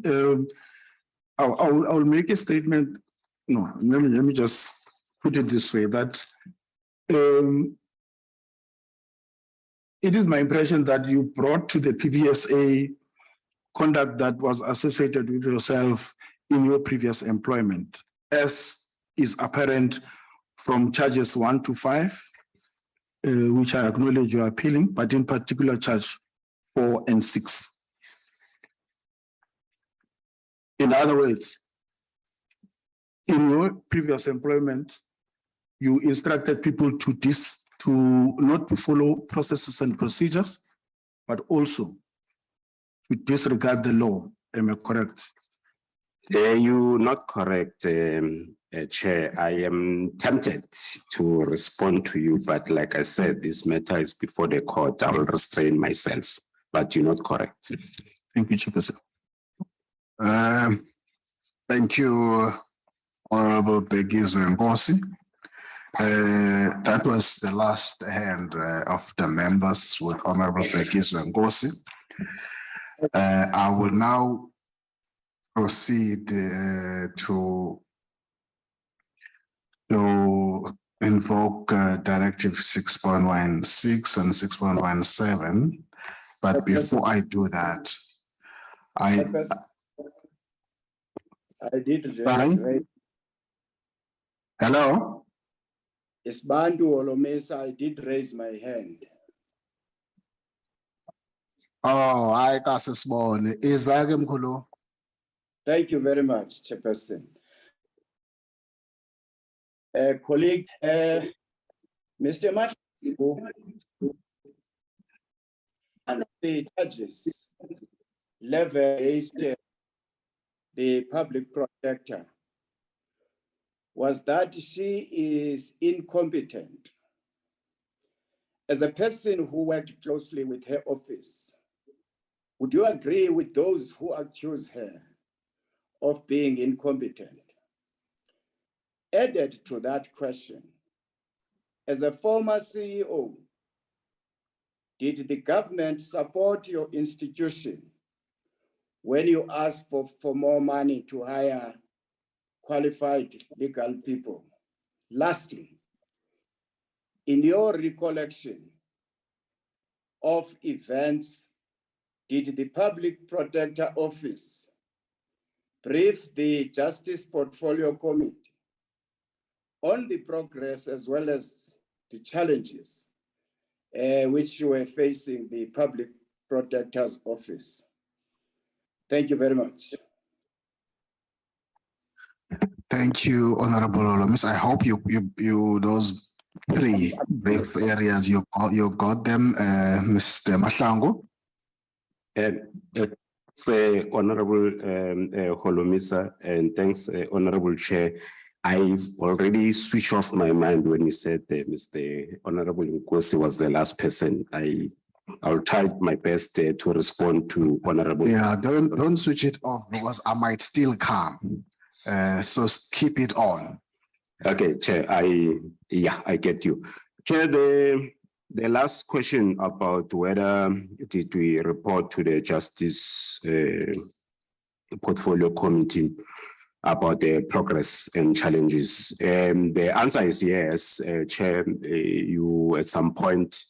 I'll make a statement. No, let me just put it this way, that it is my impression that you brought to the PPSA conduct that was associated with yourself in your previous employment, as is apparent from charges 1 to 5, which I acknowledge you are appealing, but in particular charge 4 and 6. In other words, in your previous employment, you instructed people to not to follow processes and procedures, but also to disregard the law. Am I correct? You're not correct, Chair. I am tempted to respond to you, but like I said, this matter is before the court. I will restrain myself, but you're not correct. Thank you, Chairperson. Thank you, Honorable Begizo Ngosi. That was the last hand of the members with Honorable Begizo Ngosi. I will now proceed to invoke Directive 6.16 and 6.17. But before I do that, I did. Sorry? Hello? It's Bantu Olomesa. I did raise my hand. Oh, I got a small. Thank you very much, Chairperson. Colleague, Mr. Martin, one of the charges leveled against the public protector was that she is incompetent. As a person who worked closely with her office, would you agree with those who accuse her of being incompetent? Added to that question, as a former CEO, did the government support your institution when you asked for more money to hire qualified legal people? Lastly, in your recollection of events, did the Public Protector Office brief the Justice Portfolio Committee on the progress as well as the challenges which you were facing the Public Protector's Office? Thank you very much. Thank you, Honorable Olomis. I hope you those three brief areas you got them, Mr. Mahlangu. Honorable Holomisa, and thanks, Honorable Chair. I've already switched off my mind when you said Mr. Honorable Nkosi was the last person. I'll try my best to respond to Honorable. Yeah, don't switch it off because I might still come. So keep it on. Okay, Chair, I get you. Chair, the last question about whether did we report to the Justice Portfolio Committee about the progress and challenges. The answer is yes, Chair. You at some point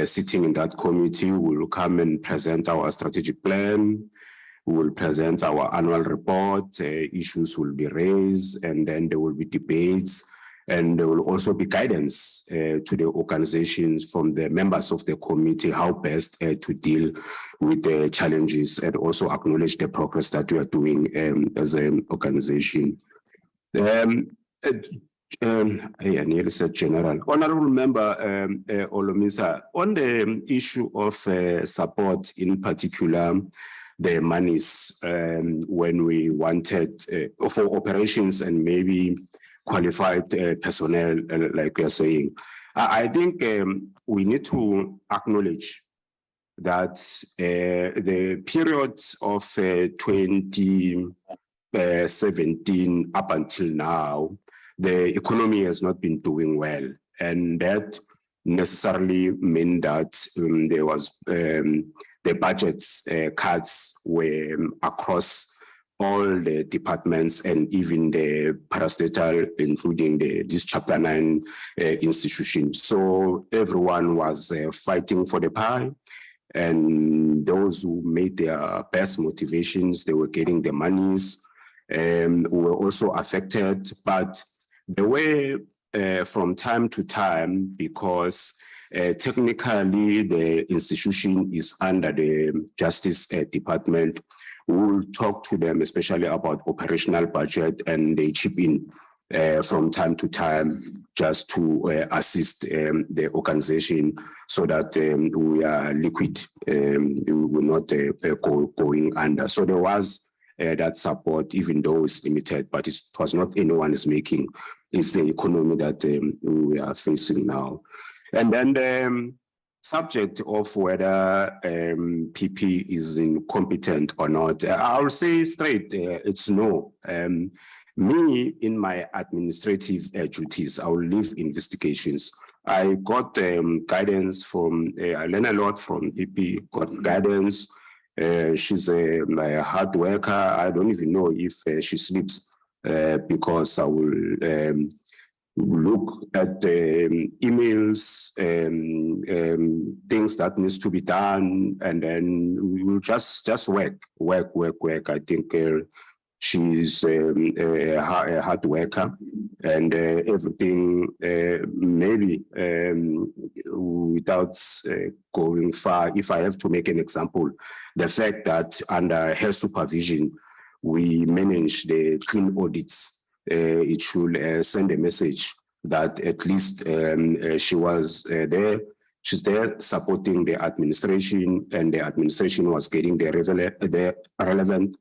sitting in that committee will come and present our strategic plan. We will present our annual report. Issues will be raised, and then there will be debates, and there will also be guidance to the organizations from the members of the committee how best to deal with the challenges and also acknowledge the progress that we are doing as an organization. I nearly said general. Honorable Member Olomisa, on the issue of support, in particular, the monies when we wanted for operations and maybe qualified personnel, like we are saying, I think we need to acknowledge that the periods of 2017 up until now, the economy has not been doing well, and that necessarily meant that there was the budgets cuts were across all the departments and even the parastatal, including this Chapter 9 institution. So everyone was fighting for the pie, and those who made their best motivations, they were getting the monies, were also affected. But the way from time to time, because technically the institution is under the Justice Department, we will talk to them, especially about operational budget, and they chip in from time to time just to assist the organization so that we are liquid, we will not going under. So there was that support, even though it's limited, but it was not anyone is making. It's the economy that we are facing now. And then the subject of whether PP is incompetent or not, I'll say straight, it's no. Me, in my administrative duties, I will leave investigations. I got guidance from, I learned a lot from PP, got guidance. She's a hard worker. I don't even know if she sleeps because I will look at emails, things that needs to be done, and then we will just work. I think she's a hard worker, and everything maybe without going far. If I have to make an example, the fact that under her supervision, we manage the clean audits. It should send a message that at least she was there. She's there supporting the administration, and the administration was getting the relevant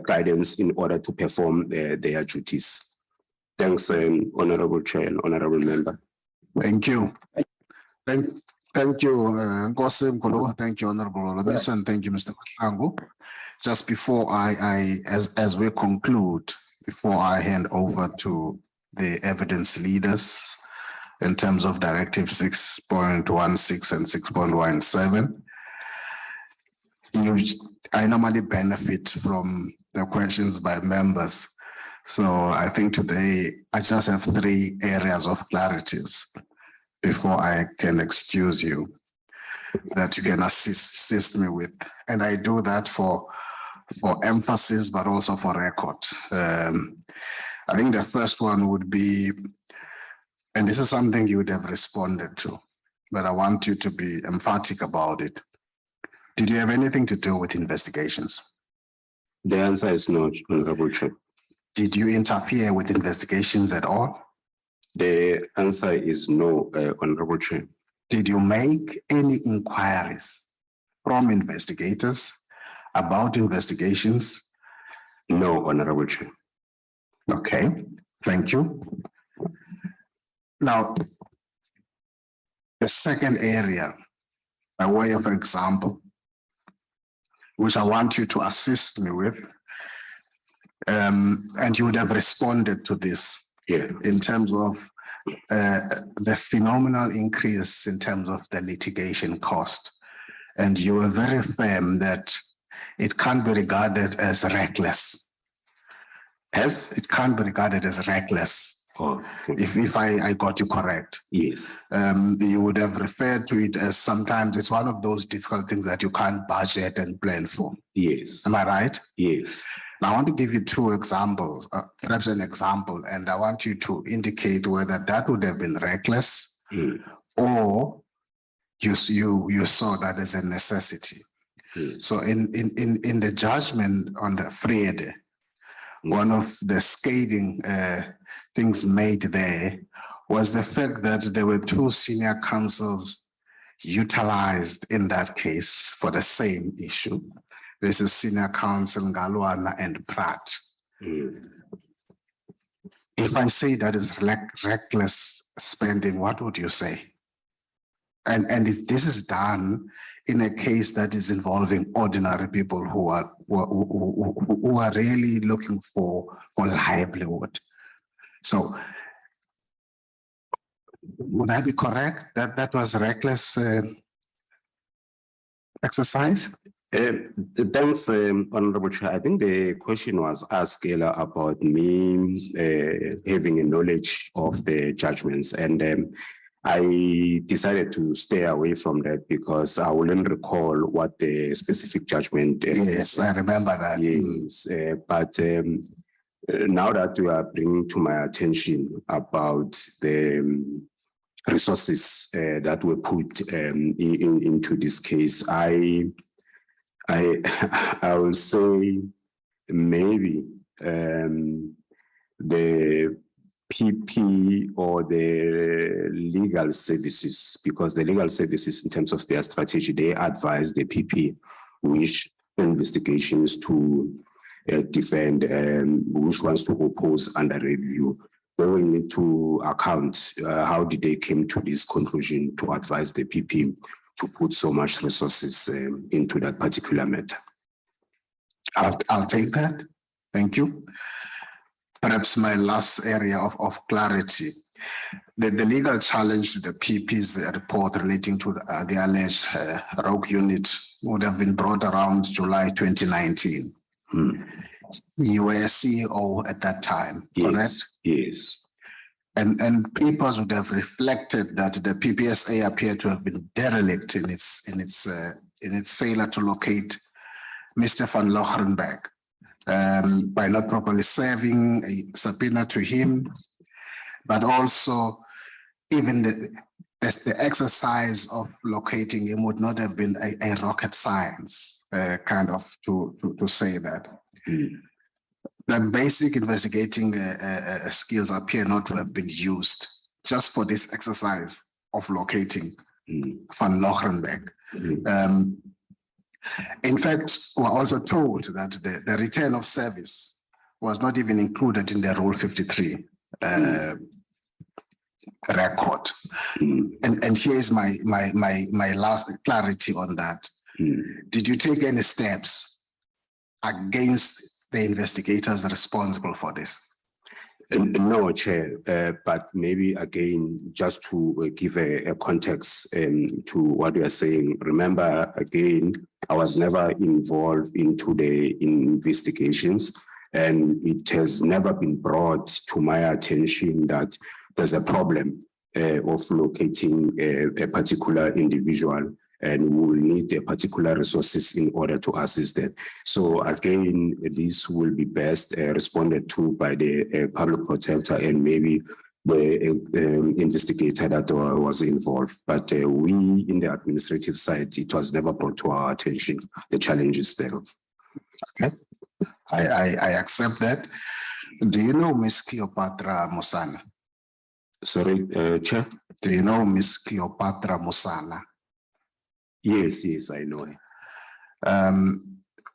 guidance in order to perform their duties. Thanks, Honorable Chair and Honorable Member. Thank you. Thank you, Nkosi Mkhulu. Thank you, Honorable Olomis, and thank you, Mr. Mahlangu. Just before as we conclude, before I hand over to the evidence leaders in terms of Directive 6.16 and 6.17. I normally benefit from the questions by members. So I think today I just have 3 areas of clarities before I can excuse you that you can assist me with. And I do that for emphasis, but also for record. I think the first one would be, and this is something you would have responded to, but I want you to be emphatic about it. Did you have anything to do with investigations? The answer is no, Honorable Chair. Did you interfere with investigations at all? The answer is no, Honorable Chair. Did you make any inquiries from investigators about investigations? No, Honorable Chair. Okay, thank you. Now, the second area, by way of example, which I want you to assist me with, and you would have responded to this in terms of the phenomenal increase in terms of the litigation cost. And you were very firm that it can't be regarded as reckless. As it can't be regarded as reckless. Oh, if I got you correct. Yes. You would have referred to it as sometimes it's one of those difficult things that you can't budget and plan for. Yes. Am I right? Yes. Now I want to give you 2 examples, perhaps an example, and I want you to indicate whether that would have been reckless or you saw that as a necessity. So in the judgment on the Friede, one of the scathing things made there was the fact that there were 2 senior counsels utilized in that case for the same issue. This is Senior Counsel Ngalwana and Pratt. If I say that is reckless spending, what would you say? And if this is done in a case that is involving ordinary people who are really looking for livelihood. So would I be correct that that was reckless exercise? Thanks, Honorable Chair. I think the question was asked earlier about me having a knowledge of the judgments, and I decided to stay away from that because I wouldn't recall what the specific judgment is. Yes, I remember that. Yes, but now that you are bringing to my attention about the resources that were put into this case, I will say maybe the PP or the legal services, because the legal services in terms of their strategy, they advise the PP which investigations to defend and which ones to oppose under review. They will need to account how did they came to this conclusion to advise the PP to put so much resources into that particular matter. I'll take that. Thank you. Perhaps my last area of clarity. The legal challenge to the PP's report relating to the alleged rogue unit would have been brought around July 2019. You were a CEO at that time, correct? Yes. And papers would have reflected that the PPSA appeared to have been derelict in its failure to locate Mr. van Lochrenberg by not properly serving a subpoena to him, but also even the exercise of locating him would not have been a rocket science, kind of to say that. The basic investigating skills appear not to have been used just for this exercise of locating van Lochrenberg. In fact, we're also told that the return of service was not even included in the Rule 53 record. And here's my last clarity on that. Did you take any steps against the investigators responsible for this? No, Chair, but maybe again, just to give a context to what you are saying. Remember, again, I was never involved into the investigations, and it has never been brought to my attention that there's a problem of locating a particular individual, and we will need a particular resources in order to assist them. So again, this will be best responded to by the public protector and maybe the investigator that was involved. But we in the administrative side, it was never brought to our attention, the challenges thereof. Okay, I accept that. Do you know Miss Cleopatra Musana? Sorry, Chair? Do you know Miss Cleopatra Musana? Yes, I know her.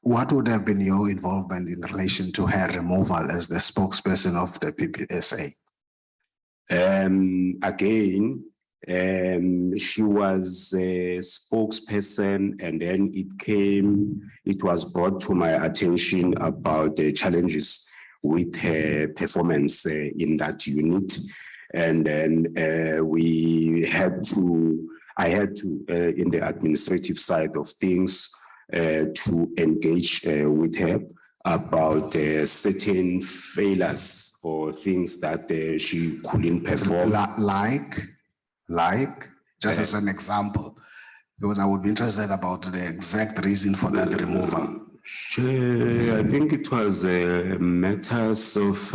What would have been your involvement in relation to her removal as the spokesperson of the PPSA? Again, she was a spokesperson, and then it was brought to my attention about the challenges with her performance in that unit. And then I had to, in the administrative side of things, to engage with her about certain failures or things that she couldn't perform. Like, just as an example, because I would be interested about the exact reason for that removal. I think it was matters of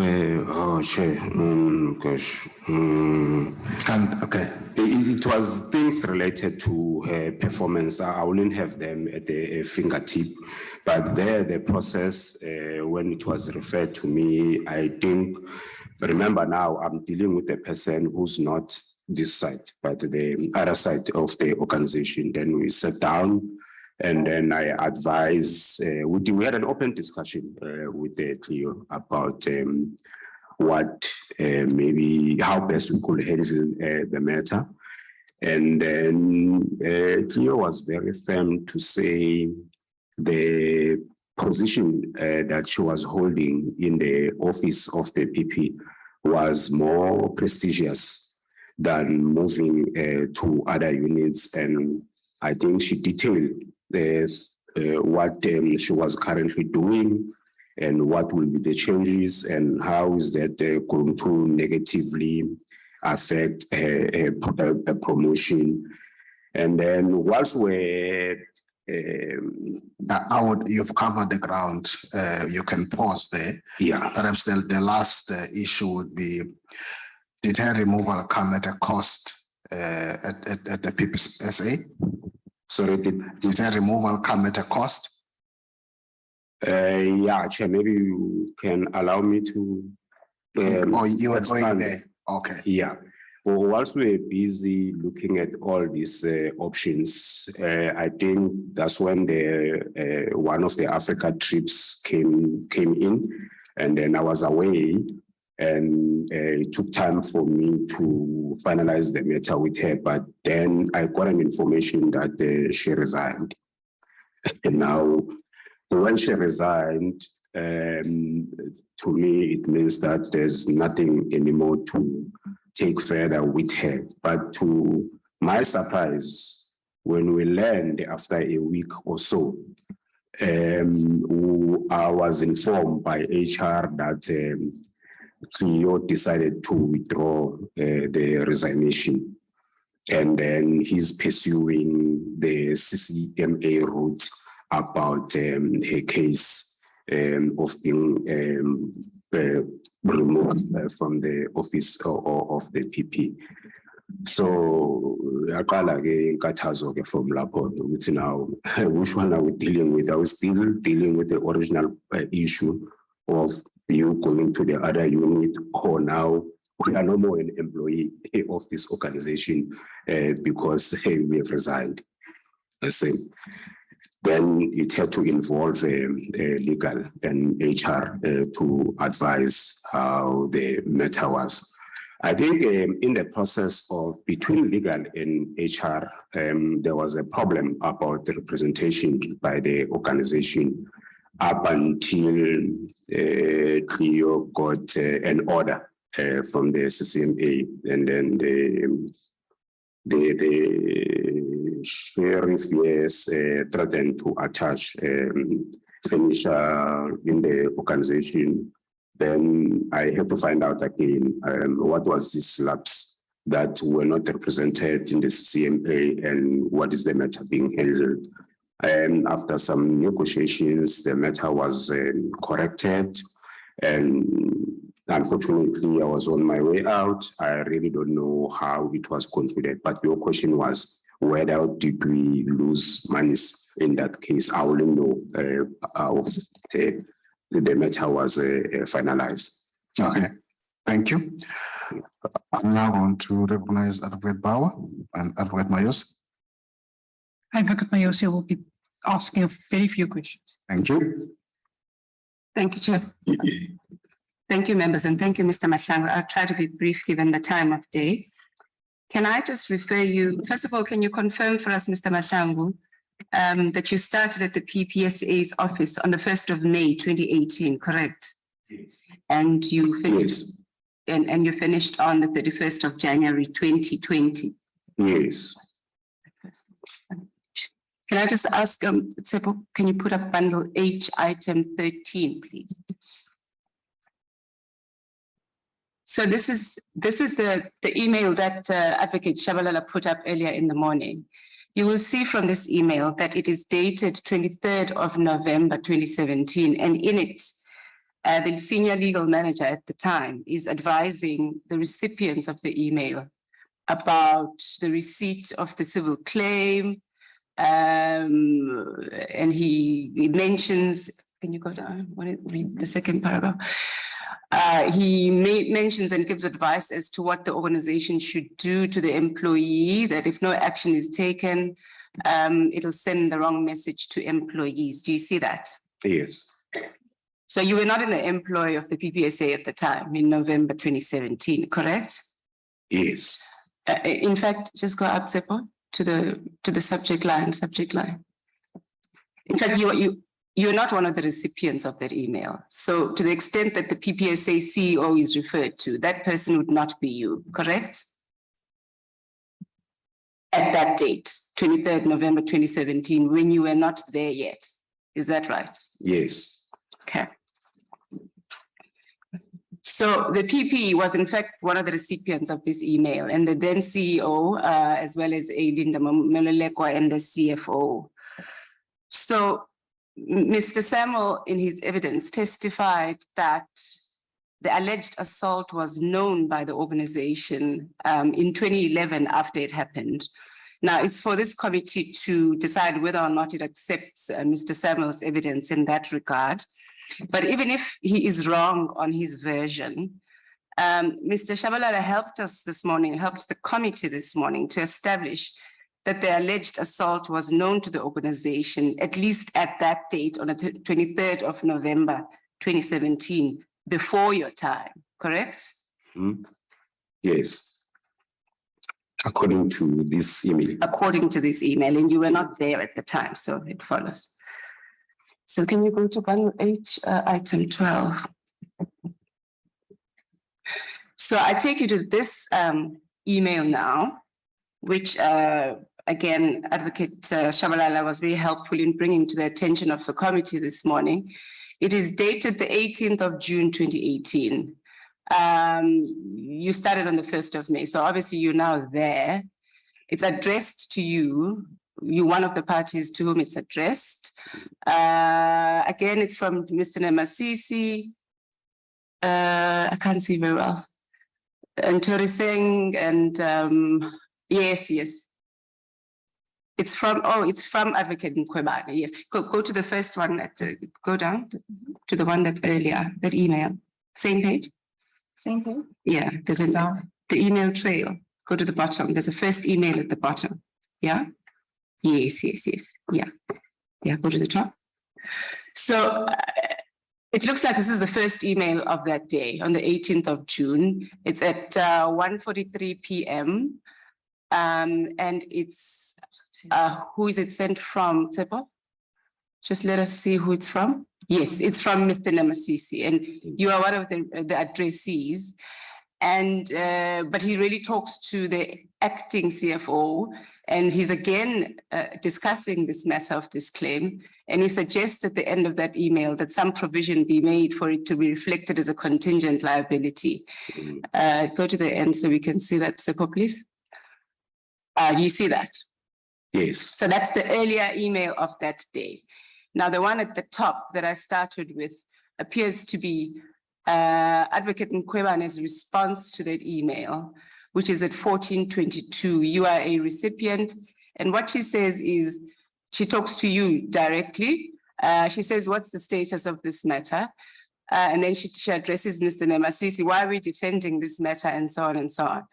okay. It was things related to her performance. I wouldn't have them at the fingertip, but there the process when it was referred to me, I think. Remember now, I'm dealing with a person who's not this side, but the other side of the organization. Then we sat down. And then I advise, we had an open discussion with Cleo about what maybe how best we could handle the matter. And then Cleo was very firm to say the position that she was holding in the office of the PP was more prestigious than moving to other units. And I think she detailed what she was currently doing and what will be the changes and how is that going to negatively affect a promotion. And then once you've covered the ground, you can pause there. Yeah. Perhaps the last issue would be, did her removal come at a cost at the PPSA? Sorry, did her removal come at a cost? Yeah, Chair, maybe you can allow me to. Oh, you were going there. Okay. Yeah. Well, whilst we're busy looking at all these options, I think that's when the one of the Africa trips came in, and then I was away. And it took time for me to finalize the matter with her, but then I got an information that she resigned. And now, when she resigned, to me, it means that there's nothing anymore to take further with her. But to my surprise, when we learned after a week or so, I was informed by HR that Cleo decided to withdraw the resignation, and then he's pursuing the CCMA route about her case of being removed from the office of the PP. So yaqala ke inkathazo ke from lapho ukuthi now which one are we dealing with? Are we still dealing with the original issue of you going to the other unit, or now we are no more an employee of this organization because we have resigned? Then it had to involve legal and HR to advise how the matter was. I think in the process of between legal and HR, there was a problem about the representation by the organization up until Cleo got an order from the CCMA, and then the sheriff, yes, threatened to attach finish in the organization. Then I had to find out again what was this lapse that were not represented in the CCMA and what is the matter being handled. And after some negotiations, the matter was corrected, and unfortunately, I was on my way out. I really don't know how it was concluded, but your question was, whether did we lose monies in that case? I only know the matter was finalized. Okay, thank you. I'm now going to recognize Advocate Bauer and Advocate Mayos. Advocate Mayos will be asking very few questions. Thank you. Thank you, Chair. Thank you, members, and thank you, Mr. Mahlangu. I'll try to be brief given the time of day. Can I just refer you, first of all, can you confirm for us, Mr. Mahlangu, that you started at the PPSA's office on the 1st of May, 2018, correct? Yes. And you finished, Yes. and you finished on the 31st of January, 2020? Yes. Can I just ask, Tsepo, can you put up bundle H item 13, please? So this is the email that Advocate Shabalala put up earlier in the morning. You will see from this email that it is dated 23rd of November 2017, and in it, the senior legal manager at the time is advising the recipients of the email about the receipt of the civil claim, and he mentions, can you go down, I want to read the second paragraph. He mentions and gives advice as to what the organization should do to the employee, that if no action is taken, it'll send the wrong message to employees. Do you see that? Yes. So you were not in the employ of the PPSA at the time in November 2017, correct? Yes. In fact, just go up, Tsepo, to the subject line. In fact, you're not one of the recipients of that email. So to the extent that the PPSA CEO is referred to, that person would not be you, correct? At that date, 23rd November 2017, when you were not there yet. Is that right? Yes. Okay. So the PP was in fact one of the recipients of this email, and the then CEO, as well as Linda Melolekwa and the CFO. So Mr. Samuel, in his evidence, testified that the alleged assault was known by the organization in 2011 after it happened. Now, it's for this committee to decide whether or not it accepts Mr. Samuel's evidence in that regard. But even if he is wrong on his version, Mr. Shabalala helped us this morning, helped the committee this morning to establish that the alleged assault was known to the organization, at least at that date on the 23rd of November, 2017, before your time, correct? Yes. According to this email. According to this email, and you were not there at the time, so it follows. So can you go to bundle H, item 12? So I take you to this email now, which again, Advocate Shabalala was very helpful in bringing to the attention of the committee this morning. It is dated the 18th of June, 2018. You started on the 1st of May, so obviously you're now there. It's addressed to you. You're one of the parties to whom it's addressed. Again, it's from Mr. Nemasisi. I can't see very well. And Tori Singh, and yes. It's from Advocate Nkwebane, yes. Go to the first one, go down to the one that's earlier, that email. Same page? Same page? Yeah, there's the email trail. Go to the bottom. There's a first email at the bottom. Yeah? Yes. Yeah, go to the top. So it looks like this is the first email of that day on the 18th of June. It's at 1:43 p.m. And it's, who is it sent from, Tsepo? Just let us see who it's from. Yes, it's from Mr. Nemasisi, and you are one of the addressees. And, but he really talks to the acting CFO, and he's again discussing this matter of this claim. And he suggests at the end of that email that some provision be made for it to be reflected as a contingent liability. Go to the end so we can see that, Sepo, please. Do you see that? Yes. So that's the earlier email of that day. Now, the one at the top that I started with appears to be Advocate Nkwebane's response to that email, which is at 1422. You are a recipient. And what she says is, she talks to you directly. She says, what's the status of this matter? And then she addresses Mr. Nemasisi, why are we defending this matter, and so on and so on.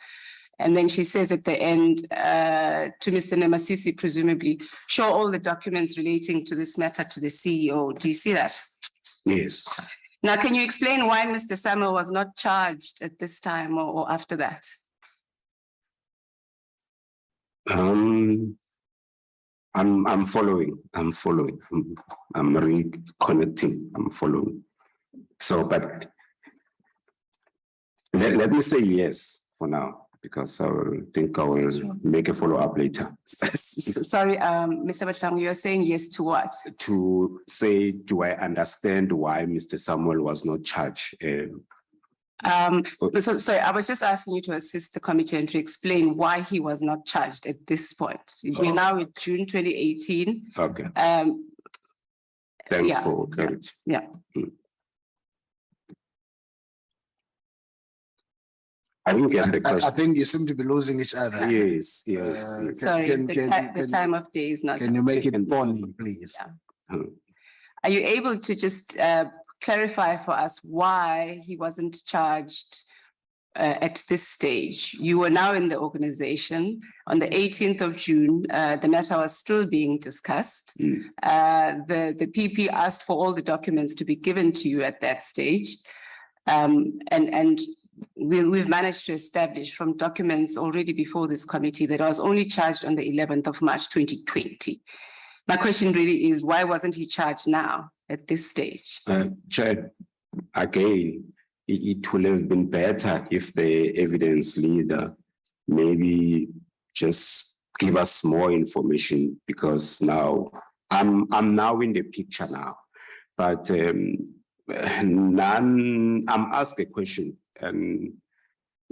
And then she says at the end to Mr. Nemasisi, presumably, show all the documents relating to this matter to the CEO. Do you see that? Yes. Now, can you explain why Mr. Samuel was not charged at this time or after that? I'm following. I'm reconnecting. I'm following. So, but let me say yes for now, because I will think I will make a follow-up later. Sorry, Mr. Matlangu, you're saying yes to what? To say, do I understand why Mr. Samuel was not charged? Sorry, I was just asking you to assist the committee and to explain why he was not charged at this point. We're now in June 2018. Okay. Thanks for clarity. Yeah. I didn't get the question. I think you seem to be losing each other. Yes. Sorry, the time of day is not. Can you make it funny, please? Are you able to just clarify for us why he wasn't charged at this stage? You were now in the organization. On the 18th of June, the matter was still being discussed. The PP asked for all the documents to be given to you at that stage. And we've managed to establish from documents already before this committee that I was only charged on the 11th of March, 2020. My question really is, why wasn't he charged now at this stage? Chair, again, it would have been better if the evidence leader maybe just give us more information, because now I'm now in the picture now. But I'm asked a question, and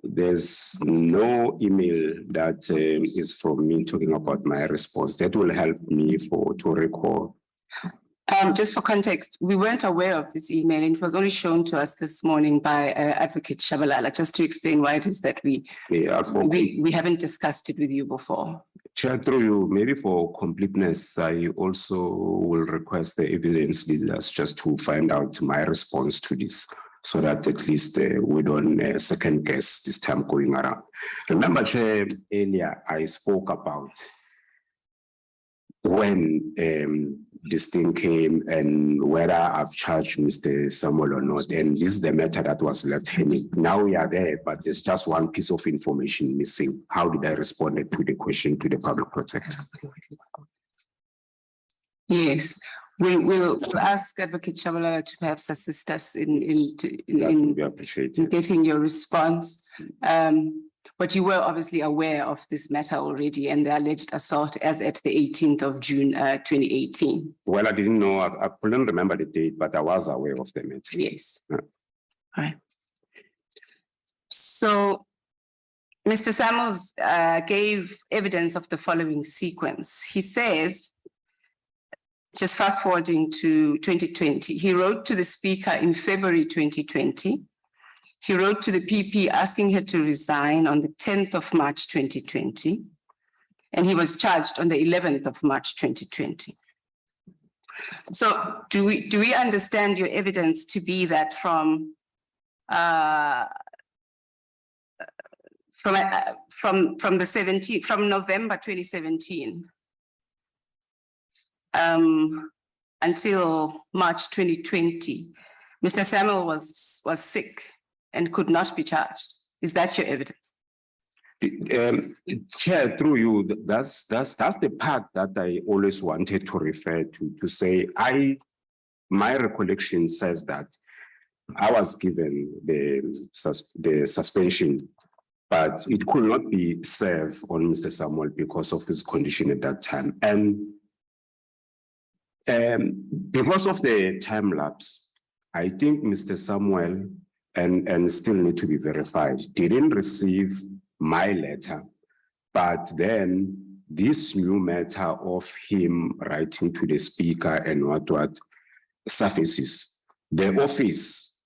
there's no email that is from me talking about my response. That will help me to recall. Just for context, we weren't aware of this email, and it was only shown to us this morning by Advocate Shabalala, just to explain why it is that we haven't discussed it with you before. Chair, through you, maybe for completeness, I also will request the evidence leaders just to find out my response to this, so that at least we don't second guess this time going around. Remember, Chair, earlier I spoke about when this thing came and whether I've charged Mr. Samuel or not, and this is the matter that was left hanging. Now we are there, but there's just one piece of information missing. How did I respond to the question to the public protector? Yes, we will ask Advocate Shabalala to perhaps assist us in getting your response. But you were obviously aware of this matter already and the alleged assault as at the 18th of June, 2018. Well, I didn't know, I couldn't remember the date, but I was aware of the matter. Yes. All right. So Mr. Samuels gave evidence of the following sequence. He says, just fast forwarding to 2020, he wrote to the speaker in February 2020. He wrote to the PP asking her to resign on the 10th of March, 2020, and he was charged on the 11th of March, 2020. So do we understand your evidence to be that from November 2017 until March 2020, Mr. Samuel was sick and could not be charged? Is that your evidence? Chair, through you, that's the part that I always wanted to refer to say, my recollection says that I was given the suspension, but it could not be served on Mr. Samuel because of his condition at that time. And because of the time lapse, I think Mr. Samuel, and still need to be verified, didn't receive my letter, but then this new matter of him writing to the speaker and what surfaces. The office,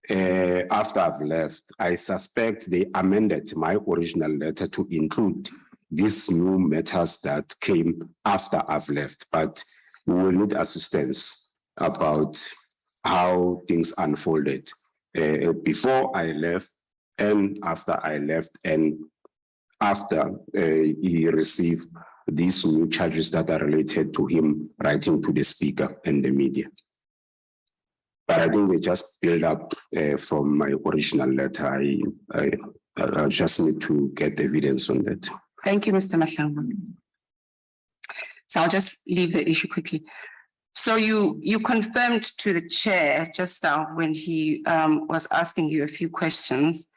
after I've left, I suspect they amended my original letter to include these new matters that came after I've left, but we will need assistance about how things unfolded before I left and after I left, and after he received these new charges that are related to him writing to the speaker and the media. But I think they just build up from my original letter. I just need to get evidence on that. Thank you, Mr. Mahlangu. So I'll just leave the issue quickly. So you confirmed to the chair just now when he was asking you a few questions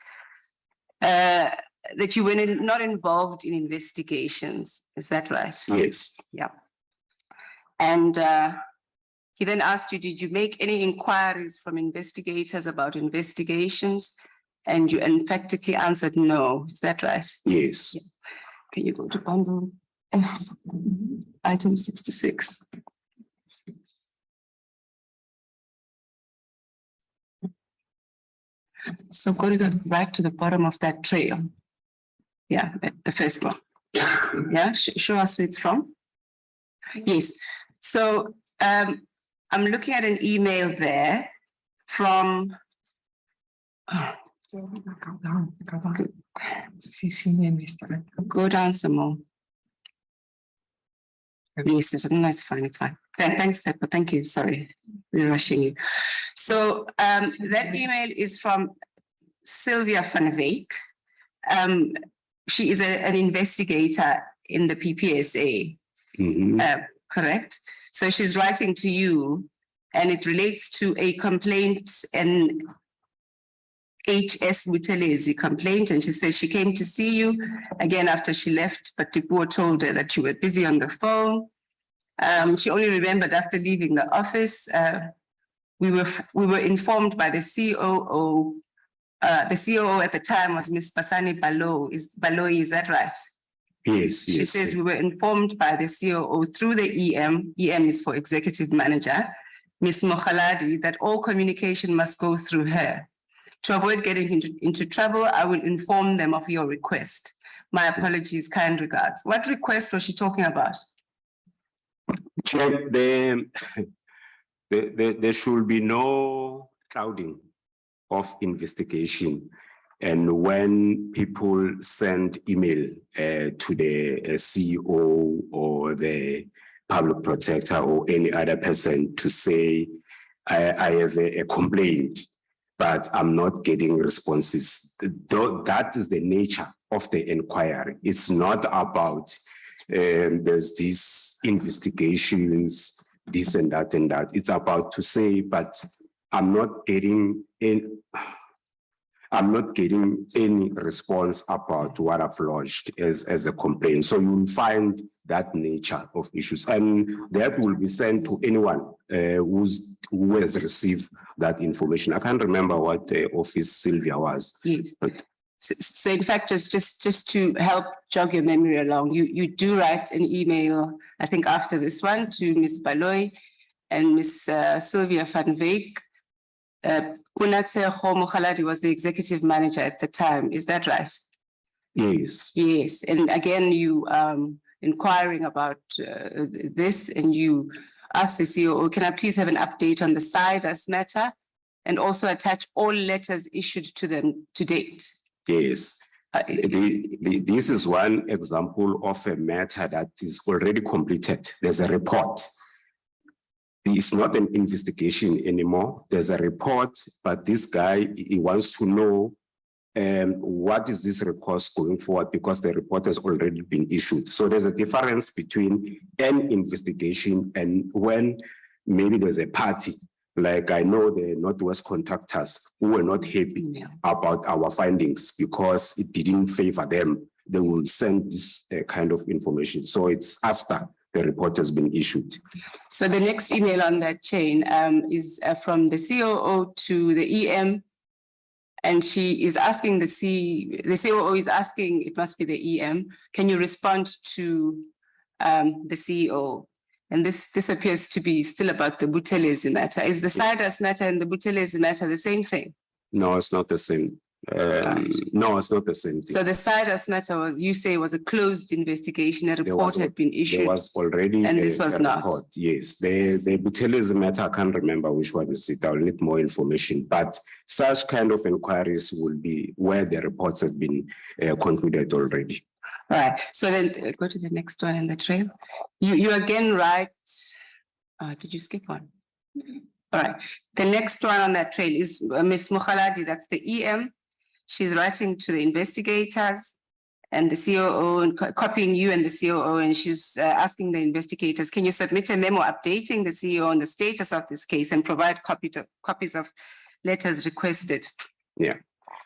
that you were not involved in investigations. Is that right? Yes. Yeah. And he then asked you, did you make any inquiries from investigators about investigations? And you emphatically answered no. Is that right? Yes. Yeah. Can you go to bundle item 66? So go to right to the bottom of that trail. Yeah, the first one. Yeah, show us who it's from. Yes. So I'm looking at an email there from. Go down some more. Yes, no, it's fine, it's fine. Thanks, Steph, thank you, sorry, we're rushing you. So that email is from Sylvia van Wyk. She is an investigator in the PPSA, correct? So she's writing to you and it relates to a complaint and HS Butelezi complaint, and she says she came to see you again after she left, but Tipuo told her that you were busy on the phone. She only remembered after leaving the office. We were informed by the COO. The COO at the time was Ms. Pasani Baloi, is that right? Yes, She says we were informed by the COO through the EM is for executive manager, Ms. Mokhaladi, that all communication must go through her. To avoid getting into trouble, I will inform them of your request. My apologies, kind regards. What request was she talking about? Chair, there should be no clouding of investigation. And when people send email to the CEO or the public protector or any other person to say, I have a complaint, but I'm not getting responses. That is the nature of the inquiry. It's not about there's these investigations, this and that and that. It's about to say, but I'm not getting any response about what I've lodged as a complaint. So you'll find that nature of issues, and that will be sent to anyone who has received that information. I can't remember what office Sylvia was. Yes. But so in fact, just to help jog your memory along, you do write an email, I think after this one, to Ms. Baloi and Ms. Sylvia van Wyk. Kunatse Mokhaladi was the executive manager at the time. Is that right? Yes. Yes. And again, you inquiring about this, and you asked the COO, can I please have an update on the Cyrus matter and also attach all letters issued to them to date? Yes. This is one example of a matter that is already completed. There's a report. It's not an investigation anymore. There's a report, but this guy, he wants to know what is this recourse going forward, because the report has already been issued. So there's a difference between an investigation and when maybe there's a party Like I know the Northwest contractors who were not happy about our findings because it didn't favor them. They will send this kind of information. So it's after the report has been issued. So the next email on that chain is from the COO to the EM. And she is asking the COO is asking, it must be the EM, can you respond to the CEO? And this appears to be still about the Buthelezi matter. Is the Sidus matter and the Buthelezi matter the same thing? No, it's not the same. No, it's not the same thing. So the Sidus matter was, you say, was a closed investigation, a report had been issued. There was already and this was not. Report. Yes, the Buthelezi matter, I can't remember which one is it. I'll need more information. But such kind of inquiries will be where the reports have been concluded already. All right, so then go to the next one in the trail. You again write, did you skip one? All right, the next one on that trail is Ms. Mukhaladi, that's the EM. She's writing to the investigators and the COO and copying you and the COO, and she's asking the investigators, can you submit a memo updating the CEO on the status of this case and provide copies of letters requested? Yeah.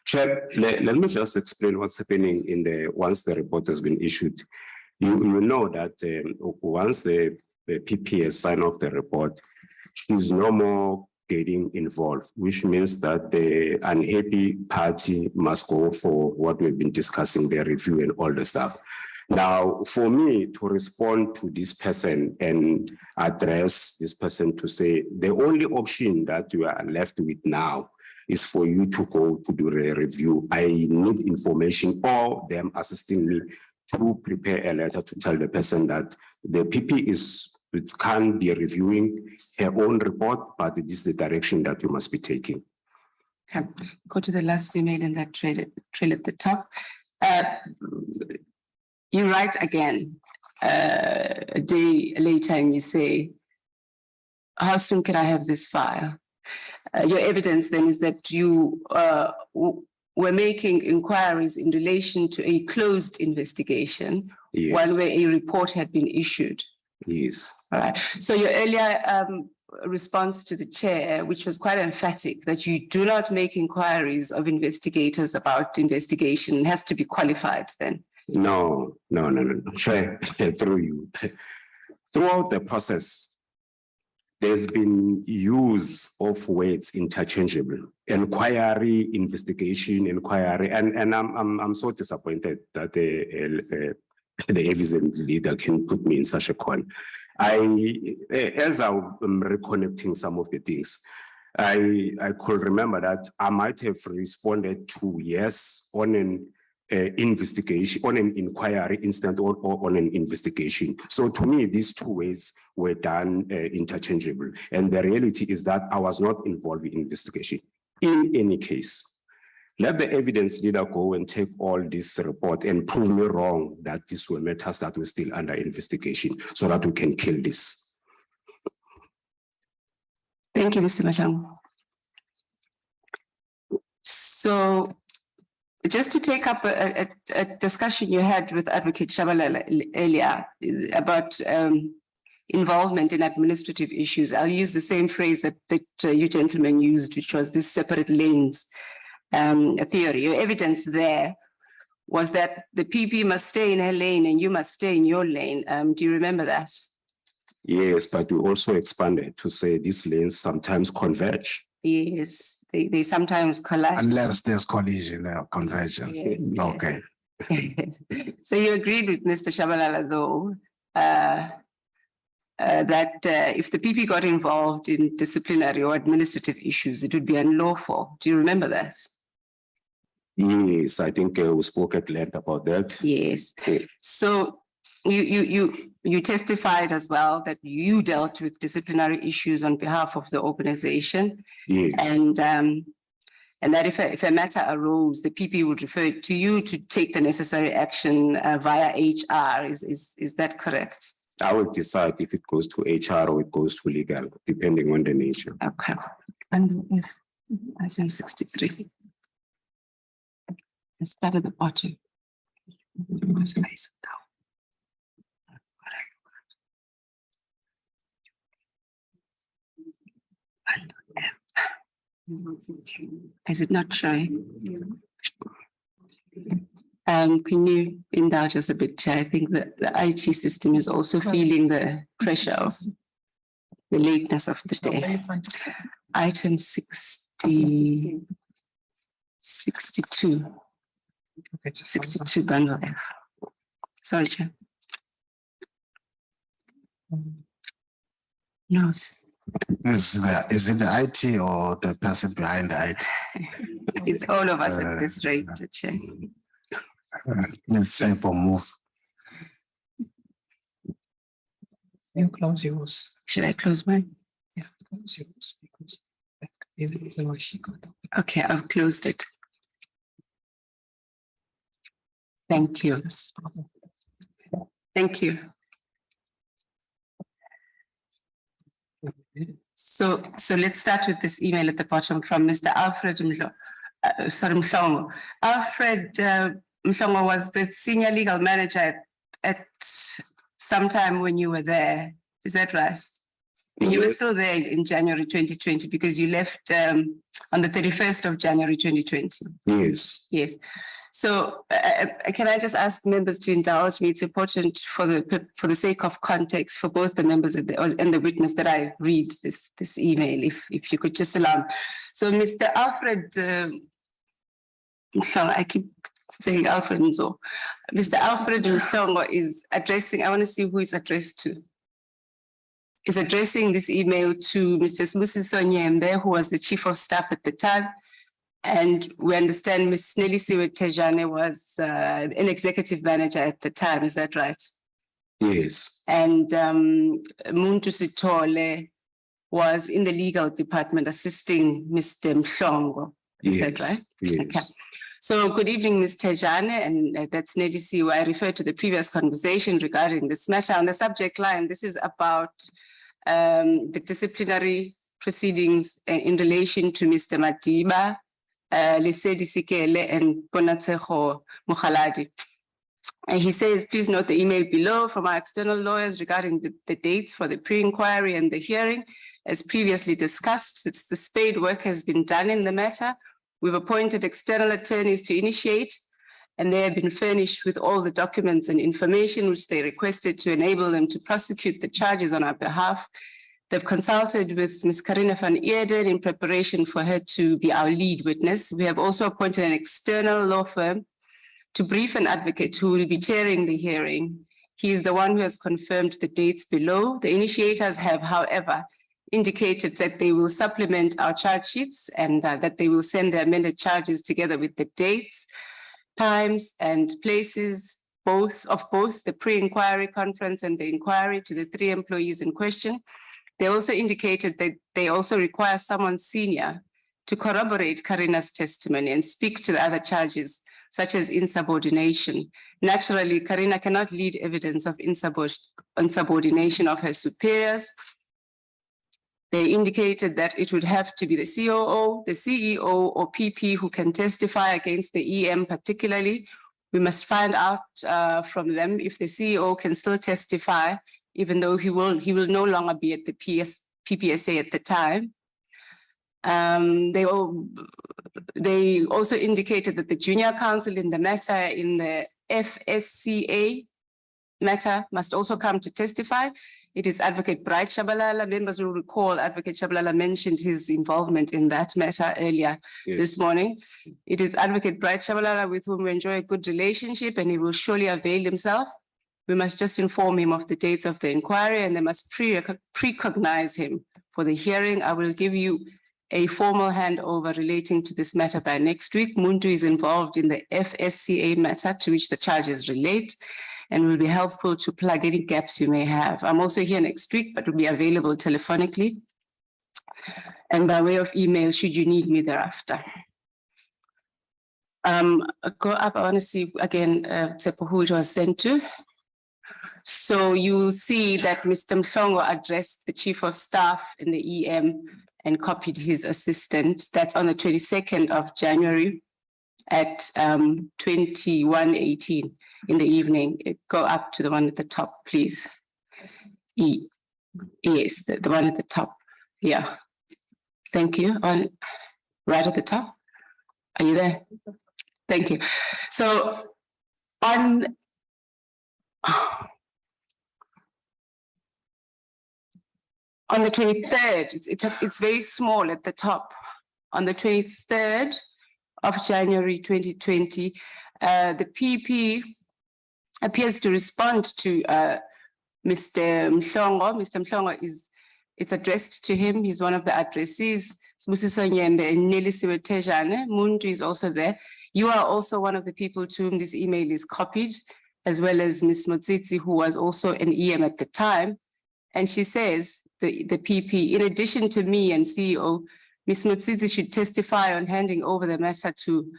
Chair, let me just explain what's happening once the report has been issued. You know that once the PP has signed off the report, she's no more getting involved, which means that the unhappy party must go for what we've been discussing, the review and all the stuff. Now, for me to respond to this person and address this person to say, the only option that you are left with now is for you to go to do a review. I need information or them assisting me to prepare a letter to tell the person that the PP it can't be reviewing her own report, but it is the direction that you must be taking. Okay. Go to the last email in that trail at the top. You write again a day later and you say, how soon can I have this file? Your evidence then is that you were making inquiries in relation to a closed investigation, Yes. one where a report had been issued. Yes. All right. So your earlier response to the chair, which was quite emphatic, that you do not make inquiries of investigators about investigation, has to be qualified then. No. Chair, through you. Throughout the process, there's been use of words interchangeable. Inquiry, investigation, inquiry, and I'm so disappointed that the evidence leader can put me in such a corner. As I'm reconnecting some of the things, I could remember that I might have responded to yes on an investigation, on an inquiry instead or on an investigation. So to me, these two ways were done interchangeable. And the reality is that I was not involved in investigation. In any case, let the evidence leader go and take all this report and prove me wrong that these were matters that were still under investigation so that we can kill this. Thank you, Mr. Mashangu. So just to take up a discussion you had with Advocate Shabalala earlier about involvement in administrative issues, I'll use the same phrase that you gentlemen used, which was this separate lanes theory. Your evidence there was that the PP must stay in her lane and you must stay in your lane. Do you remember that? Yes, but we also expanded to say these lanes sometimes converge. Yes, they sometimes collide. Unless there's collision or convergence. Yeah. Okay. So you agreed with Mr. Shabalala, though, that if the PP got involved in disciplinary or administrative issues, it would be unlawful. Do you remember that? Yes, I think we spoke at length about that. Yes. So you testified as well that you dealt with disciplinary issues on behalf of the organization. Yes. And that if a matter arose, the PP would refer to you to take the necessary action via HR. Is that correct? I will decide if it goes to HR or it goes to legal, depending on the nature. Okay. And item 63. Let's start at the bottom. Is it not showing? Can you indulge us a bit, Chair? I think that the IT system is also feeling the pressure of the lateness of the day. Item 62. 62 bundle F. Sorry, Chair. No. Is it the IT or the person behind the IT? It's all of us at this rate, Chair. Let's say for move. You close yours. Should I close mine? Yeah, close yours because that could be the reason why she got up. Okay, I've closed it. Thank you. Thank you. So let's start with this email at the bottom from Mr. Alfred Mhlongo. Alfred Mhlongo was the senior legal manager at some time when you were there. Is that right? You were still there in January 2020 because you left on the 31st of January 2020. Yes. Yes. So can I just ask members to indulge me? It's important for the sake of context for both the members and the witness that I read this email, if you could just allow me. So Mr. Alfred, I keep saying Alfred Nzo. Mr. Alfred Mhlongo is addressing, I want to see who it's addressed to. Is addressing this email to Mr. Sibusiso Nyembe, who was the chief of staff at the time. And we understand Ms. Nelisiwe Tejane was an executive manager at the time, is that right? Yes. And Muntu Sitole was in the legal department assisting Mr. Mhlongo, is that right? Yes. Okay. So good evening, Ms. Tejane, and that's Nelisiwe. I refer to the previous conversation regarding this matter. On the subject line, this is about the disciplinary proceedings in relation to Mr. Madiba, Lesedi Sikele and Bonatseho Mukhaladi. And he says, please note the email below from our external lawyers regarding the dates for the pre-inquiry and the hearing. As previously discussed, the spade work has been done in the matter. We've appointed external attorneys to initiate, and they have been furnished with all the documents and information which they requested to enable them to prosecute the charges on our behalf. They've consulted with Ms. Karina van Eerden in preparation for her to be our lead witness. We have also appointed an external law firm to brief an advocate who will be chairing the hearing. He is the one who has confirmed the dates below. The initiators have, however, indicated that they will supplement our charge sheets and that they will send the amended charges together with the dates, times, and places both the pre-inquiry conference and the inquiry to the 3 employees in question. They also indicated that they also require someone senior to corroborate Karina's testimony and speak to the other charges, such as insubordination. Naturally, Karina cannot lead evidence of insubordination of her superiors. They indicated that it would have to be the COO, the CEO, or PP who can testify against the EM particularly. We must find out from them if the CEO can still testify, even though he will no longer be at the PPSA at the time. They also indicated that the junior counsel in the matter, in the FSCA matter, must also come to testify. It is Advocate Bright Shabalala. Members will recall Advocate Shabalala mentioned his involvement in that matter earlier this morning. It is Advocate Bright Shabalala with whom we enjoy a good relationship, and he will surely avail himself. We must just inform him of the dates of the inquiry, and they must precognize him for the hearing. I will give you a formal handover relating to this matter by next week. Muntu is involved in the FSCA matter to which the charges relate, and will be helpful to plug any gaps you may have. I'm also here next week, but will be available telephonically and by way of email should you need me thereafter. Go up, I want to see again who it was sent to. So you will see that Mr. Mhlongo addressed the Chief of Staff in the EM and copied his assistant. That's on the 22nd of January at 21:18 in the evening. Go up to the one at the top, please. Yes, the one at the top. Yeah. Thank you. right at the top. Are you there? Thank you. So on the 23rd, it's very small at the top. On the 23rd of January 2020, the PP appears to respond to Mr. Mhlongo. Mr. Mhlongo it's addressed to him. He's one of the addressees. Sibusiso Nyembe and Nelisiwe Tejane. Muntu is also there. You are also one of the people to whom this email is copied, as well as Ms. Motsitsi, who was also an EM at the time. And she says, the PP, in addition to me and CEO, Ms. Motsitsi should testify on handing over the matter to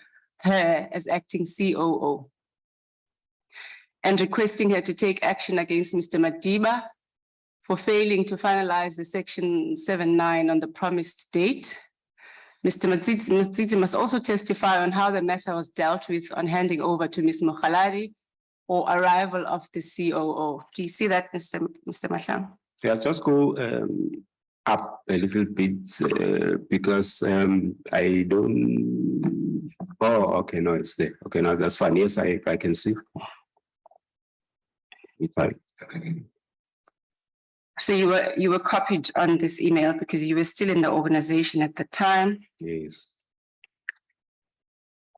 her as acting COO and requesting her to take action against Mr. Madiba for failing to finalize the section 7.9 on the promised date. Mr. Motsitsi must also testify on how the matter was dealt with on handing over to Ms. Mokhalari or arrival of the COO. Do you see that, Mr. Mahlang? Yeah, just go up a little bit because I don't. Oh, okay, no, it's there. Okay, no, that's fine. Yes, I can see. So you were copied on this email because you were still in the organization at the time. Yes.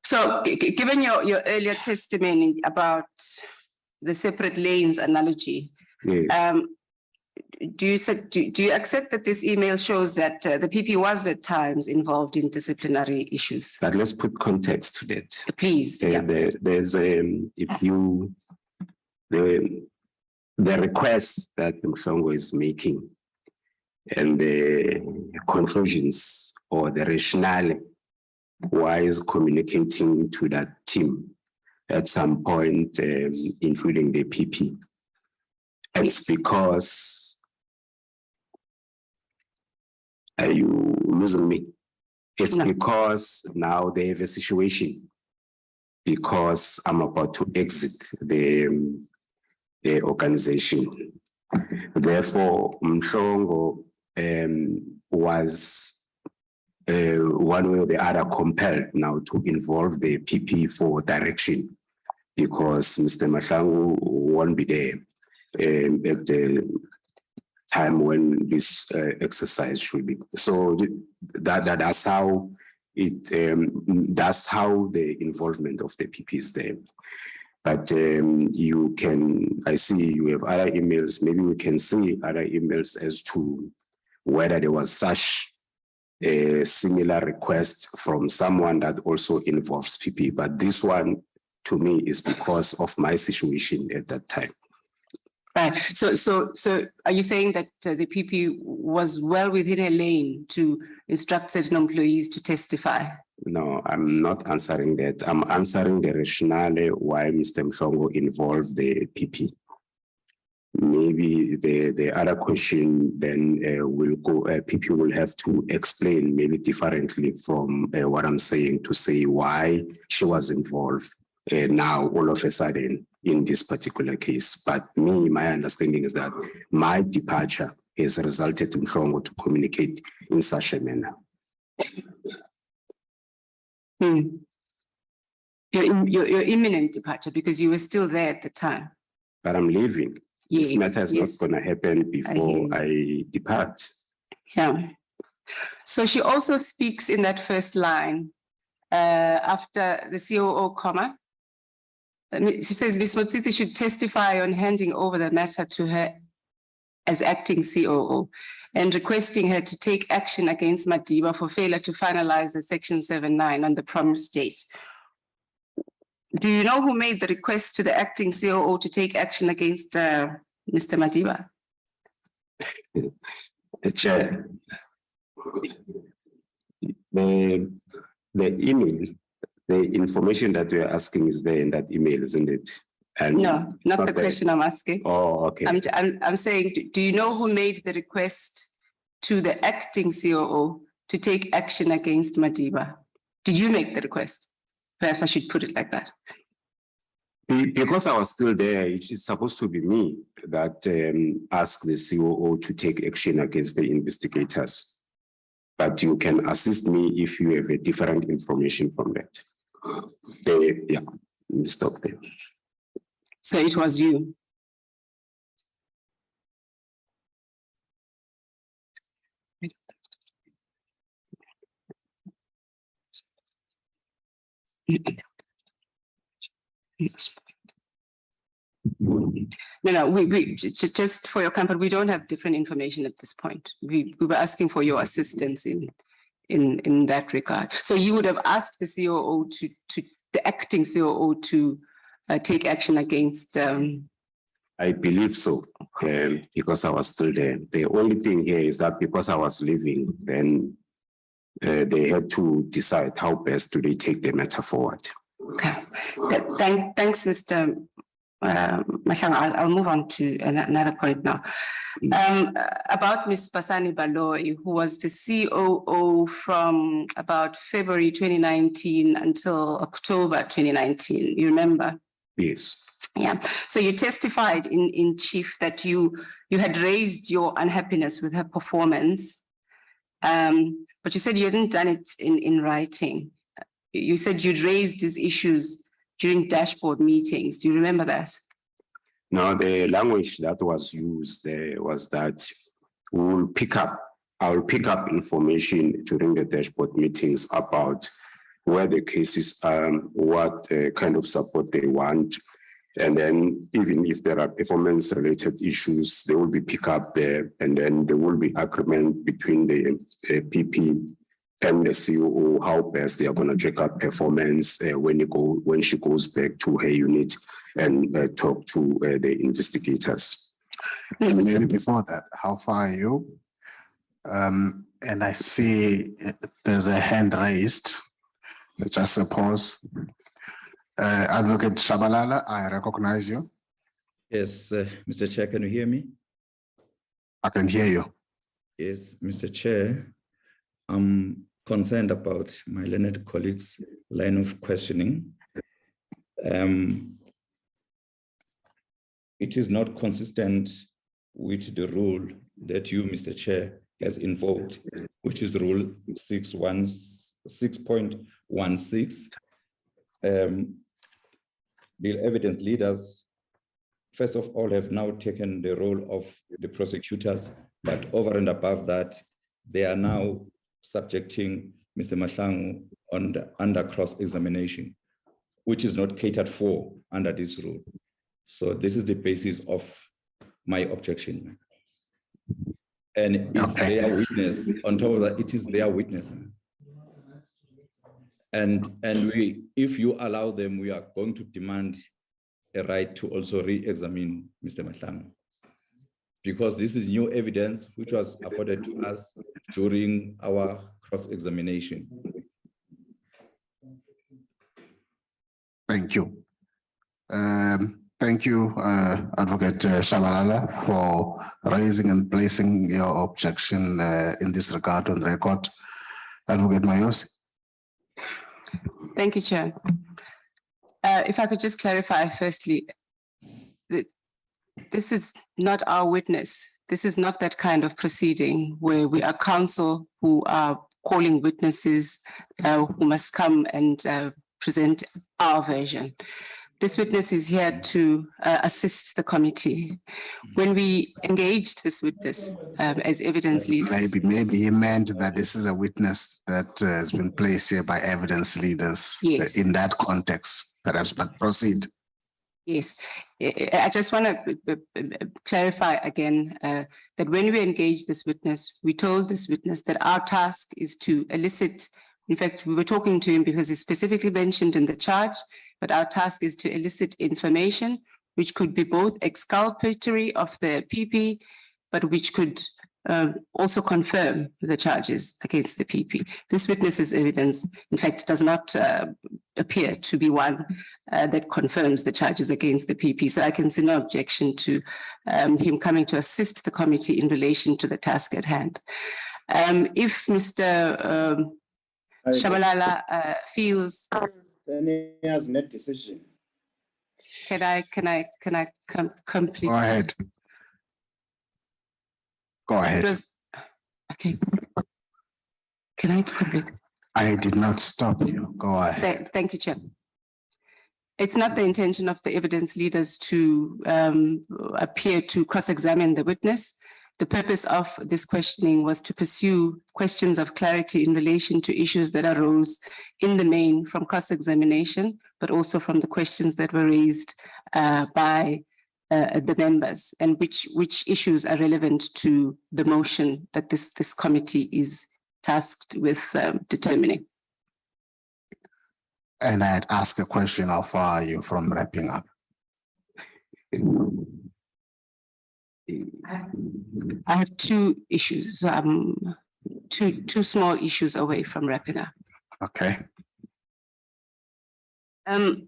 So given your earlier testimony about the separate lanes analogy, yes. Do you accept that this email shows that the PP was at times involved in disciplinary issues? But let's put context to that. Please. There's if you the request that Mhlongo is making and the conclusions or the rationale why is communicating to that team at some point, including the PP. It's because, are you losing me? It's because now they have a situation because I'm about to exit the organization. Therefore, Mhlongo was one way or the other compelled now to involve the PP for direction because Mr. Mahlangu won't be there at the time when this exercise should be. So that's how that's how the involvement of the PP is there. But you can, I see you have other emails, maybe we can see other emails as to whether there was such a similar request from someone that also involves PP. But this one, to me, is because of my situation at that time. Right. So are you saying that the PP was well within a lane to instruct certain employees to testify? No, I'm not answering that. I'm answering the rationale why Mr. Mhlongo involved the PP. Maybe the other question then will go, PP will have to explain maybe differently from what I'm saying to say why she was involved now all of a sudden in this particular case. But my understanding is that my departure has resulted in Mhlongo to communicate in such a manner. Your imminent departure because you were still there at the time. But I'm leaving. Yes, this matter is not going to happen before I depart. Yeah. So she also speaks in that first line after the COO comma. She says Ms. Motsitsi should testify on handing over the matter to her as acting COO and requesting her to take action against Madiba for failure to finalize the section 7.9 on the promised date. Do you know who made the request to the acting COO to take action against Mr. Madiba? Chair, the email, the information that we're asking is there in that email, isn't it? And no, not the question I'm asking. Oh, okay. I'm saying, do you know who made the request to the acting COO to take action against Madiba? Did you make the request? Perhaps I should put it like that. Because I was still there, it's supposed to be me that asked the COO to take action against the investigators. but you can assist me if you have a different information from that. Yeah, we'll stop there. So it was you. No, just for your comfort, we don't have different information at this point. We were asking for your assistance in that regard. So you would have asked the COO the acting COO to take action against. I believe so, because I was still there. The only thing here is that because I was leaving, then they had to decide how best do they take the matter forward. Okay, thanks, Mr. Mahlangu. I'll move on to another point now. About Ms. Basani Baloyi, who was the COO from about February 2019 until October 2019. You remember? Yes. Yeah. So you testified in chief that you had raised your unhappiness with her performance, but you said you hadn't done it in writing. You said you'd raised these issues during dashboard meetings. Do you remember that? Now, the language that was used there was that I will pick up information during the dashboard meetings about where the cases are, what kind of support they want. And then even if there are performance related issues, they will be picked up there, and then there will be agreement between the PP and the COO how best they are going to check up performance when she goes back to her unit and talk to the investigators. Maybe before that, how far are you? And I see there's a hand raised. Just a pause. Advocate Shabalala, I recognize you. Yes, Mr. Chair, can you hear me? I can hear you. Yes, Mr. Chair, I'm concerned about my learned colleagues' line of questioning. It is not consistent with the rule that you, Mr. Chair, has invoked, which is Rule 6.16. The evidence leaders, first of all, have now taken the role of the prosecutors, but over and above that, they are now subjecting Mr. Mahlangu under cross-examination, which is not catered for under this rule. So this is the basis of my objection. And it's their witness, on top of that, it is their witness. And if you allow them, we are going to demand a right to also re-examine Mr. Mahlangu, because this is new evidence which was afforded to us during our cross-examination. Thank you. Thank you, Advocate Shabalala, for raising and placing your objection in this regard on record. Advocate Mayos. Thank you, Chair. If I could just clarify firstly, this is not our witness. This is not that kind of proceeding where we are counsel who are calling witnesses who must come and present our version. This witness is here to assist the committee. When we engaged this witness as evidence leaders. Maybe he meant that this is a witness that has been placed here by evidence leaders. Yes. In that context, perhaps, but proceed. Yes, I just want to clarify again that when we engaged this witness, we told this witness that our task is to elicit. In fact, we were talking to him because he specifically mentioned in the charge, but our task is to elicit information which could be both exculpatory of the PP, but which could also confirm the charges against the PP. This witness's evidence, in fact, does not appear to be one that confirms the charges against the PP. So I can see no objection to him coming to assist the committee in relation to the task at hand. If Mr. Shabalala feels. Then he has net decision. Can I complete? Go ahead. Go ahead. Okay. Can I complete? I did not stop you. Go ahead. Thank you, Chair. It's not the intention of the evidence leaders to appear to cross-examine the witness. The purpose of this questioning was to pursue questions of clarity in relation to issues that arose in the main from cross-examination, but also from the questions that were raised by the members, and which issues are relevant to the motion that this committee is tasked with determining. And I'd ask a question, how far are you from wrapping up? I have two issues. So I'm two small issues away from wrapping up. Okay. You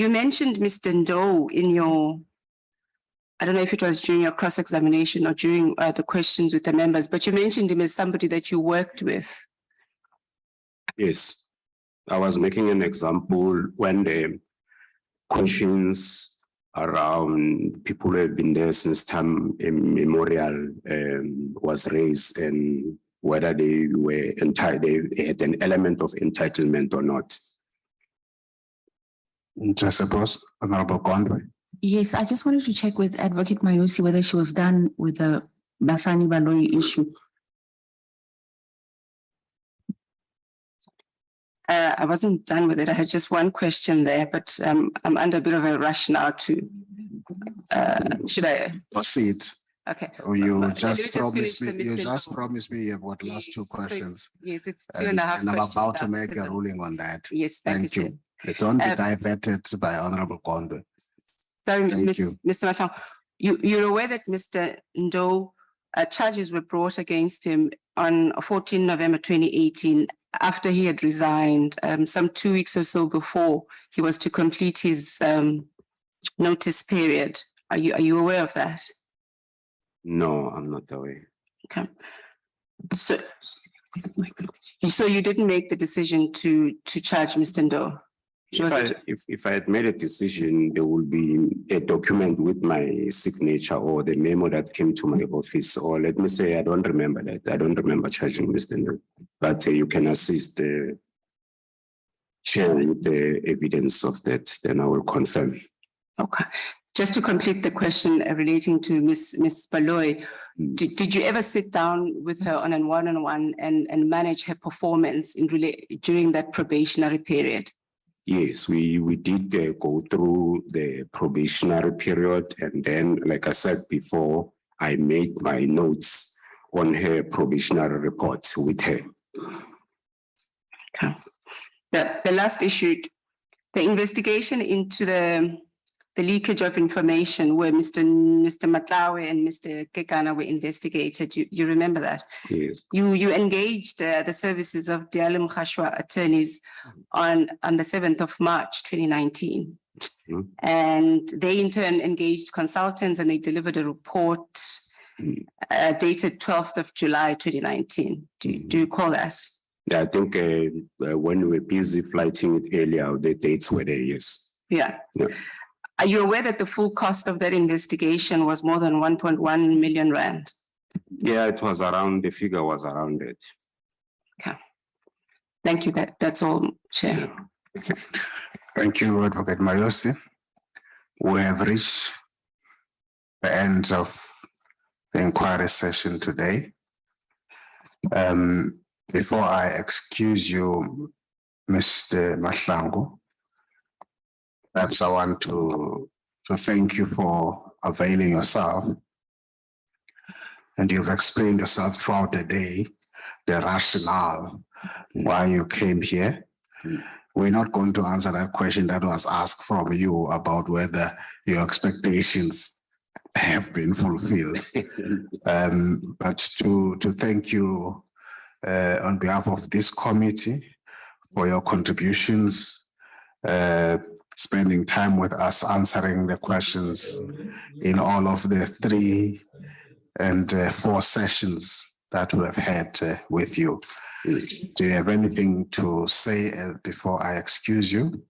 mentioned Mr. Ndou in your, I don't know if it was during your cross-examination or during the questions with the members, but you mentioned him as somebody that you worked with. Yes, I was making an example when the questions around people who have been there since time immemorial was raised, and whether they were entitled, they had an element of entitlement or not. Just suppose, Honorable Conway. Yes, I just wanted to check with Advocate Mayosi whether she was done with the Basani Baloyi issue. I wasn't done with it. I had just one question there, but I'm under a bit of a rush now to, should I? Proceed. Okay. Oh, you just promised promised me, you just promised me you have what, last two questions? Yes, it's 2.5 And I'm questions about to after make a that. ruling on that. Yes, thank you. Don't be diverted by Honorable Conway. Sorry, Thank you. Mr. Mashang, you're aware that Mr. Ndou, charges were brought against him on 14 November 2018 after he had resigned, some 2 weeks or so before he was to complete his notice period. Are you aware of that? No, I'm not aware. Okay. So you didn't make the decision to charge Mr. Ndou? If I had made a decision, there would be a document with my signature or the memo that came to my office. Or let me say, I don't remember that. I don't remember charging Mr. Ndou. But you can assist the chair with the evidence of that. Then I will confirm. Okay. Just to complete the question relating to Ms. Baloyi, did you ever sit down with her on a one-on-one and manage her performance during that probationary period? Yes, we did go through the probationary period, and then, like I said before, I made my notes on her probationary report with her. Okay. The last issue, the investigation into the leakage of information where Mr. Matlawe and Mr. Kekana were investigated. You remember that? Yes. You engaged the services of Diallo Mkhashwa attorneys on the 7th of March 2019. Mm-hmm. And they in turn engaged consultants and they delivered a report dated 12th of July 2019. Do you recall that? Yeah, I think when we were busy flighting it earlier, the dates were there, yes. Yeah. Yeah. Are you aware that the full cost of that investigation was more than 1.1 million rand? Yeah, it was around, the figure was around it. Okay. Thank you. That's all, Chair. Thank you, Advocate Mayosi. We have reached the end of the inquiry session today. Before I excuse you, Mr. Mahlangu, perhaps I want to thank you for availing yourself. And you've explained yourself throughout the day, the rationale why you came here. We're not going to answer that question that was asked from you about whether your expectations have been fulfilled. But to thank you on behalf of this committee for your contributions, spending time with us, answering the questions in all of the 3 and 4 sessions that we have had with you. Do you have anything to say before I excuse you?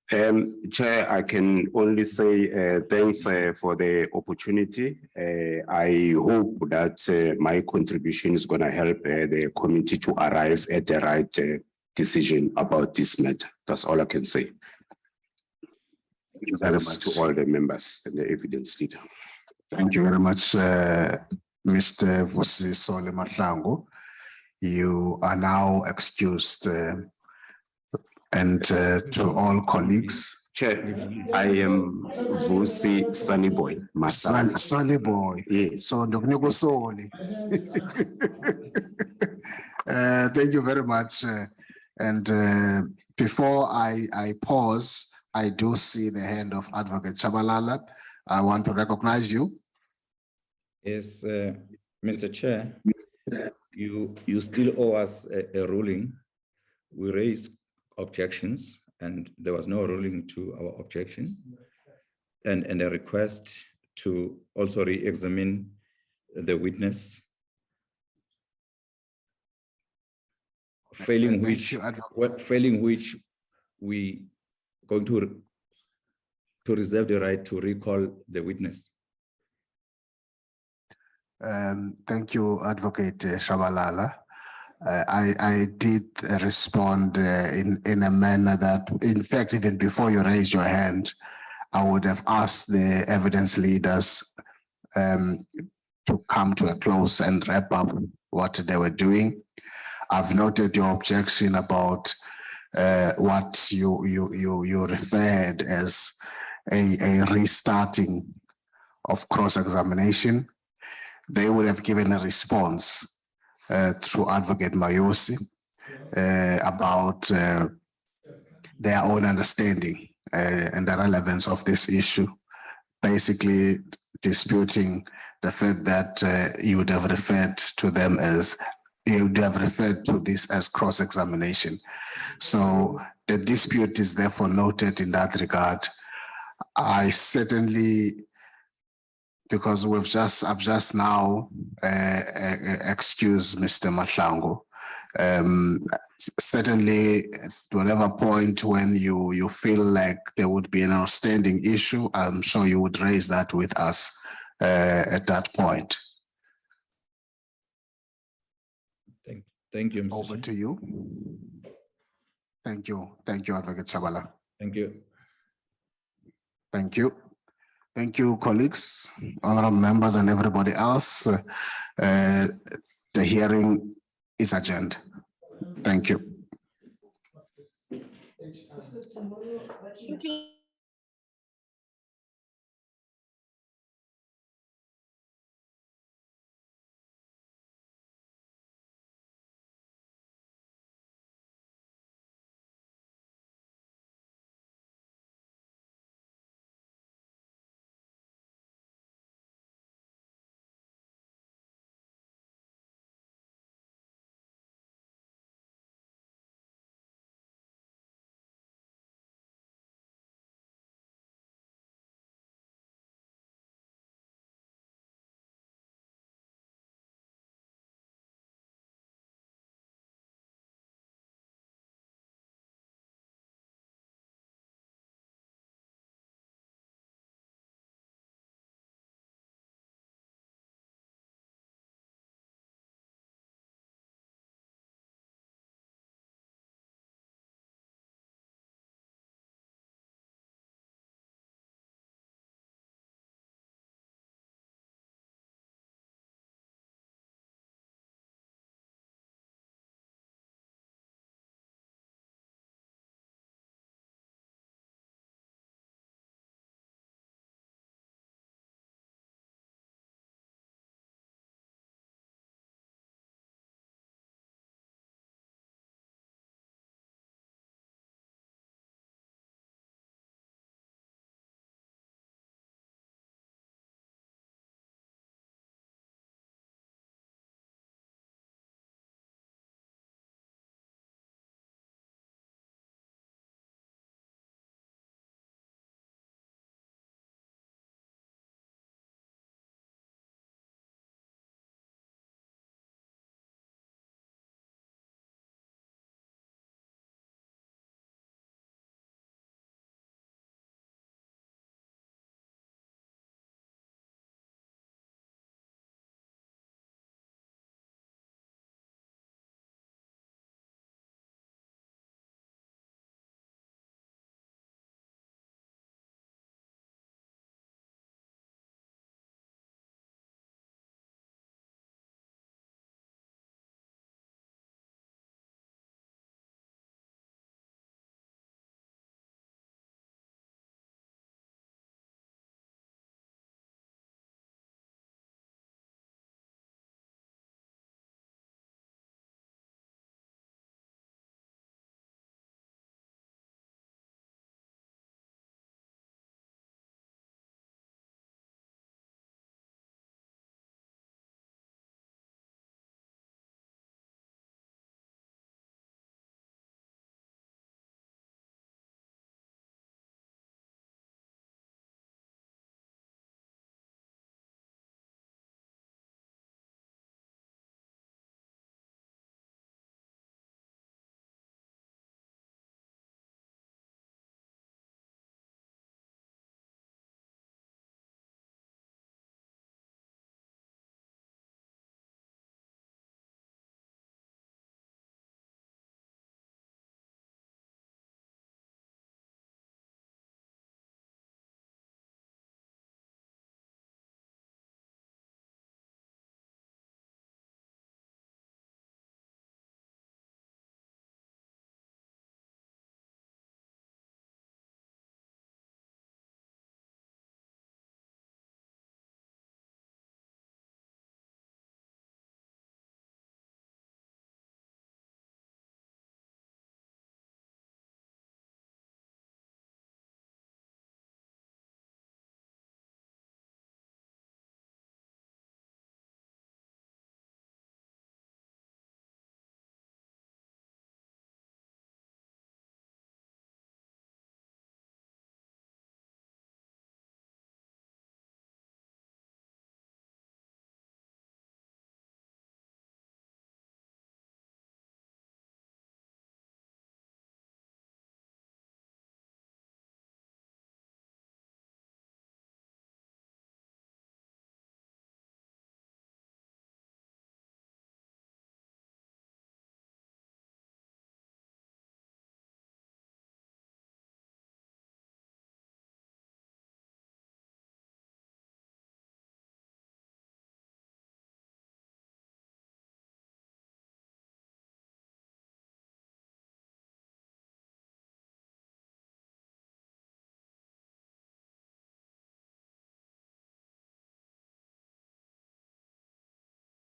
Chair, I can only say thanks for the opportunity. I hope that my contribution is going to help the committee to arrive at the right decision about this matter. That's all I can say. Thank you very much to all the members and the evidence leader. Thank you very much, Mr. Vusiso Mahlangu. You are now excused. And to all colleagues. Chair, I am Vusi Sunny Boy. Sunny Boy. Yes. So Ndognego Soli. Thank you very much. And before I pause, I do see the hand of Advocate Chabalala. I want to recognize you. Yes, Mr. Chair, you still owe us a ruling. We raised objections and there was no ruling to our objection, and a request to also re-examine the witness, failing which we going to reserve the right to recall the witness. Thank you, Advocate Shabalala. I did respond in a manner that, in fact, even before you raised your hand, I would have asked the evidence leaders to come to a close and wrap up what they were doing. I've noted your objection about what you referred as a restarting of cross-examination. They would have given a response through Advocate Mayosi about their own understanding and the relevance of this issue, basically disputing the fact that you would have referred to them as, you would have referred to this as cross-examination. So the dispute is therefore noted in that regard. I certainly, because I've just now excused Mr. Mahlangu. Certainly, at whatever point when you feel like there would be an outstanding issue, I'm sure you would raise that with us at that point. Thank you, Mr. Over to you. Thank you, Advocate Chabala. Thank you. Thank you. Thank you, colleagues, honorable members, and everybody else. The hearing is adjourned. Thank you.